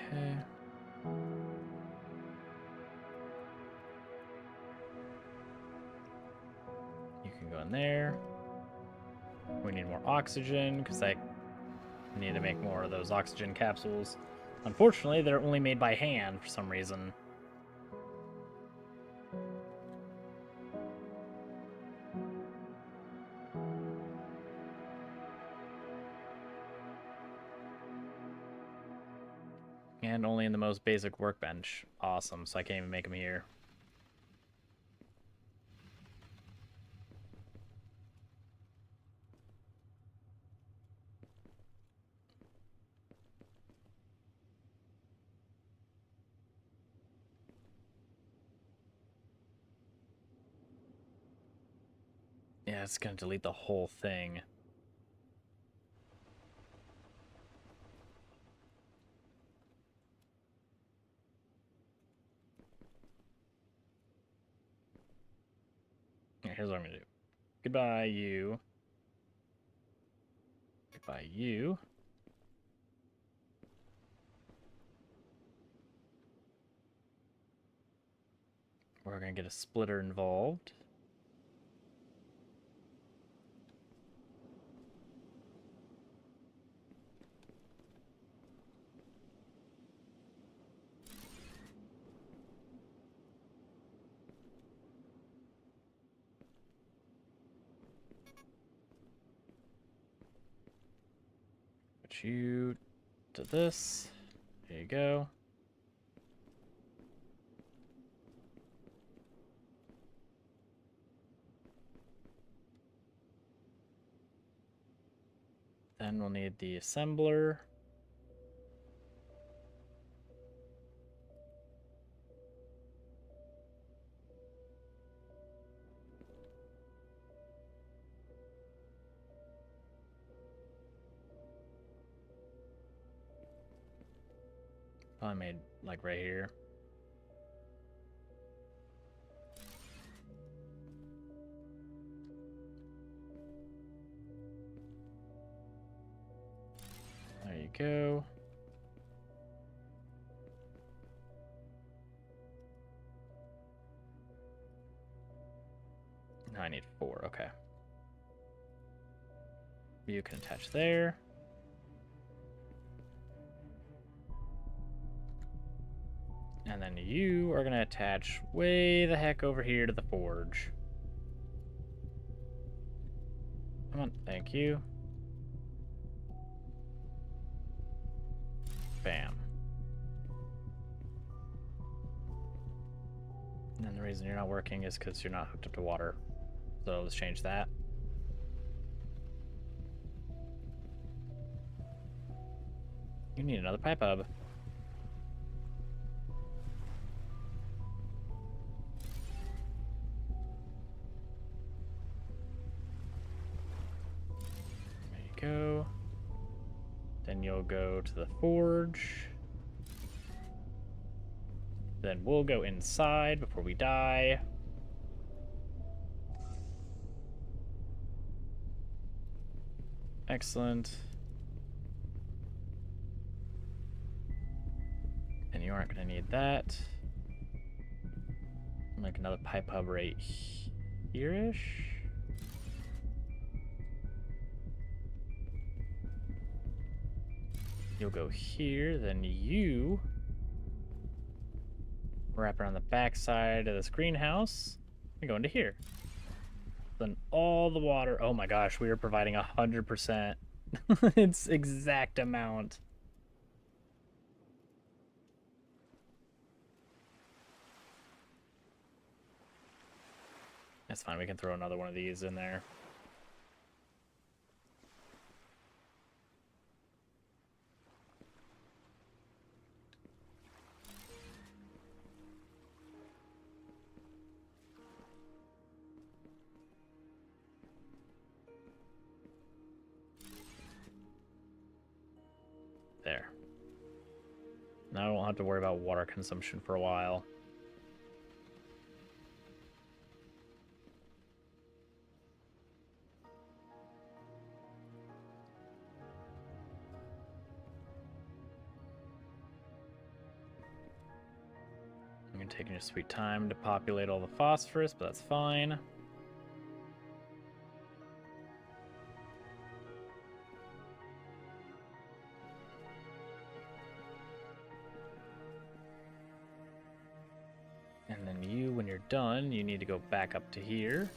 Okay. You can go in there. We need more oxygen because I need to make more of those oxygen capsules. Unfortunately, they're only made by hand for some reason. And only in the most basic workbench. Awesome, so I can't even make them here. Yeah, it's gonna delete the whole thing. Here's what I'm gonna do. Goodbye, you. Goodbye, you. We're gonna get a splitter involved. Put you to this. There you go. Then we'll need the assembler. Probably made like right here. There you go. Now I need 4, okay. You can attach there. And then you are gonna attach way the heck over here to the forge. Come on, thank you. Bam. And then the reason you're not working is because you're not hooked up to water. So let's change that. You need another pipe hub. There you go. Then you'll go to the forge. Then we'll go inside before we die. Excellent. And you aren't going to need that. Make another pipe hub right here-ish. You'll go here, then you wrap around the back side of this greenhouse and go into here. Then all the water. Oh my gosh, we are providing 100%. It's exact amount. That's fine. We can throw another one of these in there. There. Now I won't have to worry about water consumption for a while. You're taking your sweet time to populate all the phosphorus, but that's fine. And then you, when you're done, you need to go back up to here,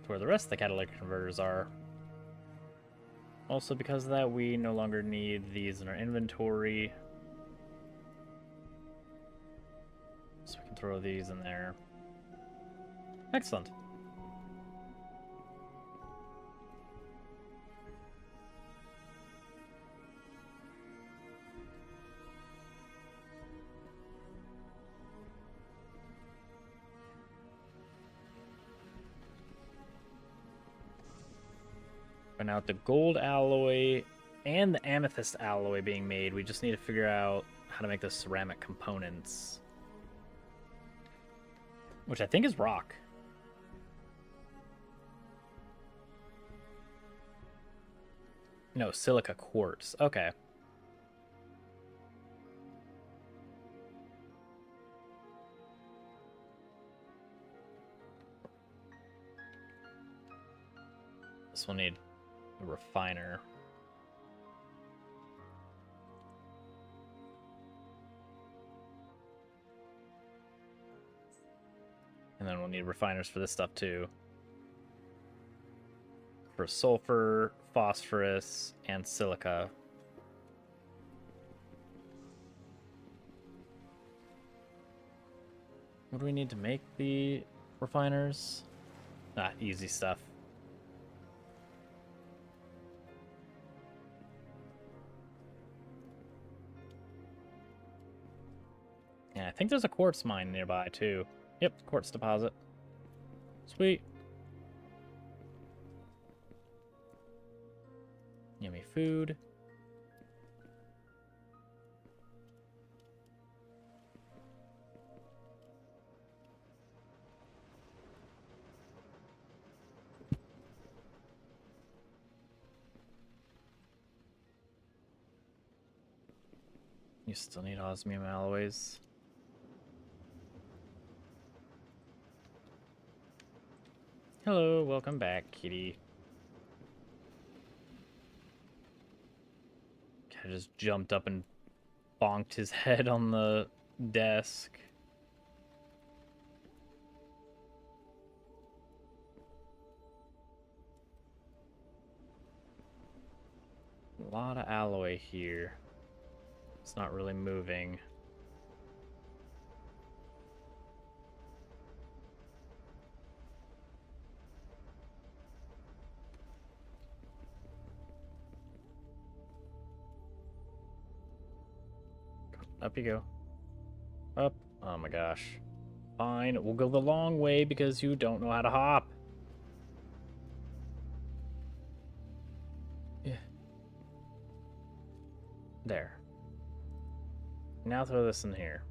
to where the rest of the catalytic converters are. Also, because of that, we no longer need these in our inventory. So we can throw these in there. Excellent. But now with the gold alloy and the amethyst alloy being made, we just need to figure out how to make the ceramic components. Which I think is rock. No, silica quartz. Okay. This will need a refiner. And then we'll need refiners for this stuff too. For sulfur, phosphorus, and silica. What do we need to make the refiners? Ah, easy stuff. Yeah, I think there's a quartz mine nearby too. Yep, quartz deposit. Sweet. Yummy food. You still need osmium alloys. Hello, welcome back, kitty. Guy just jumped up and bonked his head on the desk. A lot of alloy here. It's not really moving. Up you go. Up. Oh my gosh. Fine, we'll go the long way because you don't know how to hop. Yeah. There. Now throw this in here.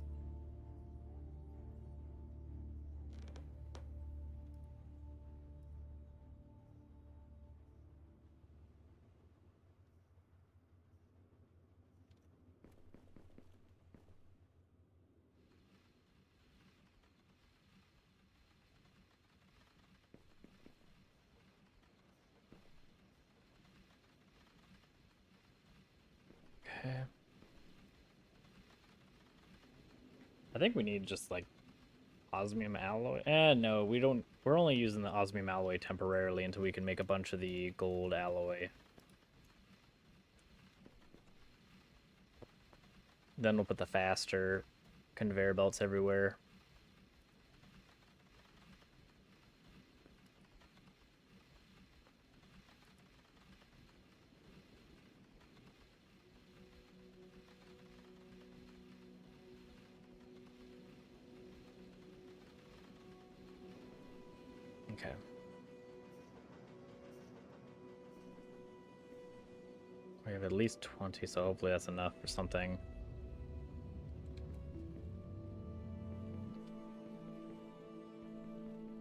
Okay. I think we need just like osmium alloy. No, we don't. We're only using the osmium alloy temporarily until we can make a bunch of the gold alloy. Then we'll put the faster conveyor belts everywhere. Okay. We have at least 20, so hopefully that's enough for something.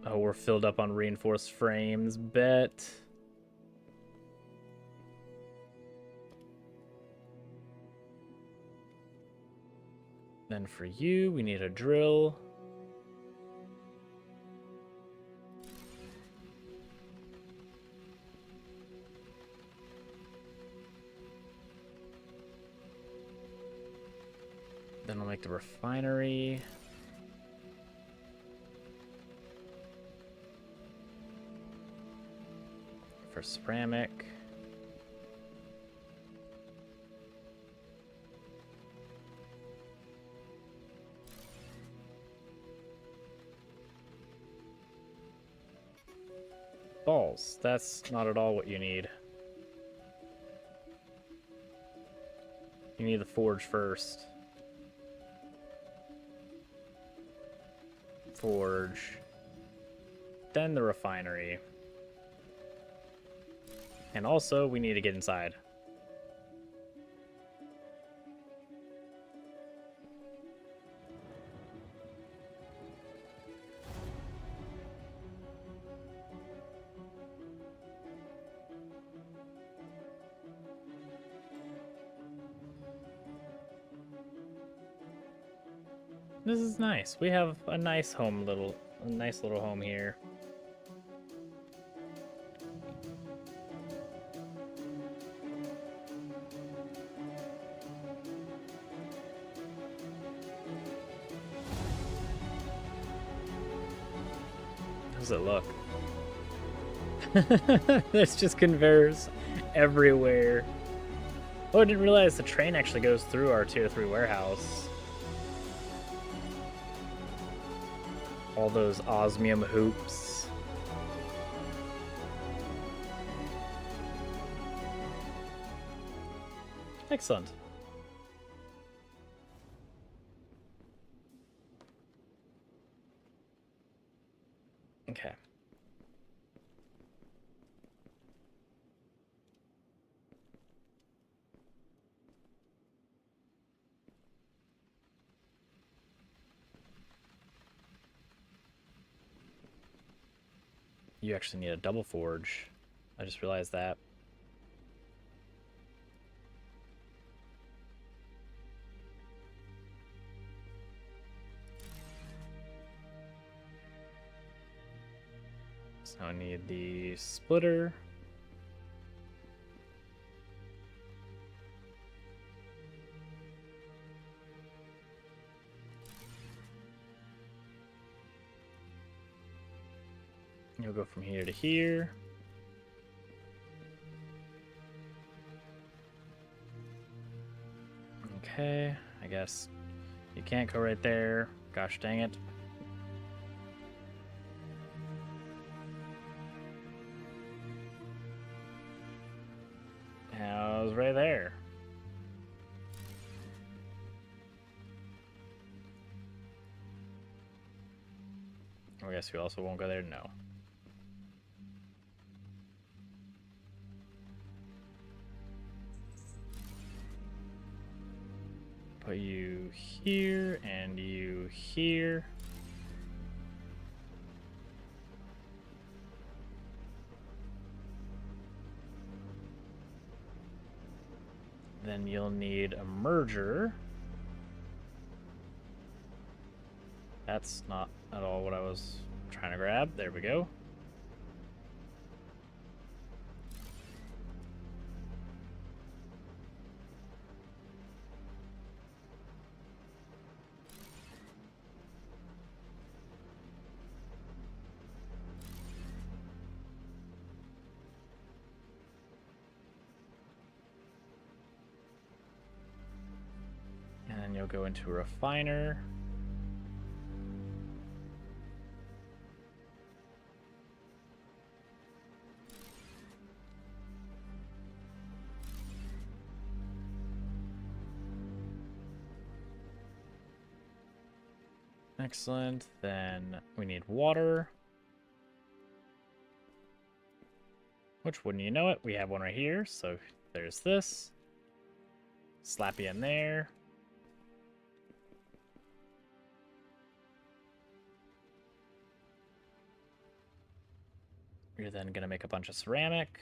Oh, we're filled up on reinforced frames. Bet. Then for you, we need a drill. Then we'll make the refinery. For ceramic. Balls. That's not at all what you need. You need the forge first. Forge. Then the refinery. And also, we need to get inside. This is nice. We have a nice little home here. How does it look? There's just conveyors everywhere. Oh, I didn't realize the train actually goes through our tier 3 warehouse. All those osmium hoops. Excellent. Okay. You actually need a double forge. I just realized that. So I need the splitter. You'll go from here to here. Okay, I guess you can't go right there. Gosh dang it. I was right there. I guess you also won't go there? No. Put you here and you here. Then you'll need a merger. That's not at all what I was trying to grab. There we go. And then you'll go into a refiner. Excellent. Then we need water. Which, wouldn't you know it, we have one right here. So there's this. Slap you in there. You're then going to make a bunch of ceramic.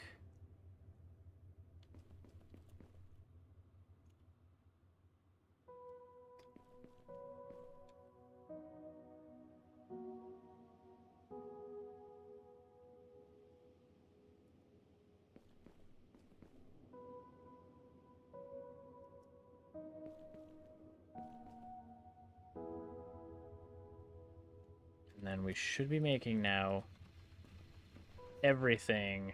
And then we should be making now everything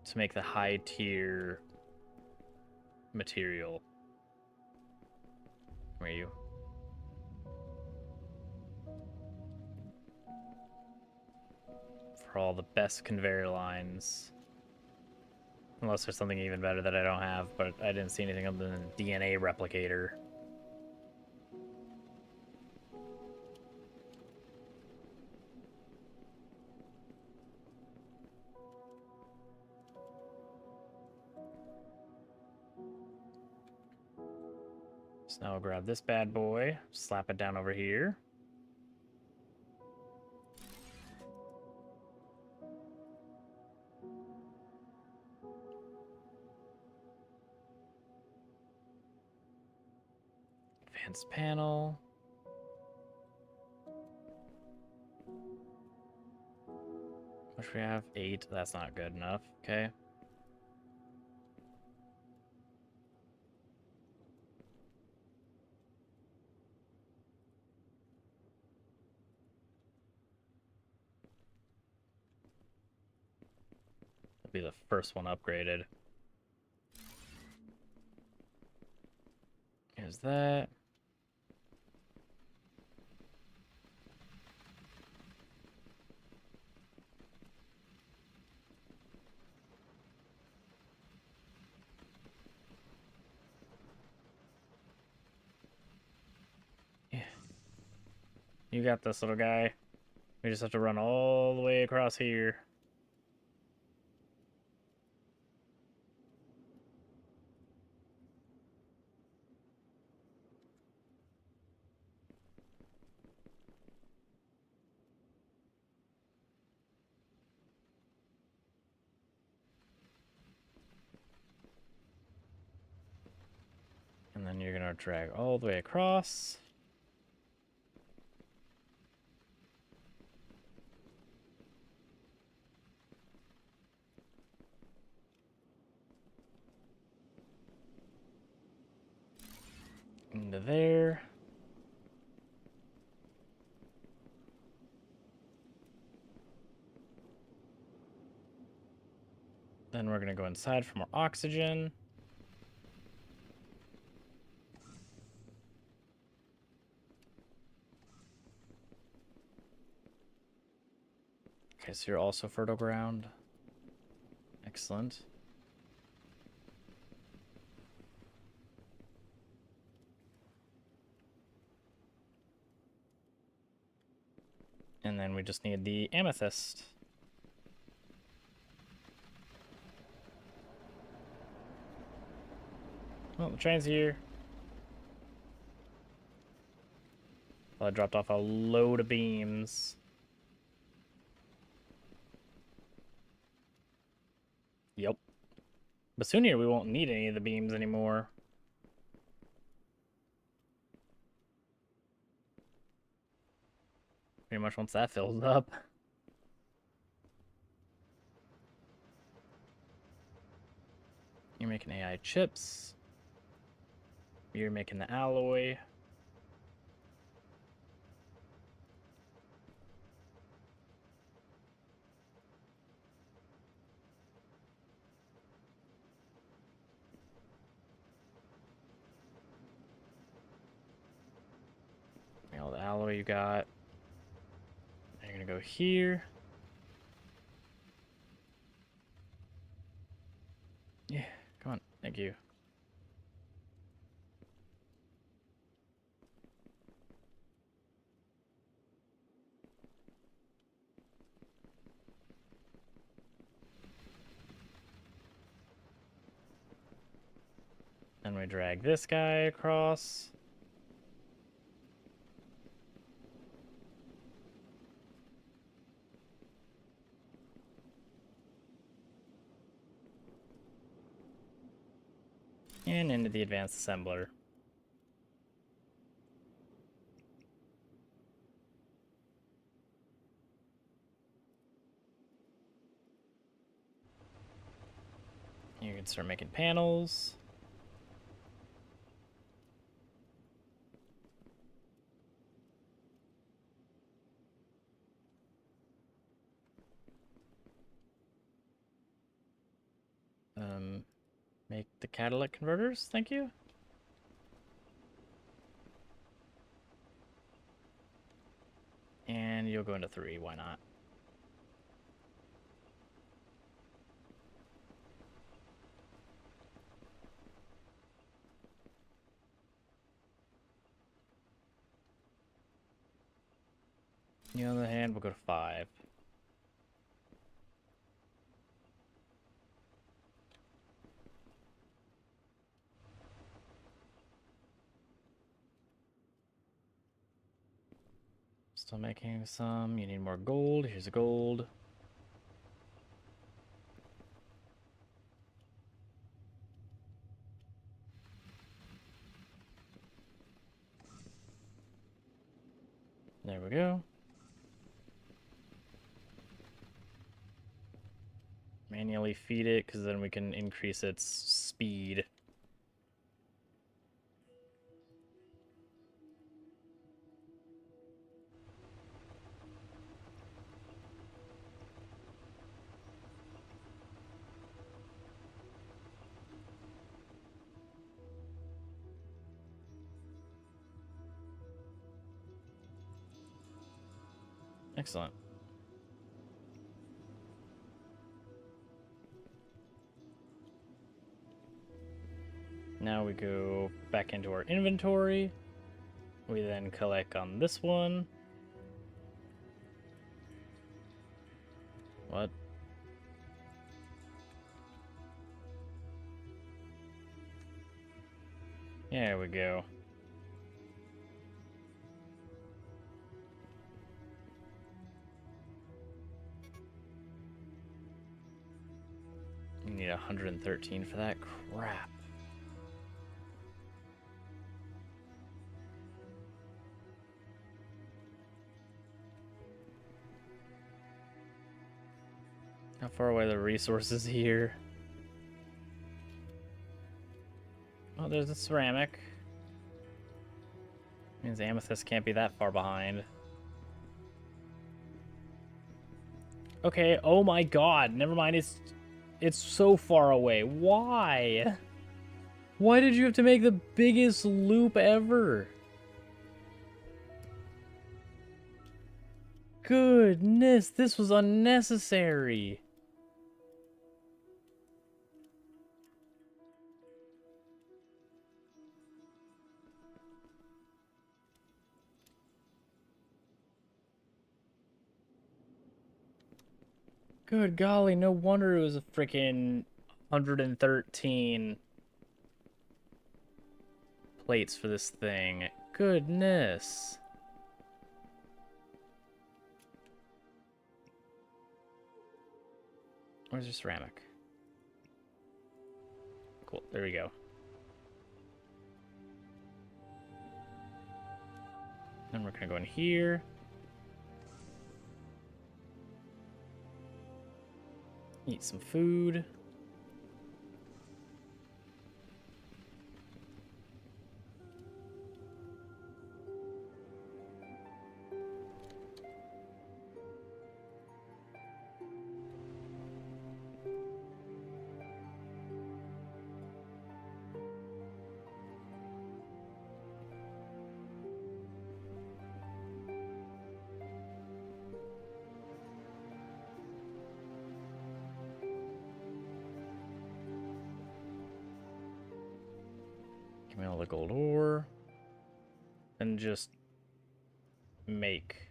to make the high tier material. Where are you? For all the best conveyor lines. Unless there's something even better that I don't have, but I didn't see anything other than DNA replicator. So now I'll grab this bad boy, slap it down over here. Advanced panel. What should we have? 8. That's not good enough. Okay. That'll be the first one upgraded. Here's that. Yeah. You got this, little guy. We just have to run all the way across here. And then you're gonna drag all the way across. Into there. Then we're gonna go inside for more oxygen. Okay, so you're also fertile ground. Excellent. And then we just need the amethyst. Well, the train's here. Well, I dropped off a load of beams. Yep. But soon here we won't need any of the beams anymore. Pretty much once that fills up. You're making AI chips. You're making the alloy. All the alloy you got. You're gonna go here. Yeah, come on. Thank you. Then we drag this guy across. And into the advanced assembler. You can start making panels. Make the catalytic converters, thank you. And you'll go into 3, why not? On the other hand, we'll go to 5. Still making some. You need more gold. Here's a gold. There we go. Manually feed it, because then we can increase its speed. Excellent. Now we go back into our inventory. We then collect on this one. What? There we go. You need 113 for that? Crap. How far away are the resources here? Oh, there's a ceramic. Means amethyst can't be that far behind. Okay, oh my god, never mind, it's so far away. Why? Why did you have to make the biggest loop ever? Goodness, this was unnecessary. Good golly, no wonder it was a freaking 113 plates for this thing. Goodness. Where's your ceramic? Cool, there we go. Then we're gonna go in here. Eat some food. Give me all the gold ore. And just make.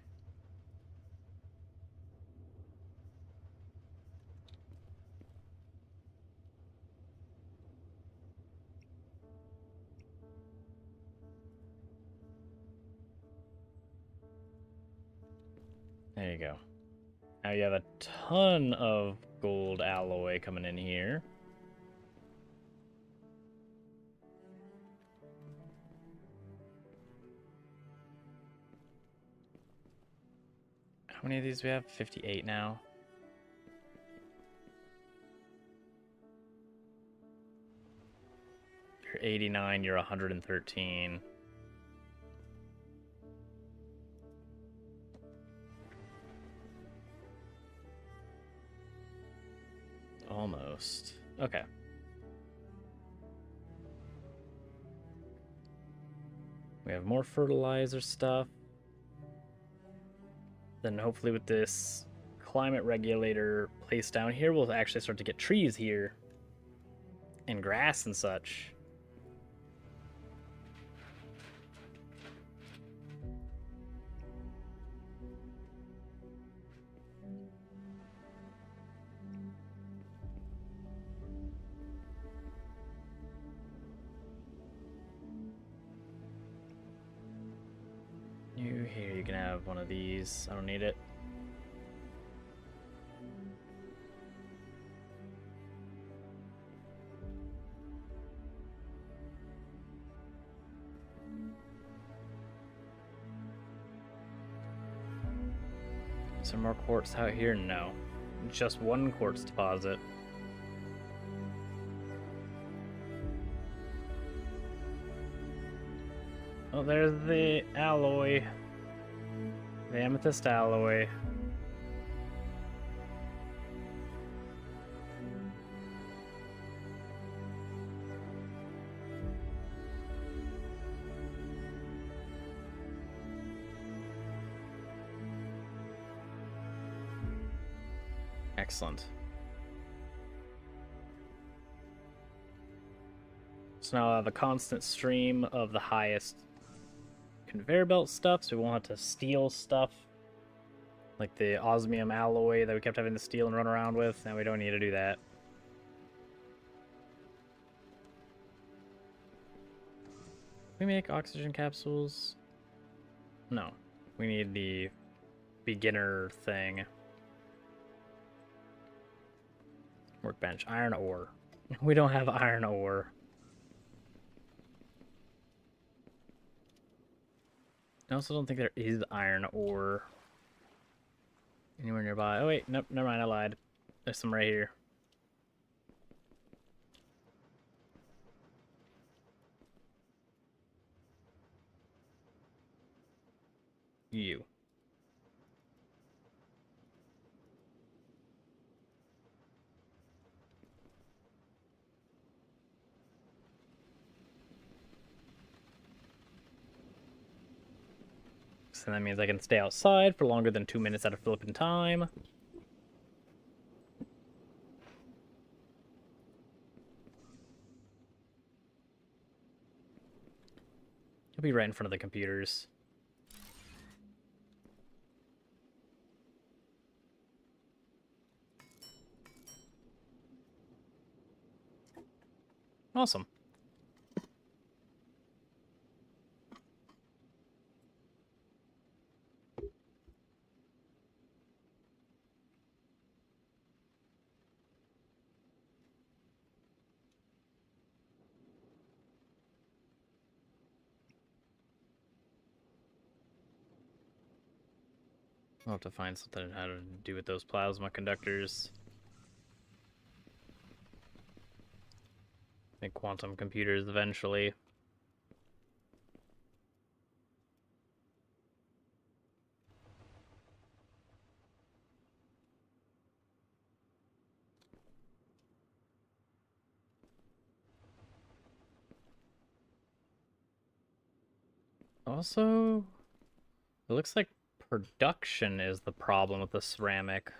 There you go. Now you have a ton of gold alloy coming in here. How many of these do we have? 58 now. You're 89, you're 113. Almost. Okay. We have more fertilizer stuff. Then hopefully with this climate regulator placed down here, we'll actually start to get trees here. And grass and such. Here, you can have one of these. I don't need it. Is there more quartz out here? No. Just one quartz deposit. Oh, there's the alloy. The amethyst alloy. Excellent. So now I have a constant stream of the highest conveyor belt stuff, so we won't have to steal stuff. Like the osmium alloy that we kept having to steal and run around with. Now we don't need to do that. We make oxygen capsules? No. We need the beginner thing. Workbench. Iron ore. We don't have iron ore. I also don't think there is iron ore anywhere nearby. Oh wait, nope, never mind, I lied. There's some right here. You. So that means I can stay outside for longer than 2 minutes at a flippin' time. He'll be right in front of the computers. Awesome. I'll have to find something how to do with those plasma conductors. Make quantum computers eventually. Also, it looks like production is the problem with the ceramic.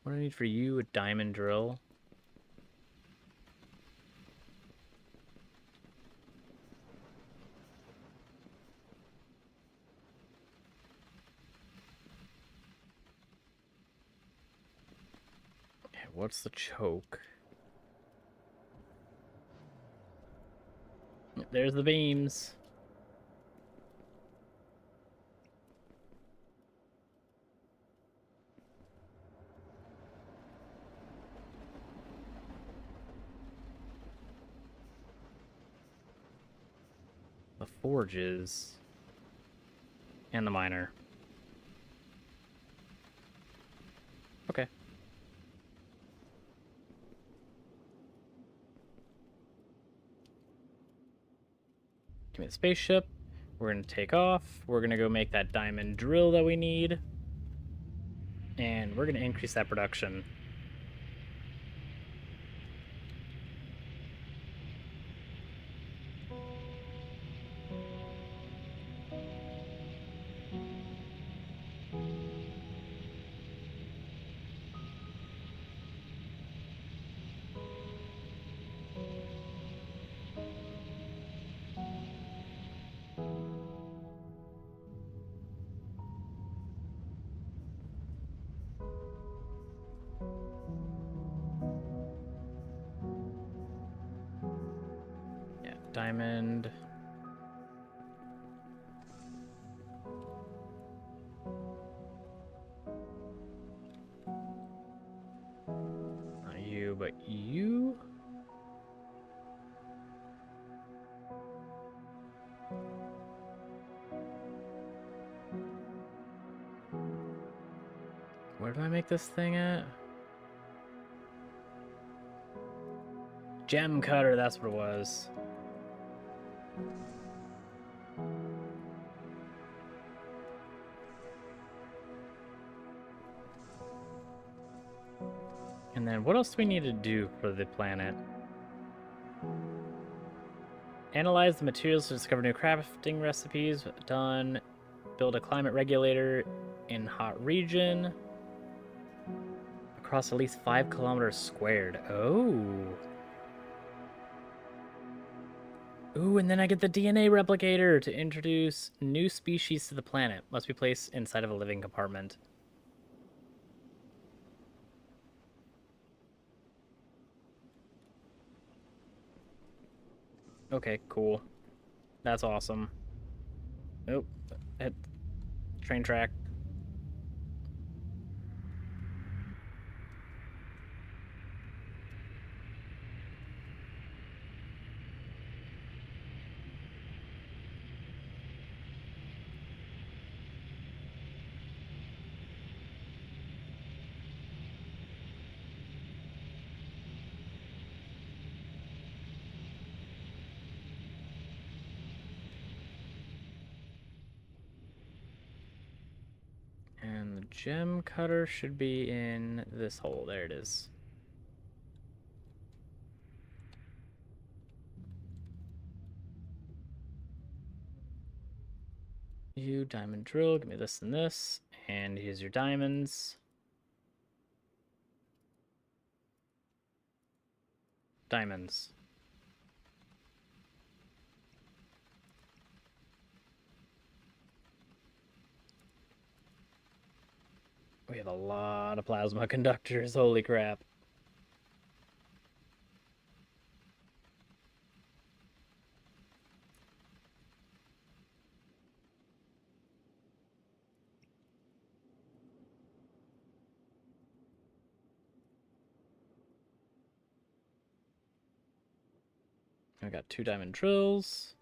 What do I need for you? A diamond drill? Okay, what's the choke? There's the beams. The forges. And the miner. Okay. Give me the spaceship. We're going to take off. We're going to go make that diamond drill that we need. And we're going to increase that production. diamond. Not you, but you. Where do I make this thing at? Gem cutter, that's what it was. And then what else do we need to do for the planet? Analyze the materials to discover new crafting recipes. Done. Build a climate regulator in hot region. Across at least 5 kilometers squared. Oh. Ooh, and then I get the DNA replicator to introduce new species to the planet. Must be placed inside of a living compartment. Okay, cool. That's awesome. Oh, hit train track. And the gem cutter should be in this hole. There it is. You diamond drill, give me this and this. And here's your diamonds. Diamonds. We have a lot of plasma conductors, holy crap. I got 2 diamond drills.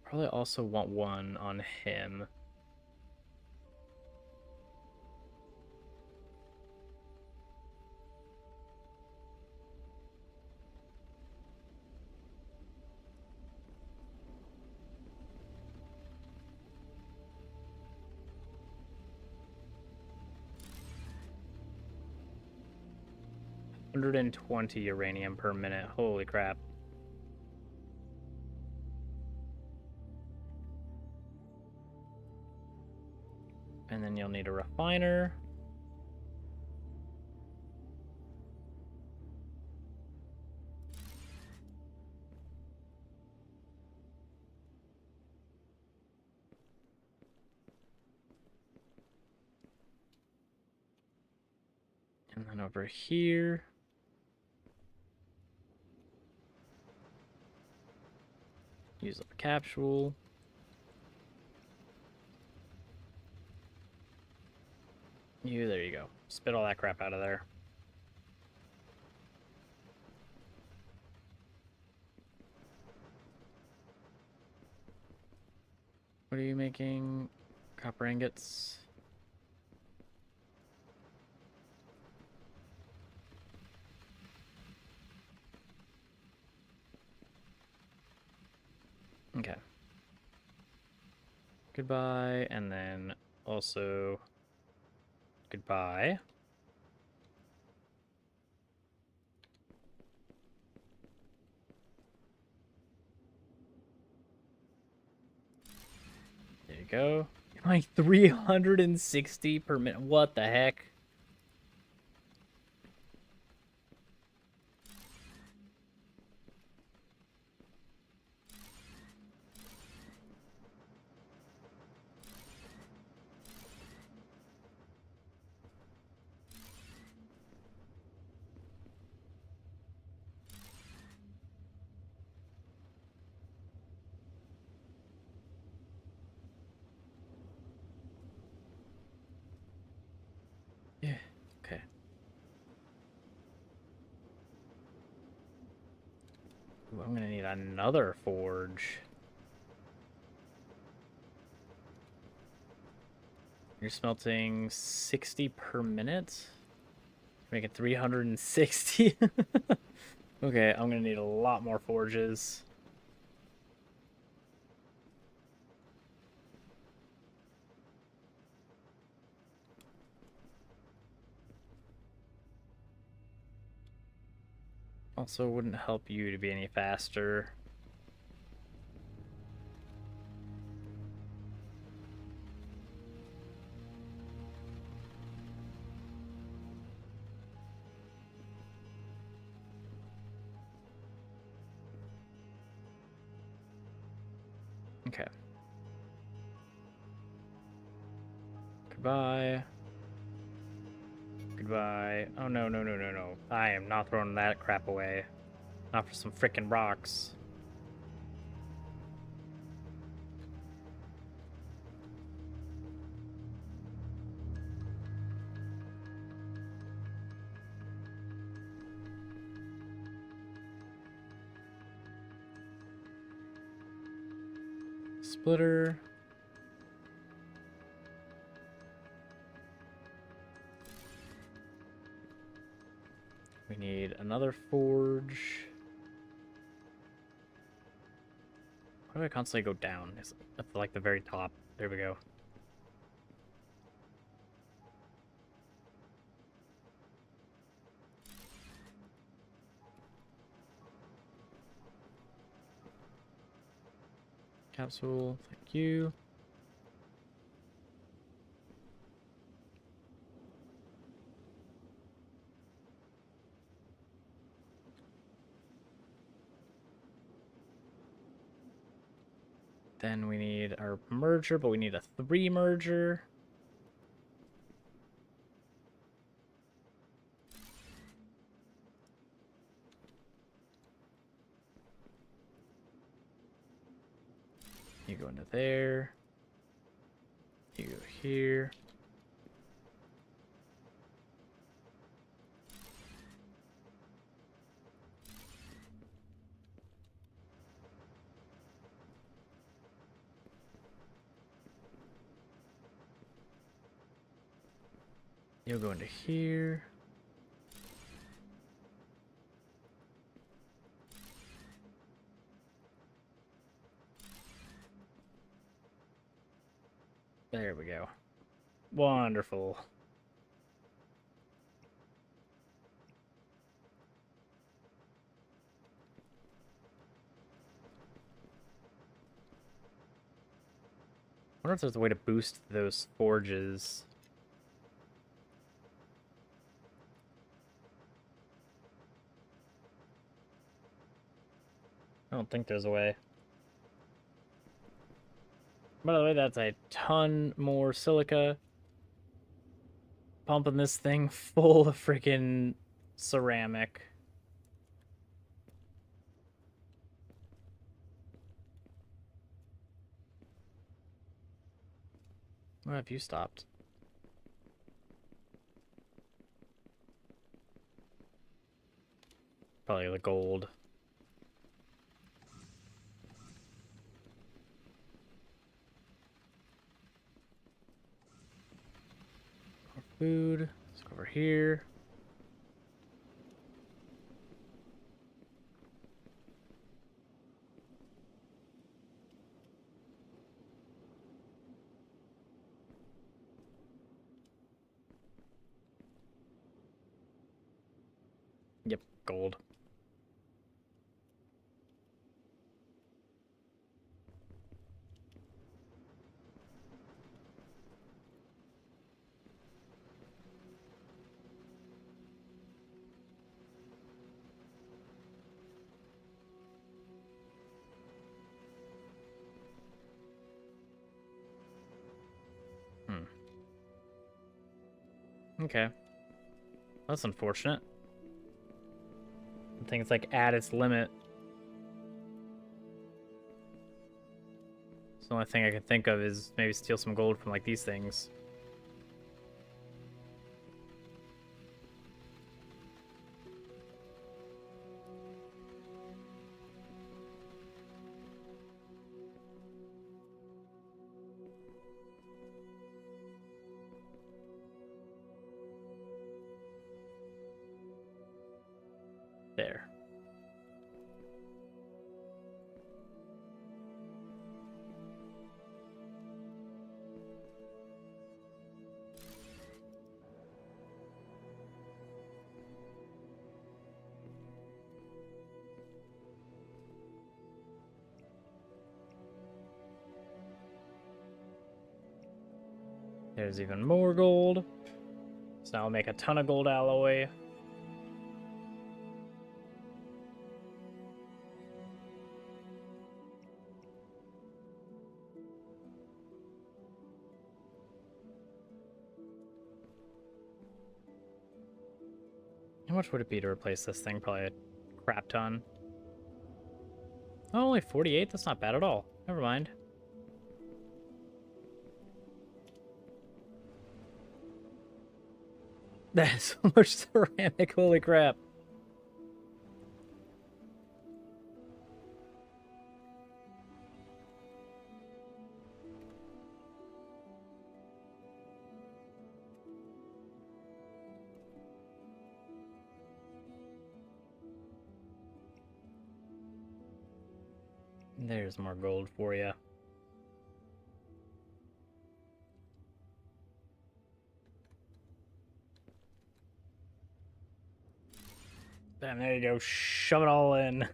Probably also want one on him. $120 uranium per minute. Holy crap. And then you'll need a refiner. And then over here, use up a capsule. There you go. Spit all that crap out of there. What are you making? Copper ingots. Okay. Goodbye, and then also goodbye. There you go. Like 360 per minute. What the heck? I'm gonna need another forge. You're smelting 60 per minute? Make it 360. Okay, I'm gonna need a lot more forges. Also, wouldn't help you to be any faster. Okay. Goodbye. Goodbye. Oh, no, no, no, no, no. I am not throwing that crap away. Not for some frickin' rocks. Splitter. We need another forge. Why do I constantly go down? It's at like the very top. There we go. Capsule, thank you. Then we need our merger, but we need a 3 merger. You go into there. You go here. You'll go into here. There we go. Wonderful. I wonder if there's a way to boost those forges. I don't think there's a way. By the way, that's a ton more silica. Pumping this thing full of freaking ceramic. Why have you stopped? Probably the gold. More food. Let's go over here. Yep, gold. Okay. That's unfortunate. I think it's like at its limit. So the only thing I can think of is maybe steal some gold from like these things. There's even more gold. So now I'll make a ton of gold alloy. How much would it be to replace this thing? Probably a crap ton. Oh, only 48? That's not bad at all. Never mind. That's so much ceramic, holy crap. There's more gold for you. Bam, there you go. Shove it all in.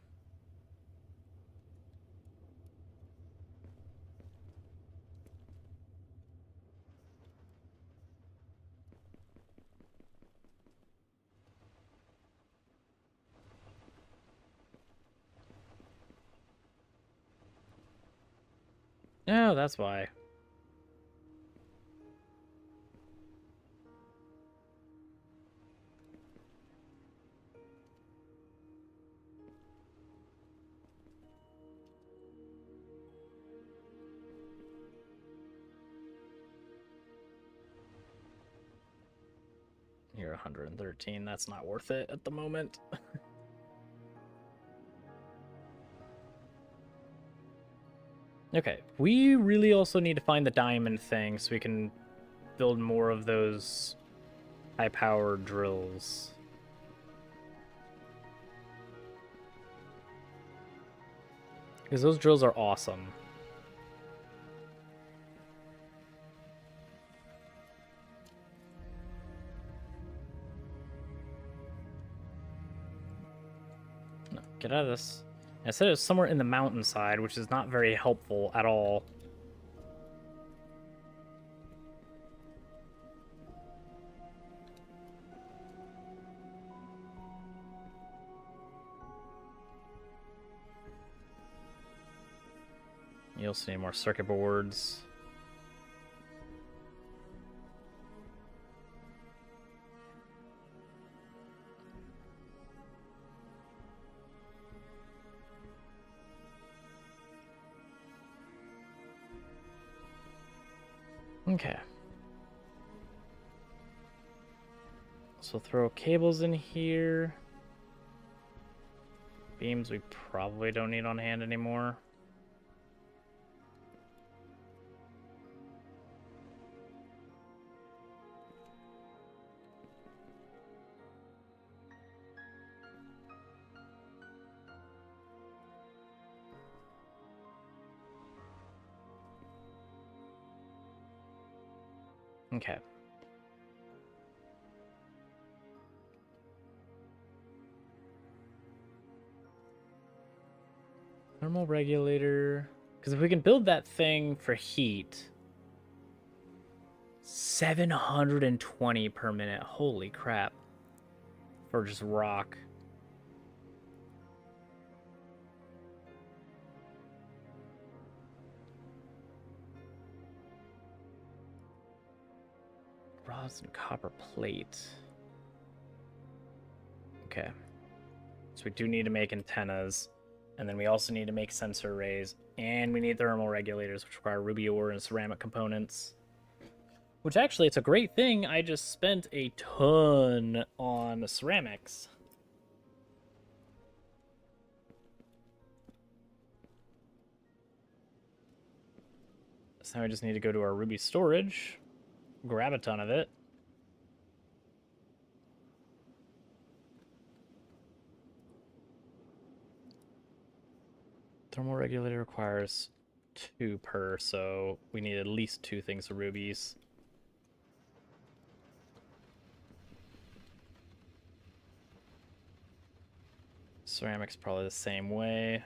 Oh, that's why. You're 113. That's not worth it at the moment. Okay, we really also need to find the diamond thing so we can build more of those high-powered drills. Because those drills are awesome. No, get out of this. I said it was somewhere in the mountainside, which is not very helpful at all. You also need more circuit boards. Okay. So throw cables in here. Beams we probably don't need on hand anymore. Okay. Thermal regulator. Because if we can build that thing for heat, 720 per minute. Holy crap. For just rock. Rods and copper plate. Okay. So we do need to make antennas. And then we also need to make sensor arrays. And we need thermal regulators, which require ruby ore and ceramic components. Which actually, it's a great thing. I just spent a ton on ceramics. So now we just need to go to our ruby storage, grab a ton of it. Thermal regulator requires 2 per, so we need at least 2 things of rubies. Ceramic's probably the same way.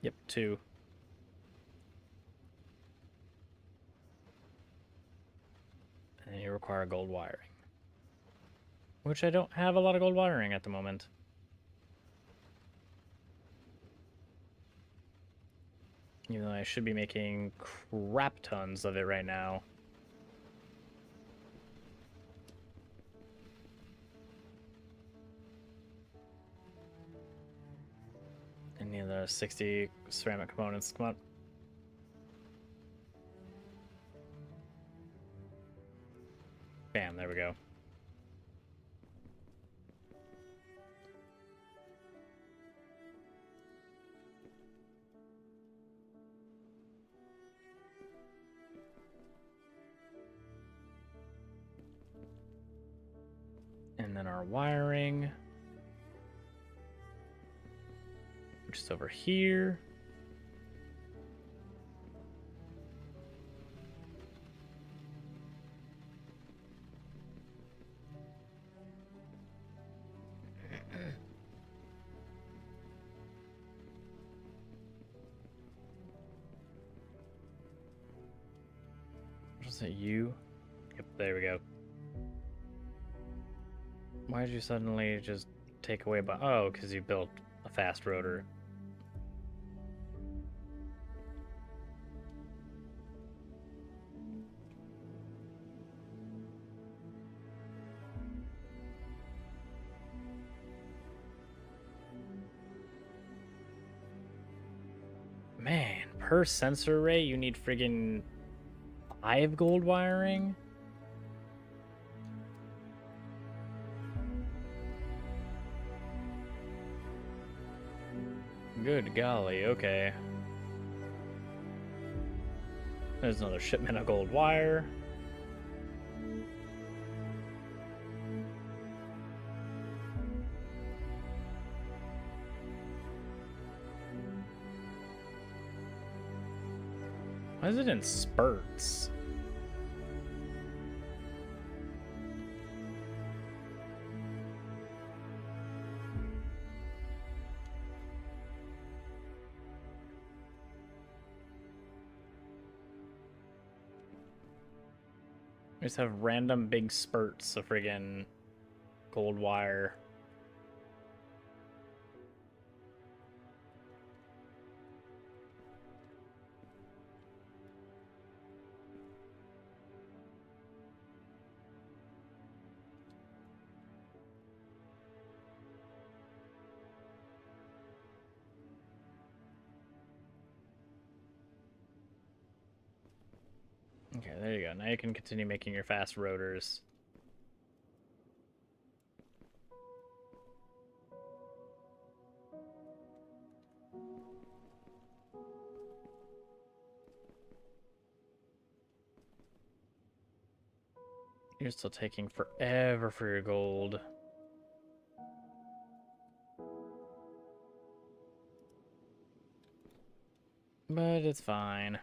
Yep, 2. And you require gold wiring. Which I don't have a lot of gold wiring at the moment. Even though I should be making crap tons of it right now. And need the 60 ceramic components. Come on. Bam, there we go. And then our wiring, which is over here. Was it you? Yep, there we go. Why did you suddenly just take away by... Oh, because you built a fast rotor. Man, per sensor array, you need friggin' 5 gold wiring? Good golly, okay. There's another shipment of gold wire. Why is it in spurts? We just have random big spurts of friggin' gold wire. Okay, there you go. Now you can continue making your fast rotors. You're still taking forever for your gold. But it's fine.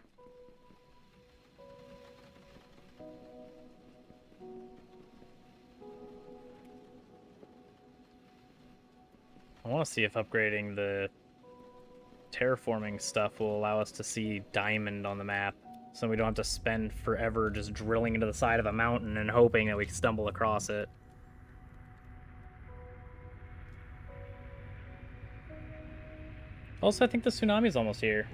I want to see if upgrading the terraforming stuff will allow us to see diamond on the map, so we don't have to spend forever just drilling into the side of a mountain and hoping that we stumble across it. Also, I think the tsunami's almost here.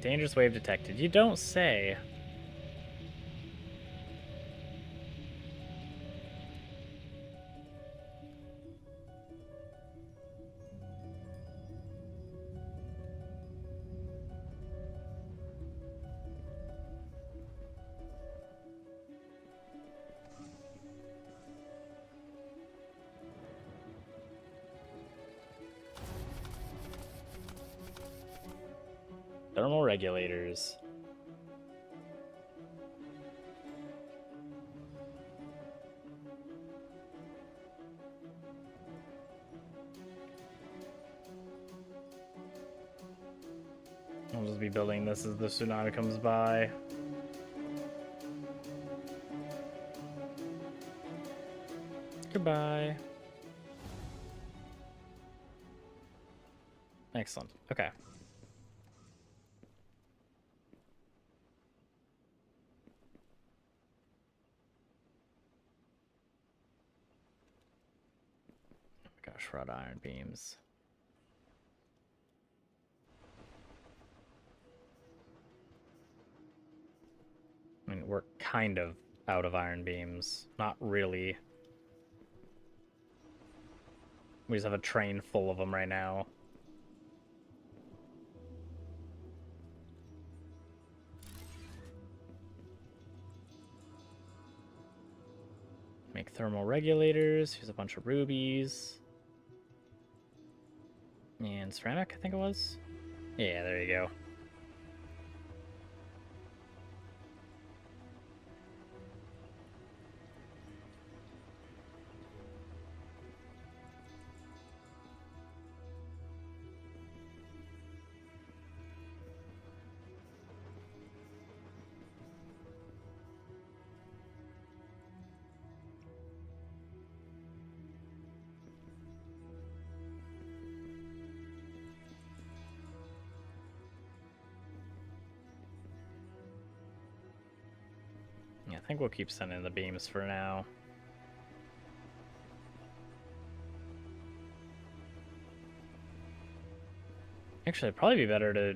Dangerous wave detected. You don't say. Thermal regulators. I'll just be building this as the tsunami comes by. Goodbye. Excellent. Okay. Gosh, wrought iron beams. I mean, we're kind of out of iron beams. Not really. We just have a train full of them right now. Make thermal regulators. Here's a bunch of rubies. And ceramic, I think it was. Yeah, there you go. Yeah, I think we'll keep sending the beams for now. Actually, it'd probably be better to...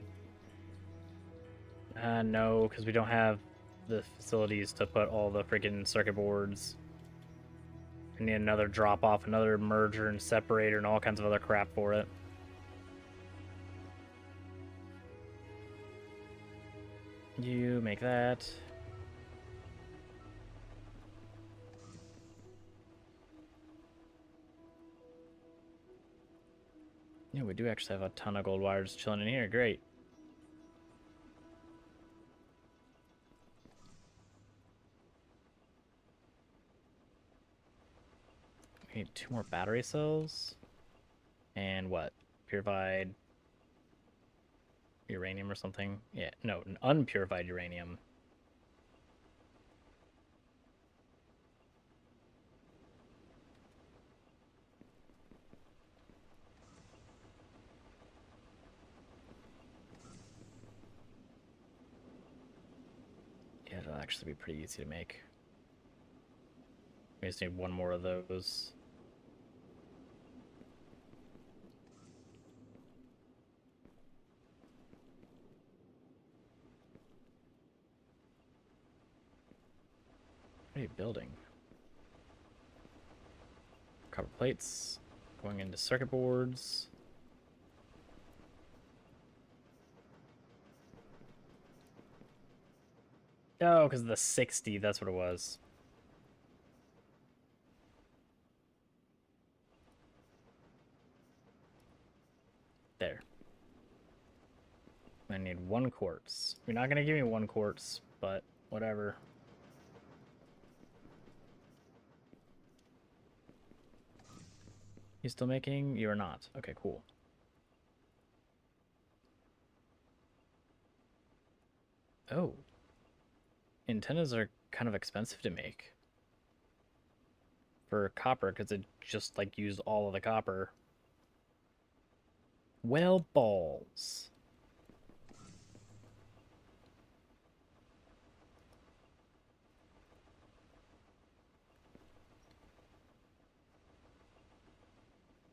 no, because we don't have the facilities to put all the freaking circuit boards. We need another drop-off, another merger and separator, and all kinds of other crap for it. You make that. Yeah, we do actually have a ton of gold wires chilling in here. Great. We need 2 more battery cells. And what? Purified uranium or something? Yeah, no, an unpurified uranium. Yeah, it'll actually be pretty easy to make. We just need 1 more of those. What are you building? Copper plates going into circuit boards. Oh, because of the 60, that's what it was. There. I need 1 quartz. You're not going to give me 1 quartz, but whatever. You still making? You are not. Okay, cool. Oh. Antennas are kind of expensive to make. For copper, because it just, like, used all of the copper. Well, balls.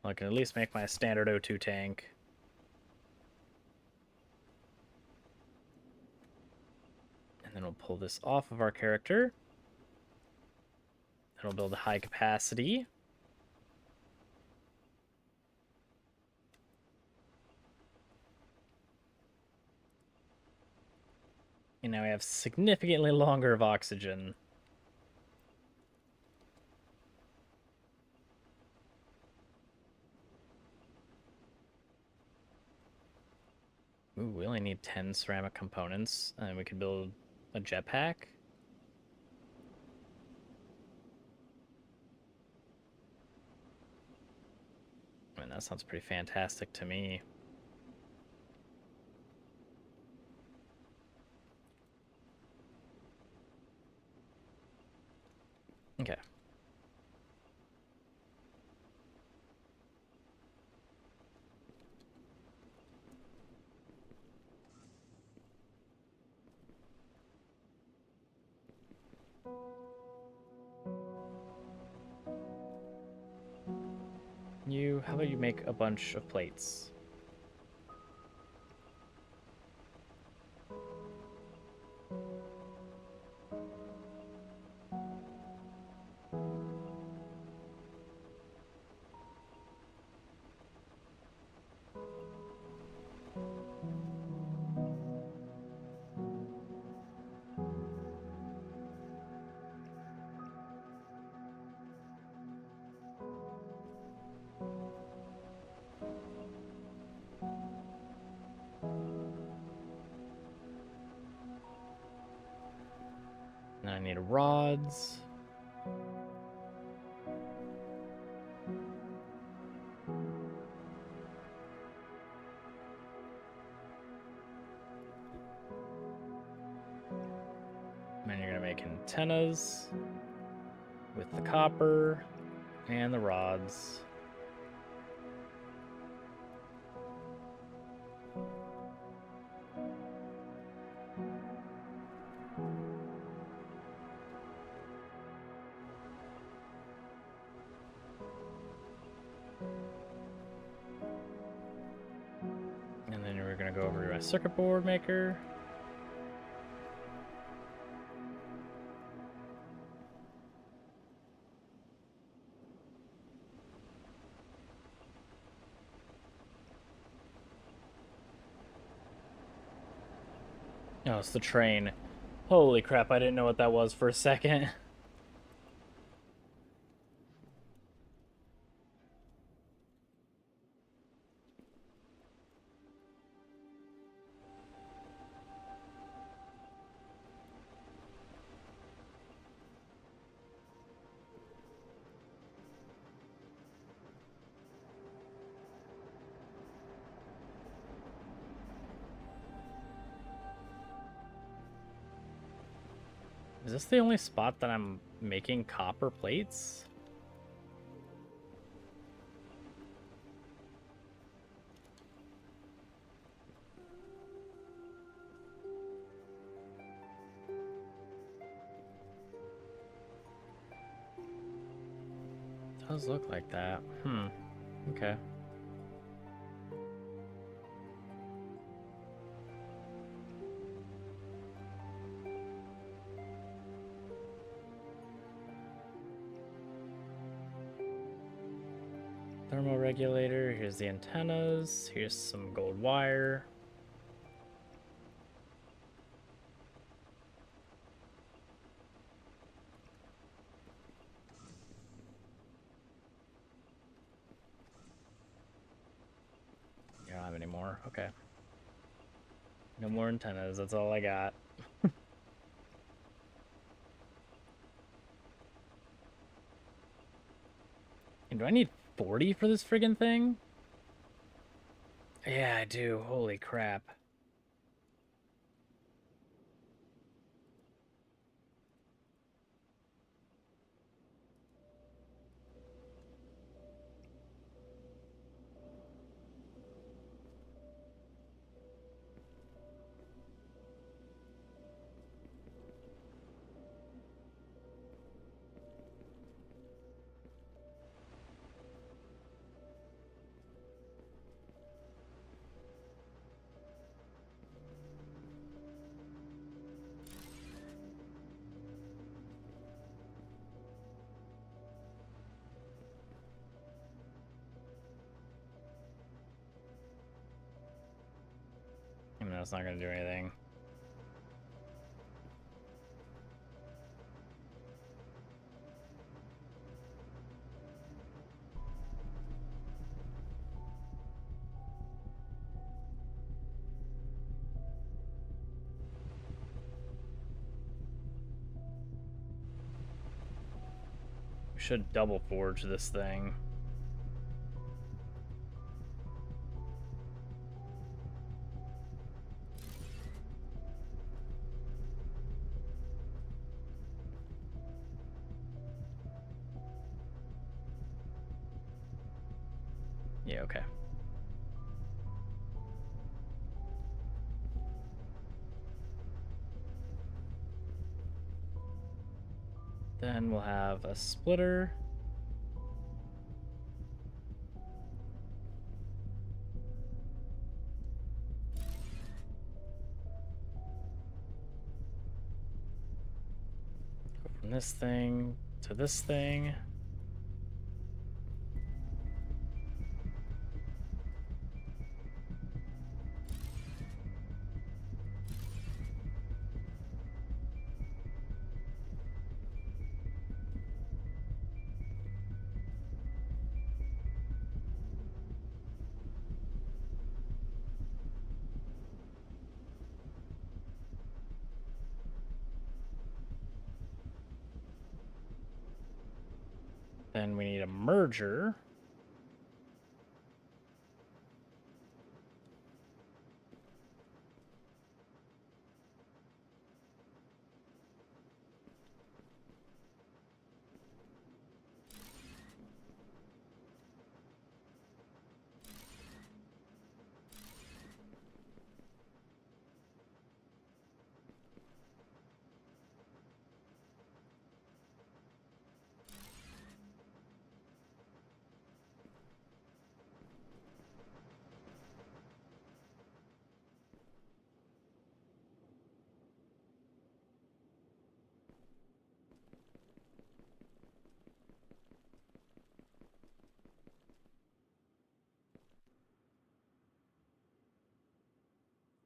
I can at least make my standard O2 tank. And then we'll pull this off of our character. And we'll build a high capacity. And now we have significantly longer of oxygen. Ooh, we only need 10 ceramic components, and we could build a jetpack. I mean, that sounds pretty fantastic to me. Okay. How about you make a bunch of plates? And I need rods. And you're gonna make antennas with the copper and the rods. And then we're gonna go over to my circuit board maker. Oh, it's the train. Holy crap, I didn't know what that was for a second. Is this the only spot that I'm making copper plates? It does look like that. Okay. Thermoregulator, here's the antennas, here's some gold wire. You don't have any more? Okay. No more antennas, that's all I got. And do I need 40 for this friggin' thing? Yeah, I do. Holy crap. I mean, that's not gonna do anything. We should double forge this thing. Yeah, okay. Then we'll have a splitter. From this thing to this thing. Then we need a merger.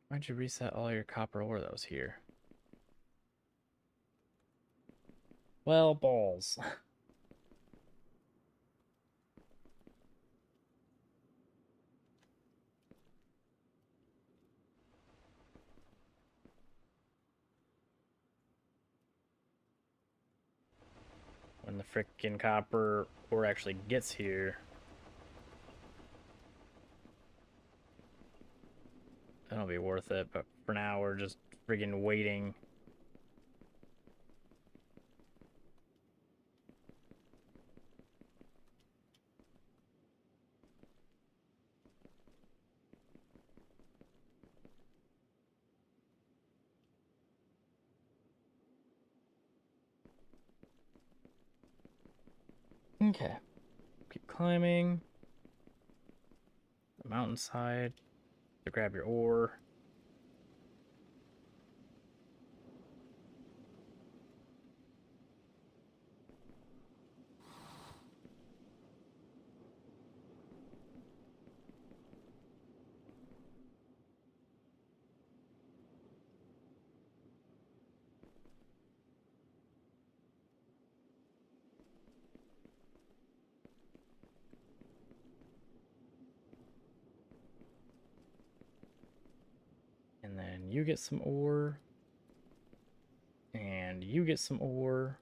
Why'd you reset all your copper ore that was here? Well, balls. When the frickin' copper ore actually gets here, that'll be worth it. But for now, we're just friggin' waiting. Okay. Keep climbing. The mountainside. To grab your ore. And then you get some ore. And you get some ore.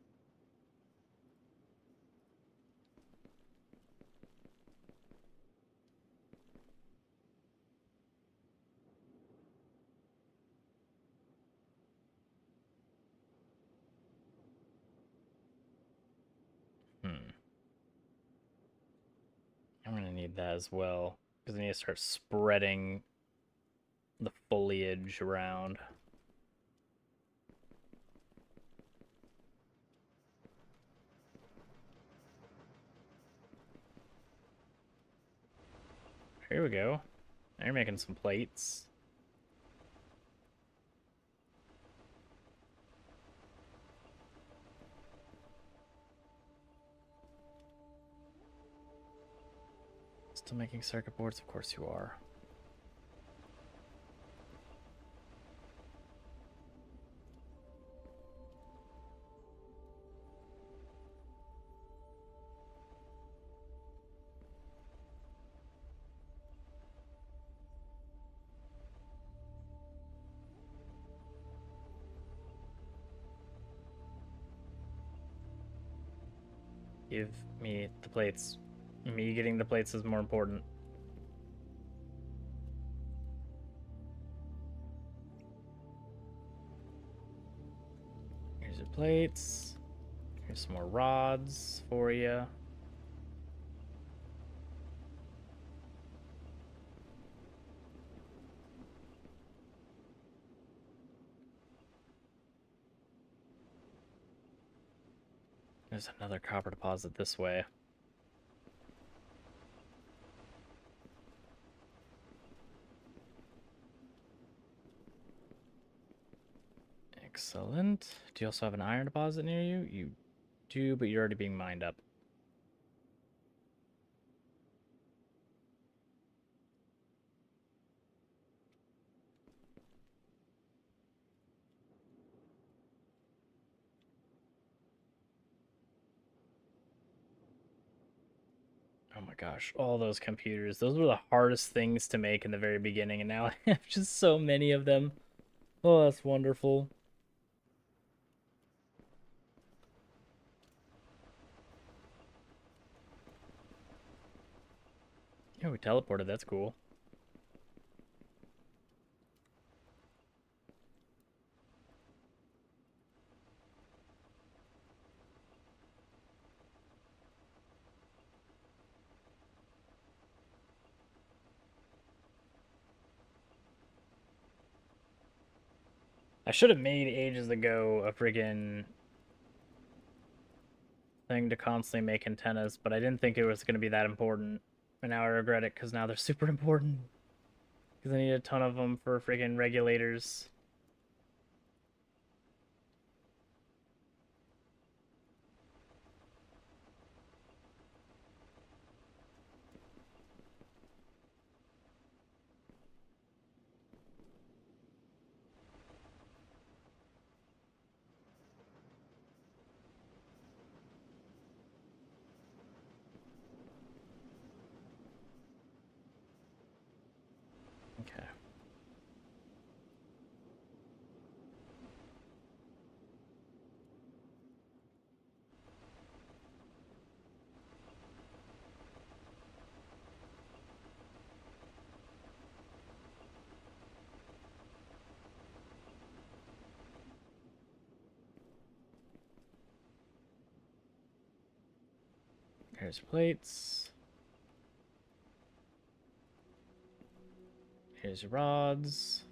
I'm gonna need that as well. Because I need to start spreading the foliage around. Here we go. Now you're making some plates. Still making circuit boards? Of course you are. Give me the plates. Me getting the plates is more important. Here's your plates. Here's some more rods for you. There's another copper deposit this way. Excellent. Do you also have an iron deposit near you? You do, but you're already being mined up. Oh my gosh, all those computers. Those were the hardest things to make in the very beginning, and now I have just so many of them. Oh, that's wonderful. Yeah, we teleported. That's cool. I should have made ages ago a friggin' thing to constantly make antennas, but I didn't think it was going to be that important. And now I regret it because now they're super important. Because I need a ton of them for friggin' regulators. Okay. Here's plates. Here's your rods.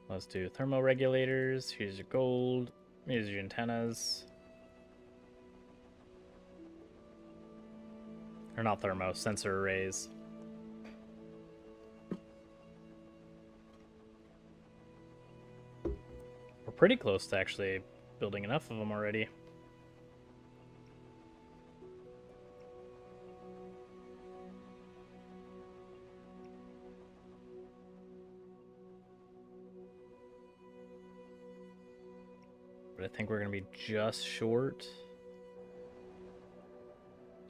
Let's do thermoregulators. Here's your gold. Here's your antennas. Or not thermo, sensor arrays. We're pretty close to actually building enough of them already. But I think we're going to be just short.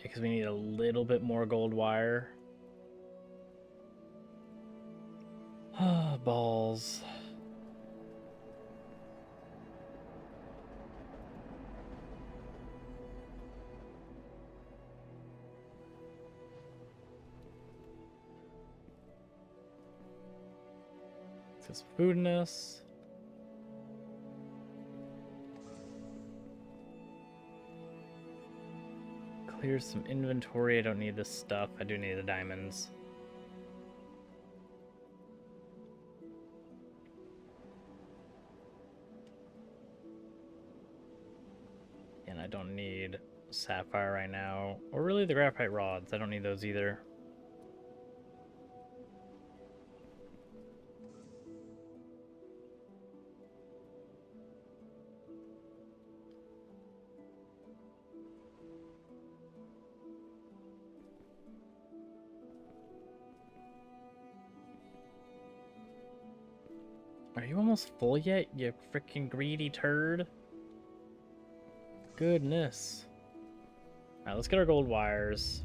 Because we need a little bit more gold wire. Ah, balls. It says food in us. Clear some inventory. I don't need this stuff. I do need the diamonds. And I don't need sapphire right now. Or really the graphite rods. I don't need those either. Are you almost full yet, you freaking greedy turd? Goodness. Alright, let's get our gold wires.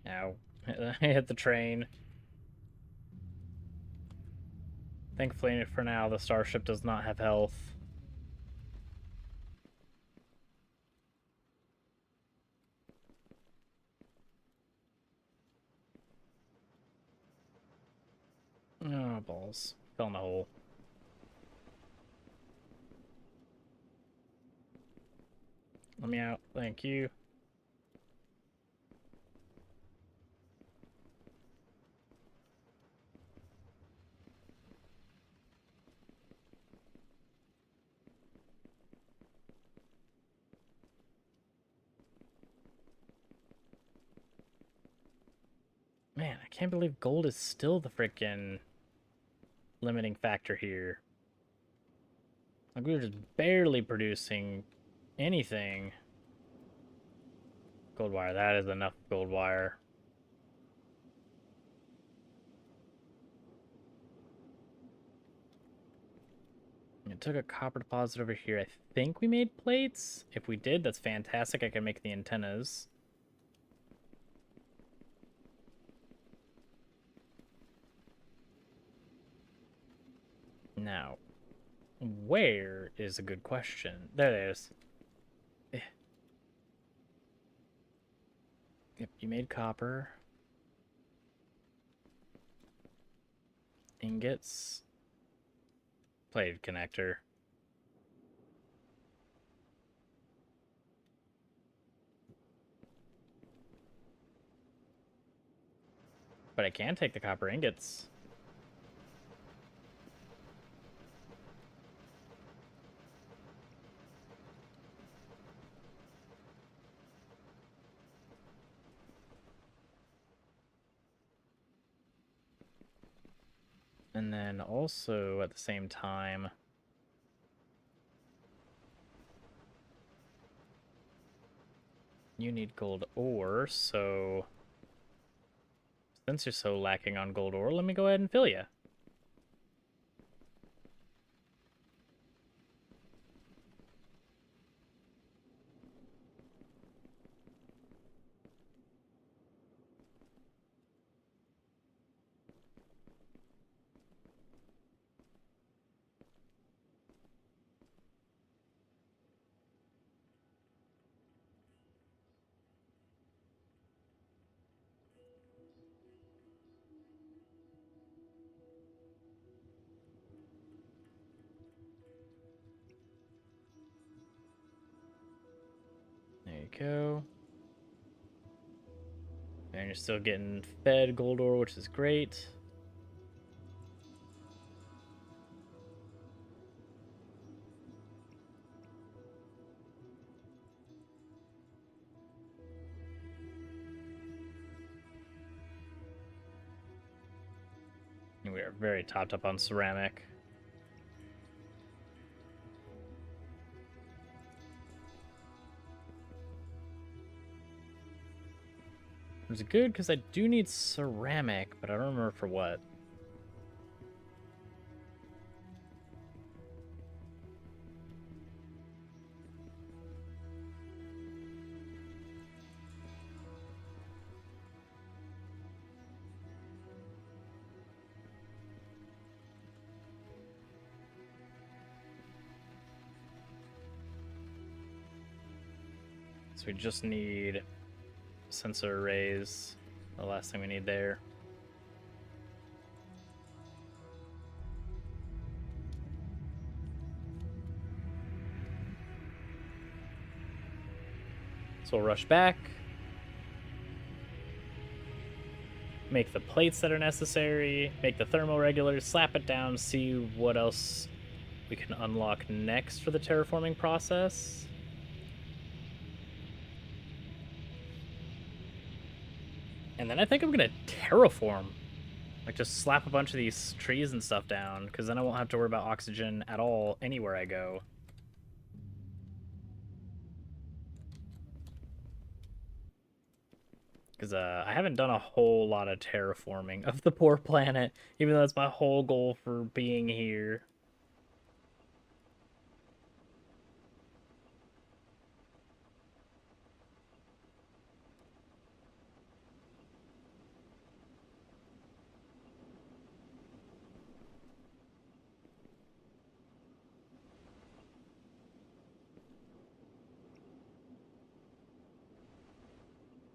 Ow. I hit the train. Thankfully, for now, the starship does not have health. balls. Fell in the hole. Let me out. Thank you. Man, I can't believe gold is still the freaking limiting factor here. Like, we were just barely producing anything. Gold wire, that is enough gold wire. It took a copper deposit over here. I think we made plates. If we did, that's fantastic. I can make the antennas. Now, where is a good question? There it is. Yep, you made copper. Ingots. Plate connector. But I can take the copper ingots. And then also at the same time, you need gold ore, so since you're so lacking on gold ore, let me go ahead and fill you. There you go. And you're still getting fed gold ore, which is great. And we are very topped up on ceramic. Which is good because I do need ceramic, but I don't remember for what. So we just need sensor arrays. The last thing we need there. So we'll rush back. Make the plates that are necessary. Make the thermoregulars. Slap it down. See what else we can unlock next for the terraforming process. And then I think I'm going to terraform. Like, just slap a bunch of these trees and stuff down, because then I won't have to worry about oxygen at all anywhere I go. Because I haven't done a whole lot of terraforming of the poor planet, even though that's my whole goal for being here.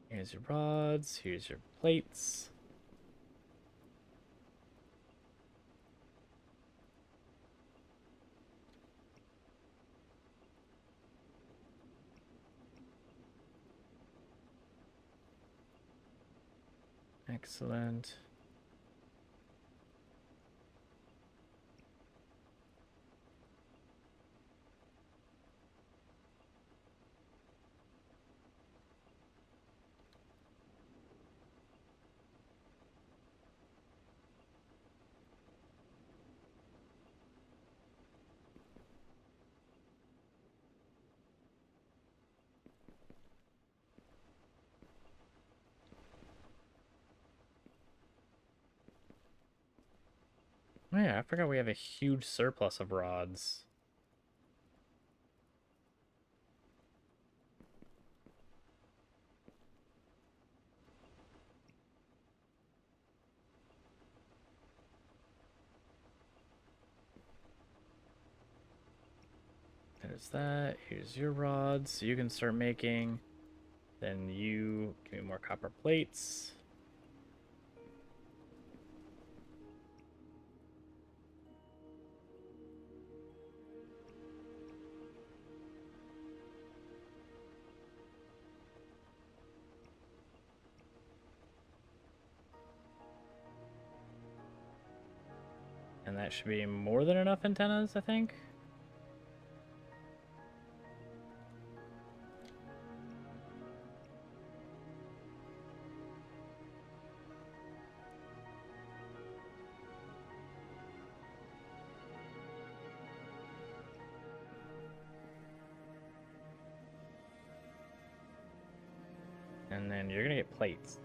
Here's your rods, here's your plates. Excellent. Oh yeah, I forgot we have a huge surplus of rods. There's that. Here's your rods, so you can start making. Then you give me more copper plates. And that should be more than enough antennas, I think. And then you're gonna get plates.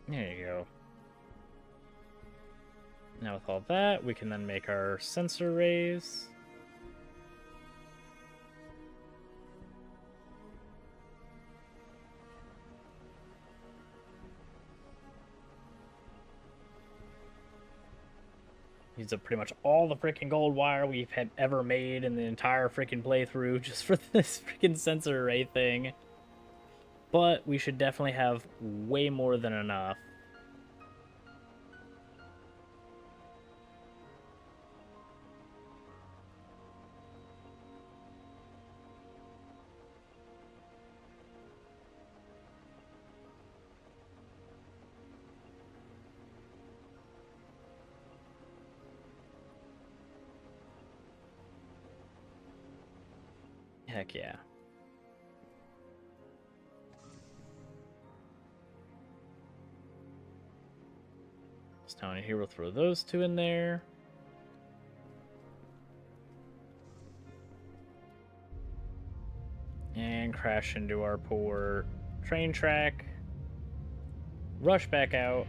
There you go. Now with all that, we can then make our sensor arrays. Use up pretty much all the freaking gold wire we've ever made in the entire freaking playthrough just for this freaking sensor array thing. But we should definitely have way more than enough. Heck yeah. So down here, we'll throw those two in there. And crash into our poor train track. Rush back out.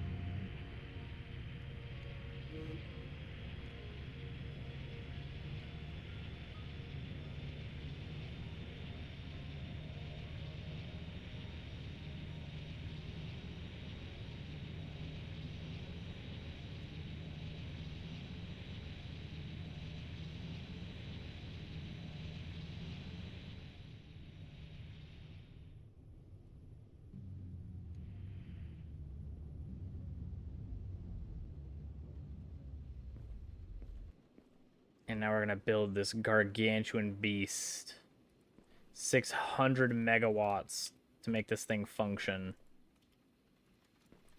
And now we're going to build this gargantuan beast. 600 megawatts to make this thing function.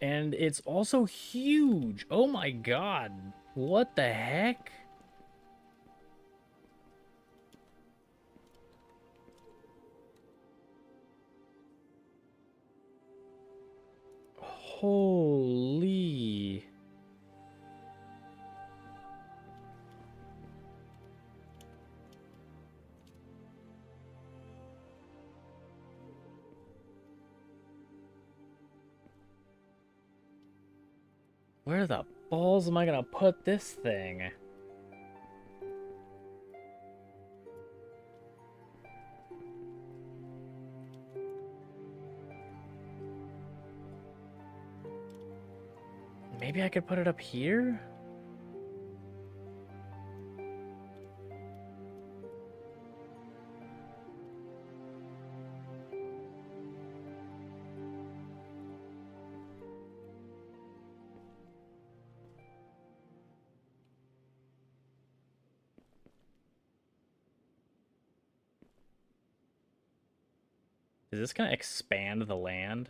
And it's also huge. Oh my god. What the heck? Holy. Where the balls am I gonna put this thing? Maybe I could put it up here? Is this going to expand the land?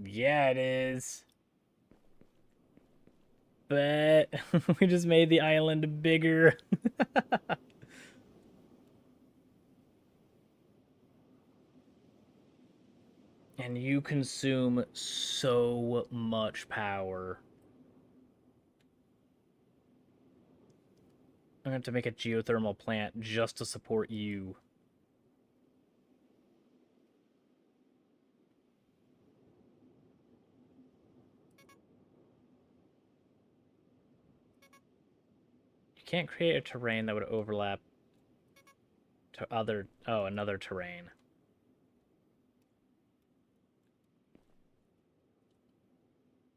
Yeah, it is. But we just made the island bigger. And you consume so much power. I'm going to have to make a geothermal plant just to support you. You can't create a terrain that would overlap to other... Oh, another terrain.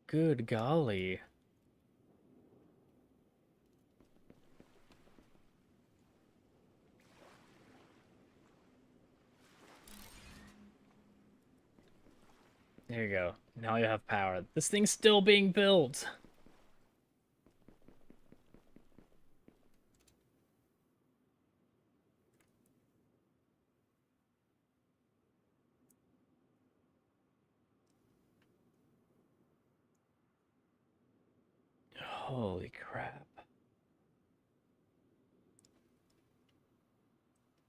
Good golly. There you go. Now you have power. This thing's still being built. Holy crap.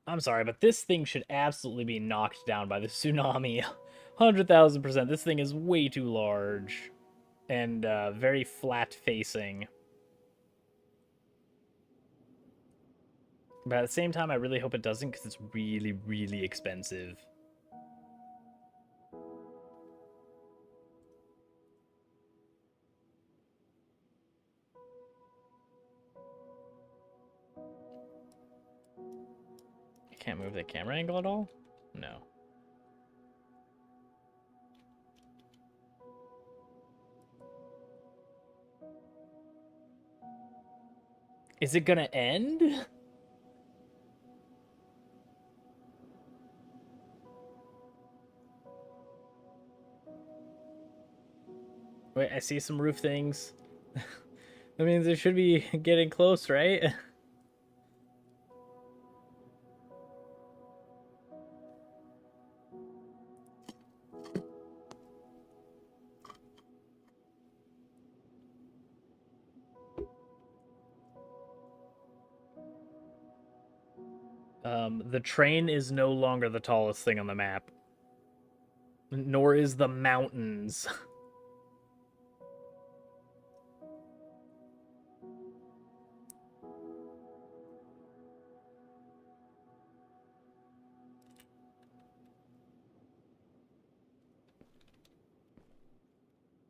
I'm sorry, but this thing should absolutely be knocked down by the tsunami. 100,000%. This thing is way too large. And very flat facing. But at the same time, I really hope it doesn't because it's really, really expensive. I can't move the camera angle at all? No. Is it gonna end? Wait, I see some roof things. That means it should be getting close, right? The train is no longer the tallest thing on the map. Nor is the mountains.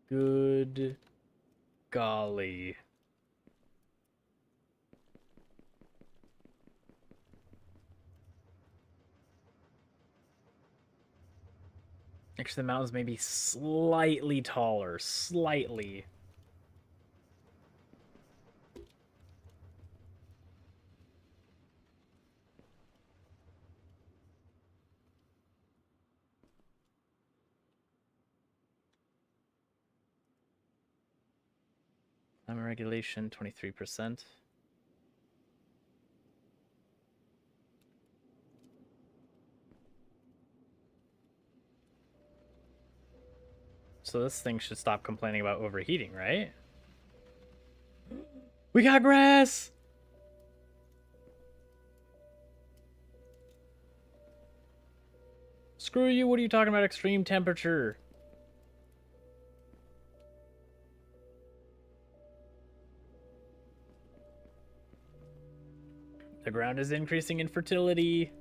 Good golly. Actually, the mountains may be slightly taller. Slightly. Climate regulation, 23%. So this thing should stop complaining about overheating, right? We got grass! Screw you, what are you talking about extreme temperature? The ground is increasing in fertility.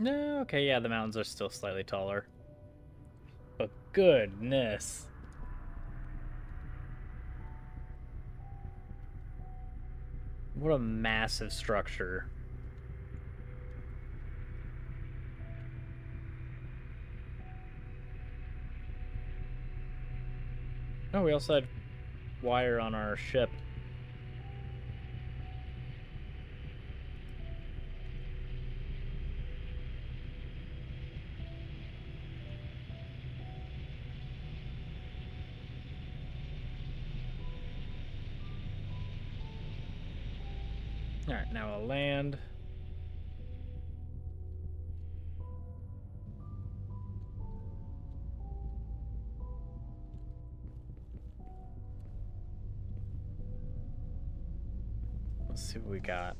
No, okay, yeah, the mountains are still slightly taller. goodness. What a massive structure. Oh, we also had wire on our ship. Alright, now I'll land. Let's see what we got.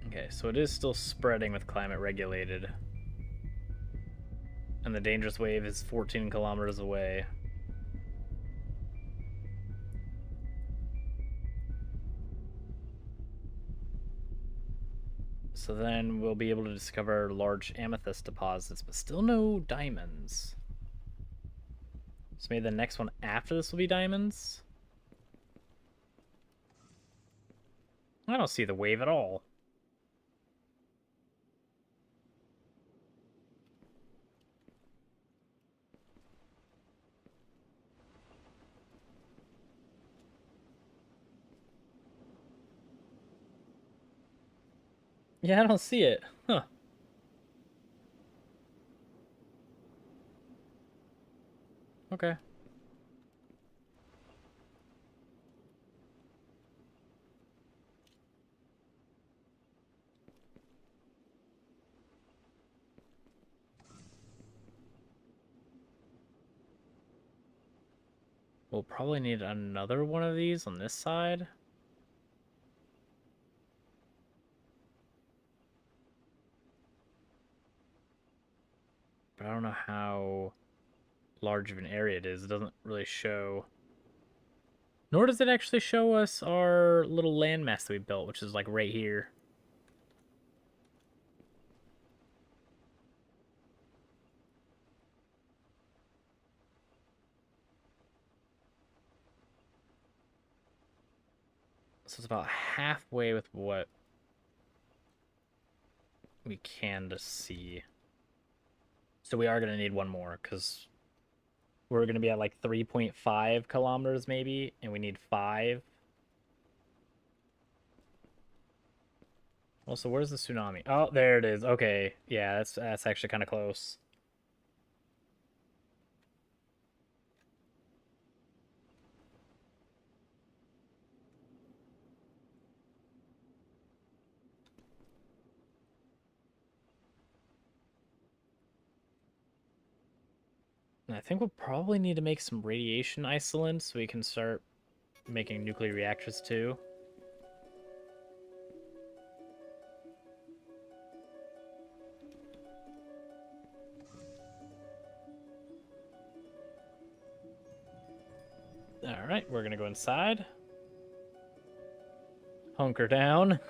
Okay, so it is still spreading with climate regulated. And the dangerous wave is 14 kilometers away. So then we'll be able to discover large amethyst deposits, but still no diamonds. So maybe the next one after this will be diamonds? I don't see the wave at all. Yeah, I don't see it. Huh. Okay. We'll probably need another one of these on this side. But I don't know how large of an area it is. It doesn't really show. Nor does it actually show us our little landmass that we built, which is like right here. So it's about halfway with what we can to see. So we are going to need one more because we're going to be at like 3.5 kilometers maybe, and we need 5. Also, where's the tsunami? Oh, there it is. Okay, yeah, that's actually kind of close. And I think we'll probably need to make some radiation isolants so we can start making nuclear reactors too. All right, we're gonna go inside. Hunker down.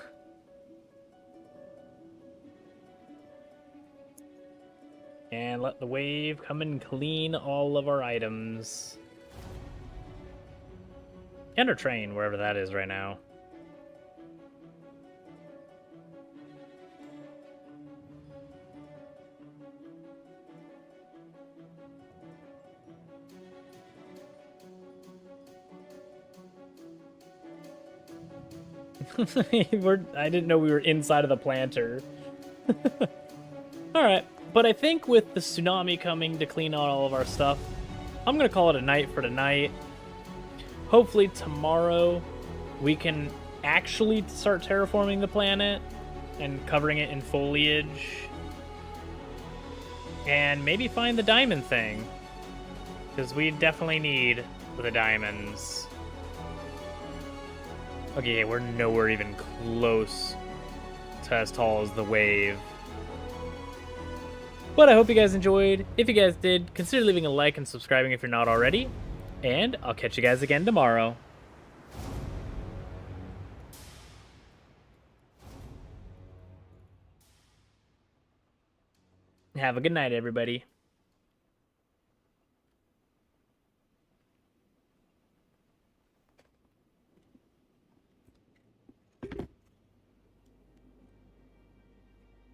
And let the wave come and clean all of our items. And our train, wherever that is right now. I didn't know we were inside of the planter. Alright, but I think with the tsunami coming to clean out all of our stuff, I'm going to call it a night for tonight. Hopefully tomorrow we can actually start terraforming the planet and covering it in foliage. And maybe find the diamond thing. Because we definitely need the diamonds. Okay, we're nowhere even close to as tall as the wave. But I hope you guys enjoyed. If you guys did, consider leaving a like and subscribing if you're not already. And I'll catch you guys again tomorrow. Have a good night, everybody.